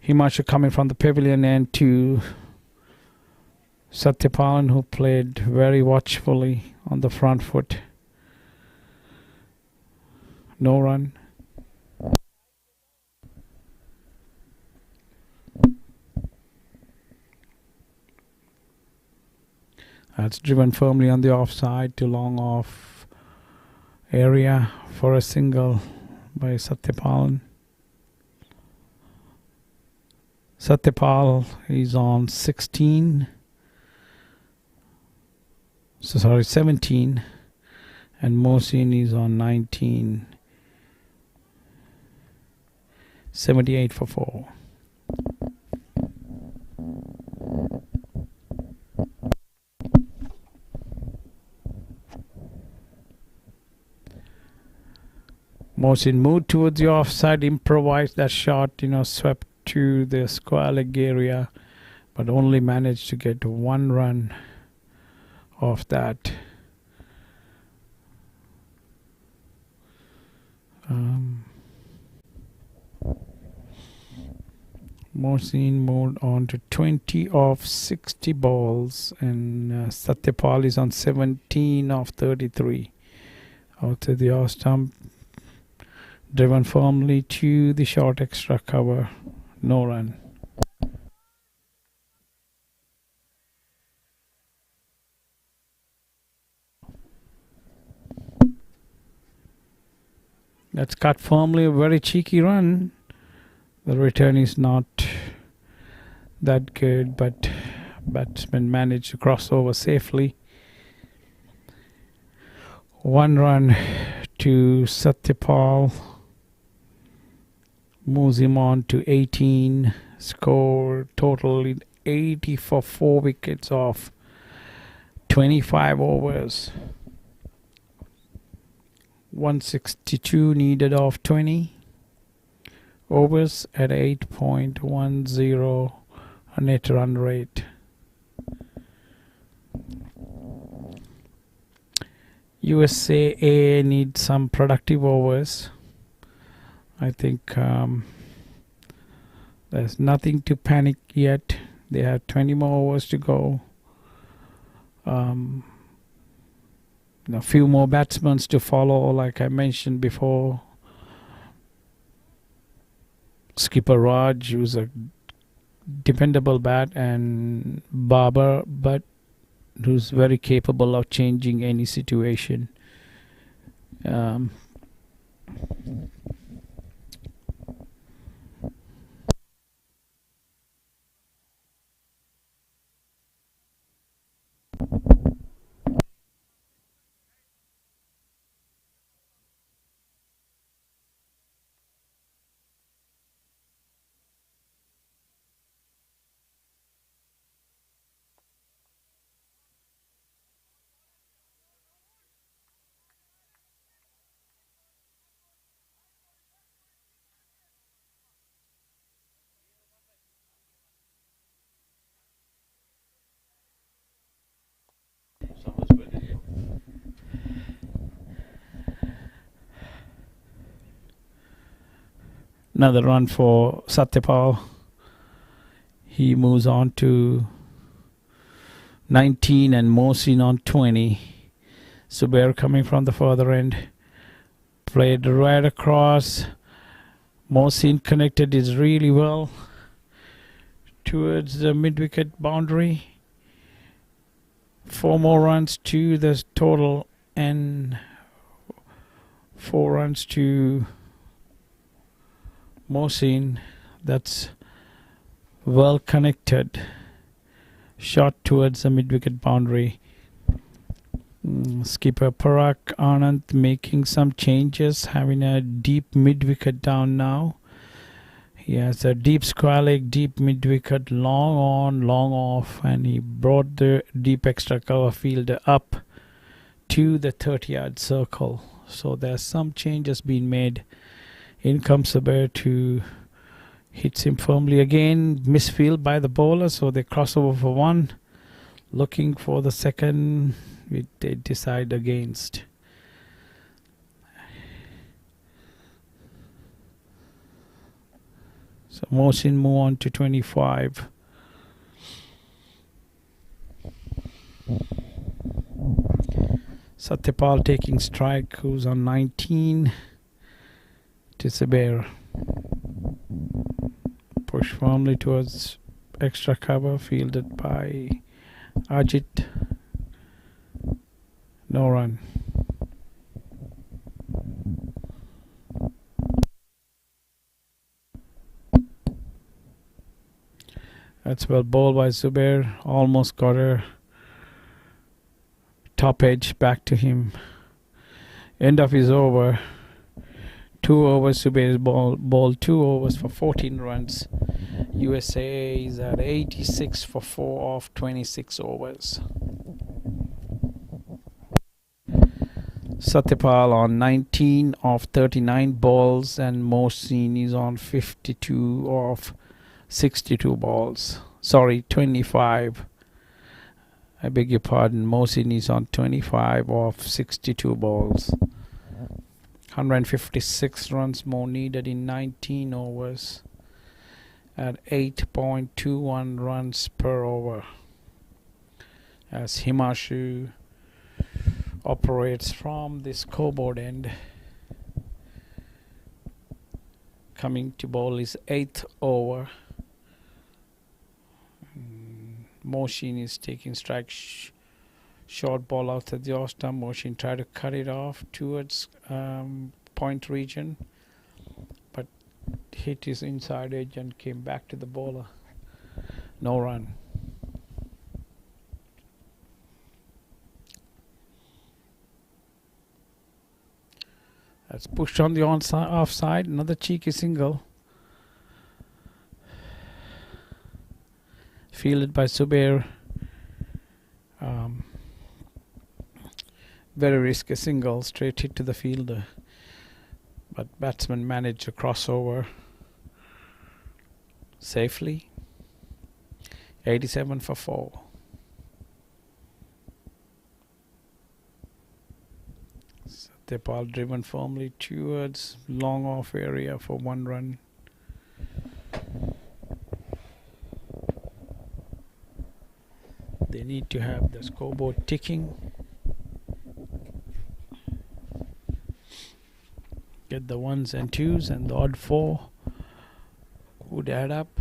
Himanshu coming from the pavilion end to Satyapalan, who played very watchfully on the front foot. No run. That's driven firmly on the offside to long off area for a single by Satyapalan. Satyapal is on 17, and Mohsin is on 19. 78 for 4. Mohsin moved towards the offside, improvised that shot, swept to the square leg area, but only managed to get 1 run off that. Mohsin moved on to 20 off 60 balls, and Satyapal is on 17 off 33. Out to the off stump, driven firmly to the short extra cover. No run. That's cut firmly, a very cheeky run. The return is not that good, but batsman managed to cross over safely. 1 run to Satyapal. Moves him on to 18. Score total 80 for 4 wickets off 25 overs. 162 needed off 20 overs at 8.10 net run rate. USA needs some productive overs. I think there's nothing to panic yet. They have 20 more overs to go. A few more batsmen to follow, like I mentioned before. Skipper Raj, who's a dependable bat, and Babar, but who's very capable of changing any situation. Another run for Satyapal. He moves on to 19 and Mohsin on 20. Zubair coming from the further end. Played right across. Mohsin connected it really well towards the mid-wicket boundary. 4 more runs to the total and 4 runs to Mohsin. That's well connected. Shot towards the mid-wicket boundary. Skipper Parag Anand making some changes, having a deep mid-wicket down now. He has a deep square leg, deep mid-wicket, long on, long off, and he brought the deep extra cover fielder up to the 30-yard circle. So there's some changes being made. In comes Zubair to hits him firmly again. Misfield by the bowler, so they cross over for 1. Looking for the second, they decide against. So Mohsin move on to 25. Satyapal taking strike, who's on 19. To Zubair. Push firmly towards extra cover, fielded by Ajit. No run. That's well bowled by Zubair. Almost got her top edge back to him. End of his over. 2 overs. Zubair bowled 2 overs for 14 runs. USA is at 86 for 4 off 26 overs. Satyapal on 19 of 39 balls, and Mohsin is on 52 of 62 balls. Sorry, 25. I beg your pardon. Mohsin is on 25 of 62 balls. 156 runs more needed in 19 overs at 8.21 runs per over. As Himanshu operates from the scoreboard end. Coming to bowl is 8th over. Mohsin is taking strike. Short ball outside the off stump. Mohsin tried to cut it off towards point region, but hit his inside edge and came back to the bowler. No run. That's pushed on the offside. Another cheeky single. Fielded by Zubair. Very risky single. Straight hit to the fielder. But batsman managed to cross over safely. 87 for 4. Satyapal driven firmly towards long off area for 1 run. They need to have the scoreboard ticking. Get the 1s and 2s, and the odd 4 would add up.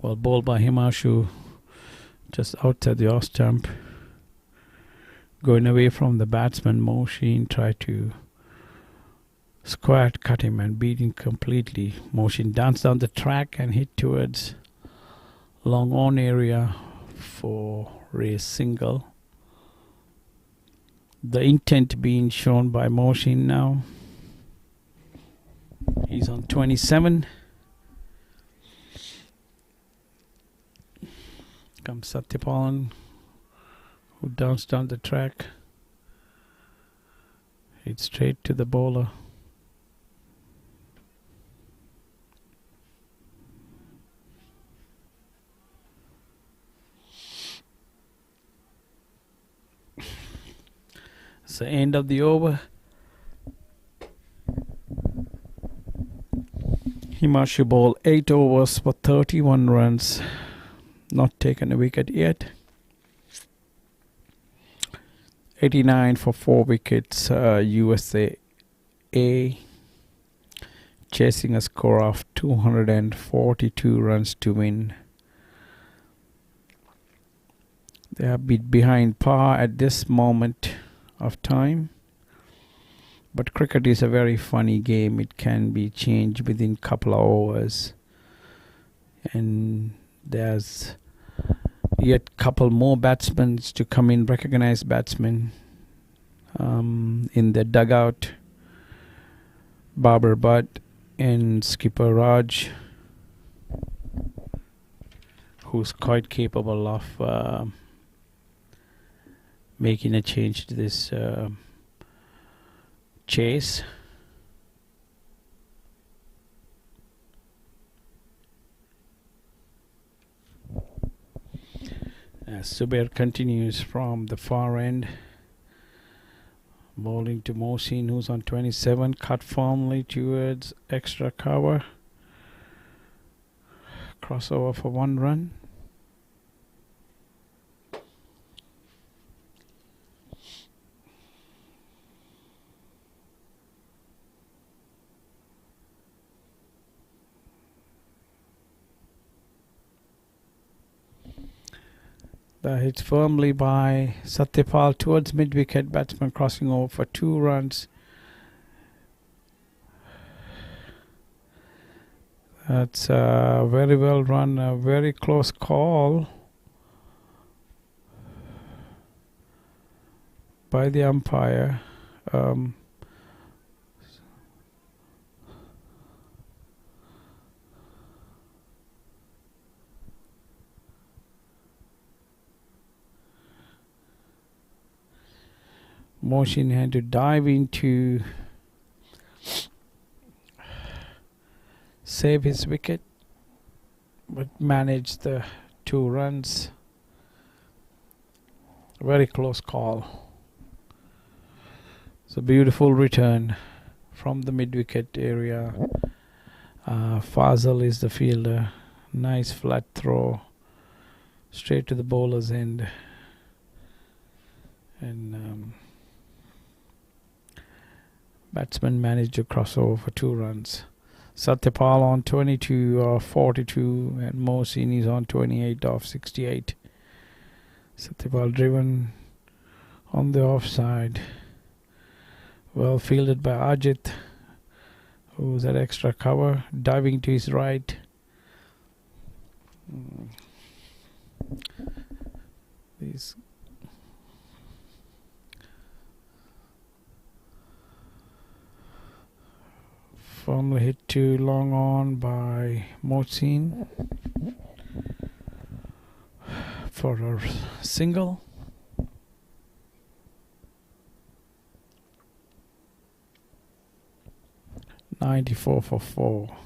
Well bowled by Himanshu, just outside the off stump. Going away from the batsman, Mohsin tried to square cut him and beat him completely. Mohsin danced down the track and hit towards long on area for a single. The intent being shown by Mohsin now. He's on 27. Comes Satyapal, who danced down the track. Hit straight to the bowler. It's the end of the over. Himanshu bowled 8 overs for 31 runs. not taken a wicket yet. 89 for 4 wickets. USA chasing a score of 242 runs to win. They are a bit behind par at this moment of time. But cricket is a very funny game. It can be changed within a couple of hours. And there's yet couple more batsmen to come in, recognized batsmen in the dugout. Babar Butt and skipper Raj, who's quite capable of making a change to this chase. As Zubair continues from the far end, bowling to Mohsin, who's on 27, cut firmly towards extra cover. Crossover for 1 run. The hit firmly by Satyapal towards mid-wicket. Batsman crossing over for 2 runs. That's very well run, a very close call by the umpire. Mohsin had to dive in to save his wicket, but managed the 2 runs. Very close call. It's a beautiful return from the mid-wicket area. Fazal is the fielder. Nice flat throw straight to the bowler's end. And batsman managed to cross over for 2 runs. Satyapal on 22 of 42 and Mohsin is on 28 of 68. Satyapal driven on the offside. Well fielded by Ajit, who's at extra cover, diving to his right. These firmly hit too long on by Mohsin for a single. .94 for 4.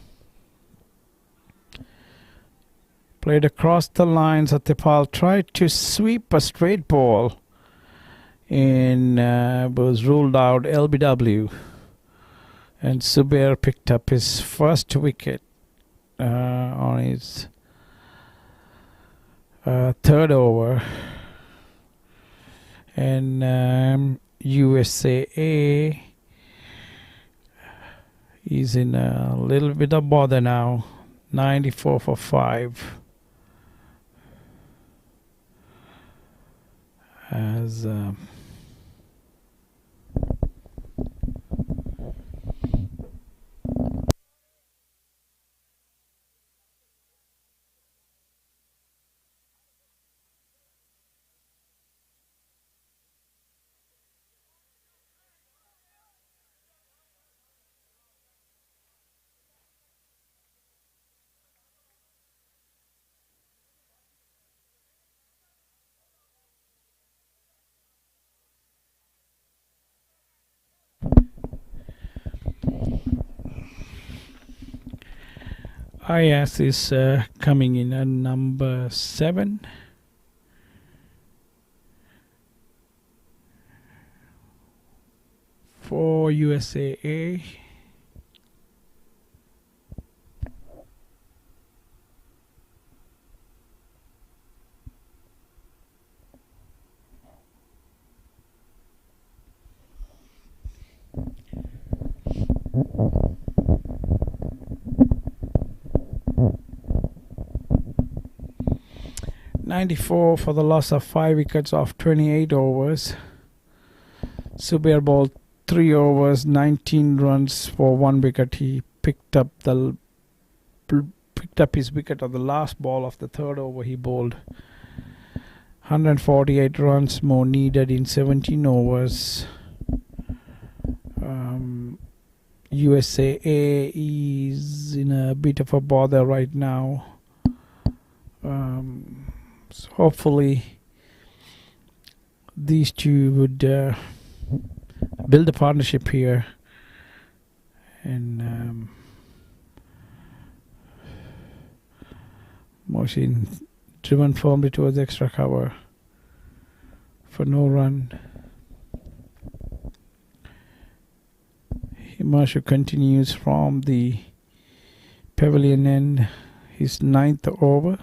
Played across the line. Satyapal tried to sweep a straight ball and was ruled out LBW. And Zubair picked up his first wicket on his 3rd over. And USA is in a little bit of bother now. 94 for 5. As Ayas is coming in at number 7. For USAA. .94 for the loss of 5 wickets off 28 overs. Zubair bowled 3 overs, 19 runs for 1 wicket. He picked up his wicket on the last ball of the 3rd over. He bowled 148 runs more needed in 17 overs. USAA is in a bit of a bother right now. So hopefully these two would build a partnership here, and Mohsin driven firmly towards extra cover for no run. Himanshu continues from the pavilion end, his 9th over.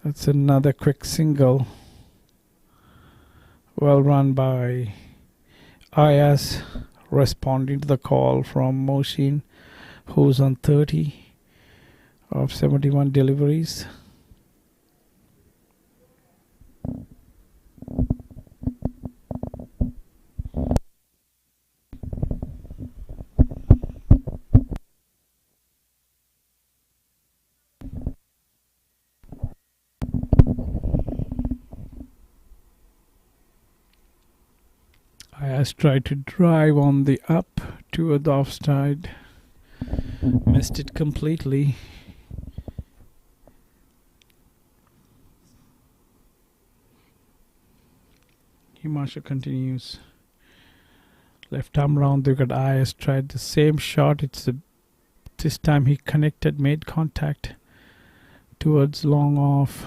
That's another quick single. Well run by Ayaz, responding to the call from Mohsin, who's on 30 of 71 deliveries. Ayaz tried to drive on the up toward the offside, missed it completely. Himanshu continues. Left arm round the wicket. Ayaz tried the same shot. This time he connected, made contact towards long off.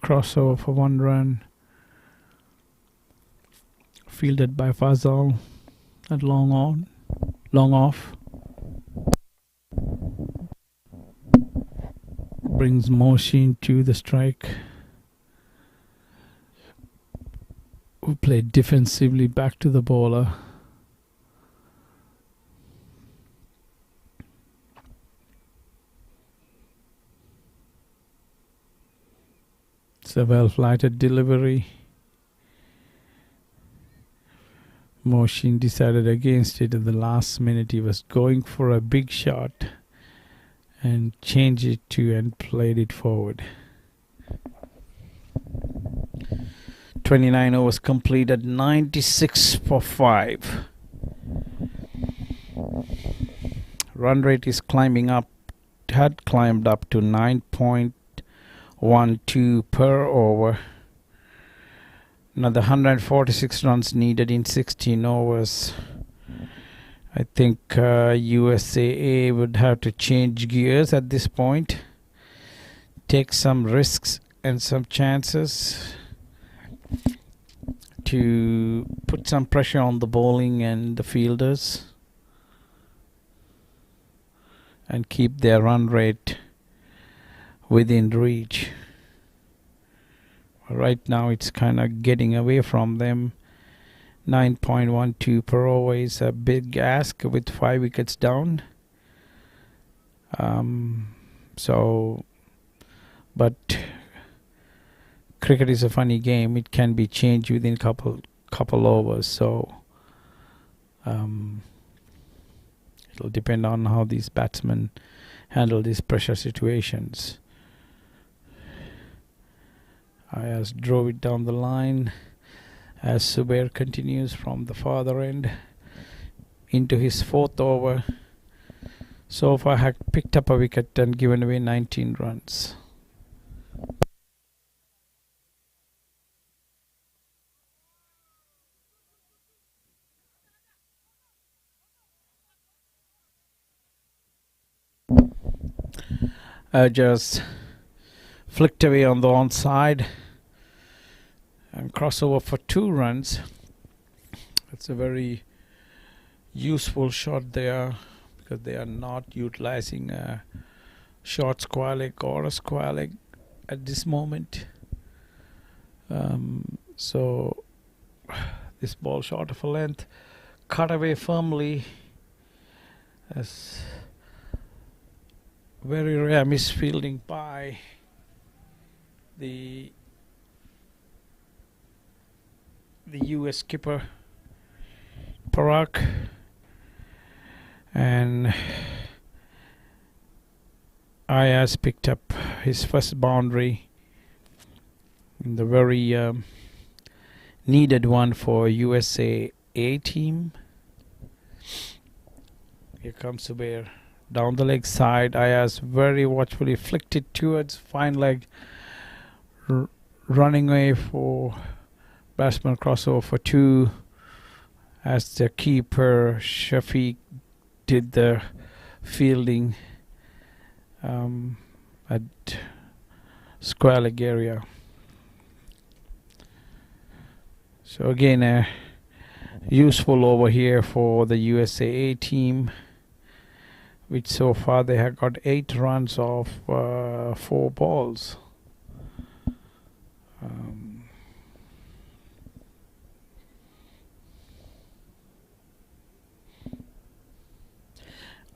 Crossover for 1 run. Fielded by Fazal at long off. Brings Mohsin to the strike, who played defensively back to the bowler. It's a well-flighted delivery. Mohsin decided against it at the last minute. He was going for a big shot and changed it to and played it forward. 29 overs completed, 96 for 5. Run rate is climbing up, had climbed up to 9.12 per over. Another 146 runs needed in 16 overs. I think USAA would have to change gears at this point, take some risks and some chances to put some pressure on the bowling and the fielders and keep their run rate within reach. Right now it's kind of getting away from them. 9.12 per over is a big ask with 5 wickets down. But cricket is a funny game. It can be changed within couple overs. So it'll depend on how these batsmen handle these pressure situations. Ayaz drove it down the line as Zubair continues from the farther end into his 4th over. So far had picked up a wicket and given away 19 runs. Just flicked away on the onside and crossover for 2 runs. It's a very useful shot there because they are not utilizing a short square leg or a square leg at this moment. So this ball short of a length, cut away firmly. As very rare misfielding by the US skipper Parag, and Ayaz picked up his first boundary in the very needed one for USA A team. Here comes Zubair down the leg side. Ayaz very watchfully flicked it towards fine leg, running away for batsman crossover for two, as the keeper Shafiq did the fielding at square leg area. So again, a useful over here for the USA team, which so far they have got 8 runs off 4 balls.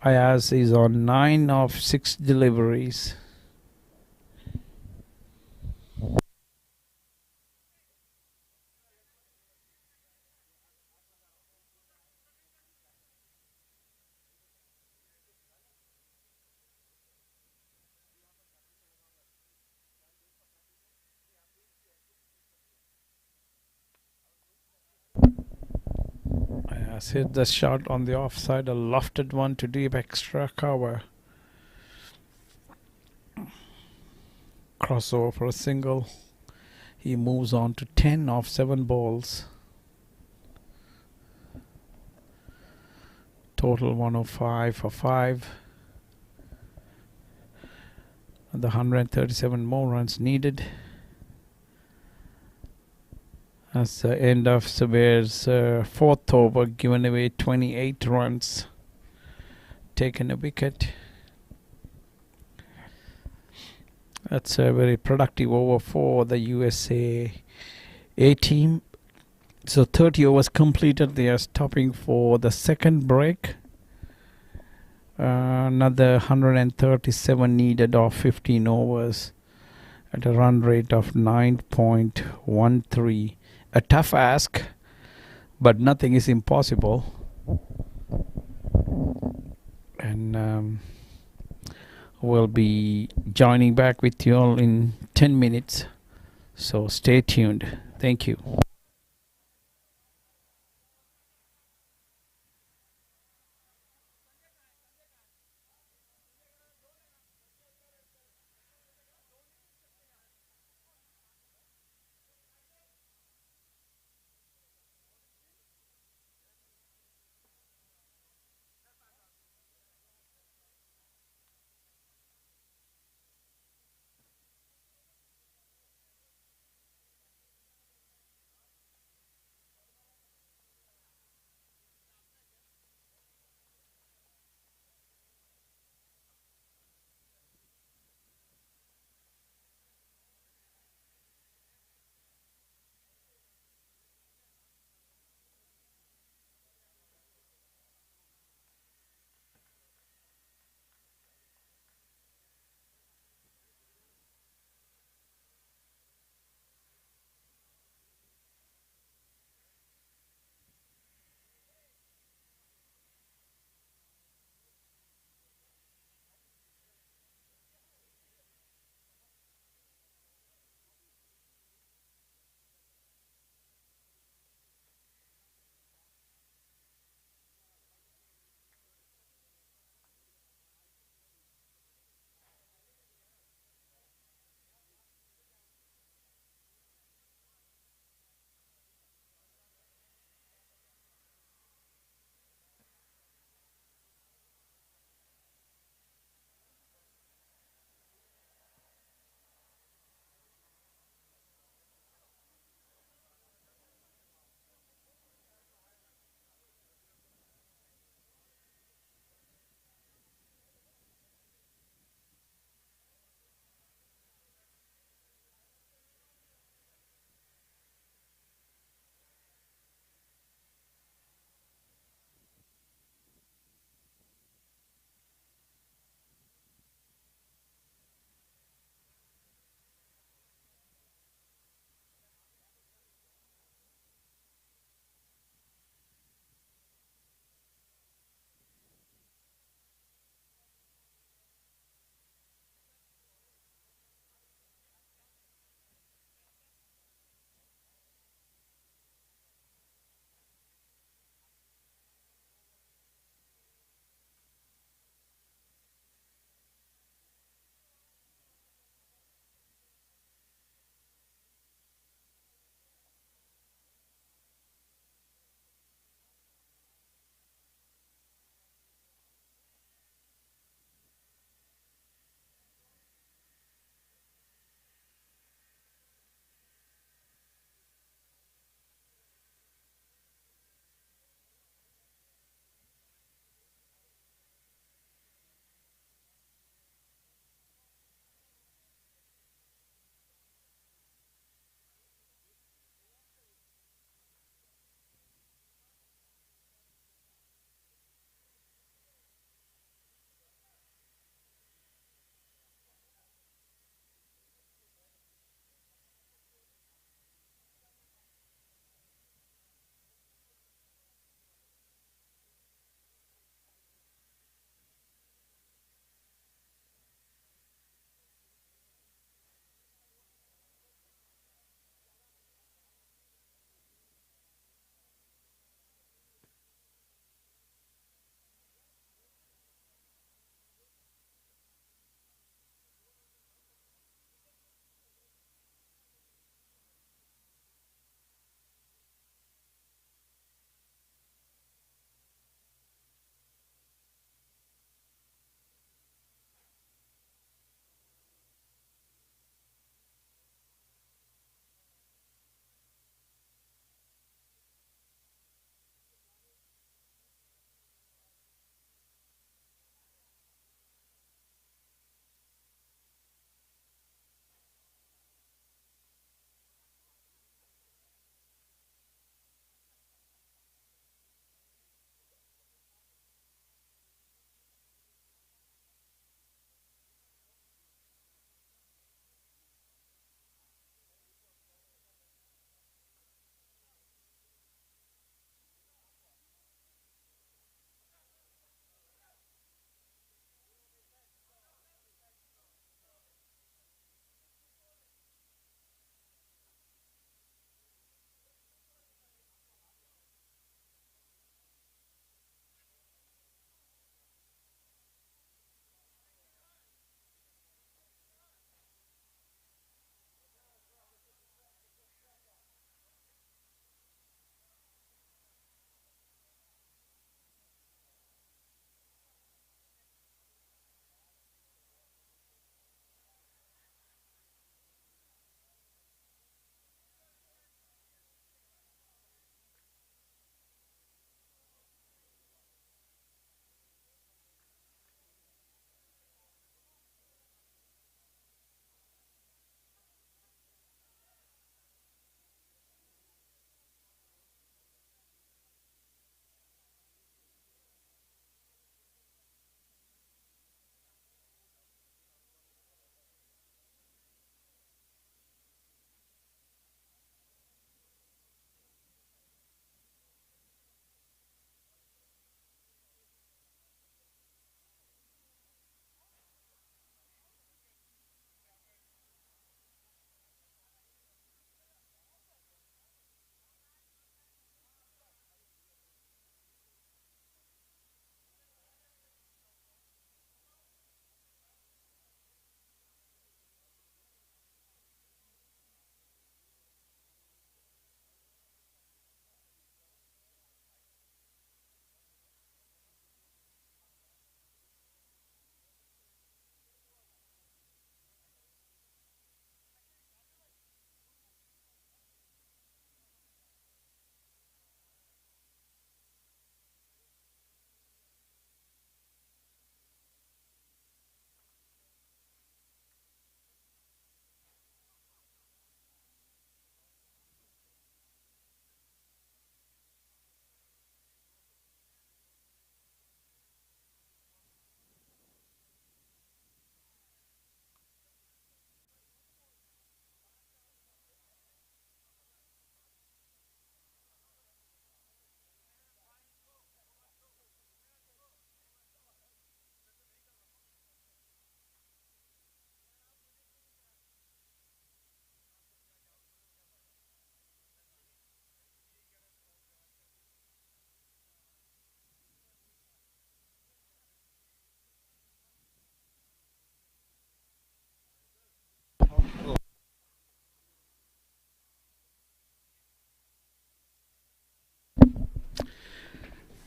Ayaz is on 9 of 6 deliveries. Ayaz hit the shot on the offside, a lofted one to deep extra cover. Crossover for a single. He moves on to 10 of 7 balls. Total 105 for 5. And the 137 more runs needed. That's the end of Zubair's 4th over, given away 28 runs, taken a wicket. That's a very productive over for the USA A team. So 30 overs completed. They are stopping for the second break. Another 137 needed of 15 overs at a run rate of 9.13. A tough ask, but nothing is impossible. And we'll be joining back with you all in 10 minutes. So stay tuned. Thank you.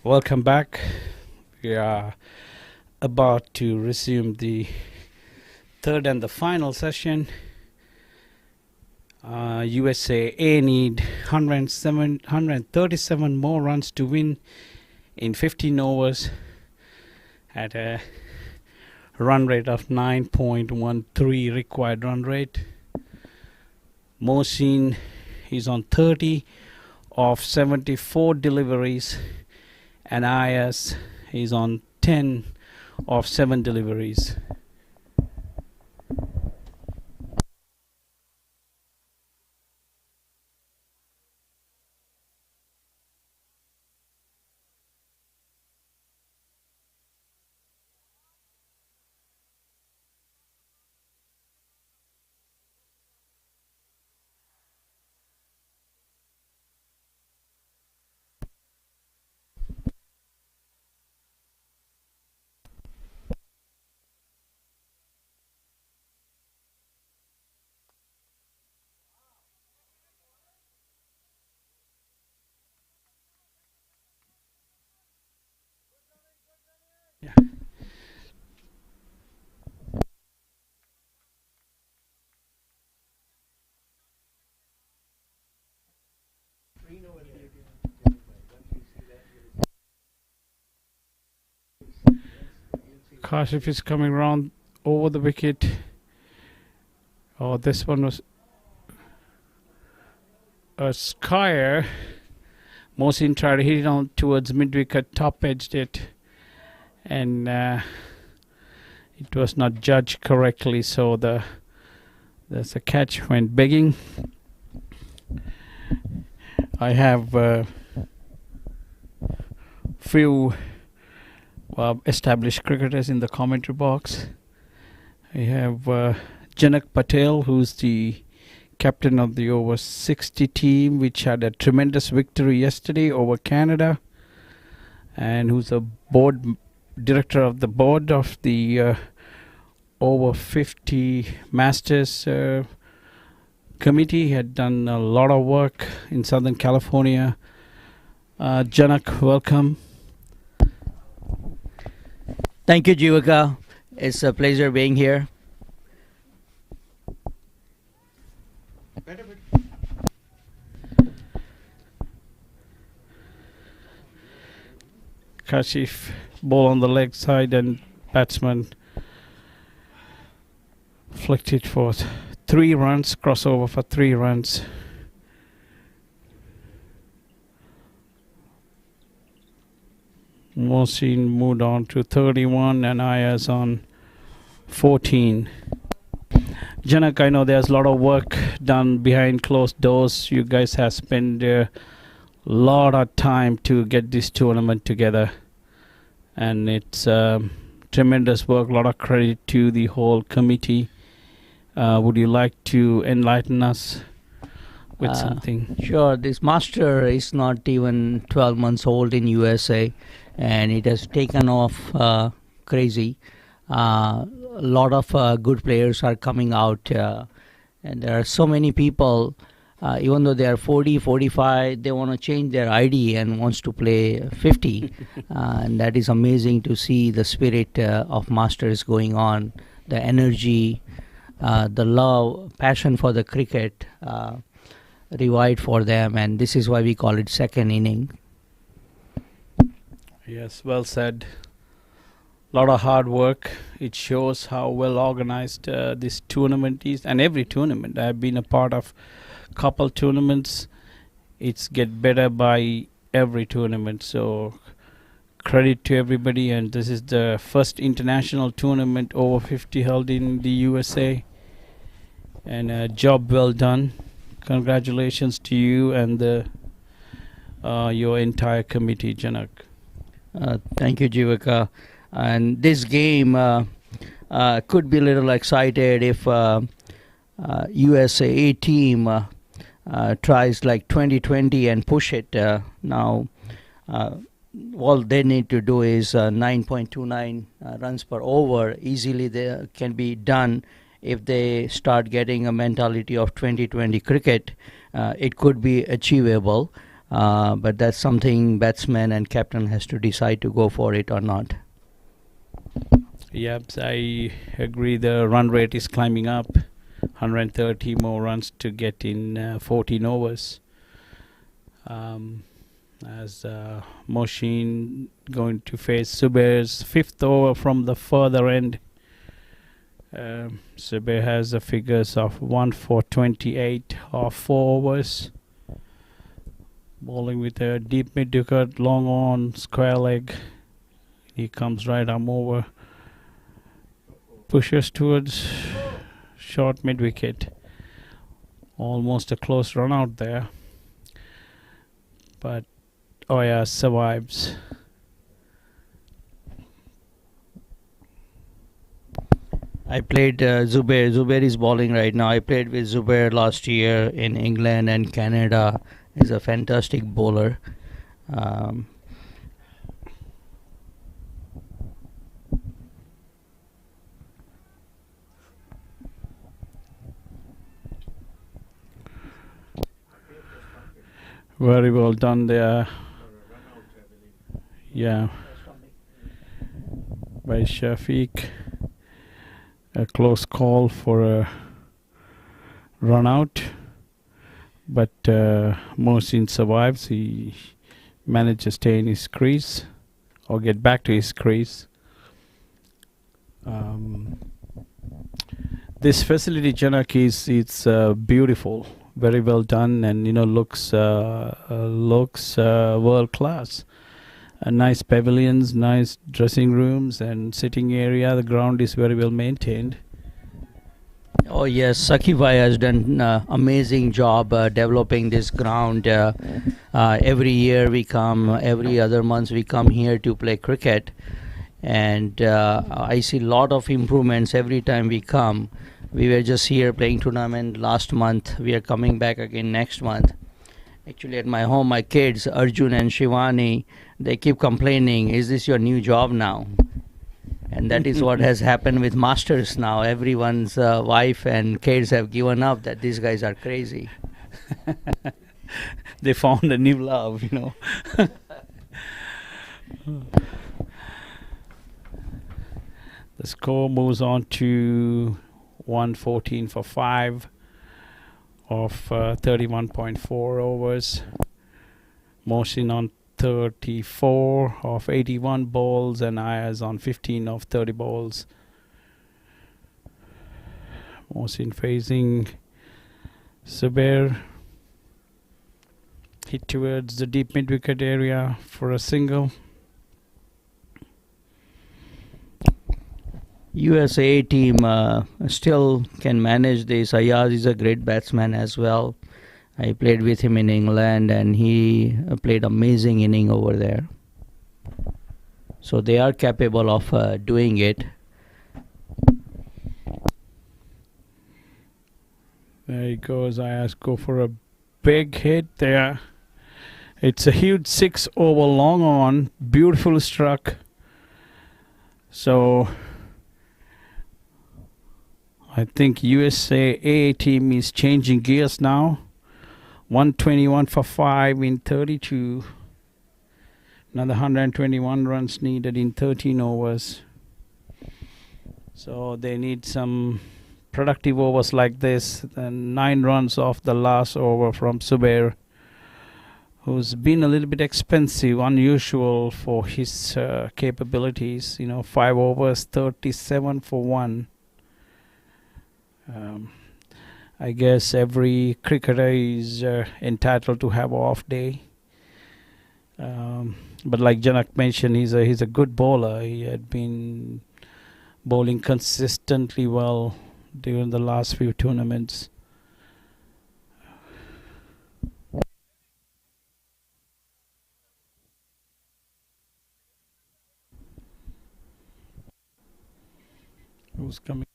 Welcome back. We are about to resume the third and the final session. USA need 137 more runs to win in 15 overs at a run rate of 9.13 required run rate. Mohsin is on 30 of 74 deliveries, and Ayaz is on 10 of 7 deliveries. Kashif is coming around over the wicket. Oh, this one was a skyer. Mohsin tried to hit it on towards mid-wicket, top-edged it, and it was not judged correctly, so there's a catch, went begging. I have few established cricketers in the commentary box. I have Janak Patel, who's the captain of the over 60 team, which had a tremendous victory yesterday over Canada, and who's a board director of the board of the over 50 Masters committee. He had done a lot of work in Southern California. Janak, welcome. Thank you, Jivaka. It's a pleasure being here. Kashif, ball on the leg side, and batsman flicked it for 3 runs, crossover for 3 runs. Mohsin moved on to 31 and Ayaz on 14. Janak, I know there's a lot of work done behind closed doors. You guys have spent a lot of time to get this tournament together, and it's tremendous work. A lot of credit to the whole committee. Would you like to enlighten us with something? Sure. This master is not even 12 months old in USA, and it has taken off crazy. A lot of good players are coming out, and there are so many people, even though they are 40, 45, they want to change their ID and wants to play 50. And that is amazing to see the spirit of masters going on, the energy, the love, passion for the cricket revived for them, and this is why we call it second inning. Yes, well said. A lot of hard work. It shows how well organized this tournament is, and every tournament. I've been a part of a couple tournaments. It's get better by every tournament. So credit to everybody. And this is the first international tournament over 50 held in the USA. And a job well done. Congratulations to you and your entire committee, Janak. Thank you, Jivaka. And this game could be a little excited if USA team tries like 2020 and push it. Now, all they need to do is 9.29 runs per over. Easily they can be done if they start getting a mentality of 2020 cricket. It could be achievable. but that's something batsman and captain has to decide to go for it or not. Yep, I agree. The run rate is climbing up. 130 more runs to get in 14 overs. As Moshin going to face Zubair's fifth over from the further end. Zubair has the figures of 1 for 28 of 4 overs. Bowling with a deep mid wicket, long on, square leg. He comes right arm over. Pushes towards short mid wicket. Almost a close run out there. But Oya survives. I played Zubair. Zubair is bowling right now. I played with Zubair last year in England and Canada. He's a fantastic bowler. Very well done there. Yeah. By Shafiq. A close call for a run out. But Mohsin survives. He managed to stay in his crease or get back to his crease. This facility, Janak, it's beautiful, very well done, and looks world class. Nice pavilions, nice dressing rooms, and sitting area. The ground is very well maintained. Oh yes, Sakhi Bhai has done amazing job developing this ground. Every year we come, every other month we come here to play cricket, and I see a lot of improvements every time we come. We were just here playing tournament last month. We are coming back again next month. Actually, at my home, my kids, Arjun and Shivani, they keep complaining, is this your new job now? And that is what has happened with Masters now. Everyone's wife and kids have given up that these guys are crazy. They found a new love, The score moves on to 114 for 5 of 31.4 overs. Mohsin on 34 of 81 balls and Ayaz on 15 of 30 balls. Mohsin facing Zubair. Hit towards the deep mid wicket area for a single. USA team still can manage this. Ayaz is a great batsman as well. I played with him in England and he played amazing inning over there. So they are capable of doing it. There he goes. Ayaz go for a big hit there. It's a huge 6 over long on. Beautiful struck. So I think USA A team is changing gears now. 121 for 5 in 32. Another 121 runs needed in 13 overs. So they need some productive overs like this. And 9 runs off the last over from Zubair, who's been a little bit expensive, unusual for his capabilities. 5 overs, 37 for 1. I guess every cricketer is entitled to have an off day. But like Janak mentioned, he's a good bowler. He had been bowling consistently well during the last few tournaments. Who's coming?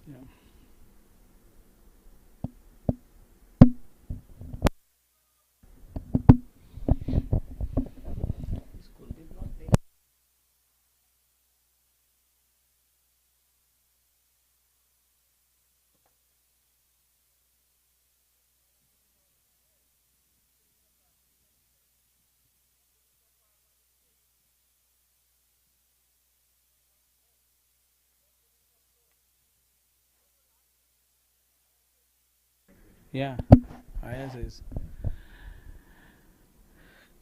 Yeah. Yeah, Ayaz is.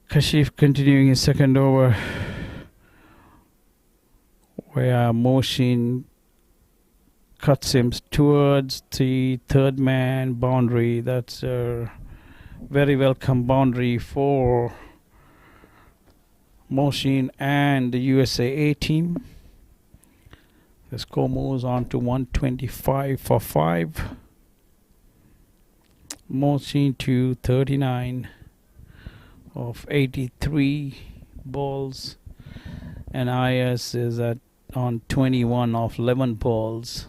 Kashif continuing his second over, where Mohsin cuts him towards the third man boundary. That's a very welcome boundary for Mohsin and the USA team. The score moves on to 125 for 5. Mohsin to 39 of 83 balls, and Ayaz is on 21 of 11 balls.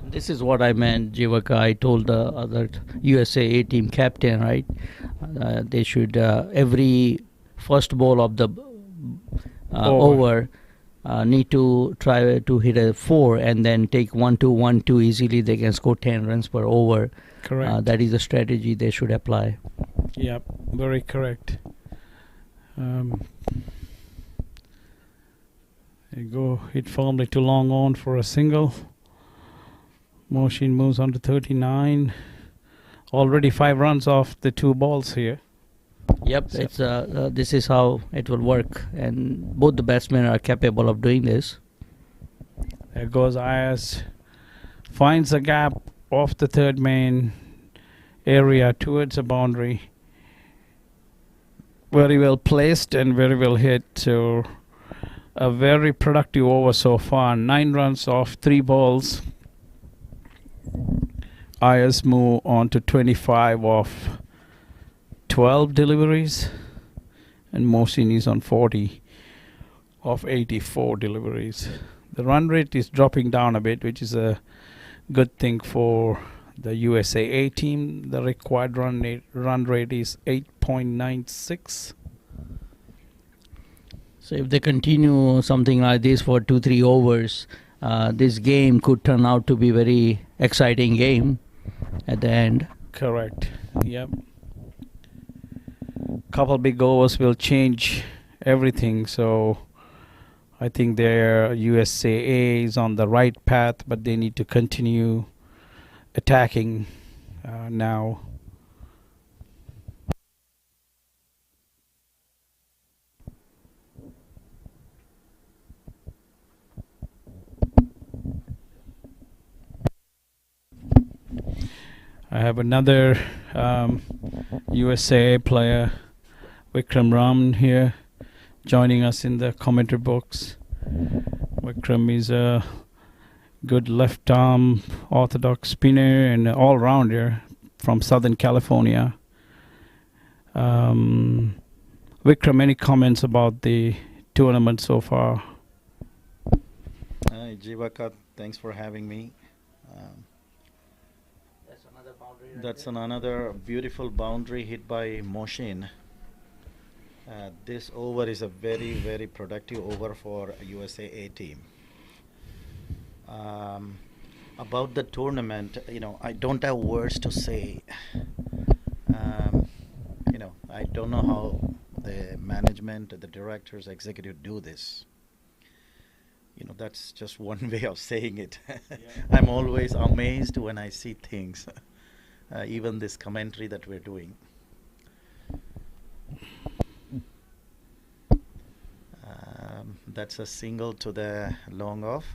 This is what I meant, Jivaka. I told the other USA team captain, right? They should every first ball of the over need to try to hit a 4 and then take 1-2, 1-2 easily. They can score 10 runs per over. Correct. That is the strategy they should apply. Yep, very correct. They go hit firmly to long on for a single. Mohsin moves on to 39. Already 5 runs off the 2 balls here. Yep, So it's this is how it will work, and both the batsmen are capable of doing this. There goes Ayaz. Finds a gap off the third man area towards the boundary. Very well placed and very well hit. So a very productive over so far. 9 runs off 3 balls. Ayaz move on to 25 of 12 deliveries, and Mohsin is on 40 of 84 deliveries. The run rate is dropping down a bit, which is a good thing for the USA team. The required run rate is 8.96. So if they continue something like this for 2-3 overs, this game could turn out to be very exciting game at the end. Correct. Yep. Couple big overs will change everything. So I think their USA is on the right path, but they need to continue attacking now. I have another USA player, Vikram Raman, here joining us in the commentary box. Vikram is a good left arm orthodox spinner and all-rounder from Southern California. Vikram, any comments about the tournament so far? Hi, Jivaka, thanks for having me. That's another beautiful boundary hit by Mohsin. This over is a very, very productive over for USA team. About the tournament, I don't have words to say. I don't know how the management, the directors, executive do this. That's just one way of saying it. I'm always amazed when I see things. Even this commentary that we're doing. That's a single to the long off.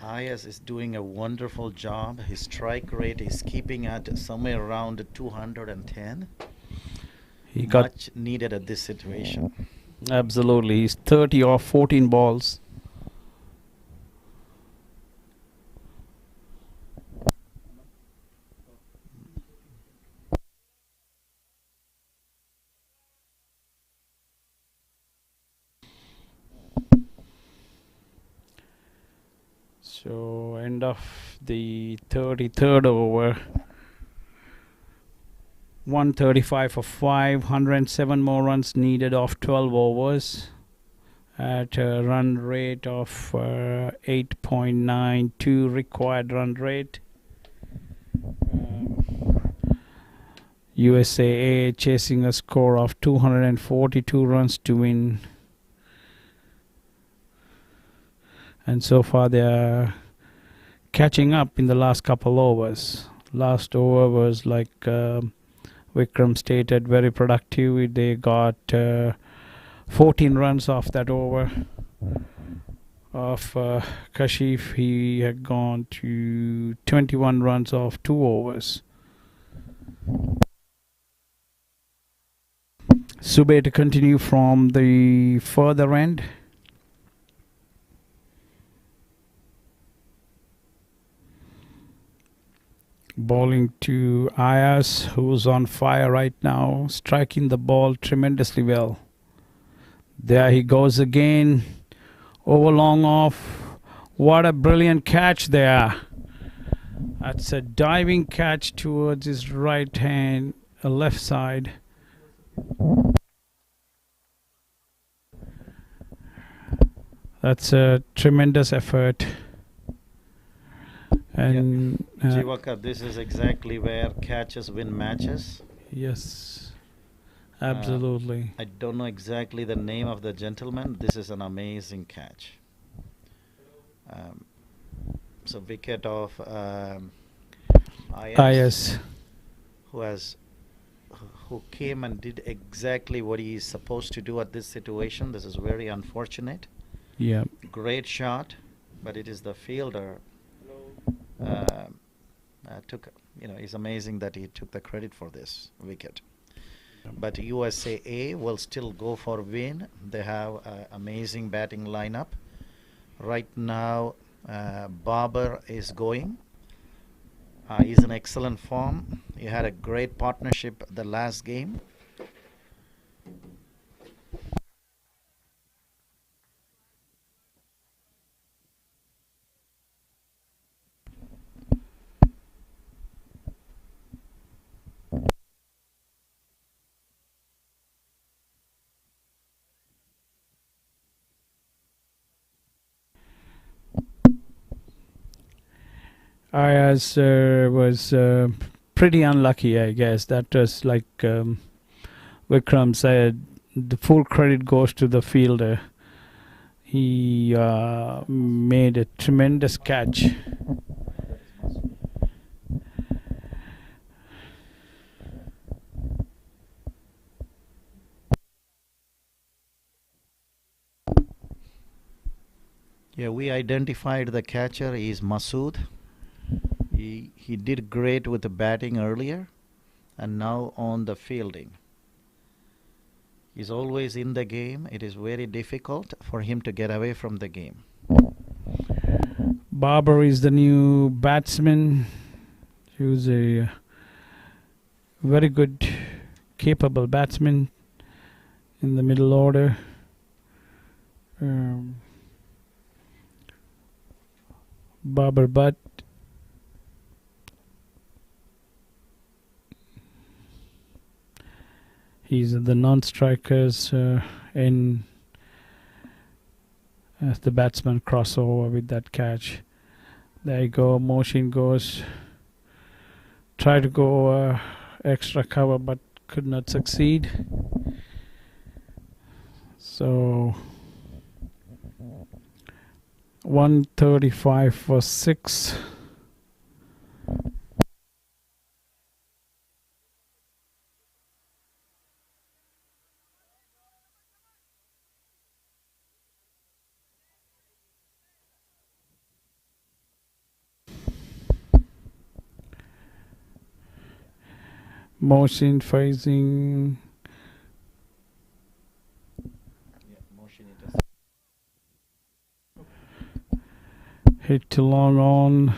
Ayaz is doing a wonderful job. His strike rate is keeping at somewhere around 210. He got much needed at this situation. Absolutely. He's 30 off 14 balls. So end of the 33rd over. 135 for 5, 107 more runs needed off 12 overs at a run rate of 8.92 required run rate. USA chasing a score of 242 runs to win. And so far they are catching up in the last couple overs. Last over was like Vikram stated, very productive. They got 14 runs off that over of Kashif. He had gone to 21 runs off 2 overs. Subay to continue from the further end. Bowling to Ayaz, who's on fire right now, striking the ball tremendously well. There he goes again, over long off. What a brilliant catch there. That's a diving catch towards his right hand, left side. That's a tremendous effort. And Jivaka, this is exactly where catches win matches. Yes, absolutely. I don't know exactly the name of the gentleman. This is an amazing catch. So wicket of Ayaz, who came and did exactly what he is supposed to do at this situation. This is very unfortunate. Yeah. Great shot, but it is the fielder. It's amazing that he took the credit for this wicket. But USAA will still go for win. They have an amazing batting lineup. Right now, Babar is going. He's in excellent form. He had a great partnership the last game. Ayaz was pretty unlucky, I guess. That was like Vikram said, the full credit goes to the fielder. He made a tremendous catch. Yeah, we identified the catcher. He's Masood. He did great with the batting earlier and now on the fielding. He's always in the game. It is very difficult for him to get away from the game. Babar is the new batsman. He was a very good, capable batsman in the middle order. Babar Butt. He's the non-strikers in as the batsman crossover with that catch. There you go. Motion goes. Try to go extra cover, but could not succeed. So 135 for 6. Motion facing. Hit to long on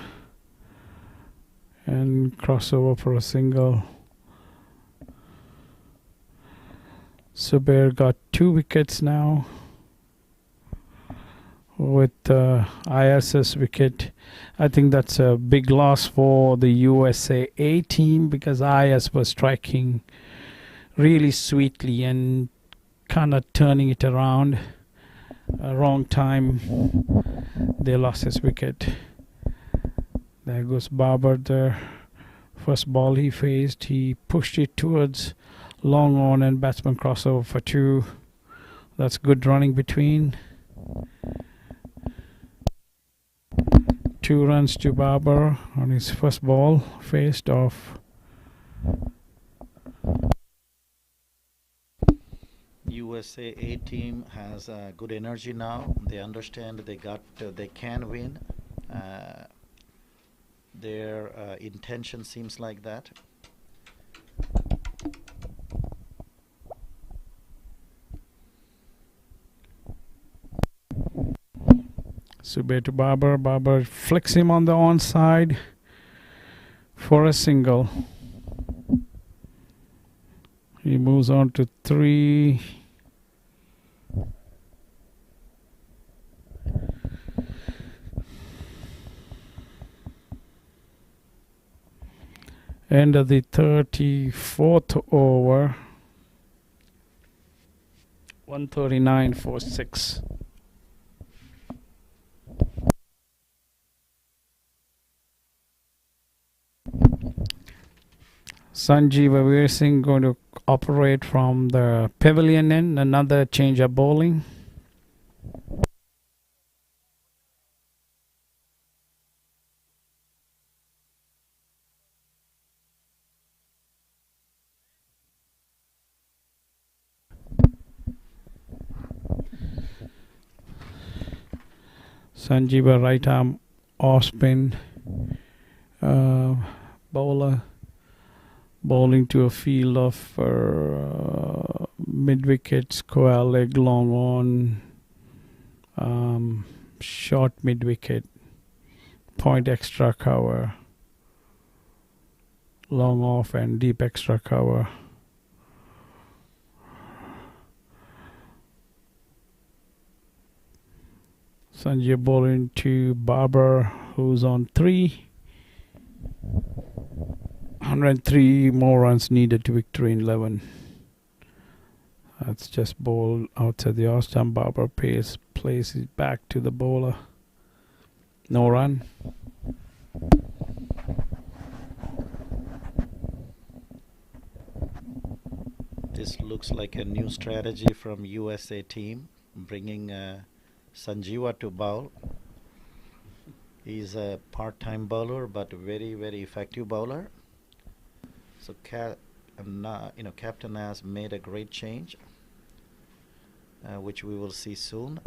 and crossover for a single. Subair got 2 wickets now with ISS wicket. I think that's a big loss for the USAA team because IS was striking really sweetly and kind of turning it around. Wrong time, they lost his wicket. There goes Babar. The first ball he faced, he pushed it towards long on and batsman crossover for 2. That's good running between. 2 runs to Babar on his first ball, faced off. USA A team has good energy now. They understand they can win. Their intention seems like that. Subir to Babar. Babar flicks him on the onside for a single. He moves on to 3. End of the 34th over. 139 for 6. Sanjeev Veer Singh going to operate from the pavilion end. Another change of bowling. Sanjeev, right arm off spin bowler, bowling to a field of mid wicket, square leg, long on, short mid wicket, point extra cover, long off and deep extra cover. Sanjay bowling to Babar, who's on 3. 103 more runs needed to victory in 11. That's just ball outside the off stump. Babar plays it back to the bowler. No run. This looks like a new strategy from USA team, bringing Sanjeeva to bowl. He's a part-time bowler, but very, very effective bowler. So, captain has made a great change, which we will see soon.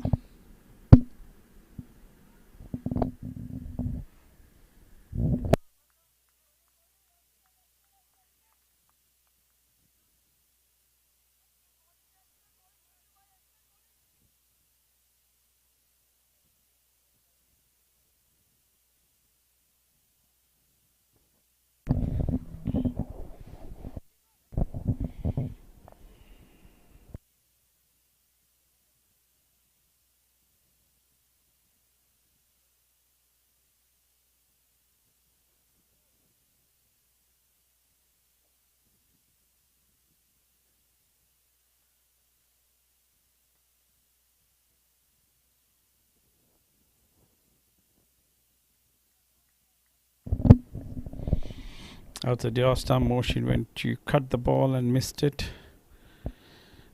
Outside the off stump, motion went to cut the ball and missed it.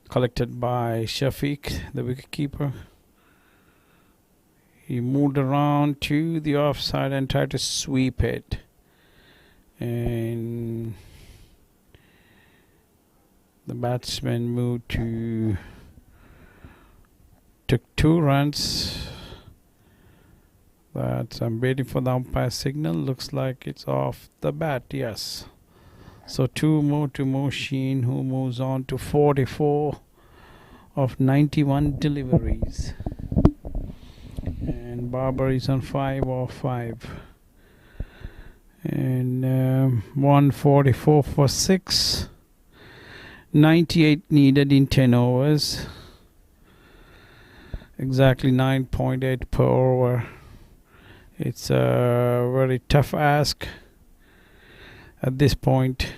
Collected by Shafiq, the wicketkeeper. He moved around to the offside and tried to sweep it. And the batsman moved to... took 2 runs. I'm waiting for the umpire signal. Looks like it's off the bat, yes. So 2 more to Moshin, who moves on to 44 of 91 deliveries. And Babar is on 5 of 5. And 144 for 6. 98 needed in 10 overs. Exactly 9.8 per over. It's a very tough ask at this point.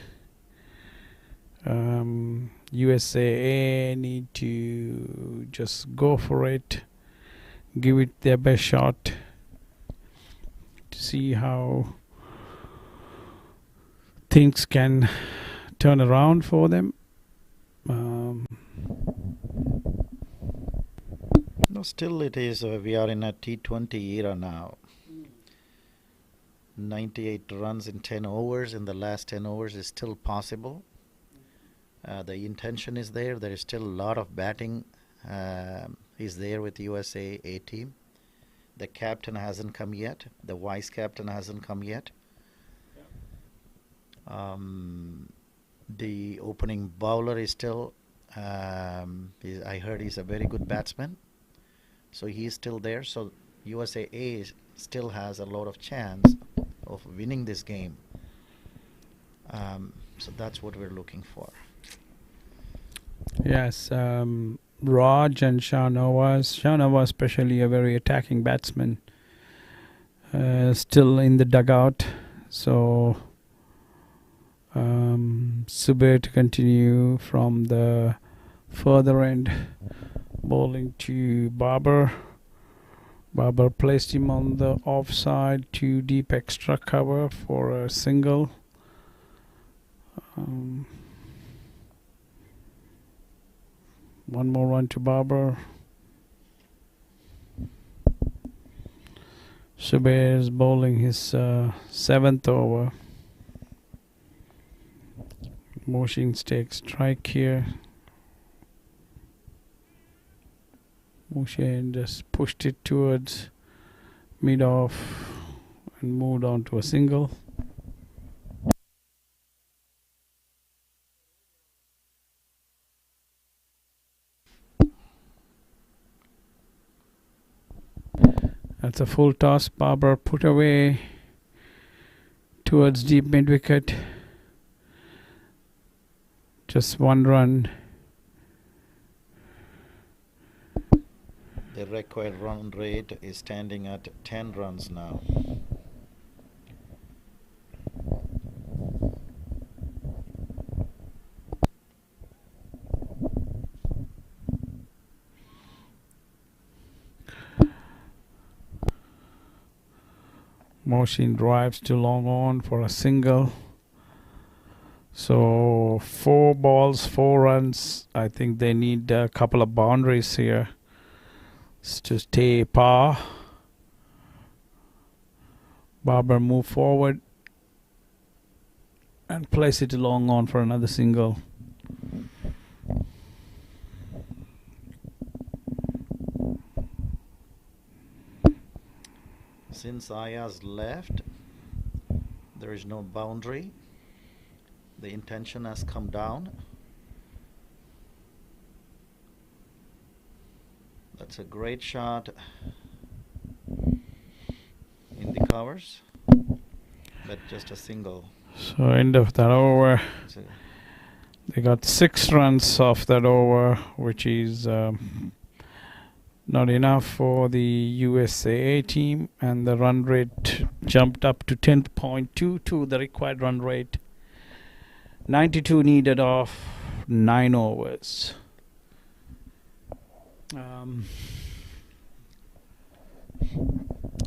USA need to just go for it, give it their best shot to see how things can turn around for them. No, still it is. We are in a T20 era now. 98 runs in 10 overs in the last 10 overs is still possible. The intention is there. There is still a lot of batting is there with USA A team. The captain hasn't come yet. The vice captain hasn't come yet. The opening bowler is still, I heard he's a very good batsman. So he's still there. So USA A still has a lot of chance of winning this game. So that's what we're looking for. Yes, Raj and Shahnawaz especially a very attacking batsman, still in the dugout. So Subir to continue from the further end, bowling to Babar. Babar placed him on the offside, too deep extra cover for a single. One more run to Babar. Subir is bowling his 7th over. Mohsin takes strike here. Mohsin just pushed it towards mid-off and moved on to a single. That's a full toss. Babar put away towards deep mid-wicket. Just one run. The required run rate is standing at 10 runs now. Mohsin drives to long on for a single. So 4 balls, 4 runs. I think they need a couple of boundaries here to stay par. Babar move forward and place it long on for another single. Since Ayaz left, there is no boundary. The intention has come down. That's a great shot in the covers, but just a single. So end of that over. They got 6 runs off that over, which is not enough for the USA team, and the run rate jumped up to 10.22, the required run rate. 92 needed off 9 overs.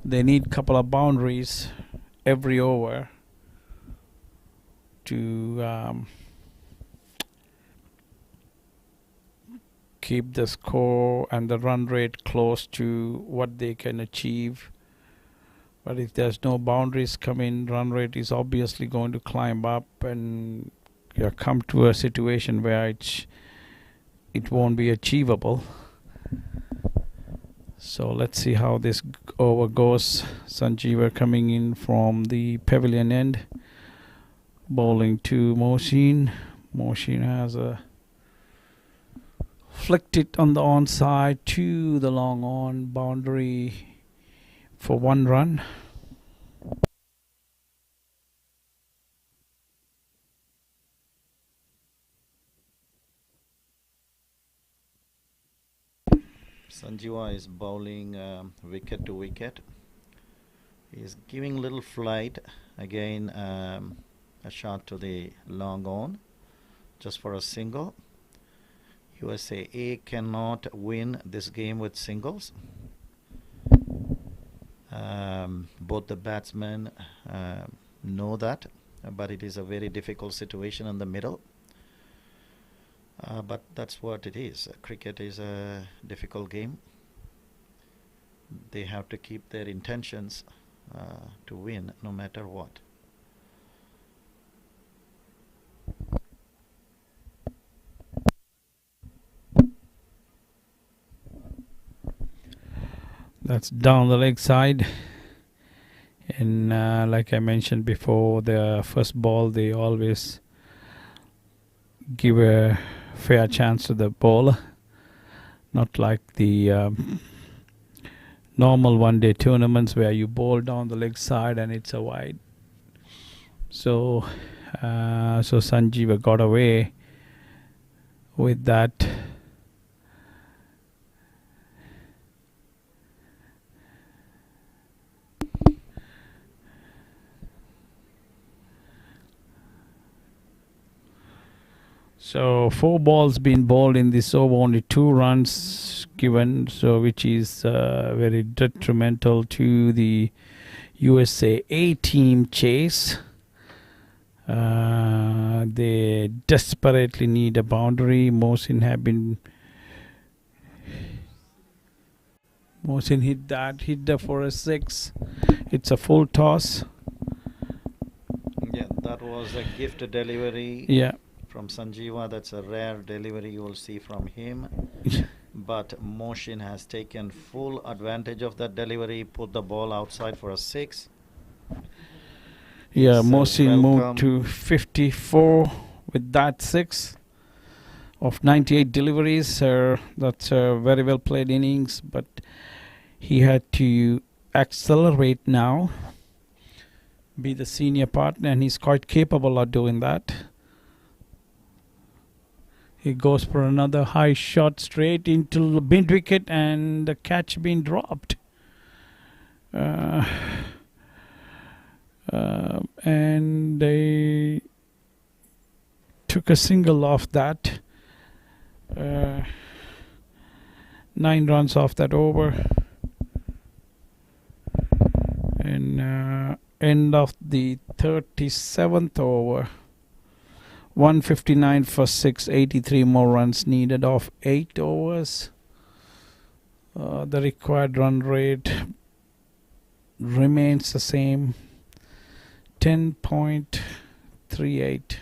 They need a couple of boundaries every over to keep the score and the run rate close to what they can achieve. But if there's no boundaries come in, run rate is obviously going to climb up, and you come to a situation where it won't be achievable. So let's see how this over goes. Sanjeeva coming in from the pavilion end, bowling to Mohsin. Mohsin has flicked it on the onside to the long on boundary for 1 run. Sanjeev is bowling wicket to wicket. He is giving little flight. Again, a shot to the long on, just for a single. USA A cannot win this game with singles. Both the batsmen know that, but it is a very difficult situation in the middle. But that's what it is. Cricket is a difficult game. They have to keep their intentions to win no matter what. That's down the leg side. And like I mentioned before, the first ball, they always give a fair chance to the bowler. Not like the normal one-day tournaments where you bowl down the leg side and it's a wide. So Sanjeeva got away with that. So 4 balls been bowled in this over, only 2 runs given, so which is very detrimental to the USA A team chase. They desperately need a boundary. Mohsin hit that for a 6. It's a full toss. Yeah, that was a gift delivery. Yeah. From Sanjeeva. That's a rare delivery you will see from him. But Mohsin has taken full advantage of that delivery, put the ball outside for a 6. Yeah, So Mohsin moved to 54 with that 6 of 98 deliveries. That's a very well played innings, but he had to accelerate now, be the senior partner, and he's quite capable of doing that. He goes for another high shot straight into mid wicket, and the catch being dropped. And they took a single off that. 9 runs off that over. And end of the 37th over. 159 for 6, 83 more runs needed off 8 overs. The required run rate remains the same, 10.38.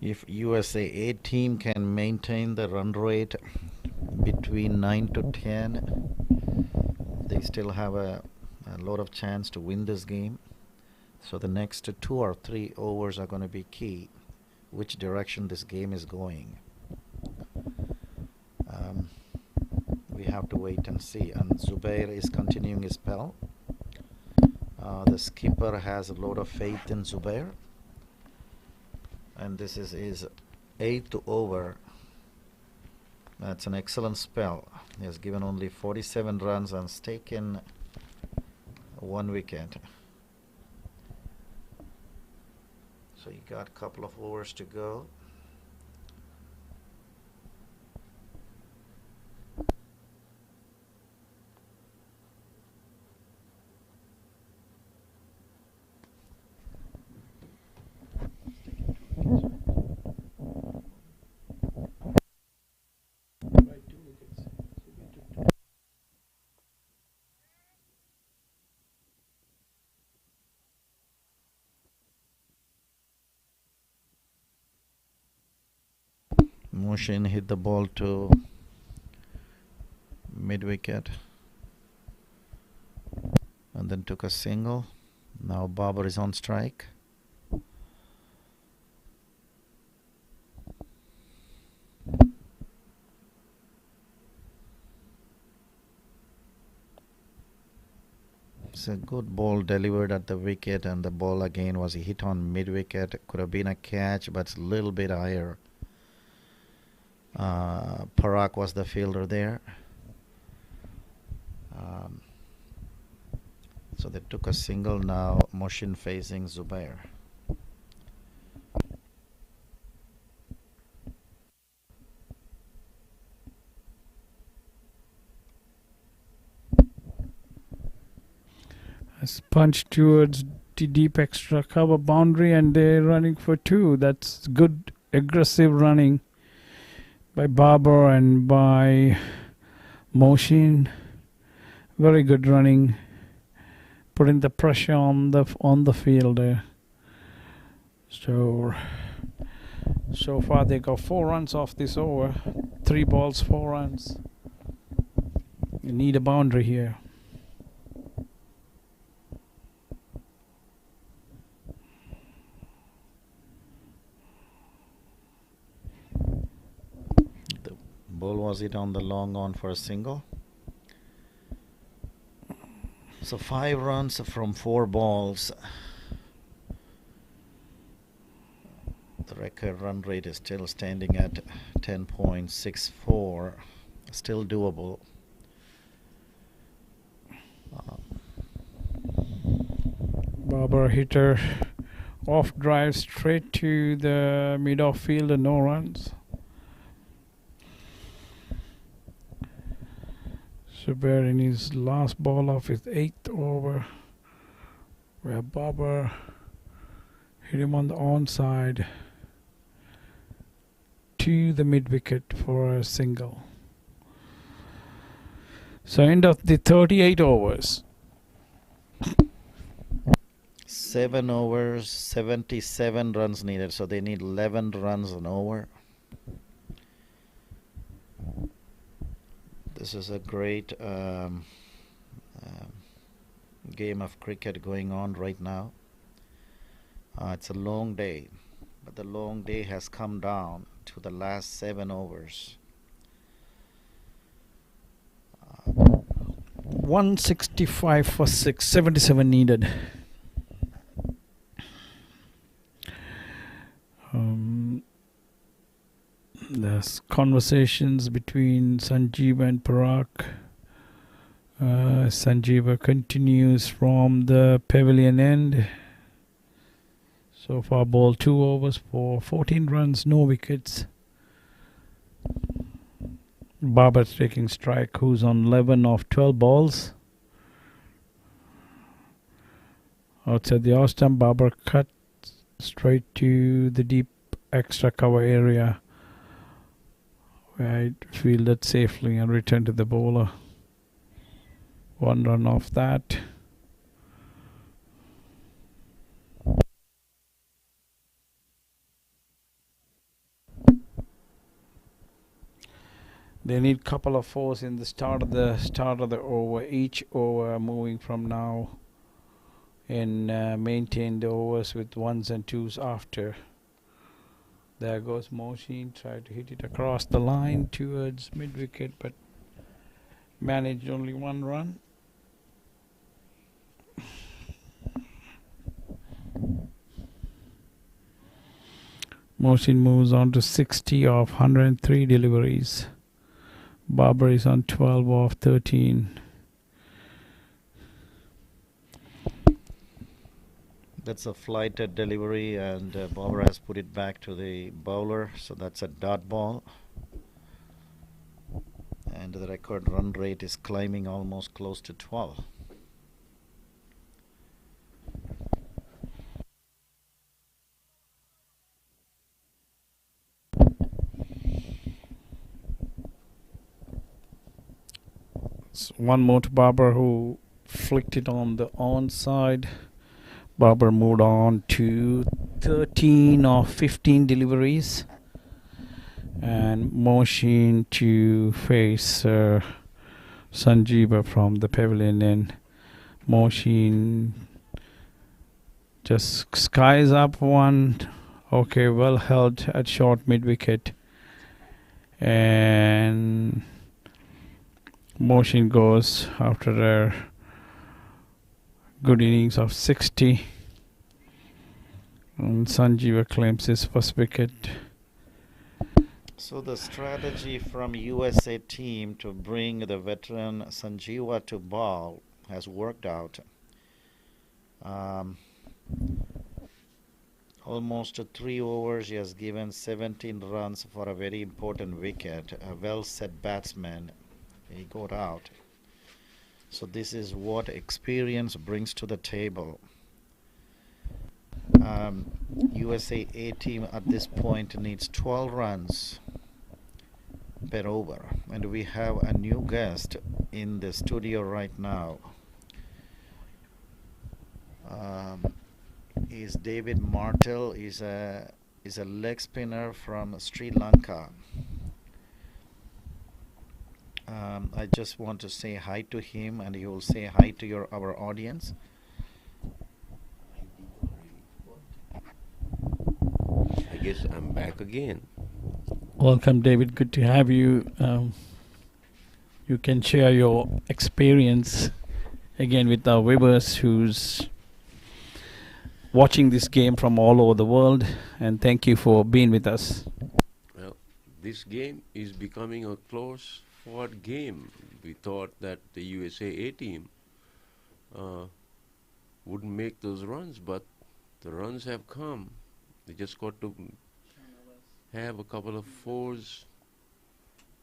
If USA A team can maintain the run rate between 9 to 10, they still have a lot of chance to win this game. So the next 2 or 3 overs are going to be key, which direction this game is going. We have to wait and see. And Zubair is continuing his spell. The skipper has a lot of faith in Zubair. And this is his 8th over. That's an excellent spell. He has given only 47 runs and has taken 1 wicket. So you got a couple of overs to go. Mohsin hit the ball to mid wicket and then took a single. Now Babar is on strike. It's a good ball delivered at the wicket, and the ball again was hit on mid wicket. Could have been a catch, but it's a little bit higher. Parag was the fielder there. So they took a single. Now Mohsin facing Zubair. Has punched towards the deep extra cover boundary, and they're running for 2. That's good aggressive running by Babar and by Motion, very good running, putting the pressure on the fielder. So far they got 4 runs off this over. 3 balls, 4 runs. You need a boundary here. The ball was hit on the long on for a single. So 5 runs from 4 balls. The record run rate is still standing at 10.64. Still doable. Barber hitter off drive straight to the mid off field and no runs. Zubair in his last ball of his 8th over, where Barber hit him on the onside to the mid wicket for a single. So end of the 38 overs. 7 overs, 77 runs needed, so they need 11 runs an over. This is a great game of cricket going on right now. It's a long day, but the long day has come down to the last 7 overs. 165 for 6, 77 needed. There's conversations between Sanjeev and Parag. Sanjeeva continues from the pavilion end. So far, ball 2 overs for 14 runs, no wickets. Babar's taking strike, who's on 11 of 12 balls. Outside the off stump, Babar cut straight to the deep extra cover area, where I fielded safely and returned to the bowler. 1 run off that. They need couple of 4s in the start of the over. Each over moving from now in maintained overs with 1s and 2s after. There goes Mohsin, tried to hit it across the line towards mid wicket, but managed only 1 run. Mohsin moves on to 60 of 103 deliveries. Babar is on 12 of 13. That's a flighted delivery, and Babar has put it back to the bowler, so that's a dot ball. And the record run rate is climbing almost close to 12. One more to Babar, who flicked it on the onside. Babar moved on to 13 of 15 deliveries, and Mohsin to face Sanjeeva from the pavilion end. Mohsin just skies up one. Okay, well held at short mid wicket, and Mohsin goes after a good innings of 60, and Sanjeeva claims his first wicket. So the strategy from USA team to bring the veteran Sanjeeva to bowl has worked out. Almost 3 overs, he has given 17 runs for a very important wicket. A well set batsman. He got out. So this is what experience brings to the table. USA A team at this point needs 12 runs per over. And we have a new guest in the studio right now. Is David Martel. Is a leg spinner from Sri Lanka. I just want to say hi to him, and he will say hi to our audience. I guess I'm back again. Welcome, David. Good to have you. You can share your experience again with our viewers who's watching this game from all over the world, and thank you for being with us. Well, this game is becoming a close fought game. We thought that the USA A team wouldn't make those runs, but the runs have come. They just got to have a couple of fours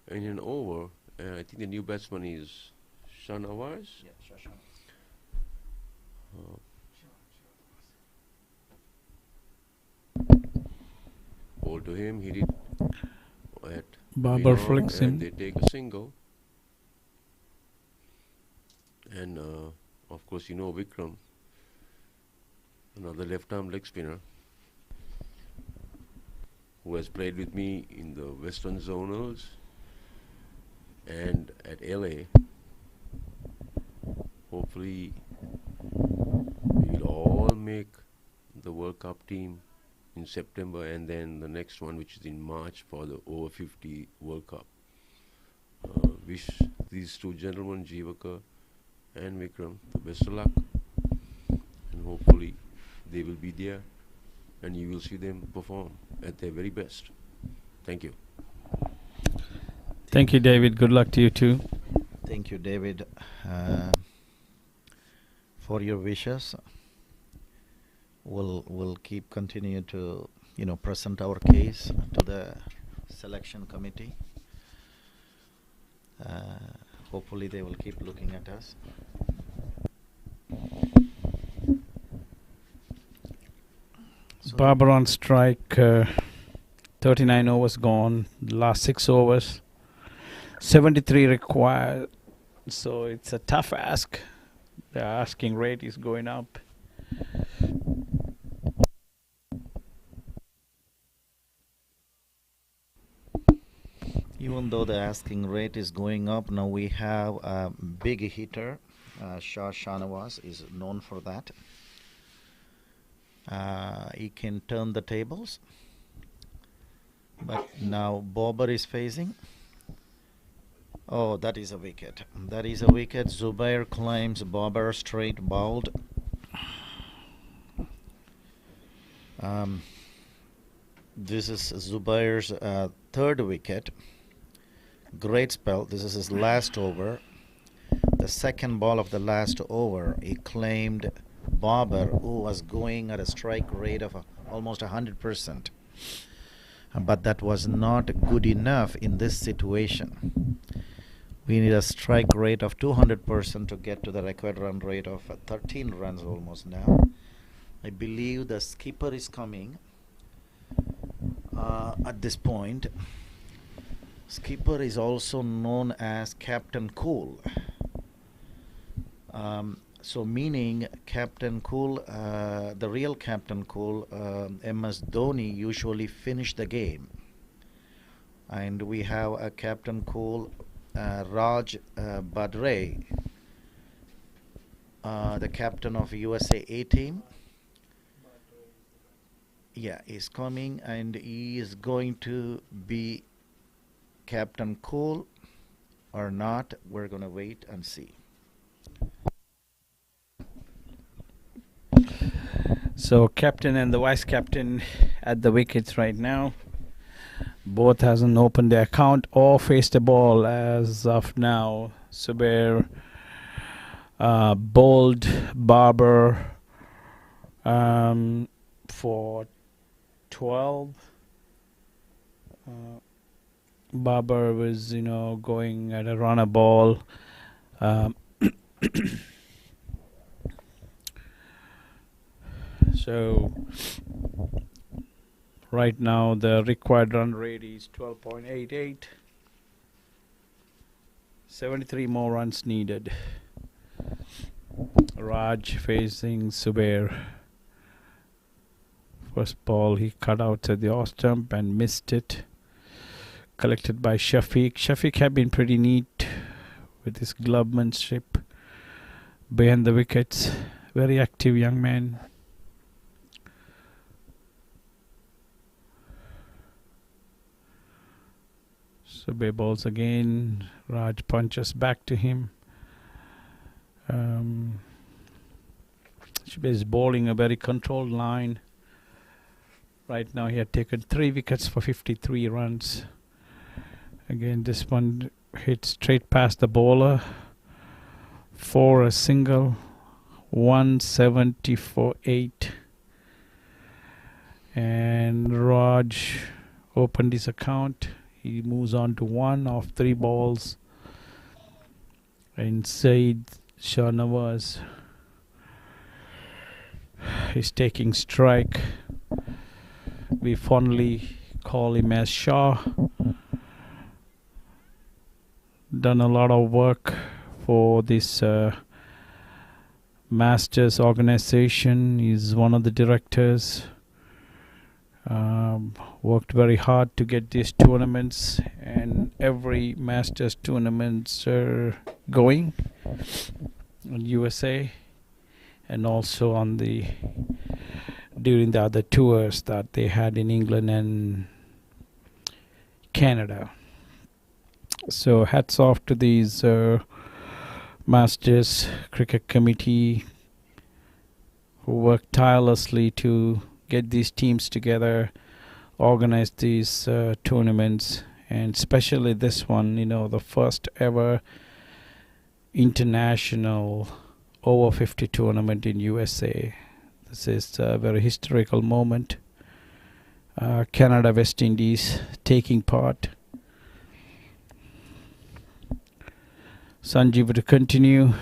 in an over. I think the new batsman is Shanawaz. Yeah, Ball to him, he did at Barber flicks him. and they take a single. And of course, you know Vikram, another left-arm leg spinner, who has played with me in the Western Zonals and at LA. Hopefully, we'll all make the World Cup team in September, and then the next one, which is in March, for the over 50 World Cup. Wish these two gentlemen, Jivaka and Vikram, the best of luck, and hopefully they will be there and you will see them perform at their very best. Thank you. Thank you, David. Good luck to you too. Thank you, David, for your wishes. We'll keep continue to present our case to the selection committee. Hopefully they will keep looking at us. So Barber on strike. 39 overs gone. Last 6 overs. 73 required. So it's a tough ask. The asking rate is going up. Even though the asking rate is going up, now we have a big hitter. Shah Shanawaz is known for that. He can turn the tables. But now Bobber is facing. Oh, that is a wicket. That is a wicket. Zubair claims Bobber straight bowled. This is Zubair's third wicket. Great spell. This is his last over. The second ball of the last over, he claimed Bobber, who was going at a strike rate of almost 100%. But that was not good enough in this situation. We need a strike rate of 200% to get to the required run rate of 13 runs almost now. I believe the skipper is coming at this point. Skipper is also known as Captain Cool. So meaning Captain Cool, the real Captain Cool, MS Dhoni, usually finish the game. And we have a Captain Cool, Raj Badre, the captain of USA A team. Yeah, he's coming, and he is going to be Captain Cool or not. We're going to wait and see. So captain and the vice captain at the wickets right now. Both hasn't opened their account or faced a ball as of now. Zubair bowled Barber for 12. Barber was, going at a runner ball. So right now the required run rate is 12.88. 73 more runs needed. Raj facing Subair. First ball he cut out at the off stump and missed it. Collected by Shafiq. Shafiq had been pretty neat with his glovemanship behind the wickets. Very active young man. Subair balls again. Raj punches back to him. Subair is bowling a very controlled line. Right now he had taken 3 wickets for 53 runs. Again this one hit straight past the bowler for a single. 170 for 8. And Raj opened his account. He moves on to 1 of 3 balls. And Said Shahnawaz is taking strike. We fondly call him as Shah. Done a lot of work for this Masters organization. He's one of the directors. Worked very hard to get these tournaments, and every Masters tournaments are going in USA and also on the during the other tours that they had in England and Canada. So hats off to these Masters Cricket Committee who worked tirelessly to get these teams together, organize these tournaments, and especially this one, you know, the first ever international over 50 tournament in USA. This is a very historical moment. Canada, West Indies taking part. Sanjeev to continue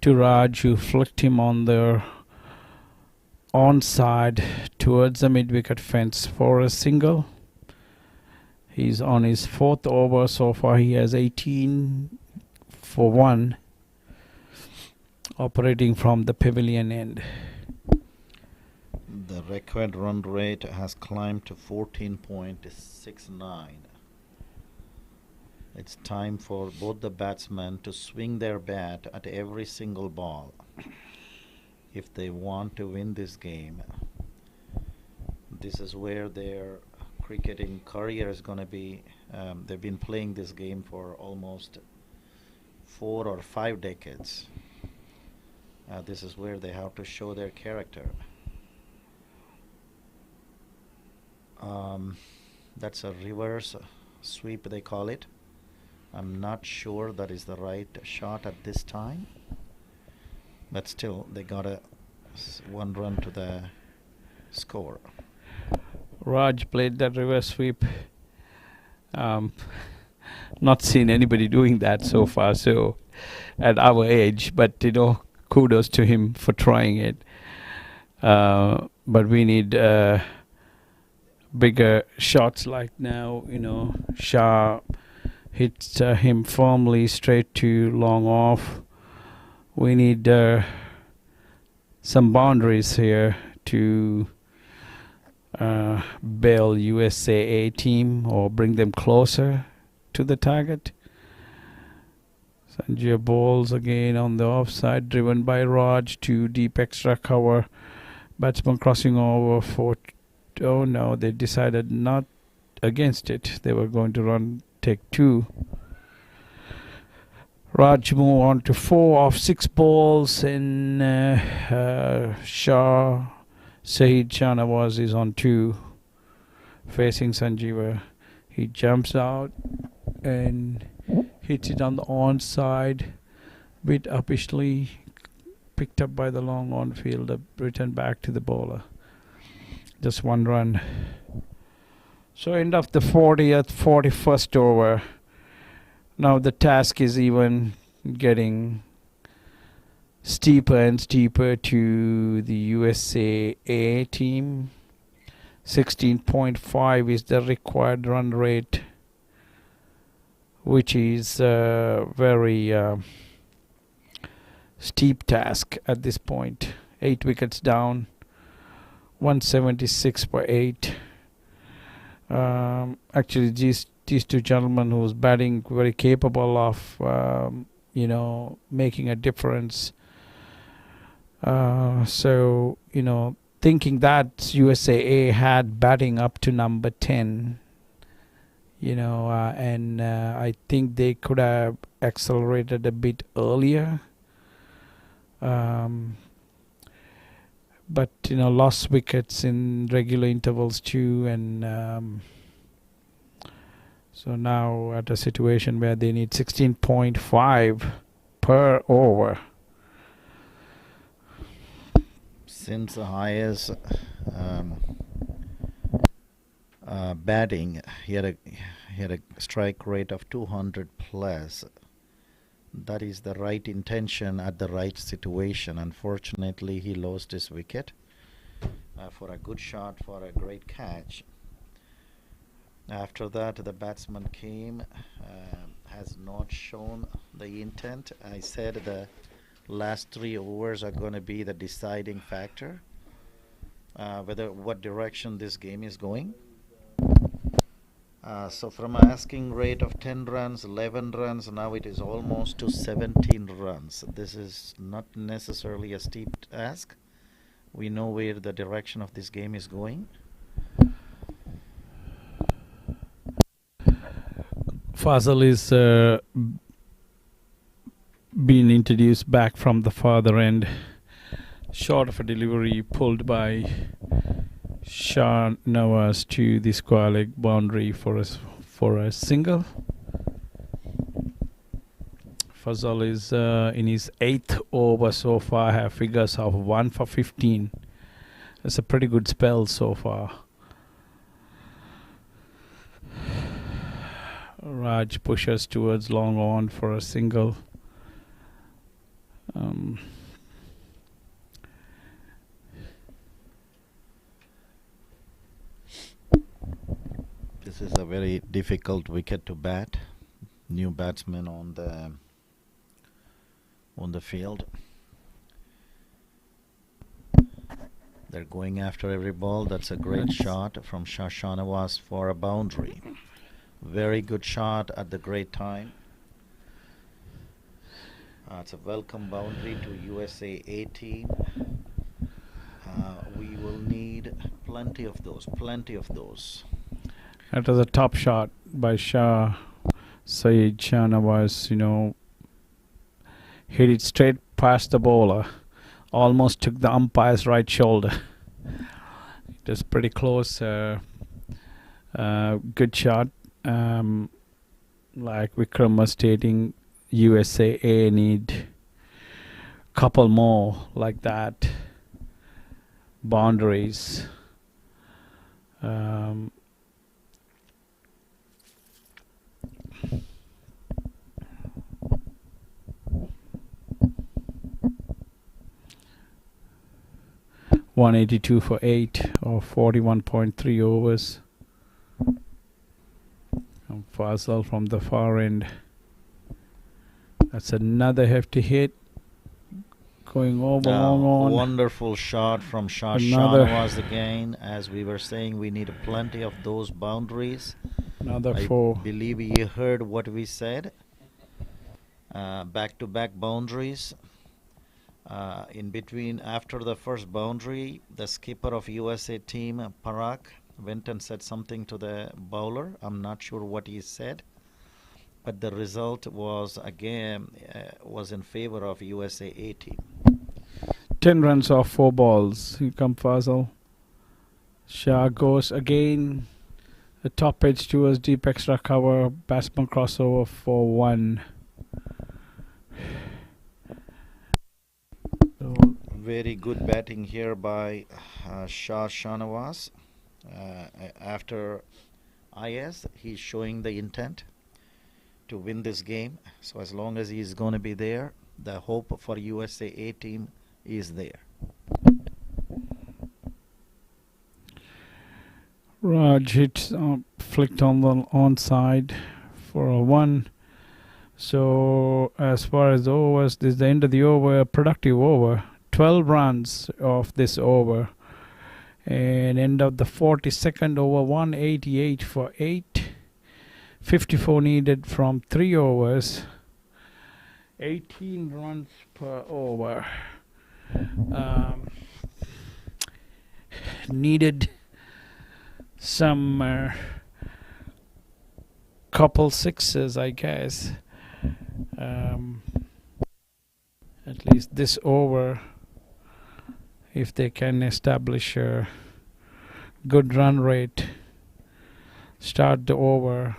to Raj, who flicked him on the onside towards the mid-wicket fence for a single. He's on his 4th over so far. He has 18 for 1, operating from the pavilion end. The record run rate has climbed to 14.69. It's time for both the batsmen to swing their bat at every single ball if they want to win this game. This is where their cricketing career is going to be. They've been playing this game for almost 4 or 5 decades. This is where they have to show their character. That's a reverse sweep, they call it. I'm not sure that is the right shot at this time, but still they got a 1 run to the score. Raj played that reverse sweep. Not seen anybody doing that so far, so at our age, but you know, kudos to him for trying it. But we need bigger shots like now, you know. Shah hits him firmly straight to long off. We need some boundaries here to bail USAA team or bring them closer to the target. Sanjay balls again on the offside, driven by Raj to deep extra cover. Batsman crossing over for... Oh no, they decided not against it. They were going to take 2. Raj move on to 4 of 6 balls, and Shah Saeed Shahnawaz is on 2, facing Sanjeeva. He jumps out and hits it on the onside, bit uppishly, picked up by the long on fielder, returned back to the bowler. Just 1 run. So end of the 41st over. Now the task is even getting steeper and steeper to the USAA team. 16.5 is the required run rate. which is a very steep task at this point. 8 wickets down, 176 for 8. Actually, these two gentlemen who's batting very capable of making a difference. So thinking that USAA had batting up to number 10, and I think they could have accelerated a bit earlier. But lost wickets in regular intervals too, and so now at a situation where they need 16.5 per over. Since the highest batting, he had a strike rate of 200 plus. That is the right intention at the right situation. Unfortunately, he lost his wicket for a good shot, for a great catch. After that, the batsman came, has not shown the intent. I said the last 3 overs are going to be the deciding factor, what direction this game is going. So from an asking rate of 10 runs, 11 runs, now it is almost to 17 runs. This is not necessarily a steep ask. We know where the direction of this game is going. Fazal is being introduced back from the farther end. Short of a delivery pulled by Shah Nawaz to the square leg boundary for a single. Fazal is in his 8th over so far, have figures of 1 for 15. That's a pretty good spell so far. Raj pushes towards long on for a single. This is a very difficult wicket to bat. New batsman on the field. They're going after every ball. That's a great shot from Shah Nawaz for a boundary. Very good shot at the great time. It's a welcome boundary to USA A team. We will need plenty of those. That was a top shot by Shah Nawaz, hit it straight past the bowler. Almost took the umpire's right shoulder. It was pretty close. Good shot. Like Vikram was stating, USAA need couple more like that boundaries. 182 for 8 or 41.3 overs. And Fazal from the far end. That's another hefty hit. Going over long on. Wonderful shot from Shah Nawaz again. As we were saying, we need plenty of those boundaries. Another I 4. believe you heard what we said. Back-to-back boundaries. In between, after the first boundary, the skipper of USA team, Parag, went and said something to the bowler. I'm not sure what he said, but the result was again was in favor of USA A team. 10 runs off 4 balls. Here comes Fazal. Shah goes again. The top edge towards deep extra cover. Batsman crossover for 1. Very good batting here by Shah Nawaz. After IS, he's showing the intent to win this game. So as long as he's going to be there, the hope for USA A team is there. Raj hits, flicked on the onside for a 1. So as far as the overs, this is the end of the over, productive over. 12 runs of this over. And end of the 42nd over, 188 for 8. 54 needed from 3 overs. 18 runs per over. Needed some couple sixes, I guess. At least this over, if they can establish a good run rate, start the over,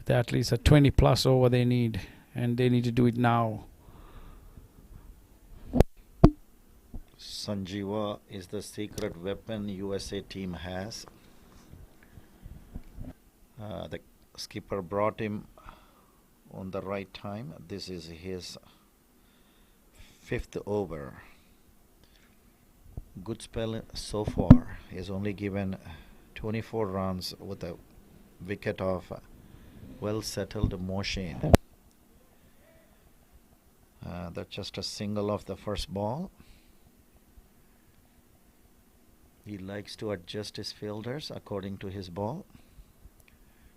at least a 20 plus over they need, and they need to do it now. Sanjeeva is the secret weapon USA team has. The skipper brought him on the right time. This is his 5th over. Good spell so far. He has only given 24 runs with a wicket of well settled motion. That's just a single of the first ball. He likes to adjust his fielders according to his ball.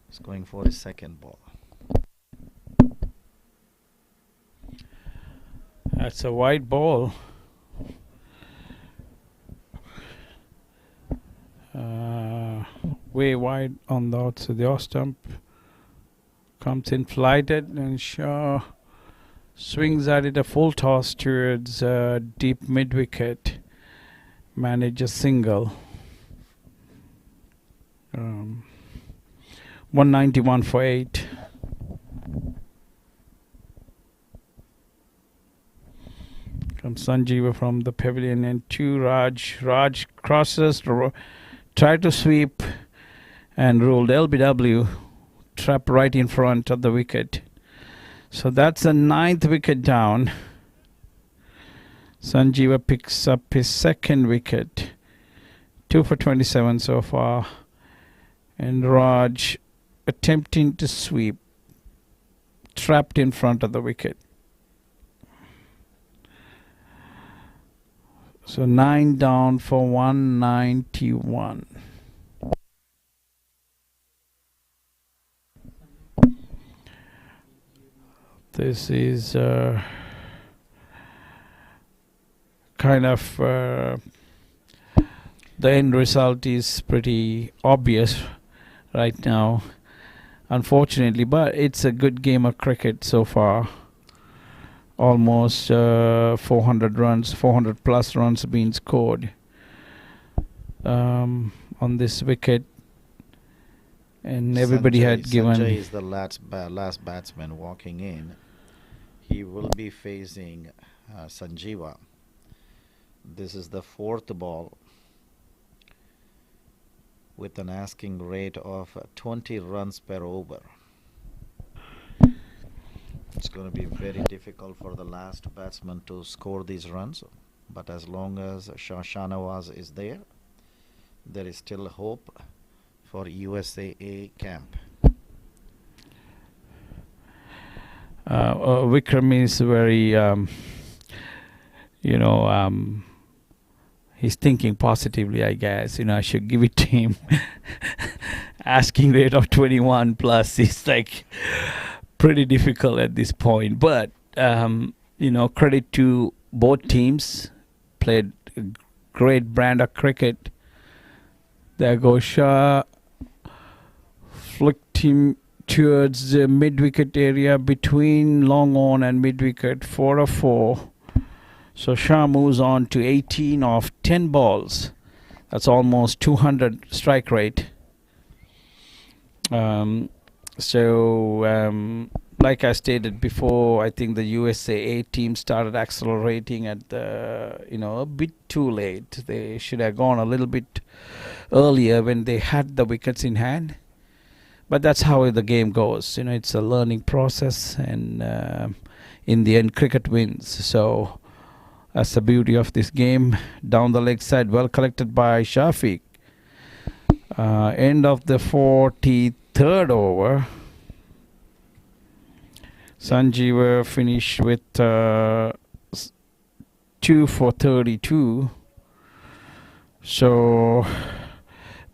He's going for his second ball. That's a wide ball. Way wide on the outside. The off stump comes in flighted, and Shaw swings at it a full toss towards deep mid wicket. Manage a single. 191 for 8. Comes Sanjeeva from the pavilion, and 2 Raj. Raj crosses, tried to sweep and ruled LBW, trap right in front of the wicket. So that's the 9th wicket down. Sanjeeva picks up his 2nd wicket. 2 for 27 so far. And Raj attempting to sweep, trapped in front of the wicket. So 9 down for 191. This is kind of the end result is pretty obvious right now, unfortunately, but it's a good game of cricket so far. Almost 400 runs, 400 plus runs being scored on this wicket, and everybody had given. Sanjay is the last batsman walking in. He will be facing Sanjeeva. This is the 4th ball with an asking rate of 20 runs per over. It's going to be very difficult for the last batsman to score these runs, but as long as Shah Shanawaz is there, there is still hope for USAA camp. Vikram is very, he's thinking positively, I guess. I should give it to him. Asking rate of 21 plus is like pretty difficult at this point. But, credit to both teams. Played a great brand of cricket. There goes Shah. Flicked him towards the mid-wicket area between long on and mid-wicket, 4 of 4. So Shah moves on to 18 of 10 balls. That's almost 200 strike rate. Like I stated before, I think the USAA team started accelerating at a bit too late. They should have gone a little bit earlier when they had the wickets in hand. But that's how the game goes. It's a learning process, and in the end, cricket wins. So that's the beauty of this game. Down the leg side, well collected by Shafiq. End of the 43rd third over, Sanjeev finished with 2 for 32. So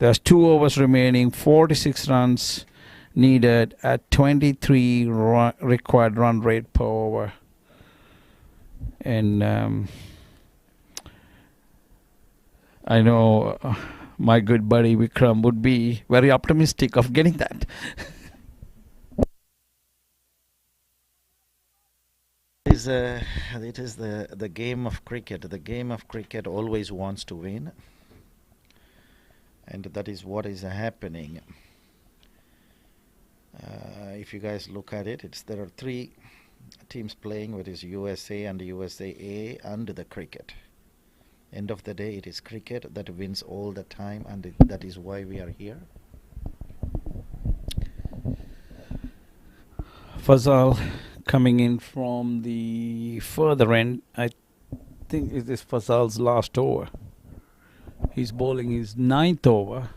there's 2 overs remaining, 46 runs needed at 23 required run rate per over. And I know my good buddy Vikram would be very optimistic of getting that. It is the game of cricket. The game of cricket always wants to win, and that is what is happening. If you guys look at it, there are 3 teams playing, which is USA and USAA and the cricket. End of the day, it is cricket that wins all the time, and that is why we are here. Fazal coming in from the further end. I think it is Fazal's last over. He's bowling his 9th over.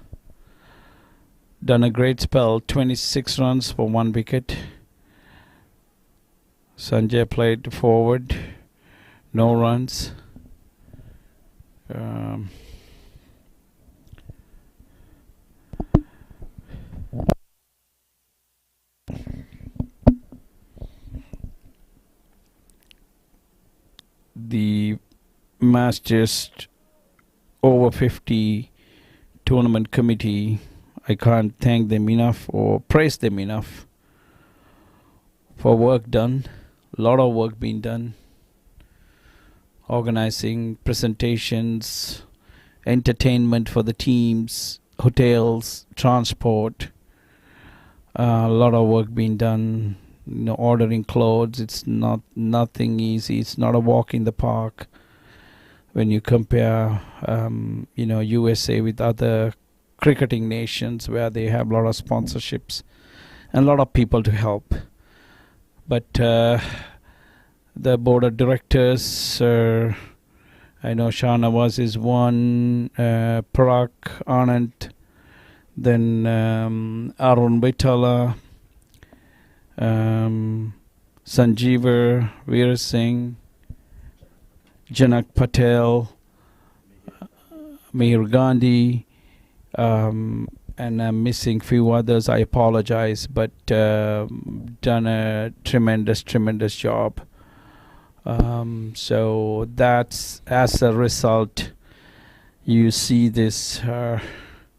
Done a great spell, 26 runs for 1 wicket. Sanjay played forward, no runs. The Masters over 50 tournament committee, I can't thank them enough or praise them enough for work done. A lot of work being done, organizing presentations, entertainment for the teams, hotels, transport. A lot of work being done. Ordering clothes. It's nothing easy. It's not a walk in the park. When you compare, USA with other cricketing nations where they have a lot of sponsorships and a lot of people to help. But the board of directors, I know Shahnawaz is one, Parag Anand, then Arun Baitala, Sanjeev, Veer Singh, Janak Patel, Meher Gandhi, and I'm missing few others. I apologize, but done a tremendous job. So that's, as a result, you see this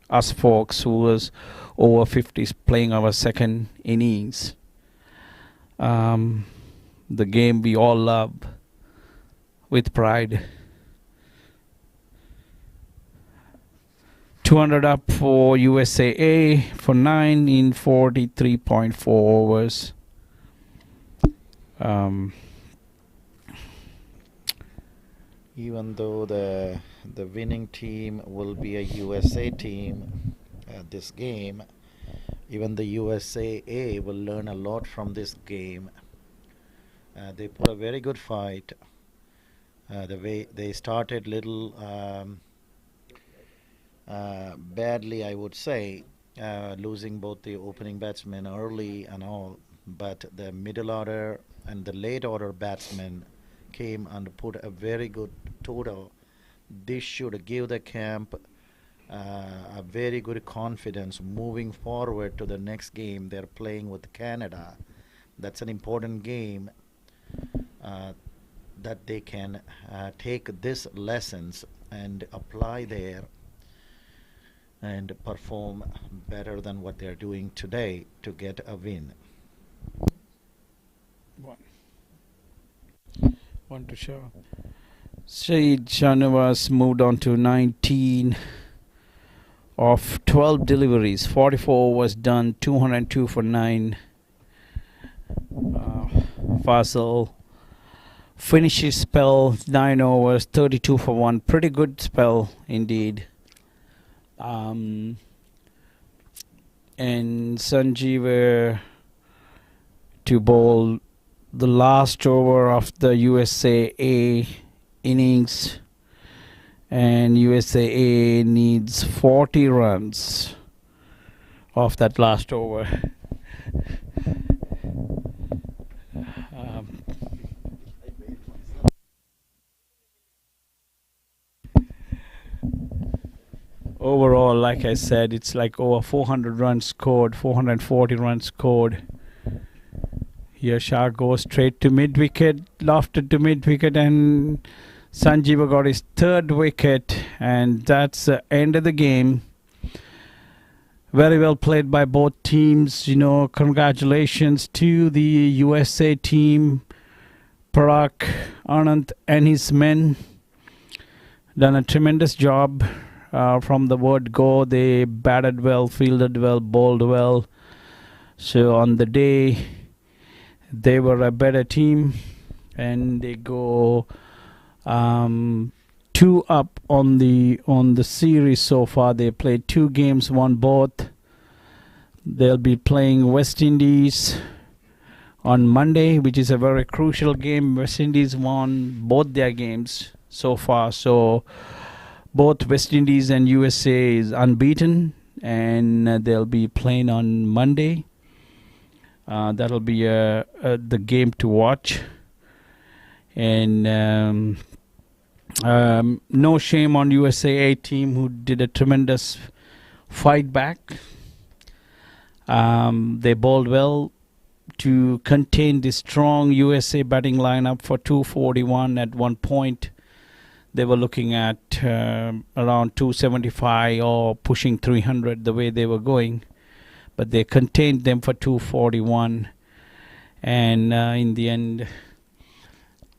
us folks who was over 50s playing our second innings. The game we all love with pride. 200 up for USAA for 9 in 43.4 overs. Even though the winning team will be a USA team this game, even the USAA will learn a lot from this game. They put a very good fight. The way they started little badly, I would say, losing both the opening batsmen early and all, but the middle order and the late order batsmen came and put a very good total. This should give the camp a very good confidence moving forward to the next game. They're playing with Canada. That's an important game that they can take these lessons and apply there and perform better than what they're doing today to get a win. One to show. Saeed Shanawaz moved on to 19 of 12 deliveries, 44 overs done, 202 for 9. Faisal finishes spell, 9 overs, 32 for 1. Pretty good spell indeed. And Sanjeev to bowl the last over of the USAA innings, and USAA needs 40 runs of that last over. Um, Overall, like I said, it's like over 400 runs scored, 440 runs scored. Here Shah goes straight to mid-wicket, lofted to mid-wicket, and Sanjeeva got his third wicket, and that's the end of the game. Very well played by both teams. You know, congratulations to the USA team, Parag, Anand and his men. Done a tremendous job. From the word go, they batted well, fielded well, bowled well. So on the day, they were a better team, and they go 2 up on the series so far. They played 2 games, won both. They'll be playing West Indies on Monday, which is a very crucial game. West Indies won both their games so far, so both West Indies and USA is unbeaten, and they'll be playing on Monday. That'll be the game to watch. And no shame on USA team, who did a tremendous fight back. They bowled well to contain the strong USA batting lineup for 241 at one point. They were looking at around 275 or pushing 300 the way they were going. But they contained them for 241. And in the end,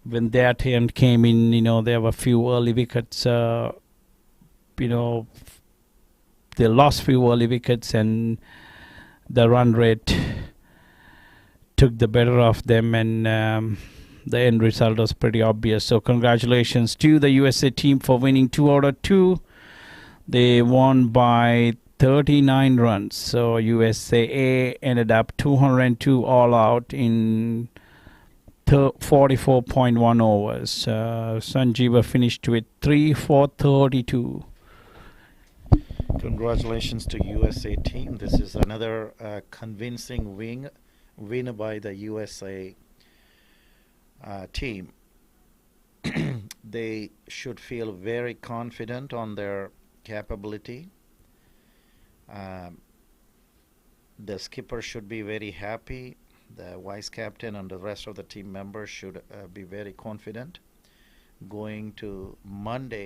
when their turn came in, you know, there were a few early wickets. You know, they lost few early wickets, and the run rate took the better of them, and the end result was pretty obvious. So congratulations to the USA team for winning 2 out of 2. They won by 39 runs. So USA ended up 202 all out in 44.1 overs. Sanjeeva finished with 3 for 32. Congratulations to USA team. This is another convincing win by the USA team. They should feel very confident on their capability. The skipper should be very happy. The vice captain and the rest of the team members should be very confident going to Monday